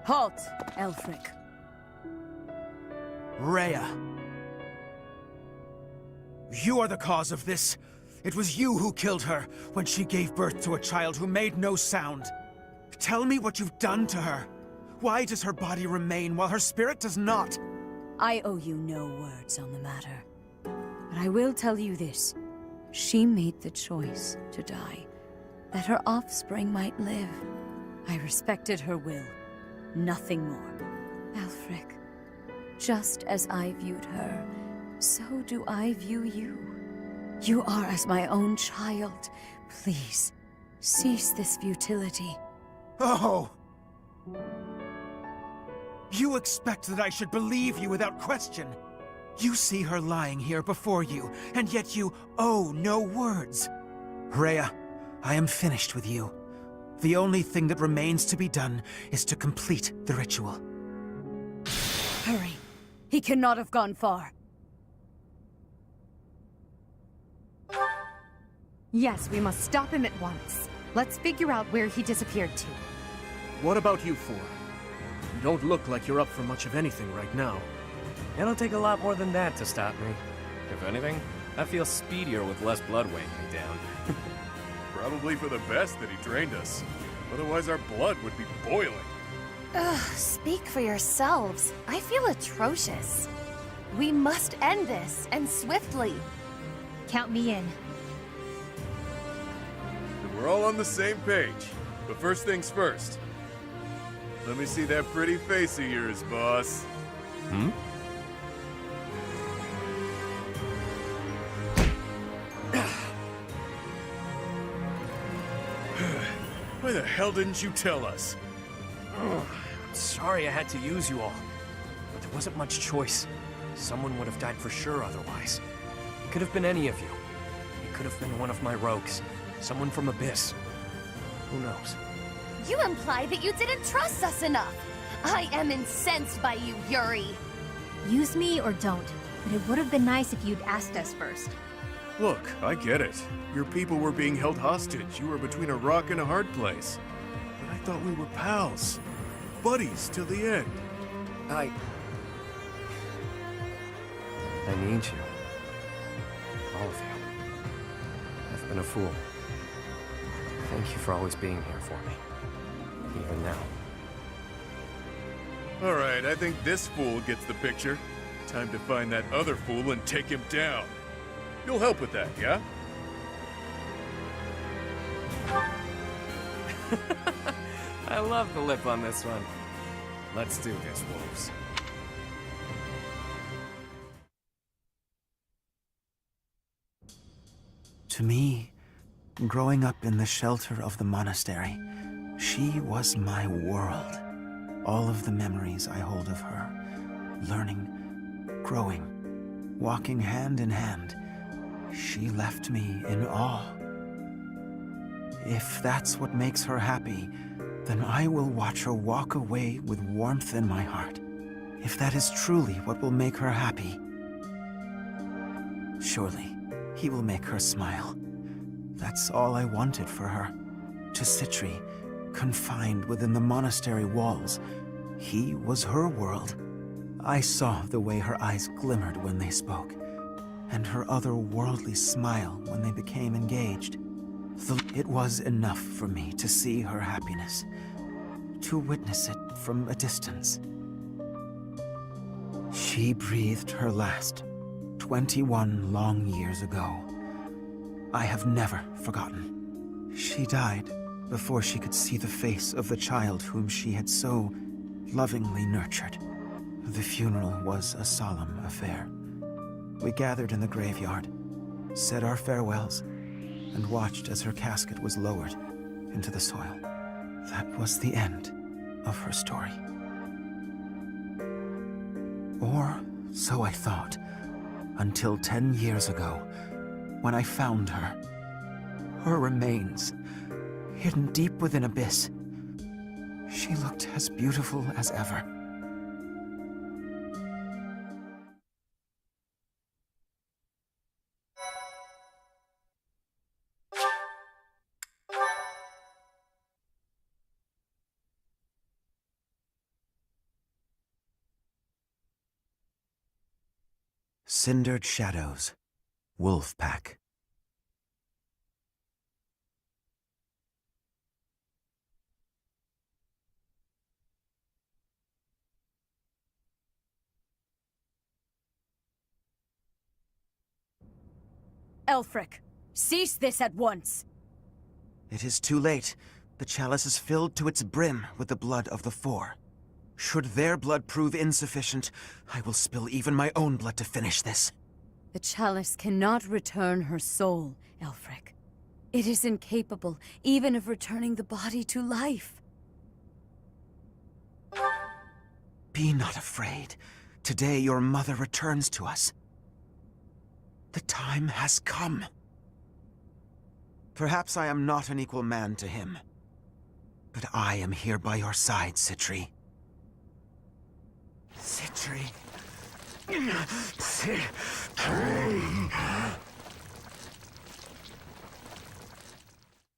Halt, Elfric. Rhea. You are the cause of this. It was you who killed her when she gave birth to a child who made no sound. Tell me what you've done to her. Why does her body remain while her spirit does not? I owe you no words on the matter. But I will tell you this. She made the choice to die, that her offspring might live. I respected her will, nothing more. Elfric, just as I viewed her, so do I view you. You are as my own child. Please, cease this futility. Oh! You expect that I should believe you without question. You see her lying here before you, and yet you owe no words. Rhea, I am finished with you. The only thing that remains to be done is to complete the ritual. Hurry. He cannot have gone far. Yes, we must stop him at once. Let's figure out where he disappeared to. What about you four? You don't look like you're up for much of anything right now. It'll take a lot more than that to stop me. If anything, I feel speedier with less blood weighing me down. Probably for the best that he trained us. Otherwise our blood would be boiling. Ugh, speak for yourselves. I feel atrocious. We must end this, and swiftly. Count me in. And we're all on the same page. But first things first. Let me see that pretty face of yours, boss. Hmm? Why the hell didn't you tell us? Sorry I had to use you all, but there wasn't much choice. Someone would have died for sure otherwise. It could have been any of you. It could have been one of my rogues. Someone from Abyss. Who knows? You imply that you didn't trust us enough. I am incensed by you, Yuri. Use me or don't, but it would have been nice if you'd asked us first. Look, I get it. Your people were being held hostage. You were between a rock and a hard place. But I thought we were pals. Buddies till the end. I need you. All of you. I've been a fool. Thank you for always being here for me. Even now. Alright, I think this fool gets the picture. Time to find that other fool and take him down. You'll help with that, yeah? I love the lip on this one. Let's do this, wolves. To me, growing up in the shelter of the monastery, she was my world. All of the memories I hold of her, learning, growing, walking hand in hand, she left me in awe. If that's what makes her happy, then I will watch her walk away with warmth in my heart. If that is truly what will make her happy, surely he will make her smile. That's all I wanted for her. To Citri, confined within the monastery walls, he was her world. I saw the way her eyes glimmered when they spoke, and her otherworldly smile when they became engaged. It was enough for me to see her happiness, to witness it from a distance. She breathed her last 21 long years ago. I have never forgotten. She died before she could see the face of the child whom she had so lovingly nurtured. The funeral was a solemn affair. We gathered in the graveyard, said our farewells, and watched as her casket was lowered into the soil. That was the end of her story. Or so I thought, until 10 years ago, when I found her. Her remains, hidden deep within Abyss. She looked as beautiful as ever. Cindered Shadows, Wolf Pack. Elfric, cease this at once! It is too late. The chalice is filled to its brim with the blood of the Four. Should their blood prove insufficient, I will spill even my own blood to finish this. The chalice cannot return her soul, Elfric. It is incapable even of returning the body to life. Be not afraid. Today your mother returns to us. The time has come. Perhaps I am not an equal man to him, but I am here by your side, Citri. Citri.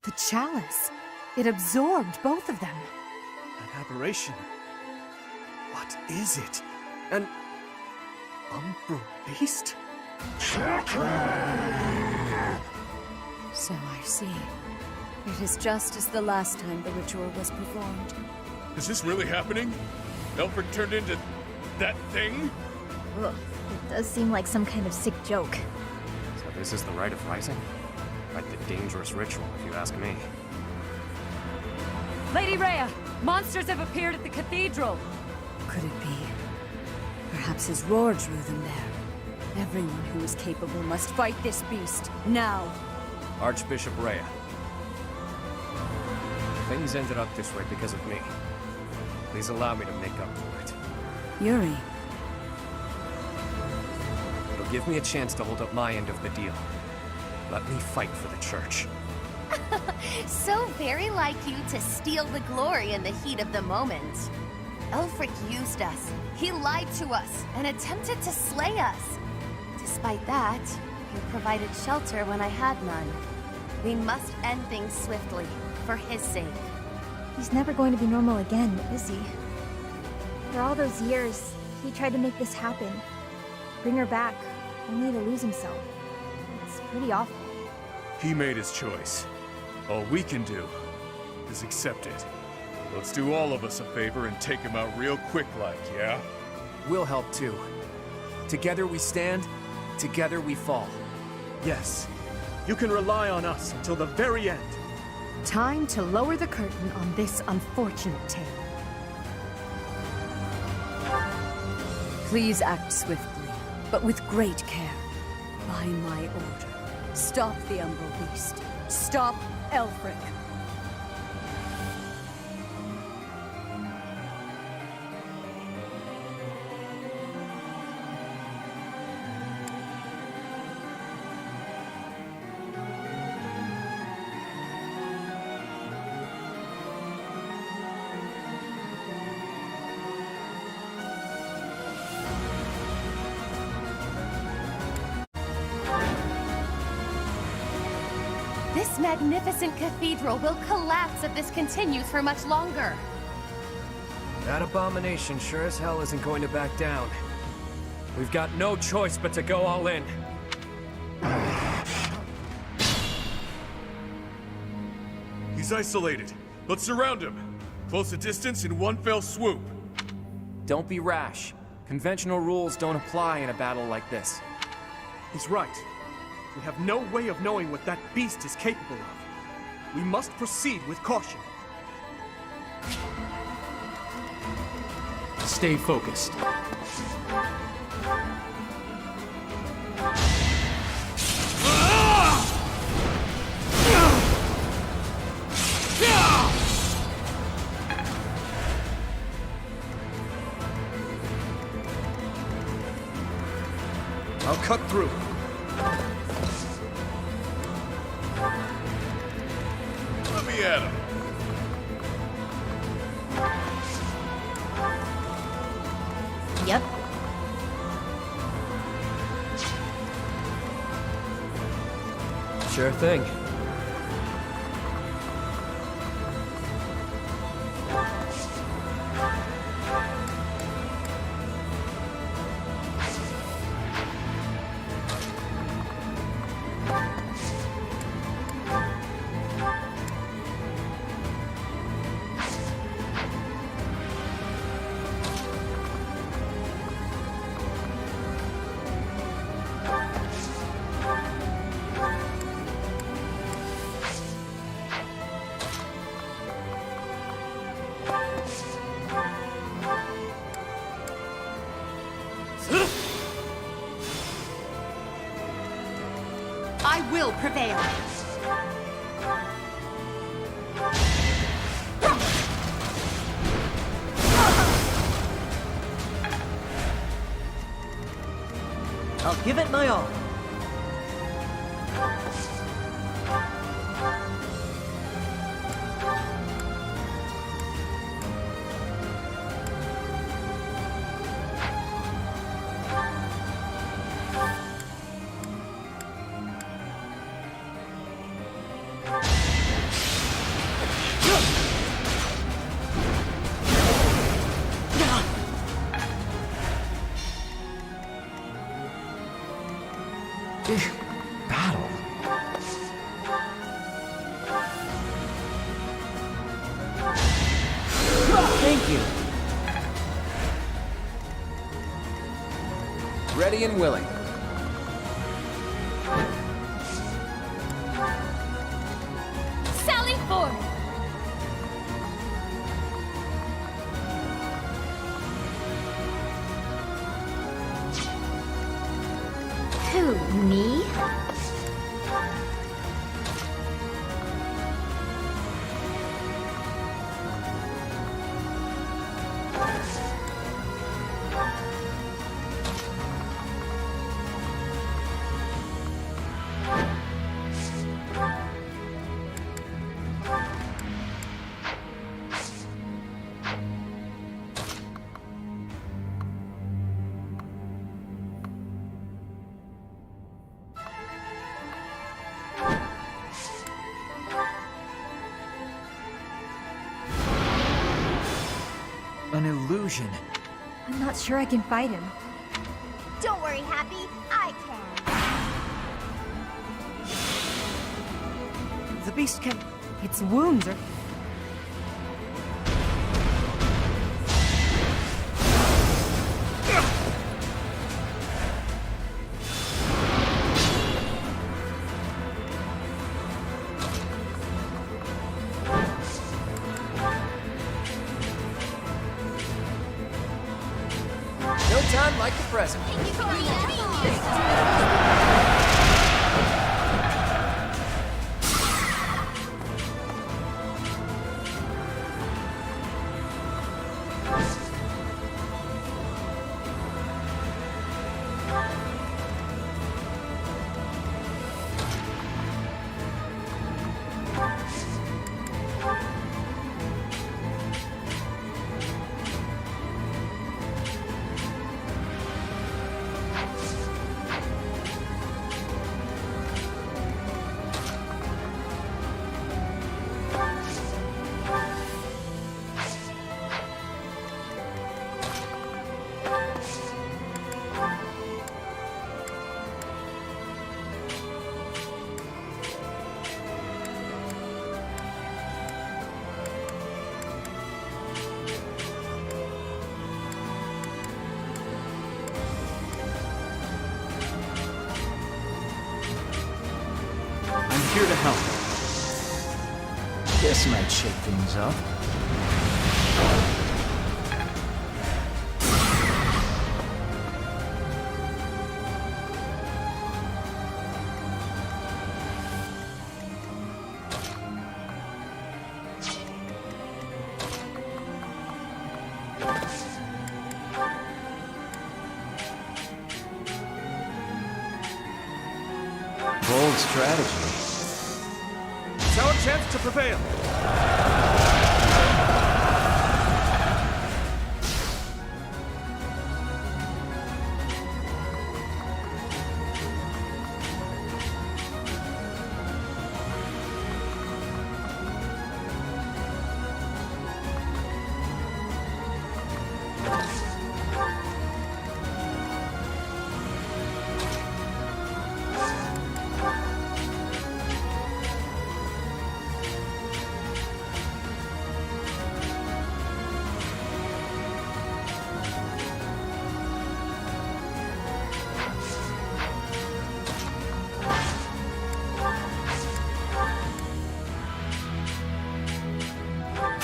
The chalice. It absorbed both of them. An aberration. What is it? An umbral beast? So I see. It is just as the last time the ritual was performed. Is this really happening? Elfric turned into that thing? Ugh, it does seem like some kind of sick joke. So this is the Rite of Rising? Quite the dangerous ritual, if you ask me. Lady Rhea! Monsters have appeared at the cathedral! Could it be? Perhaps his roar drew them there. Everyone who is capable must fight this beast, now! Archbishop Rhea. Things ended up this way because of me. Please allow me to make up for it. Yuri. It'll give me a chance to hold up my end of the deal. Let me fight for the church. So very like you to steal the glory in the heat of the moment. Elfric used us. He lied to us and attempted to slay us. Despite that, he provided shelter when I had none. We must end things swiftly, for his sake. He's never going to be normal again, is he? For all those years, he tried to make this happen. Bring her back, only to lose himself. It's pretty awful. He made his choice. All we can do is accept it. Let's do all of us a favor and take him out real quick like, yeah? We'll help too. Together we stand, together we fall. Yes, you can rely on us until the very end. Time to lower the curtain on this unfortunate tale. Please act swiftly, but with great care. By my order. Stop the Umbral Beast. Stop Elfric. This magnificent cathedral will collapse if this continues for much longer. That abomination sure as hell isn't going to back down. We've got no choice but to go all in. He's isolated. Let's surround him. Close the distance in one fell swoop. Don't be rash. Conventional rules don't apply in a battle like this. He's right. We have no way of knowing what that beast is capable of. We must proceed with caution. Stay focused. I'll cut through. Let me at him. Yep. Sure thing. I will prevail. I'll give it my all. Battle. Thank you. Ready and willing. Sally forth! Who, me? An illusion. I'm not sure I can fight him. Don't worry, Happy. I can. The beast can... Its wounds are... No time like the present. here to help. This might shake things up. Bold strategy. It's our chance to prevail.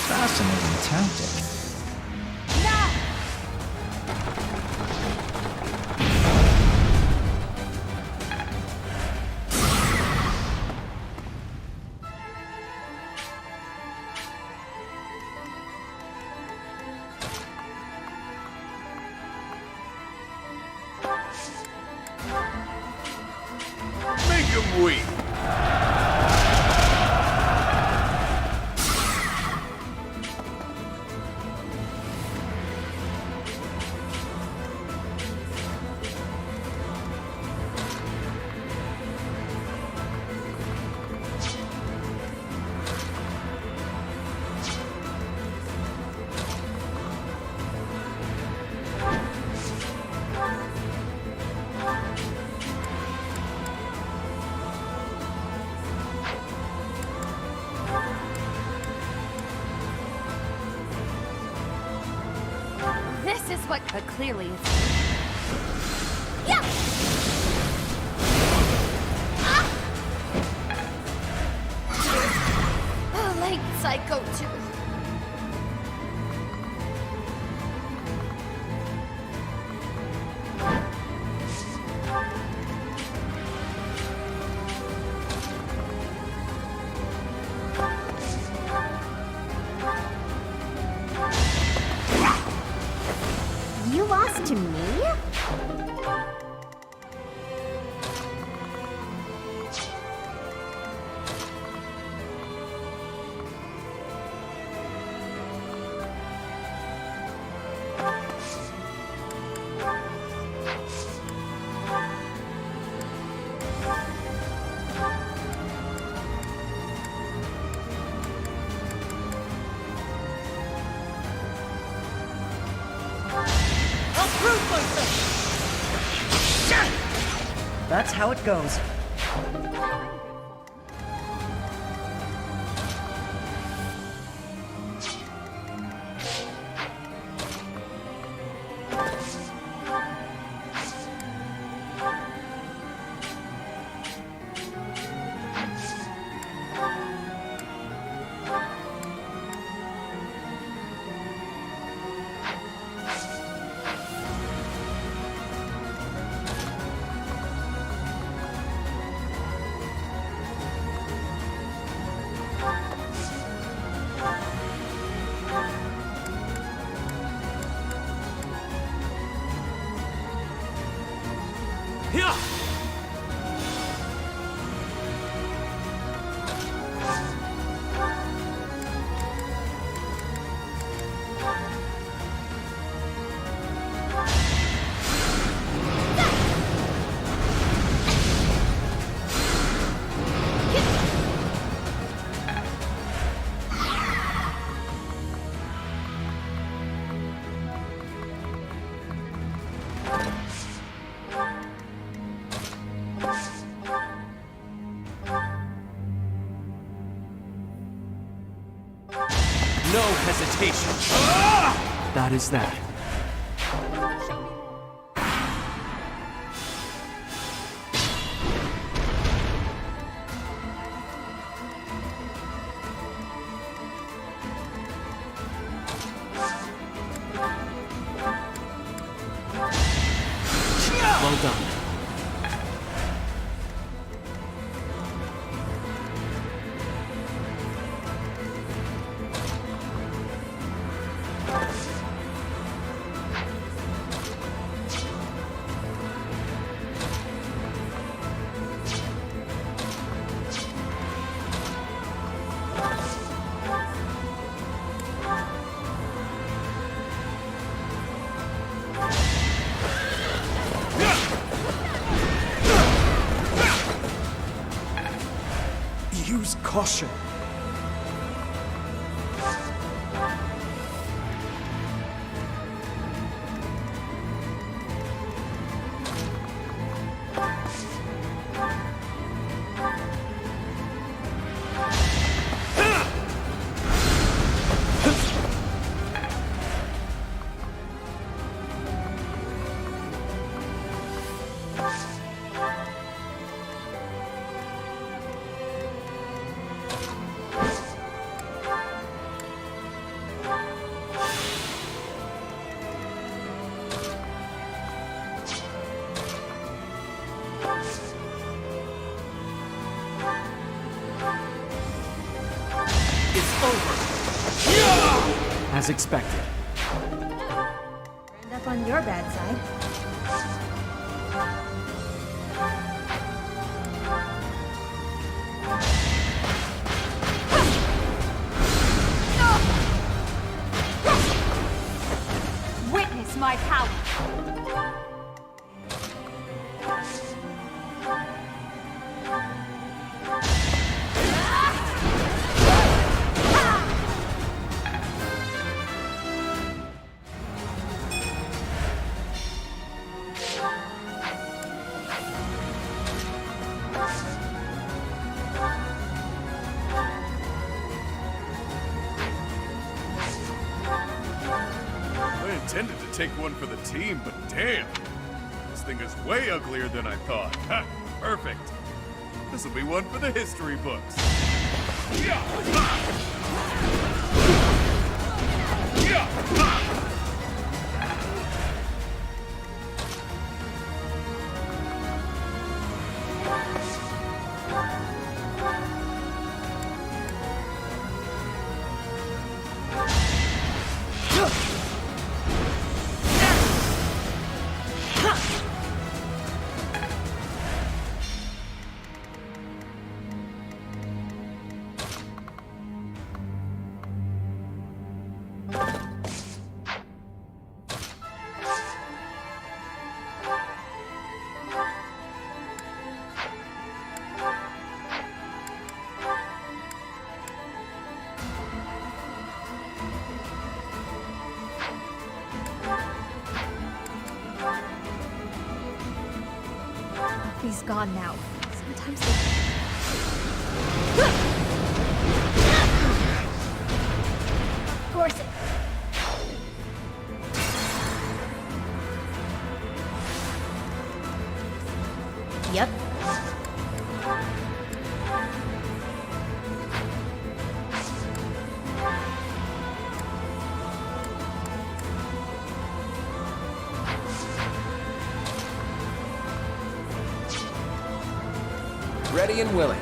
Fascinating tactic. Make him weep. This is what. But clearly it's. Yeah! Ah! Late Psycho 2. You lost to me? That's how it goes. Yeah! No hesitation. That is that. Use caution. As expected. End up on your bad side. Witness my power. I intended to take one for the team, but damn! This thing is way uglier than I thought. Ha! Perfect! This'll be one for the history books. He's gone now. Sometimes Of course it. Yep. Ready and willing.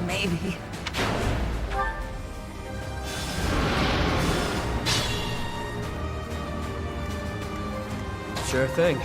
Maybe. Sure thing.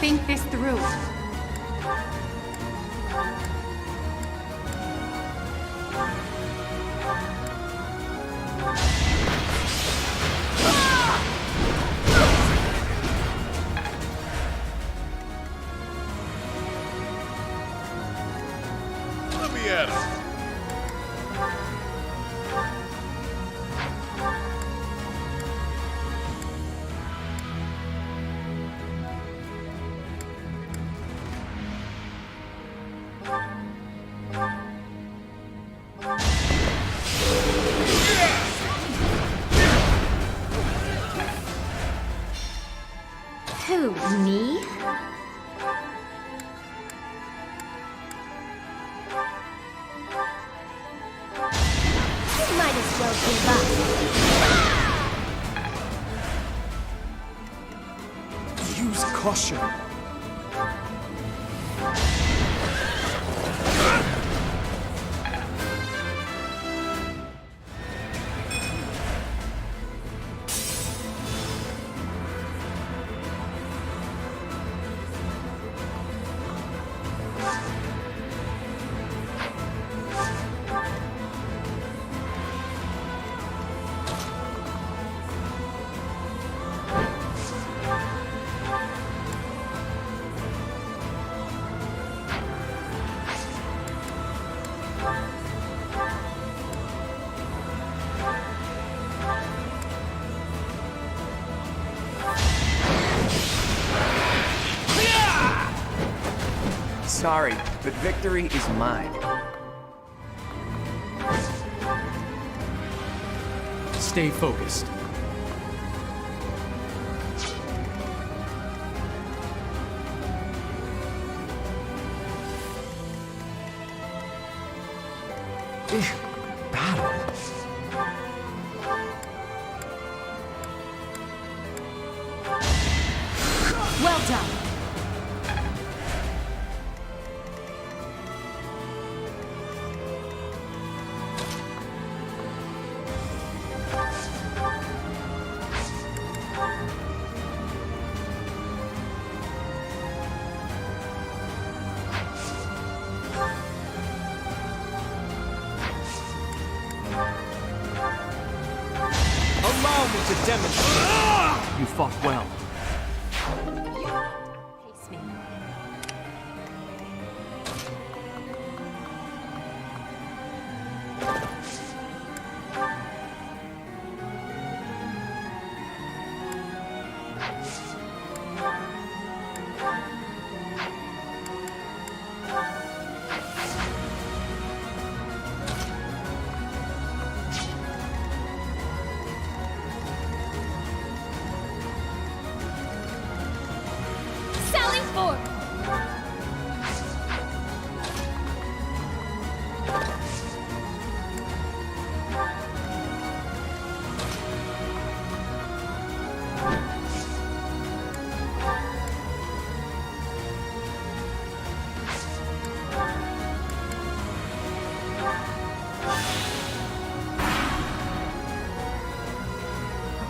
Think this through. Who, me? You might as well give up. Use caution. Sorry, but victory is mine. Stay focused. Battle? Well done. Allow me to demonstrate. You fought well. Face me. Sally forth!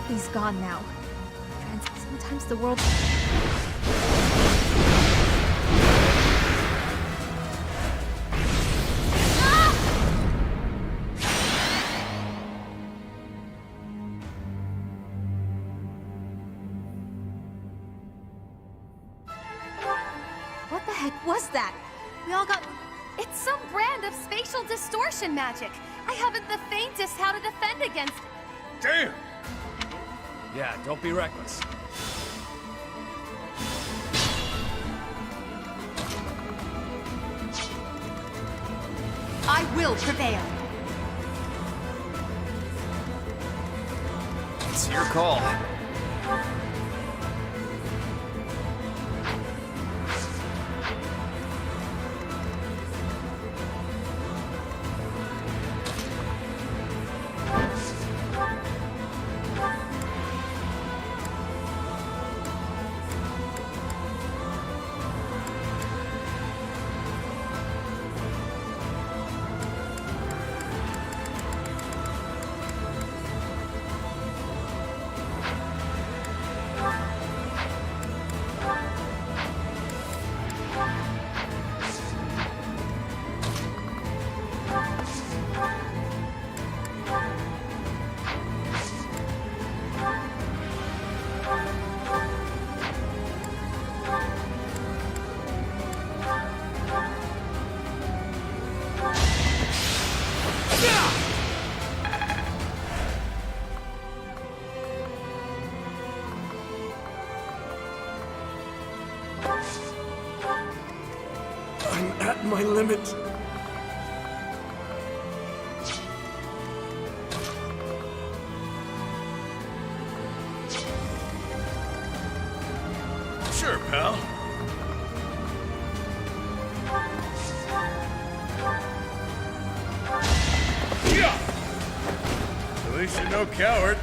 He's gone now. Sometimes the world... What the heck was that? We all got... It's some brand of spatial distortion magic. I haven't the faintest how to defend against it. Damn! Yeah, don't be reckless. I will prevail. It's your call. I'm at my limit. Sure, pal. Yeah! At least you're no coward.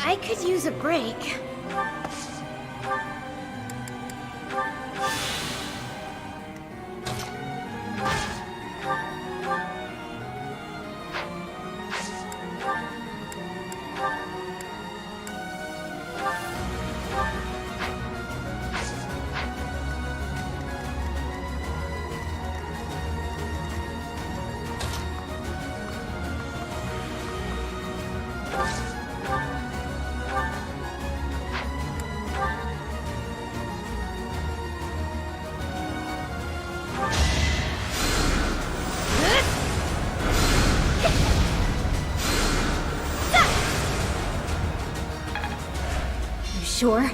I could use a break. Sure.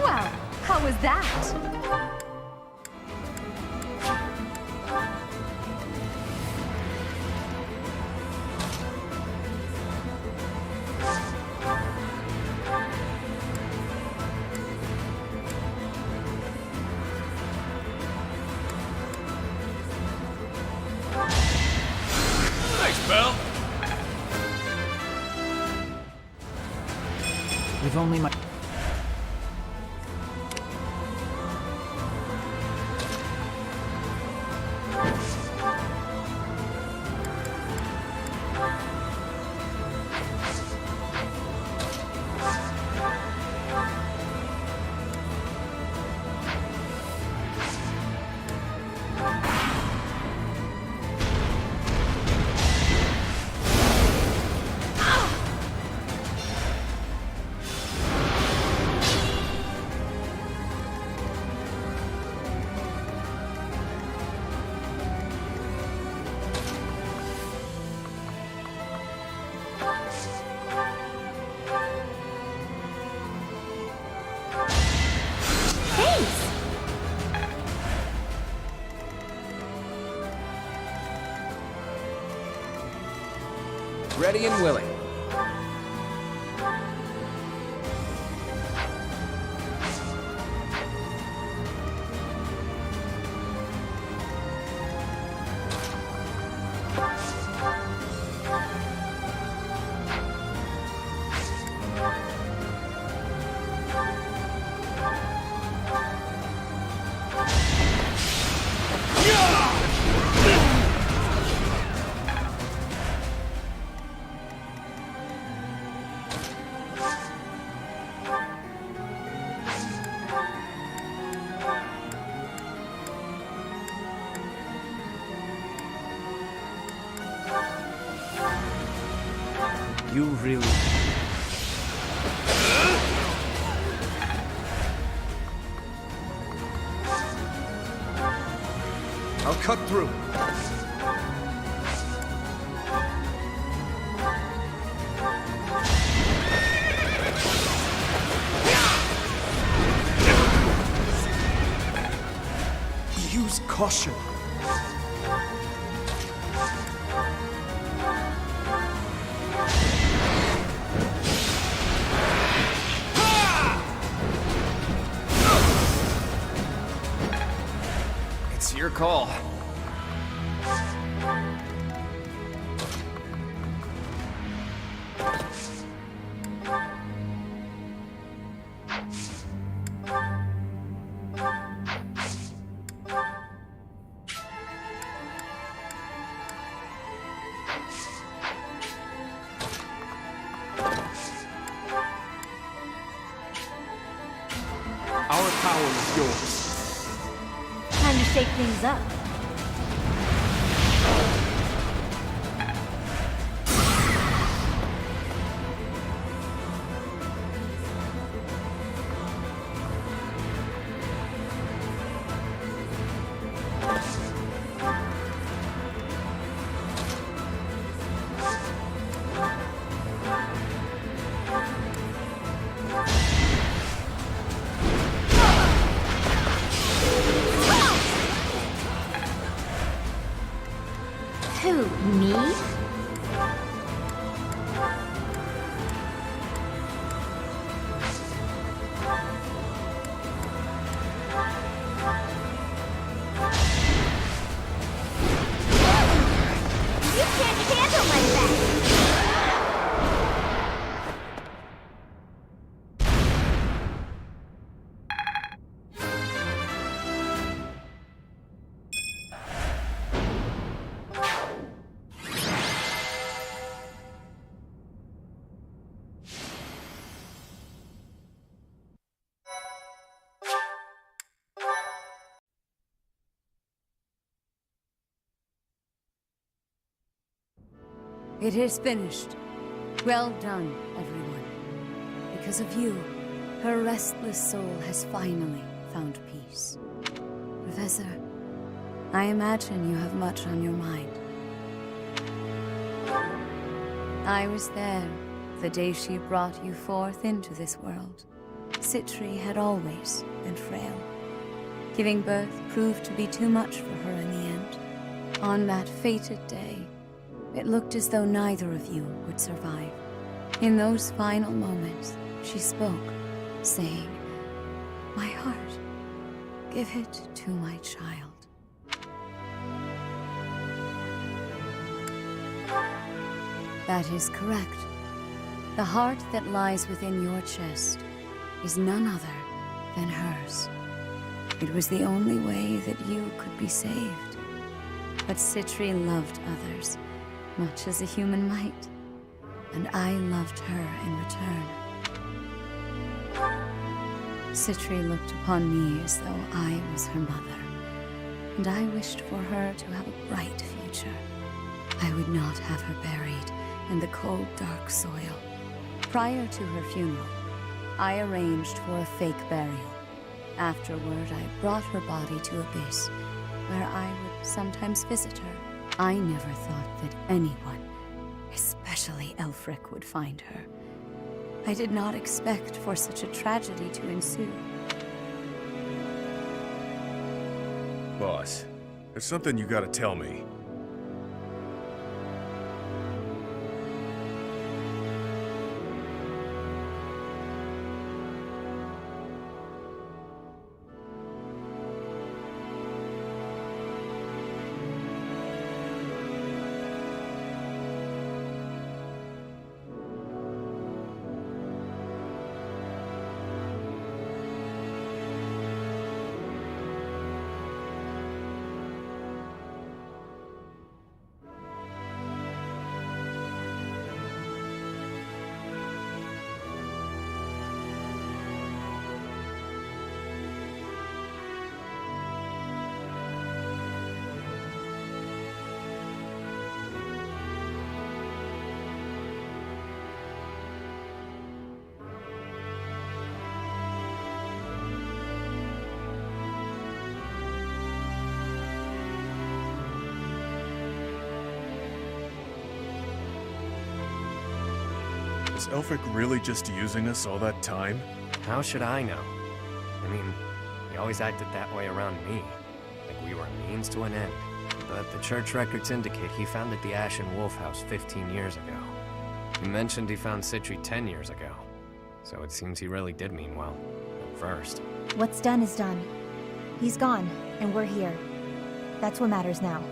Well, how was that? Thanks, pal. If only my... Ready and willing. You really... I'll cut through. Use caution. It's your call. power is yours. Time to shake things up. Who, me? You can't handle my back! It is finished. Well done, everyone. Because of you, her restless soul has finally found peace. Professor, I imagine you have much on your mind. I was there the day she brought you forth into this world. Citri had always been frail. Giving birth proved to be too much for her in the end. On that fated day, it looked as though neither of you would survive. In those final moments, she spoke, saying, "My heart, give it to my child." That is correct. The heart that lies within your chest is none other than hers. It was the only way that you could be saved. But Citri loved others, much as a human might, and I loved her in return. Citri looked upon me as though I was her mother, and I wished for her to have a bright future. I would not have her buried in the cold, dark soil. Prior to her funeral, I arranged for a fake burial. Afterward, I brought her body to Abyss, where I would sometimes visit her. I never thought that anyone, especially Elfric, would find her. I did not expect for such a tragedy to ensue. Boss, there's something you gotta tell me. Was Elfric really just using us all that time? How should I know? I mean, he always acted that way around me, like we were a means to an end. But the church records indicate he founded the Ashen Wolf House 15 years ago. He mentioned he found Citri 10 years ago, so it seems he really did mean well, at first. What's done is done. He's gone, and we're here. That's what matters now.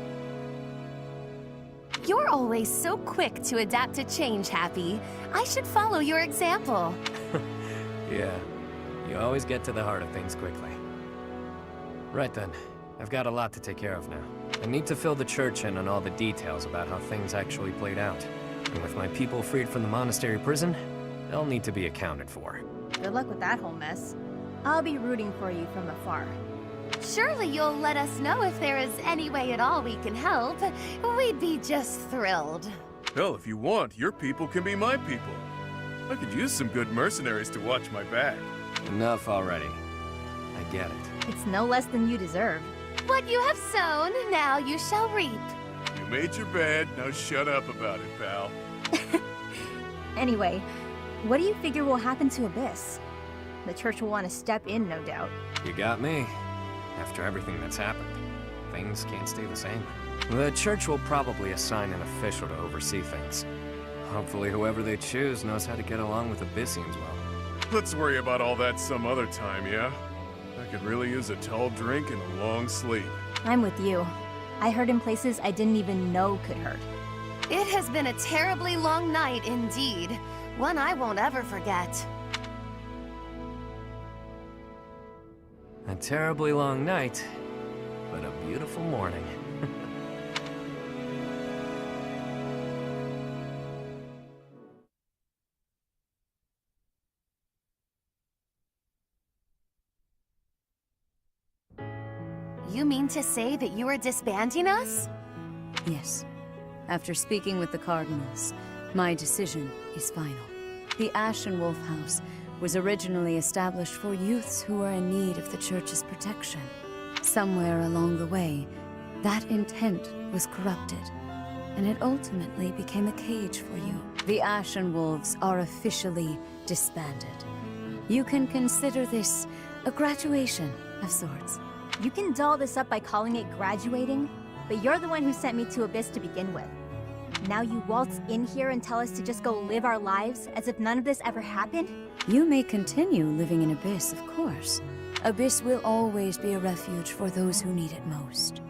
You're always so quick to adapt to change, Happy. I should follow your example. Yeah, you always get to the heart of things quickly. Right then, I've got a lot to take care of now. I need to fill the church in on all the details about how things actually played out. And with my people freed from the monastery prison, they'll need to be accounted for. Good luck with that whole mess. I'll be rooting for you from afar. Surely you'll let us know if there is any way at all we can help. We'd be just thrilled. Hell, if you want, your people can be my people. I could use some good mercenaries to watch my back. Enough already. I get it. It's no less than you deserve. What you have sown, now you shall reap. You made your bed, now shut up about it, pal. Anyway, what do you figure will happen to Abyss? The church will want to step in, no doubt. You got me. After everything that's happened, things can't stay the same. The church will probably assign an official to oversee things. Hopefully whoever they choose knows how to get along with Abyssians well. Let's worry about all that some other time, yeah? I could really use a tall drink and a long sleep. I'm with you. I hurt in places I didn't even know could hurt. It has been a terribly long night indeed. One I won't ever forget. A terribly long night, but a beautiful morning. You mean to say that you are disbanding us? Yes. After speaking with the Cardinals, my decision is final. The Ashen Wolf House was originally established for youths who were in need of the Church's protection. Somewhere along the way, that intent was corrupted, and it ultimately became a cage for you. The Ashen Wolves are officially disbanded. You can consider this a graduation of sorts. You can doll this up by calling it graduating, but you're the one who sent me to Abyss to begin with. Now you waltz in here and tell us to just go live our lives as if none of this ever happened? You may continue living in Abyss, of course. Abyss will always be a refuge for those who need it most.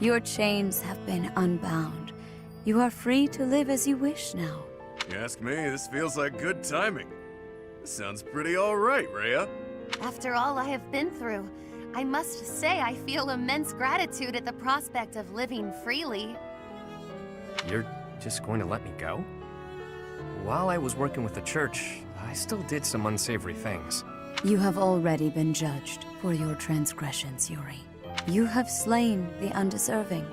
Your chains have been unbound. You are free to live as you wish now. You ask me, this feels like good timing. This sounds pretty alright, Rhea. After all I have been through, I must say I feel immense gratitude at the prospect of living freely. You're just going to let me go? While I was working with the church, I still did some unsavory things. You have already been judged for your transgressions, Yuri. You have slain the undeserving.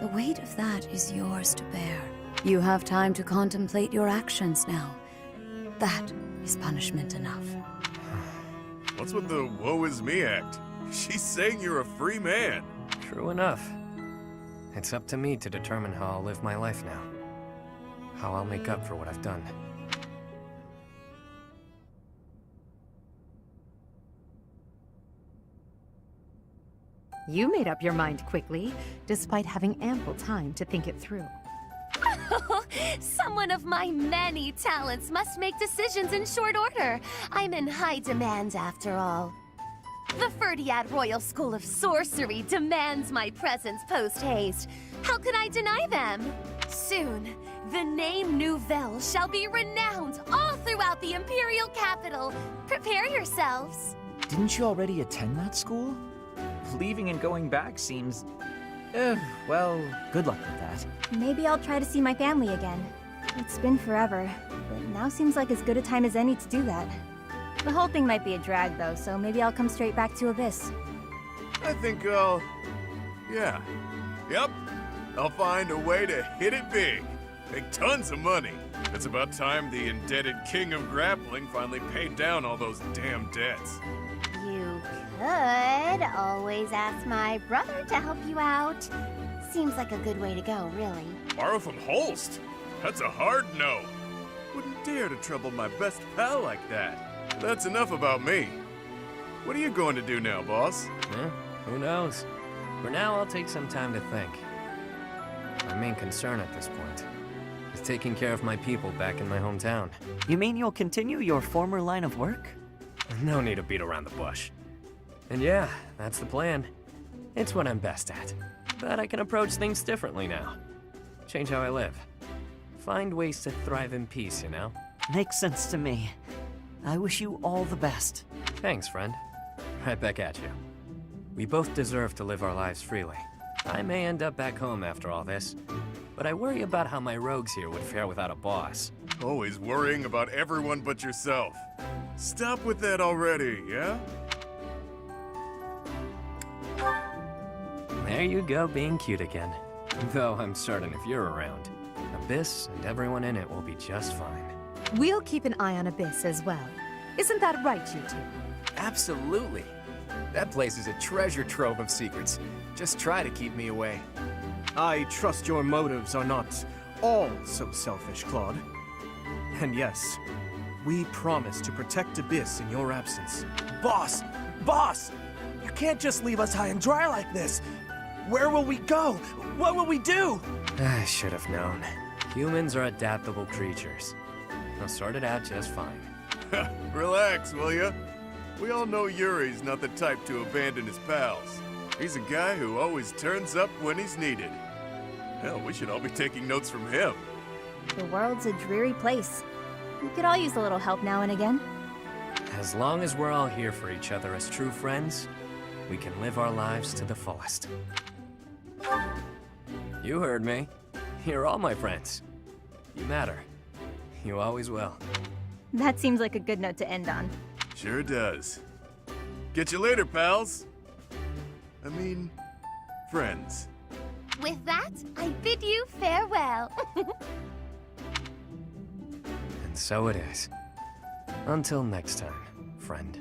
The weight of that is yours to bear. You have time to contemplate your actions now. That is punishment enough. What's with the woe is me act? She's saying you're a free man. True enough. It's up to me to determine how I'll live my life now. How I'll make up for what I've done. You made up your mind quickly, despite having ample time to think it through. Someone of my many talents must make decisions in short order. I'm in high demand after all. The Ferdiad Royal School of Sorcery demands my presence post-haste. How could I deny them? Soon, the name Nouvelle shall be renowned all throughout the Imperial capital. Prepare yourselves. Didn't you already attend that school? Leaving and going back seems... well, good luck with that. Maybe I'll try to see my family again. It's been forever, but now seems like as good a time as any to do that. The whole thing might be a drag though, so maybe I'll come straight back to Abyss. I think I'll... yeah. Yep. I'll find a way to hit it big. Make tons of money. It's about time the indebted king of grappling finally paid down all those damn debts. You could always ask my brother to help you out. Seems like a good way to go, really. Borrow from Holst? That's a hard no. Wouldn't dare to trouble my best pal like that. That's enough about me. What are you going to do now, boss? Who knows? For now, I'll take some time to think. My main concern at this point is taking care of my people back in my hometown. You mean you'll continue your former line of work? No need to beat around the bush. And yeah, that's the plan. It's what I'm best at. But I can approach things differently now. Change how I live. Find ways to thrive in peace, you know? Makes sense to me. I wish you all the best. Thanks, friend. Right back at you. We both deserve to live our lives freely. I may end up back home after all this, but I worry about how my rogues here would fare without a boss. Always worrying about everyone but yourself. Stop with that already, yeah? There you go, being cute again. Though I'm certain if you're around, Abyss and everyone in it will be just fine. We'll keep an eye on Abyss as well. Isn't that right, you two? Absolutely. That place is a treasure trove of secrets. Just try to keep me away. I trust your motives are not all so selfish, Claude. And yes, we promise to protect Abyss in your absence. Boss! Boss! You can't just leave us high and dry like this! Where will we go? What will we do? I should have known. Humans are adaptable creatures. They'll sort it out just fine. Relax, will ya? We all know Yuri's not the type to abandon his pals. He's a guy who always turns up when he's needed. Hell, we should all be taking notes from him. The world's a dreary place. We could all use a little help now and again. As long as we're all here for each other as true friends, we can live our lives to the fullest. You heard me. You're all my friends. You matter. You always will. That seems like a good note to end on. Sure does. Get you later, pals. I mean, friends. With that, I bid you farewell. And so it is. Until next time, friend.